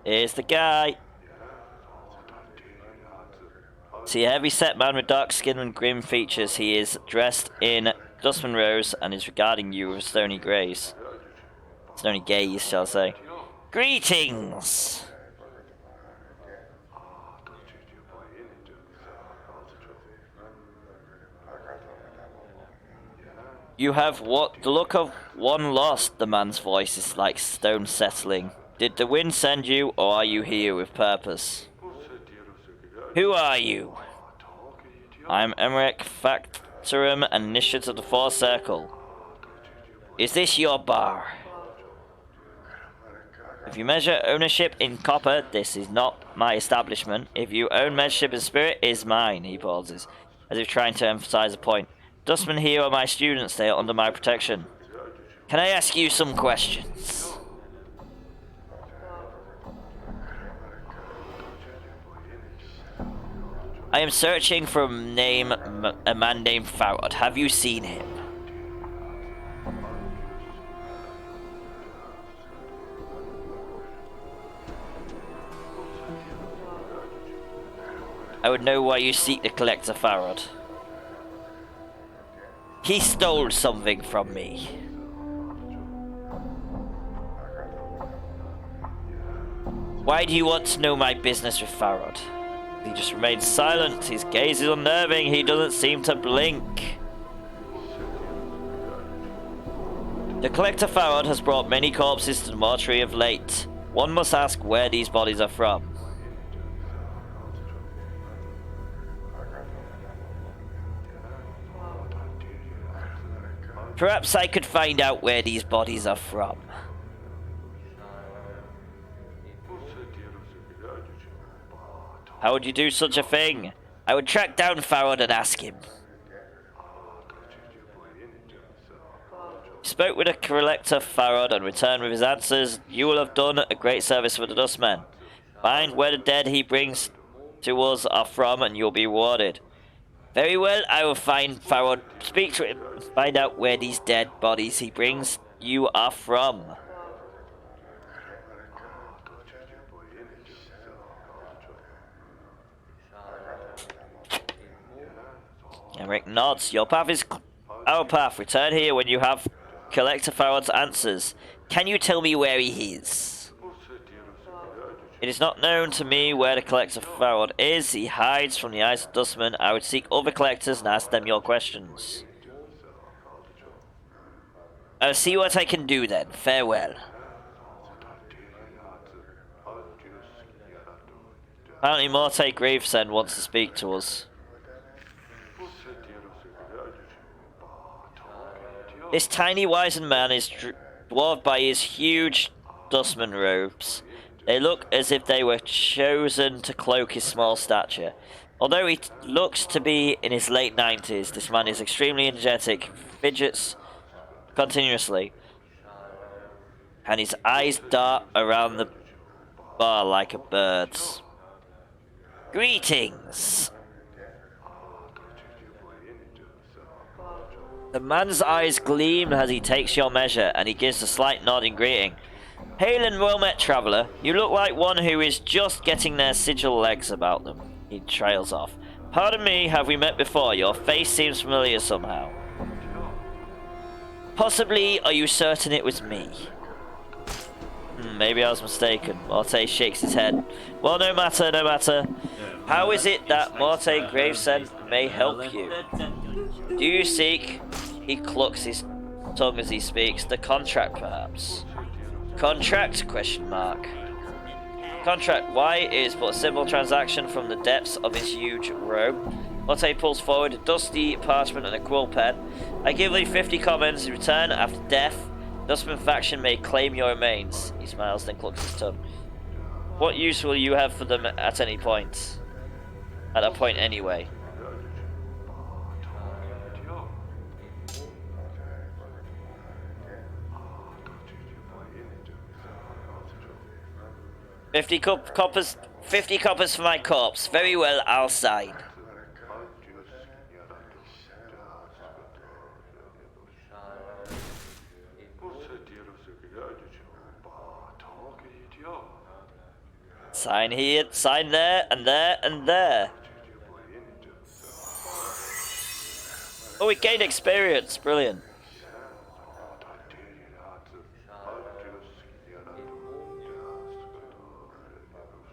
Here's the guy. See, a heavy-set man with dark skin and grim features. He is dressed in Dustman Rose and is regarding you with stony gaze. Stony gaze, shall I say. Greetings! You have what the look of one lost. The man's voice is like stone settling. Did the wind send you, or are you here with purpose? Who are you? I'm Emmerich Factorum, and initiate of the Fourth Circle. Is this your bar? If you measure ownership in copper, this is not my establishment. If you own membership in spirit, it is mine. He pauses, as if trying to emphasize a point. Dustmen here are my students. They are under my protection. Can I ask you some questions? I am searching for a man named Farrod. Have you seen him? I would know why you seek the collector Farrod. He stole something from me. Why do you want to know my business with Farrod? He just remains silent. His gaze is unnerving. He doesn't seem to blink. The collector Farrod has brought many corpses to the mortuary of late. One must ask where these bodies are from. Perhaps I could find out where these bodies are from. How would you do such a thing? I would track down Farrod and ask him. He spoke with a collector Farrod and returned with his answers. You will have done a great service for the Dustmen. Find where the dead he brings to us are from and you'll be rewarded. Very well, I will find Farrod, speak to him, and find out where these dead bodies he brings you are from. Emmerich nods. Your path is our path. Return here when you have Collector Farrod's answers. Can you tell me where he is? It is not known to me where the Collector Farrod is. He hides from the eyes of Dustmen. I would seek other collectors and ask them your questions. I'll see what I can do then. Farewell. Apparently Morte Gravesend wants to speak to us. This tiny wizened man is dwarfed by his huge Dustman robes. They look as if they were chosen to cloak his small stature. Although he looks to be in his late 90s, this man is extremely energetic, fidgets continuously, and his eyes dart around the bar like a bird's. Greetings! The man's eyes gleam as he takes your measure, and he gives a slight nod in greeting. Hail and well met, traveller. You look like one who is just getting their sigil legs about them. He trails off. Pardon me, have we met before? Your face seems familiar somehow. Possibly, are you certain it was me? Maybe I was mistaken. Morte shakes his head. Well, no matter, no matter. How is it that Morte Gravesend may help you? Do you seek, he clucks his tongue as he speaks, the contract perhaps? Contract? Question mark. Contract, why is but a simple transaction from the depths of his huge robe. Morte pulls forward a dusty parchment and a quill pen. I give thee 50 commons in return after death. Dustman faction may claim your remains. He smiles, then clucks his tongue. What use will you have for them at any point? At a point anyway. $50 coppers for my corpse. Very well, I'll sign. Sign here, sign there, and there, and there. Oh, we gained experience. Brilliant.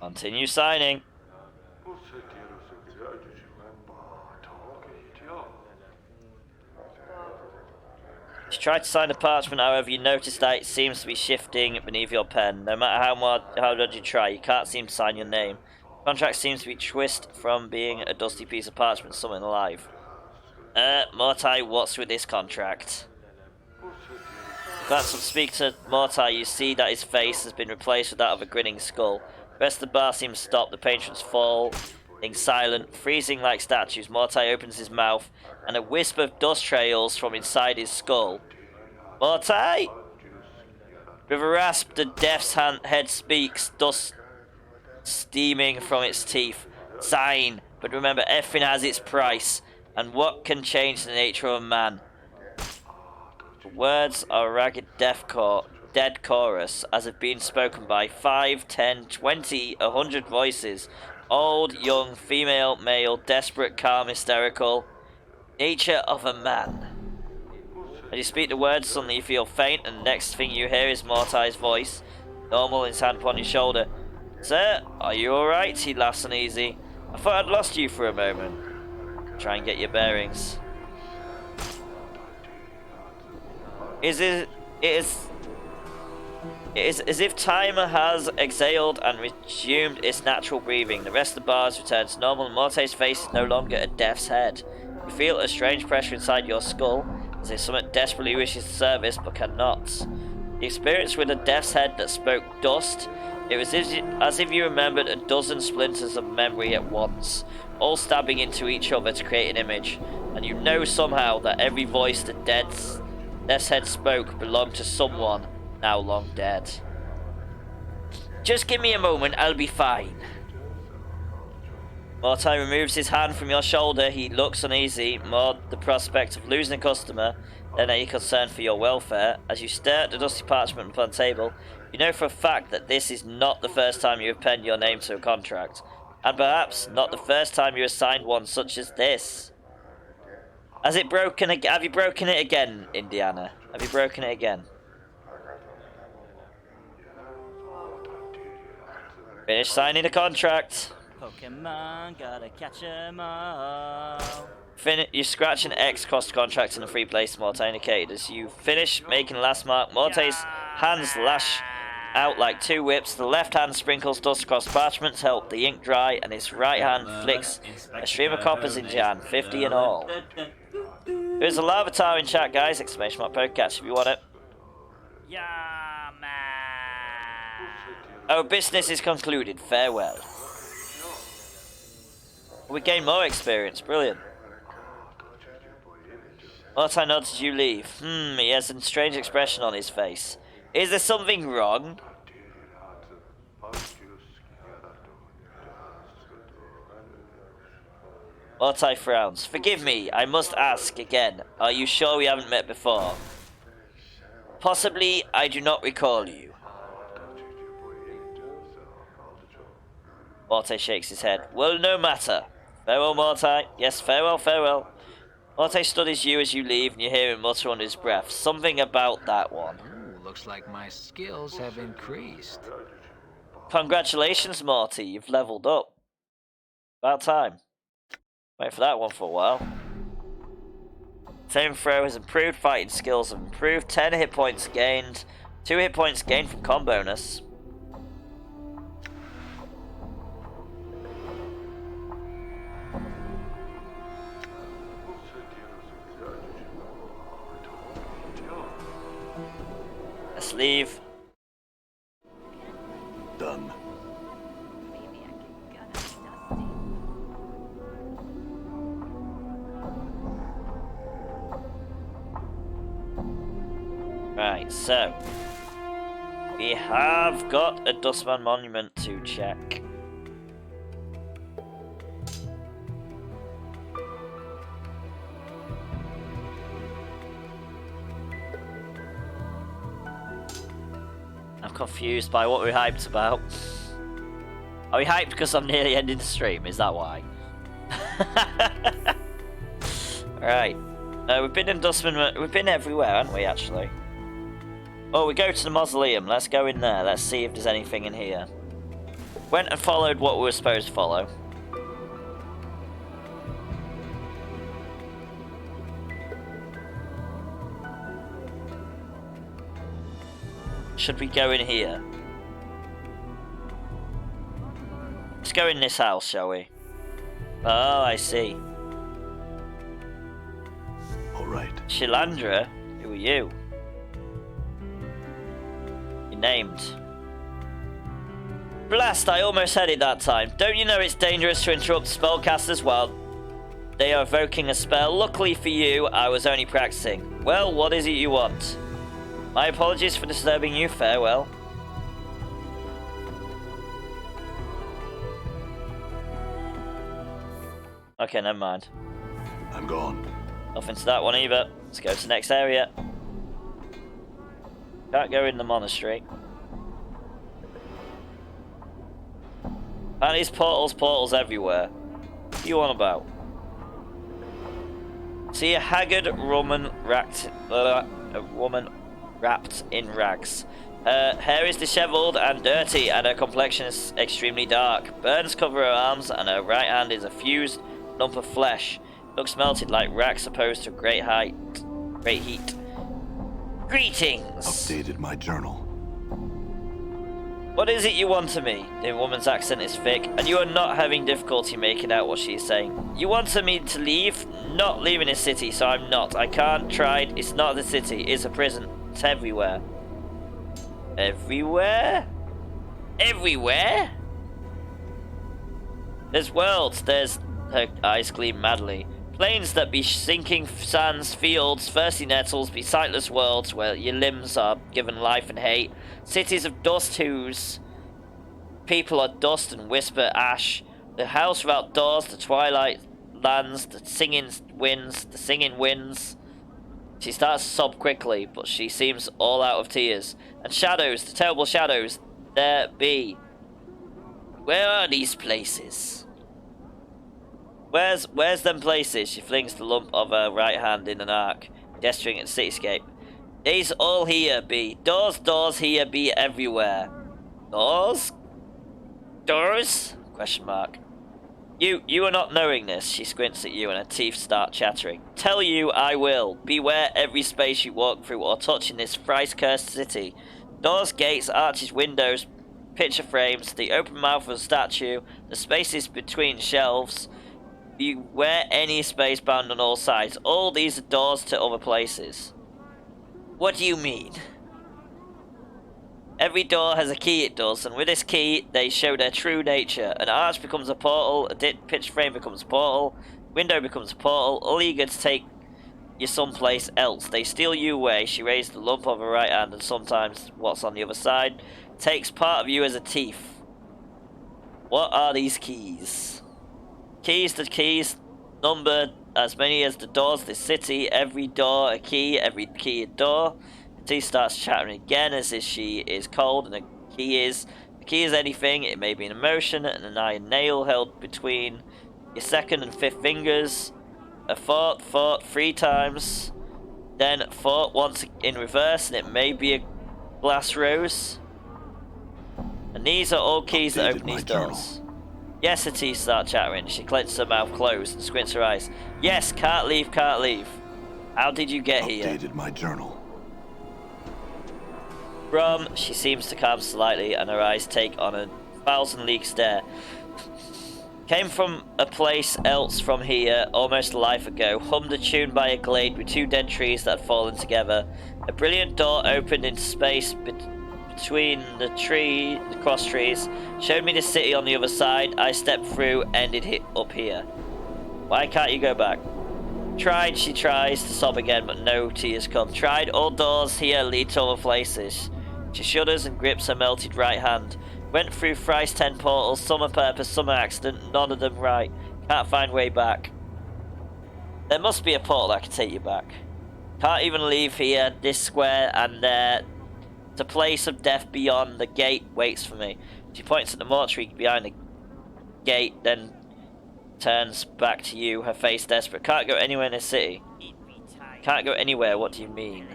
Continue signing. You try to sign the parchment, however, you notice that it seems to be shifting beneath your pen. No matter how hard you try, you can't seem to sign your name. The contract seems to be twisted from being a dusty piece of parchment to something alive. Mortai, what's with this contract? Glance up, speak to Mortai, you see that his face has been replaced with that of a grinning skull. The rest of the bar seems stopped, the patrons fall, being silent, freezing like statues. Mortai opens his mouth, and a wisp of dust trails from inside his skull. Mortai! With a rasp, the death's head speaks, dust steaming from its teeth. Sign, but remember, everything has its price, and what can change the nature of a man? The words are a ragged dead chorus, as have been spoken by 5, 10, 20, 100 voices. Old, young, female, male, desperate, calm, hysterical. Nature of a man. As you speak the words, suddenly you feel faint, and the next thing you hear is Mortai's voice, normal, his hand upon your shoulder. Sir, are you alright? He laughs uneasy. I thought I'd lost you for a moment. Try and get your bearings. It is as if time has exhaled and resumed its natural breathing. The rest of the bars return to normal, and Morte's face is no longer a death's head. You feel a strange pressure inside your skull, as if someone desperately wishes to service but cannot. The experience with a death's head that spoke dust, it was as if you remembered a dozen splinters of memory at once, all stabbing into each other to create an image, and you know somehow that every voice the death's head spoke belonged to someone now long dead. Just give me a moment, I'll be fine. Mortai removes his hand from your shoulder. He looks uneasy, more the prospect of losing a customer than any concern for your welfare. As you stare at the dusty parchment upon the table, you know for a fact that this is not the first time you have penned your name to a contract, and perhaps not the first time you have signed one such as this. Have you broken it again, Indiana? Have you broken it again? Finish signing the contract. Pokemon, gotta catch 'em all. You scratch an X across the contract in the free place Morte indicated. As you finish making the last mark, Morte's hands lash out like two whips. The left hand sprinkles dust across the parchment to help the ink dry, and his right hand flicks a stream of coppers into your hand, 50 in all. There's a Larvitar in chat, guys. Exclamation mark Pokecatch if you want it. Yeah, man. Our business is concluded. Farewell. We gain more experience. Brilliant. Mortai nods as you leave. He has a strange expression on his face. Is there something wrong? Mortai frowns. Forgive me, I must ask again. Are you sure we haven't met before? Possibly, I do not recall you. Mortai shakes his head. Well, no matter. Farewell, Mortai. Yes, farewell, farewell. Mortai studies you as you leave, and you hear him mutter under his breath. Something about that one. Ooh, looks like my skills have increased. Congratulations, Morty. You've leveled up. About time. Wait for that one for a while. Same throw has improved, fighting skills have improved, 10 hit points gained, 2 hit points gained from con bonus. Let's leave. Done. Maybe I can gut a Dusty. Right, so we have got a Dustman monument to check. I'm confused by what we're hyped about. Are we hyped because I'm nearly ending the stream? Is that why? Right. We've been in Dustman. We've been everywhere, haven't we, actually? Oh, we go to the mausoleum. Let's go in there. Let's see if there's anything in here. Went and followed what we were supposed to follow. Should we go in here? Let's go in this house, shall we? Oh, I see. All right. Shilandra? Who are you? You're named. Blast, I almost had it that time. Don't you know it's dangerous to interrupt spellcasters while they are evoking a spell? Luckily for you, I was only practicing. Well, what is it you want? My apologies for disturbing you. Farewell. Okay, never mind. I'm gone. Nothing to that one either. Let's go to the next area. Can't go in the monastery. And these portals everywhere. What you on about? See a haggard woman wrapped in rags. Her hair is dishevelled and dirty, and her complexion is extremely dark. Burns cover her arms, and her right hand is a fused lump of flesh. Looks melted like wax opposed to great heat. Greetings! Updated my journal. What is it you want of me? The woman's accent is thick, and you are not having difficulty making out what she is saying. You want me to leave? Not leaving the city, so I'm not. I can't try. It's not the city, it's a prison. It's everywhere. Everywhere? Everywhere? There's worlds, there's... Her eyes gleam madly. Plains that be sinking sands, fields, thirsty nettles, be sightless worlds where your limbs are given life and hate. Cities of dust whose people are dust and whisper ash. The house without doors, the twilight lands, the singing winds. She starts to sob quickly, but she seems all out of tears. And shadows, the terrible shadows, there be. Where are these places? Where's them places? She flings the lump of her right hand in an arc, gesturing at the cityscape. These all here be. Doors here be everywhere. Doors? Doors? Question mark. You are not knowing this. She squints at you and her teeth start chattering. Tell you I will. Beware every space you walk through or touch in this thrice-cursed city. Doors, gates, arches, windows, picture frames, the open mouth of a statue, the spaces between shelves. Beware any space bound on all sides. All these are doors to other places. What do you mean? Every door has a key, it does, and with this key, they show their true nature. An arch becomes a portal, a pitch frame becomes a portal, window becomes a portal, all eager to take you someplace else. They steal you away. She raised the lump of her right hand, and sometimes what's on the other side takes part of you as a thief. What are these keys? Keys to keys. number as many as the doors of this city. Every door a key, every key a door. T starts chattering again as if she is cold, and the key is anything. It may be an emotion, an iron nail held between your second and fifth fingers. A fought 3 times, then fought once in reverse, and it may be a glass rose. And these are all keys that open these doors. Yes, the T starts chattering. She clenches her mouth closed and squints her eyes. Yes, can't leave, can't leave. How did you get here? Updated my journal. She seems to calm slightly, and her eyes take on a 1,000-league stare. Came from a place else from here, almost a life ago. Hummed a tune by a glade with 2 dead trees that had fallen together. A brilliant door opened into space between the cross trees. Showed me the city on the other side. I stepped through, ended up here. Why can't you go back? Tried, she tries to sob again, but no tears come. Tried, all doors here lead to other places. She shudders and grips her melted right hand. Went through thrice 10 portals, some a purpose, some an accident, none of them right. Can't find way back. There must be a portal that can take you back. Can't even leave here, this square, and there. The place of death beyond the gate waits for me. She points at the mortuary behind the gate, then turns back to you, her face desperate. Can't go anywhere in the city. Can't go anywhere, what do you mean?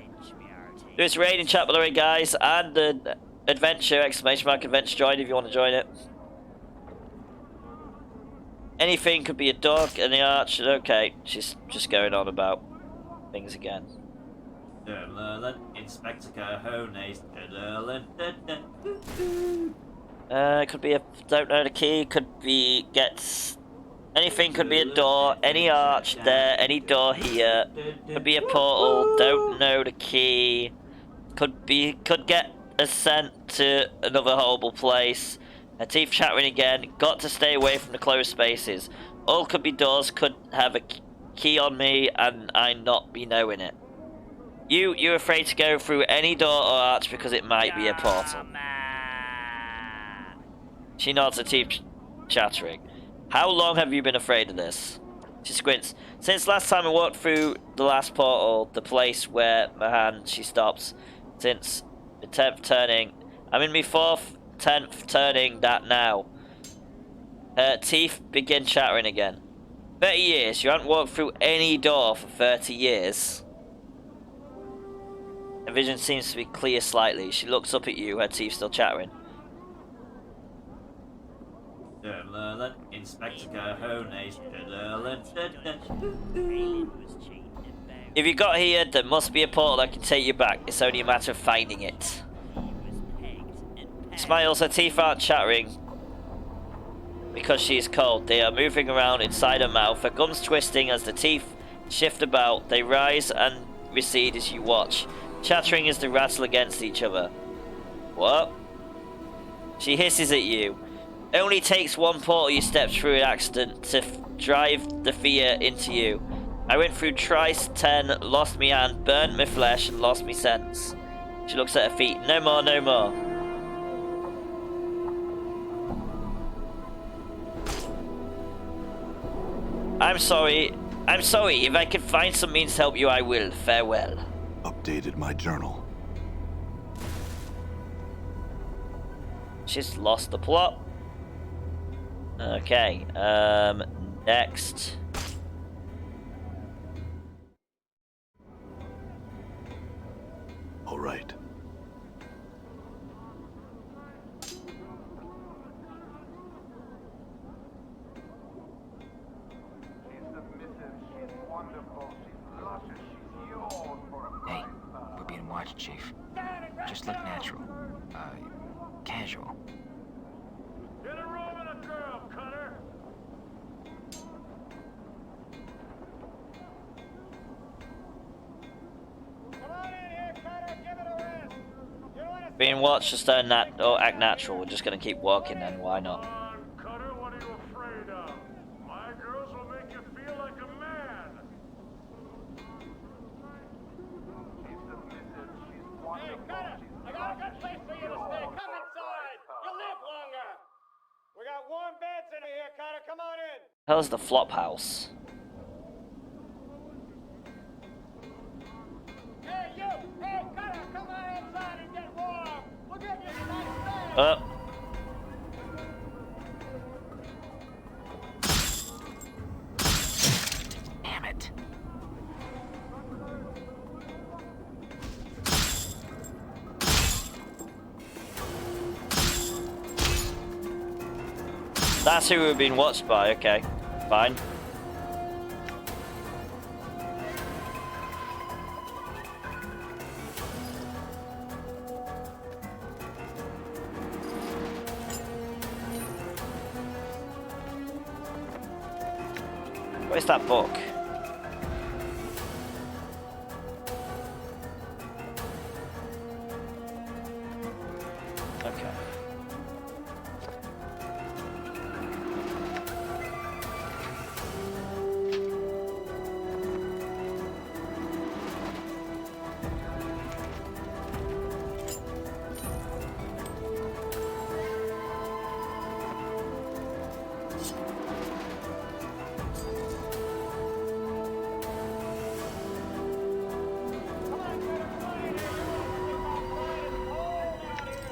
There's raid in chat below, guys, and the adventure, !adventure join if you want to join it. Anything could be a dog in the arch. Okay, she's just going on about things again. Inspector Cajones. It could be a don't know the key. Could be gets. Anything could be a door. Any arch there. Any door here. Could be a portal. Don't know the key. Could get us sent to another horrible place. Her teeth chattering again. Got to stay away from the closed spaces. All could be doors. Could have a key on me, and I not be knowing it. You're afraid to go through any door or arch because it might be a portal. She nods, her teeth chattering. How long have you been afraid of this? She squints. Since last time I walked through the last portal, the place where my hand, she stops. Since the 10th turning. I'm in my 4th, 10th turning that now. Her teeth begin chattering again. 30 years. You haven't walked through any door for 30 years. Her vision seems to be clear slightly. She looks up at you, her teeth still chattering. Inspector Cajones. If you got here, there must be a portal that can take you back. It's only a matter of finding it. Smiles, her teeth aren't chattering because she is cold. They are moving around inside her mouth, her gums twisting as the teeth shift about. They rise and recede as you watch. Chattering as they rattle against each other. What? She hisses at you. Only takes one portal you stepped through an accident to drive the fear into you. I went through thrice 10, lost me hand, burnt my flesh, and lost me sense. She looks at her feet. No more, no more. I'm sorry. If I can find some means to help you, I will. Farewell. Updated my journal. She's lost the plot. Okay, next. All right. Hey, we're being watched, Chief. Just look natural. Casual. Get a room and a girl, Cutter! Come on in here, Cutter! Give it a rest! You don't wanna Being watched, just don't act natural. We're just gonna keep walking then, why not? Come on, Cutter, what are you afraid of? My girls will make you feel like a man! Hey, Cutter! I got a good place for you to stay! Come inside! You'll live longer! We got warm beds in here, Cutter. Come on in. How's the flop house? Oh. Damn it. That's who we've been watched by, okay. Fine. Where's that book? Okay.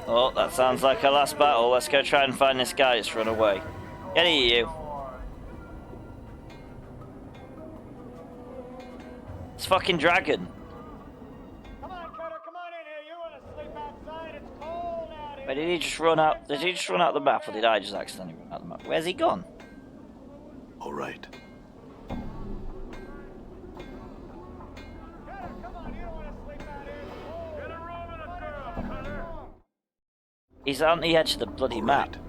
Oh, that sounds like our last battle. Let's go try and find this guy that's run away. Get here, you. It's fucking dragon. Come on, Cutter, come on in here. You want to sleep outside? It's cold out here. Wait, did he just run out? Did he just run out the map, or did I just accidentally run out the map? Where's he gone? All right. Cutter, come on. You don't want to sleep out here. It's cold. Get a room and a girl, Cutter. He's on the edge of the bloody All map. right.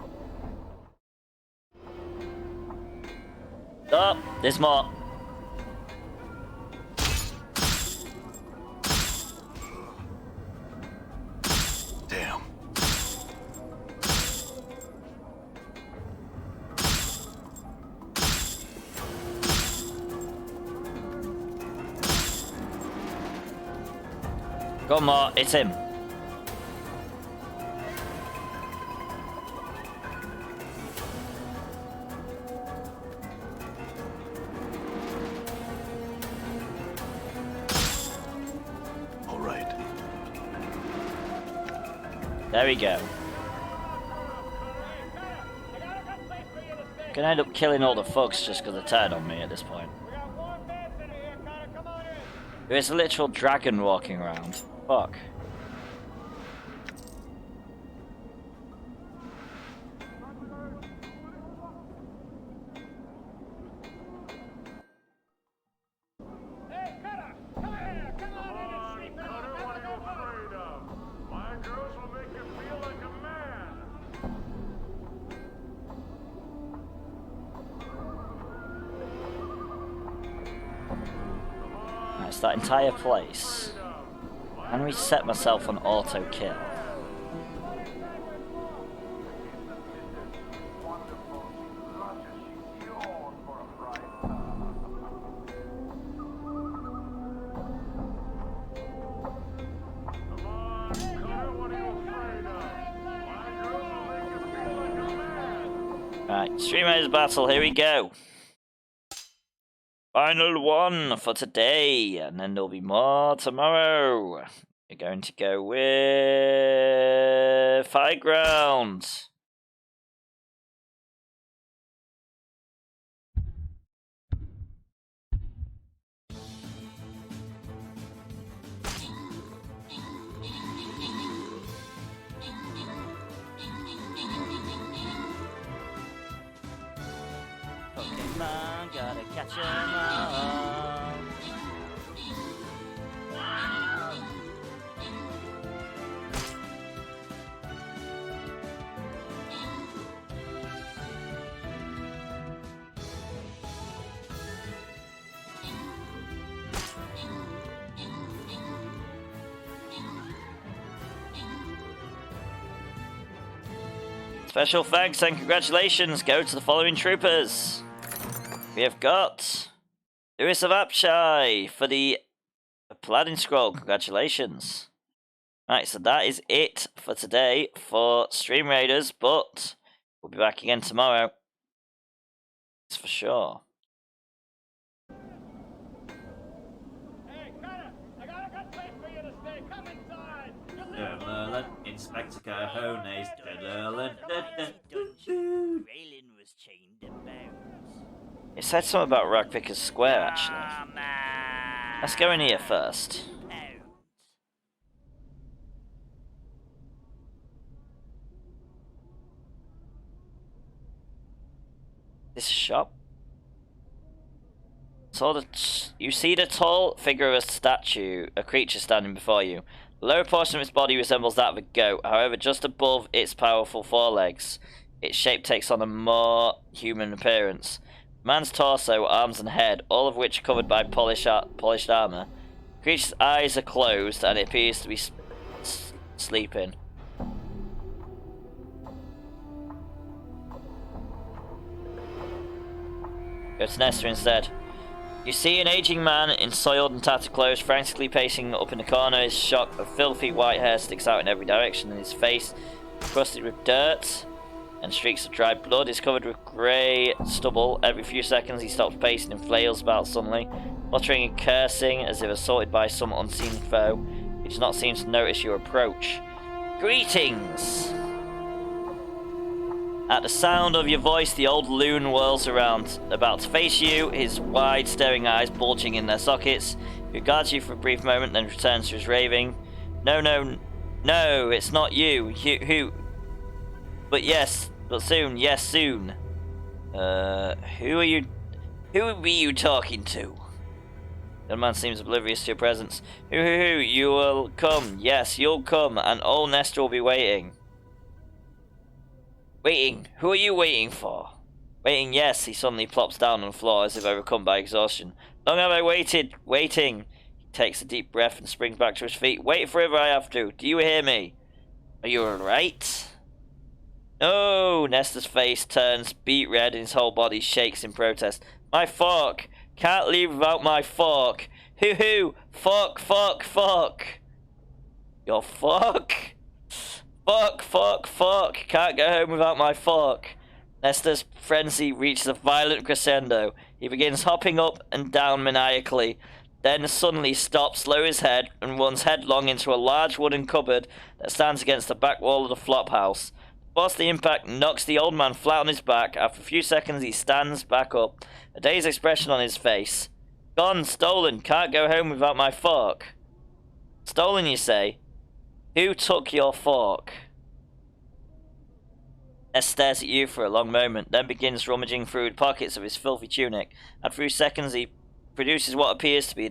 Oh, there's more. Damn. Go on, more. It's him. All right. There we go. Gonna end up killing all the folks just because they're tired on me at this point. We got warm beds in here, Cutter. Come on in. There's a literal dragon walking around. Fuck. Hey, Cutter, come here. Come on in and sleep in our bed. What are you afraid of? My girls will make you feel like a man. That's that entire place. I'm gonna reset myself on auto kill. Right, Streamraiders battle, here we go. Final one for today, and then there'll be more tomorrow. We're going to go with High Ground. Pokemon, gotta catch 'em all. Special thanks and congratulations go to the following troopers. We have got Lewis of Apshai for the Paladin Scroll. Congratulations. Right, so that is it for today for Stream Raiders, but we'll be back again tomorrow. That's for sure. Hey, Cutter, I got a good place for you to stay. Come inside. Yeah, Merlin, Inspector Cojones. Graylin was chained and bound. It said something about Ragpicker's Square, actually. Man. Let's go in here first. Bound. This shop. You see the tall figure of a statue, a creature standing before you. The lower portion of its body resembles that of a goat, however, just above its powerful forelegs, its shape takes on a more human appearance. The man's torso, arms, and head, all of which are covered by polished armor. The creature's eyes are closed, and it appears to be sleeping. Go to Nesta instead. You see an aging man in soiled and tattered clothes frantically pacing up in the corner. His shock of filthy white hair sticks out in every direction, and his face, crusted with dirt and streaks of dried blood, is covered with grey stubble. Every few seconds he stops pacing and flails about suddenly, muttering and cursing as if assaulted by some unseen foe. He does not seem to notice your approach. Greetings! At the sound of your voice, the old loon whirls around, about to face you, his wide, staring eyes bulging in their sockets. He regards you for a brief moment, then returns to his raving. No, it's not you. Who? But yes, but soon, yes, soon. Who are you? Who be you talking to? The man seems oblivious to your presence. Who, you will come. Yes, you'll come, and old Nestor will be waiting. Waiting? Who are you waiting for? Waiting, yes. He suddenly plops down on the floor as if overcome by exhaustion. Long have I waited. Waiting. He takes a deep breath and springs back to his feet. Wait forever I have to. Do you hear me? Are you alright? No! Nestor's face turns beet red and his whole body shakes in protest. My fork! Can't leave without my fork! Hoo! Fork! Your fork? Fork! Can't go home without my fork. Nestor's frenzy reaches a violent crescendo. He begins hopping up and down maniacally, then suddenly stops, lowers his head, and runs headlong into a large wooden cupboard that stands against the back wall of the flop house. The force of the impact knocks the old man flat on his back. After a few seconds, he stands back up, a dazed expression on his face. Gone, stolen, can't go home without my fork. Stolen, you say? Who took your fork? Ness stares at you for a long moment, then begins rummaging through the pockets of his filthy tunic. After a few seconds, he produces what appears to be a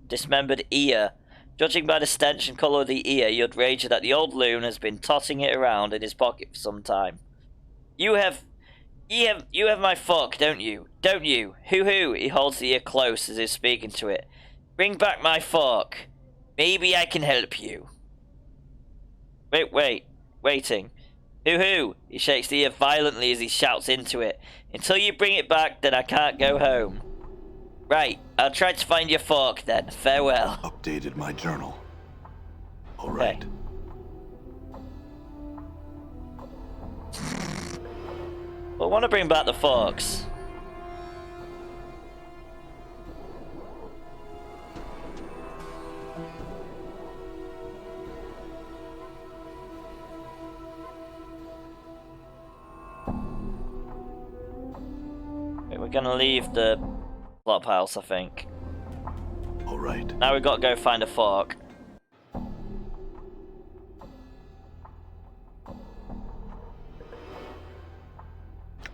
dismembered ear. Judging by the stench and colour of the ear, you'd wager that the old loon has been tossing it around in his pocket for some time. You have my fork, don't you? Don't you? Hoo! He holds the ear close as if speaking to it. Bring back my fork. Maybe I can help you. Waiting. Hoo! He shakes the ear violently as he shouts into it. Until you bring it back, then I can't go home. Right, I'll try to find your fork then. Farewell. Updated my journal. All right. I want to bring back the forks. We're gonna leave the flop house, I think. All right. Now we've got to go find a fork.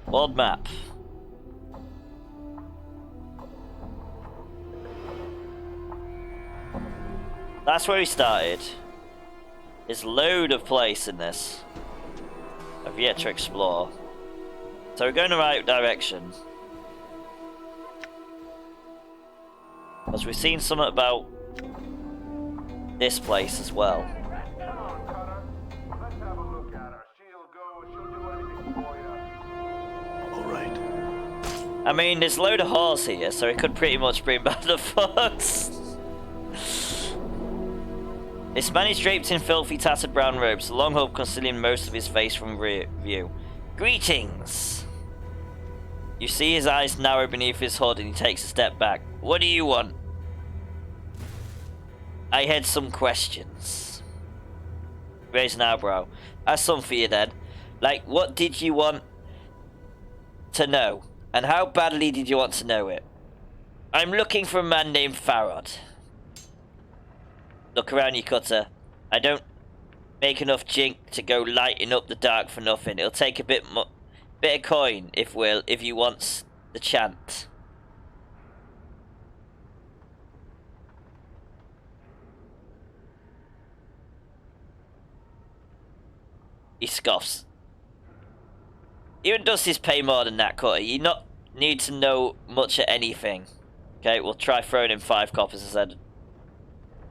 World map. That's where we started. There's a load of place in this I've yet to explore. So we're going the right direction. Because we've seen something about this place as well. Come on, Cutter. Let's have a look at her. She'll do anything for you. All right. I mean, there's a load of whores here, so it could pretty much bring back the fox. This man is draped in filthy, tattered brown robes, the long hood concealing most of his face from view. Greetings! You see his eyes narrow beneath his hood and he takes a step back. What do you want? I had some questions. Raise an eyebrow. That's some for you then. Like, what did you want to know? And how badly did you want to know it? I'm looking for a man named Farrod. Look around you, Cutter. I don't make enough jink to go lighting up the dark for nothing. It'll take a bit of coin, if you want the chant. He scoffs. Even Dusty's pay more than that, Cutter. You not need to know much of anything. Okay, we'll try throwing in 5 coppers instead.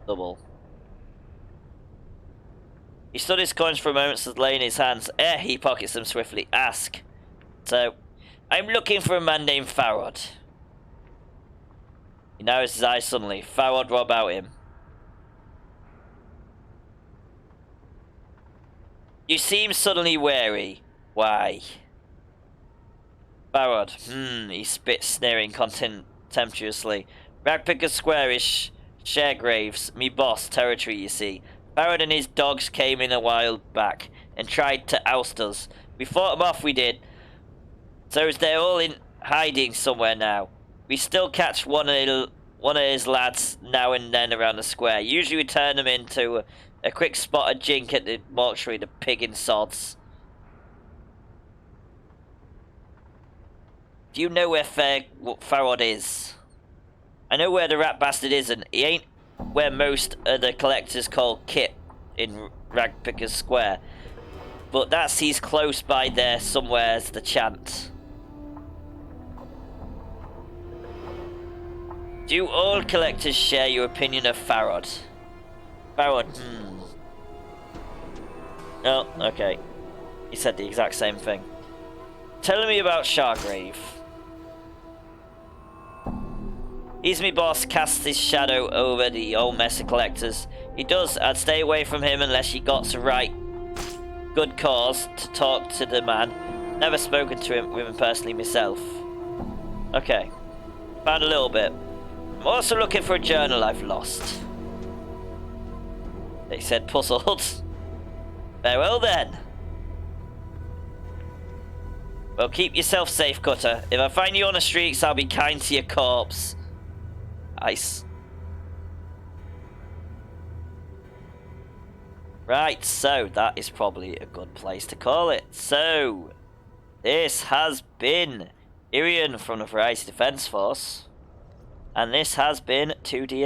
Double. He stood his coins for a moment, so lay in his hands. He pockets them swiftly. Ask. So, I'm looking for a man named Farrod. He narrows his eyes suddenly. Farrod, what about him? You seem suddenly wary. Why? Farrod. He spits, sneering contemptuously. Ragpicker Squarish, Sharegraves, me boss, territory, you see. Farrod and his dogs came in a while back and tried to oust us. We fought them off, we did. So they're all in hiding somewhere now. We still catch one of his lads now and then around the square. Usually we turn them into a quick spot of jink at the mortuary, the pigging sods. Do you know where Farrod is? I know where the rat bastard is, and he ain't where most of the collectors call Kit in Ragpicker's Square. But he's close by there somewhere's the chant. Do all collectors share your opinion of Farrod? Farrod, Oh, okay. He said the exact same thing. Telling me about Shargrave. He's me boss, casts his shadow over the old mess of collectors. He does. I'd stay away from him unless you got the right good cause to talk to the man. Never spoken to him with him personally myself. Okay. Found a little bit. I'm also looking for a journal I've lost. They said puzzled. Farewell then. Well, keep yourself safe, Cutter. If I find you on the streets, I'll be kind to your corpse. Ice. Right, so that is probably a good place to call it. So, this has been Irian from the Variety Defense Force. And this has been 2D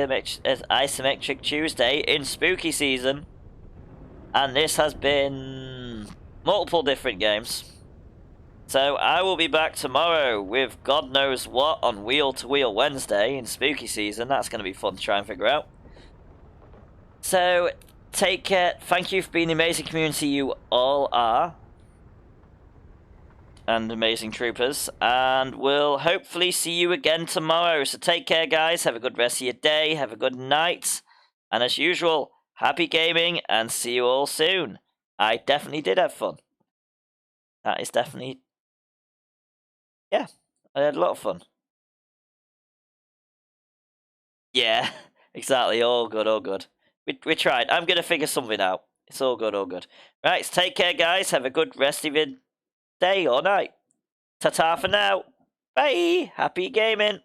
Isometric Tuesday in Spooky Season. And this has been multiple different games. So I will be back tomorrow with God knows what on Wheel to Wheel Wednesday in Spooky Season. That's going to be fun to try and figure out. So take care. Thank you for being the amazing community you all are. And amazing troopers. And we'll hopefully see you again tomorrow. So take care, guys. Have a good rest of your day. Have a good night. And as usual, happy gaming and see you all soon. I definitely did have fun. That is definitely... Yeah, I had a lot of fun. Yeah, exactly. All good, all good. We tried. I'm going to figure something out. It's all good, all good. Right, so take care, guys. Have a good rest of your day or night. Ta-ta for now. Bye. Happy gaming.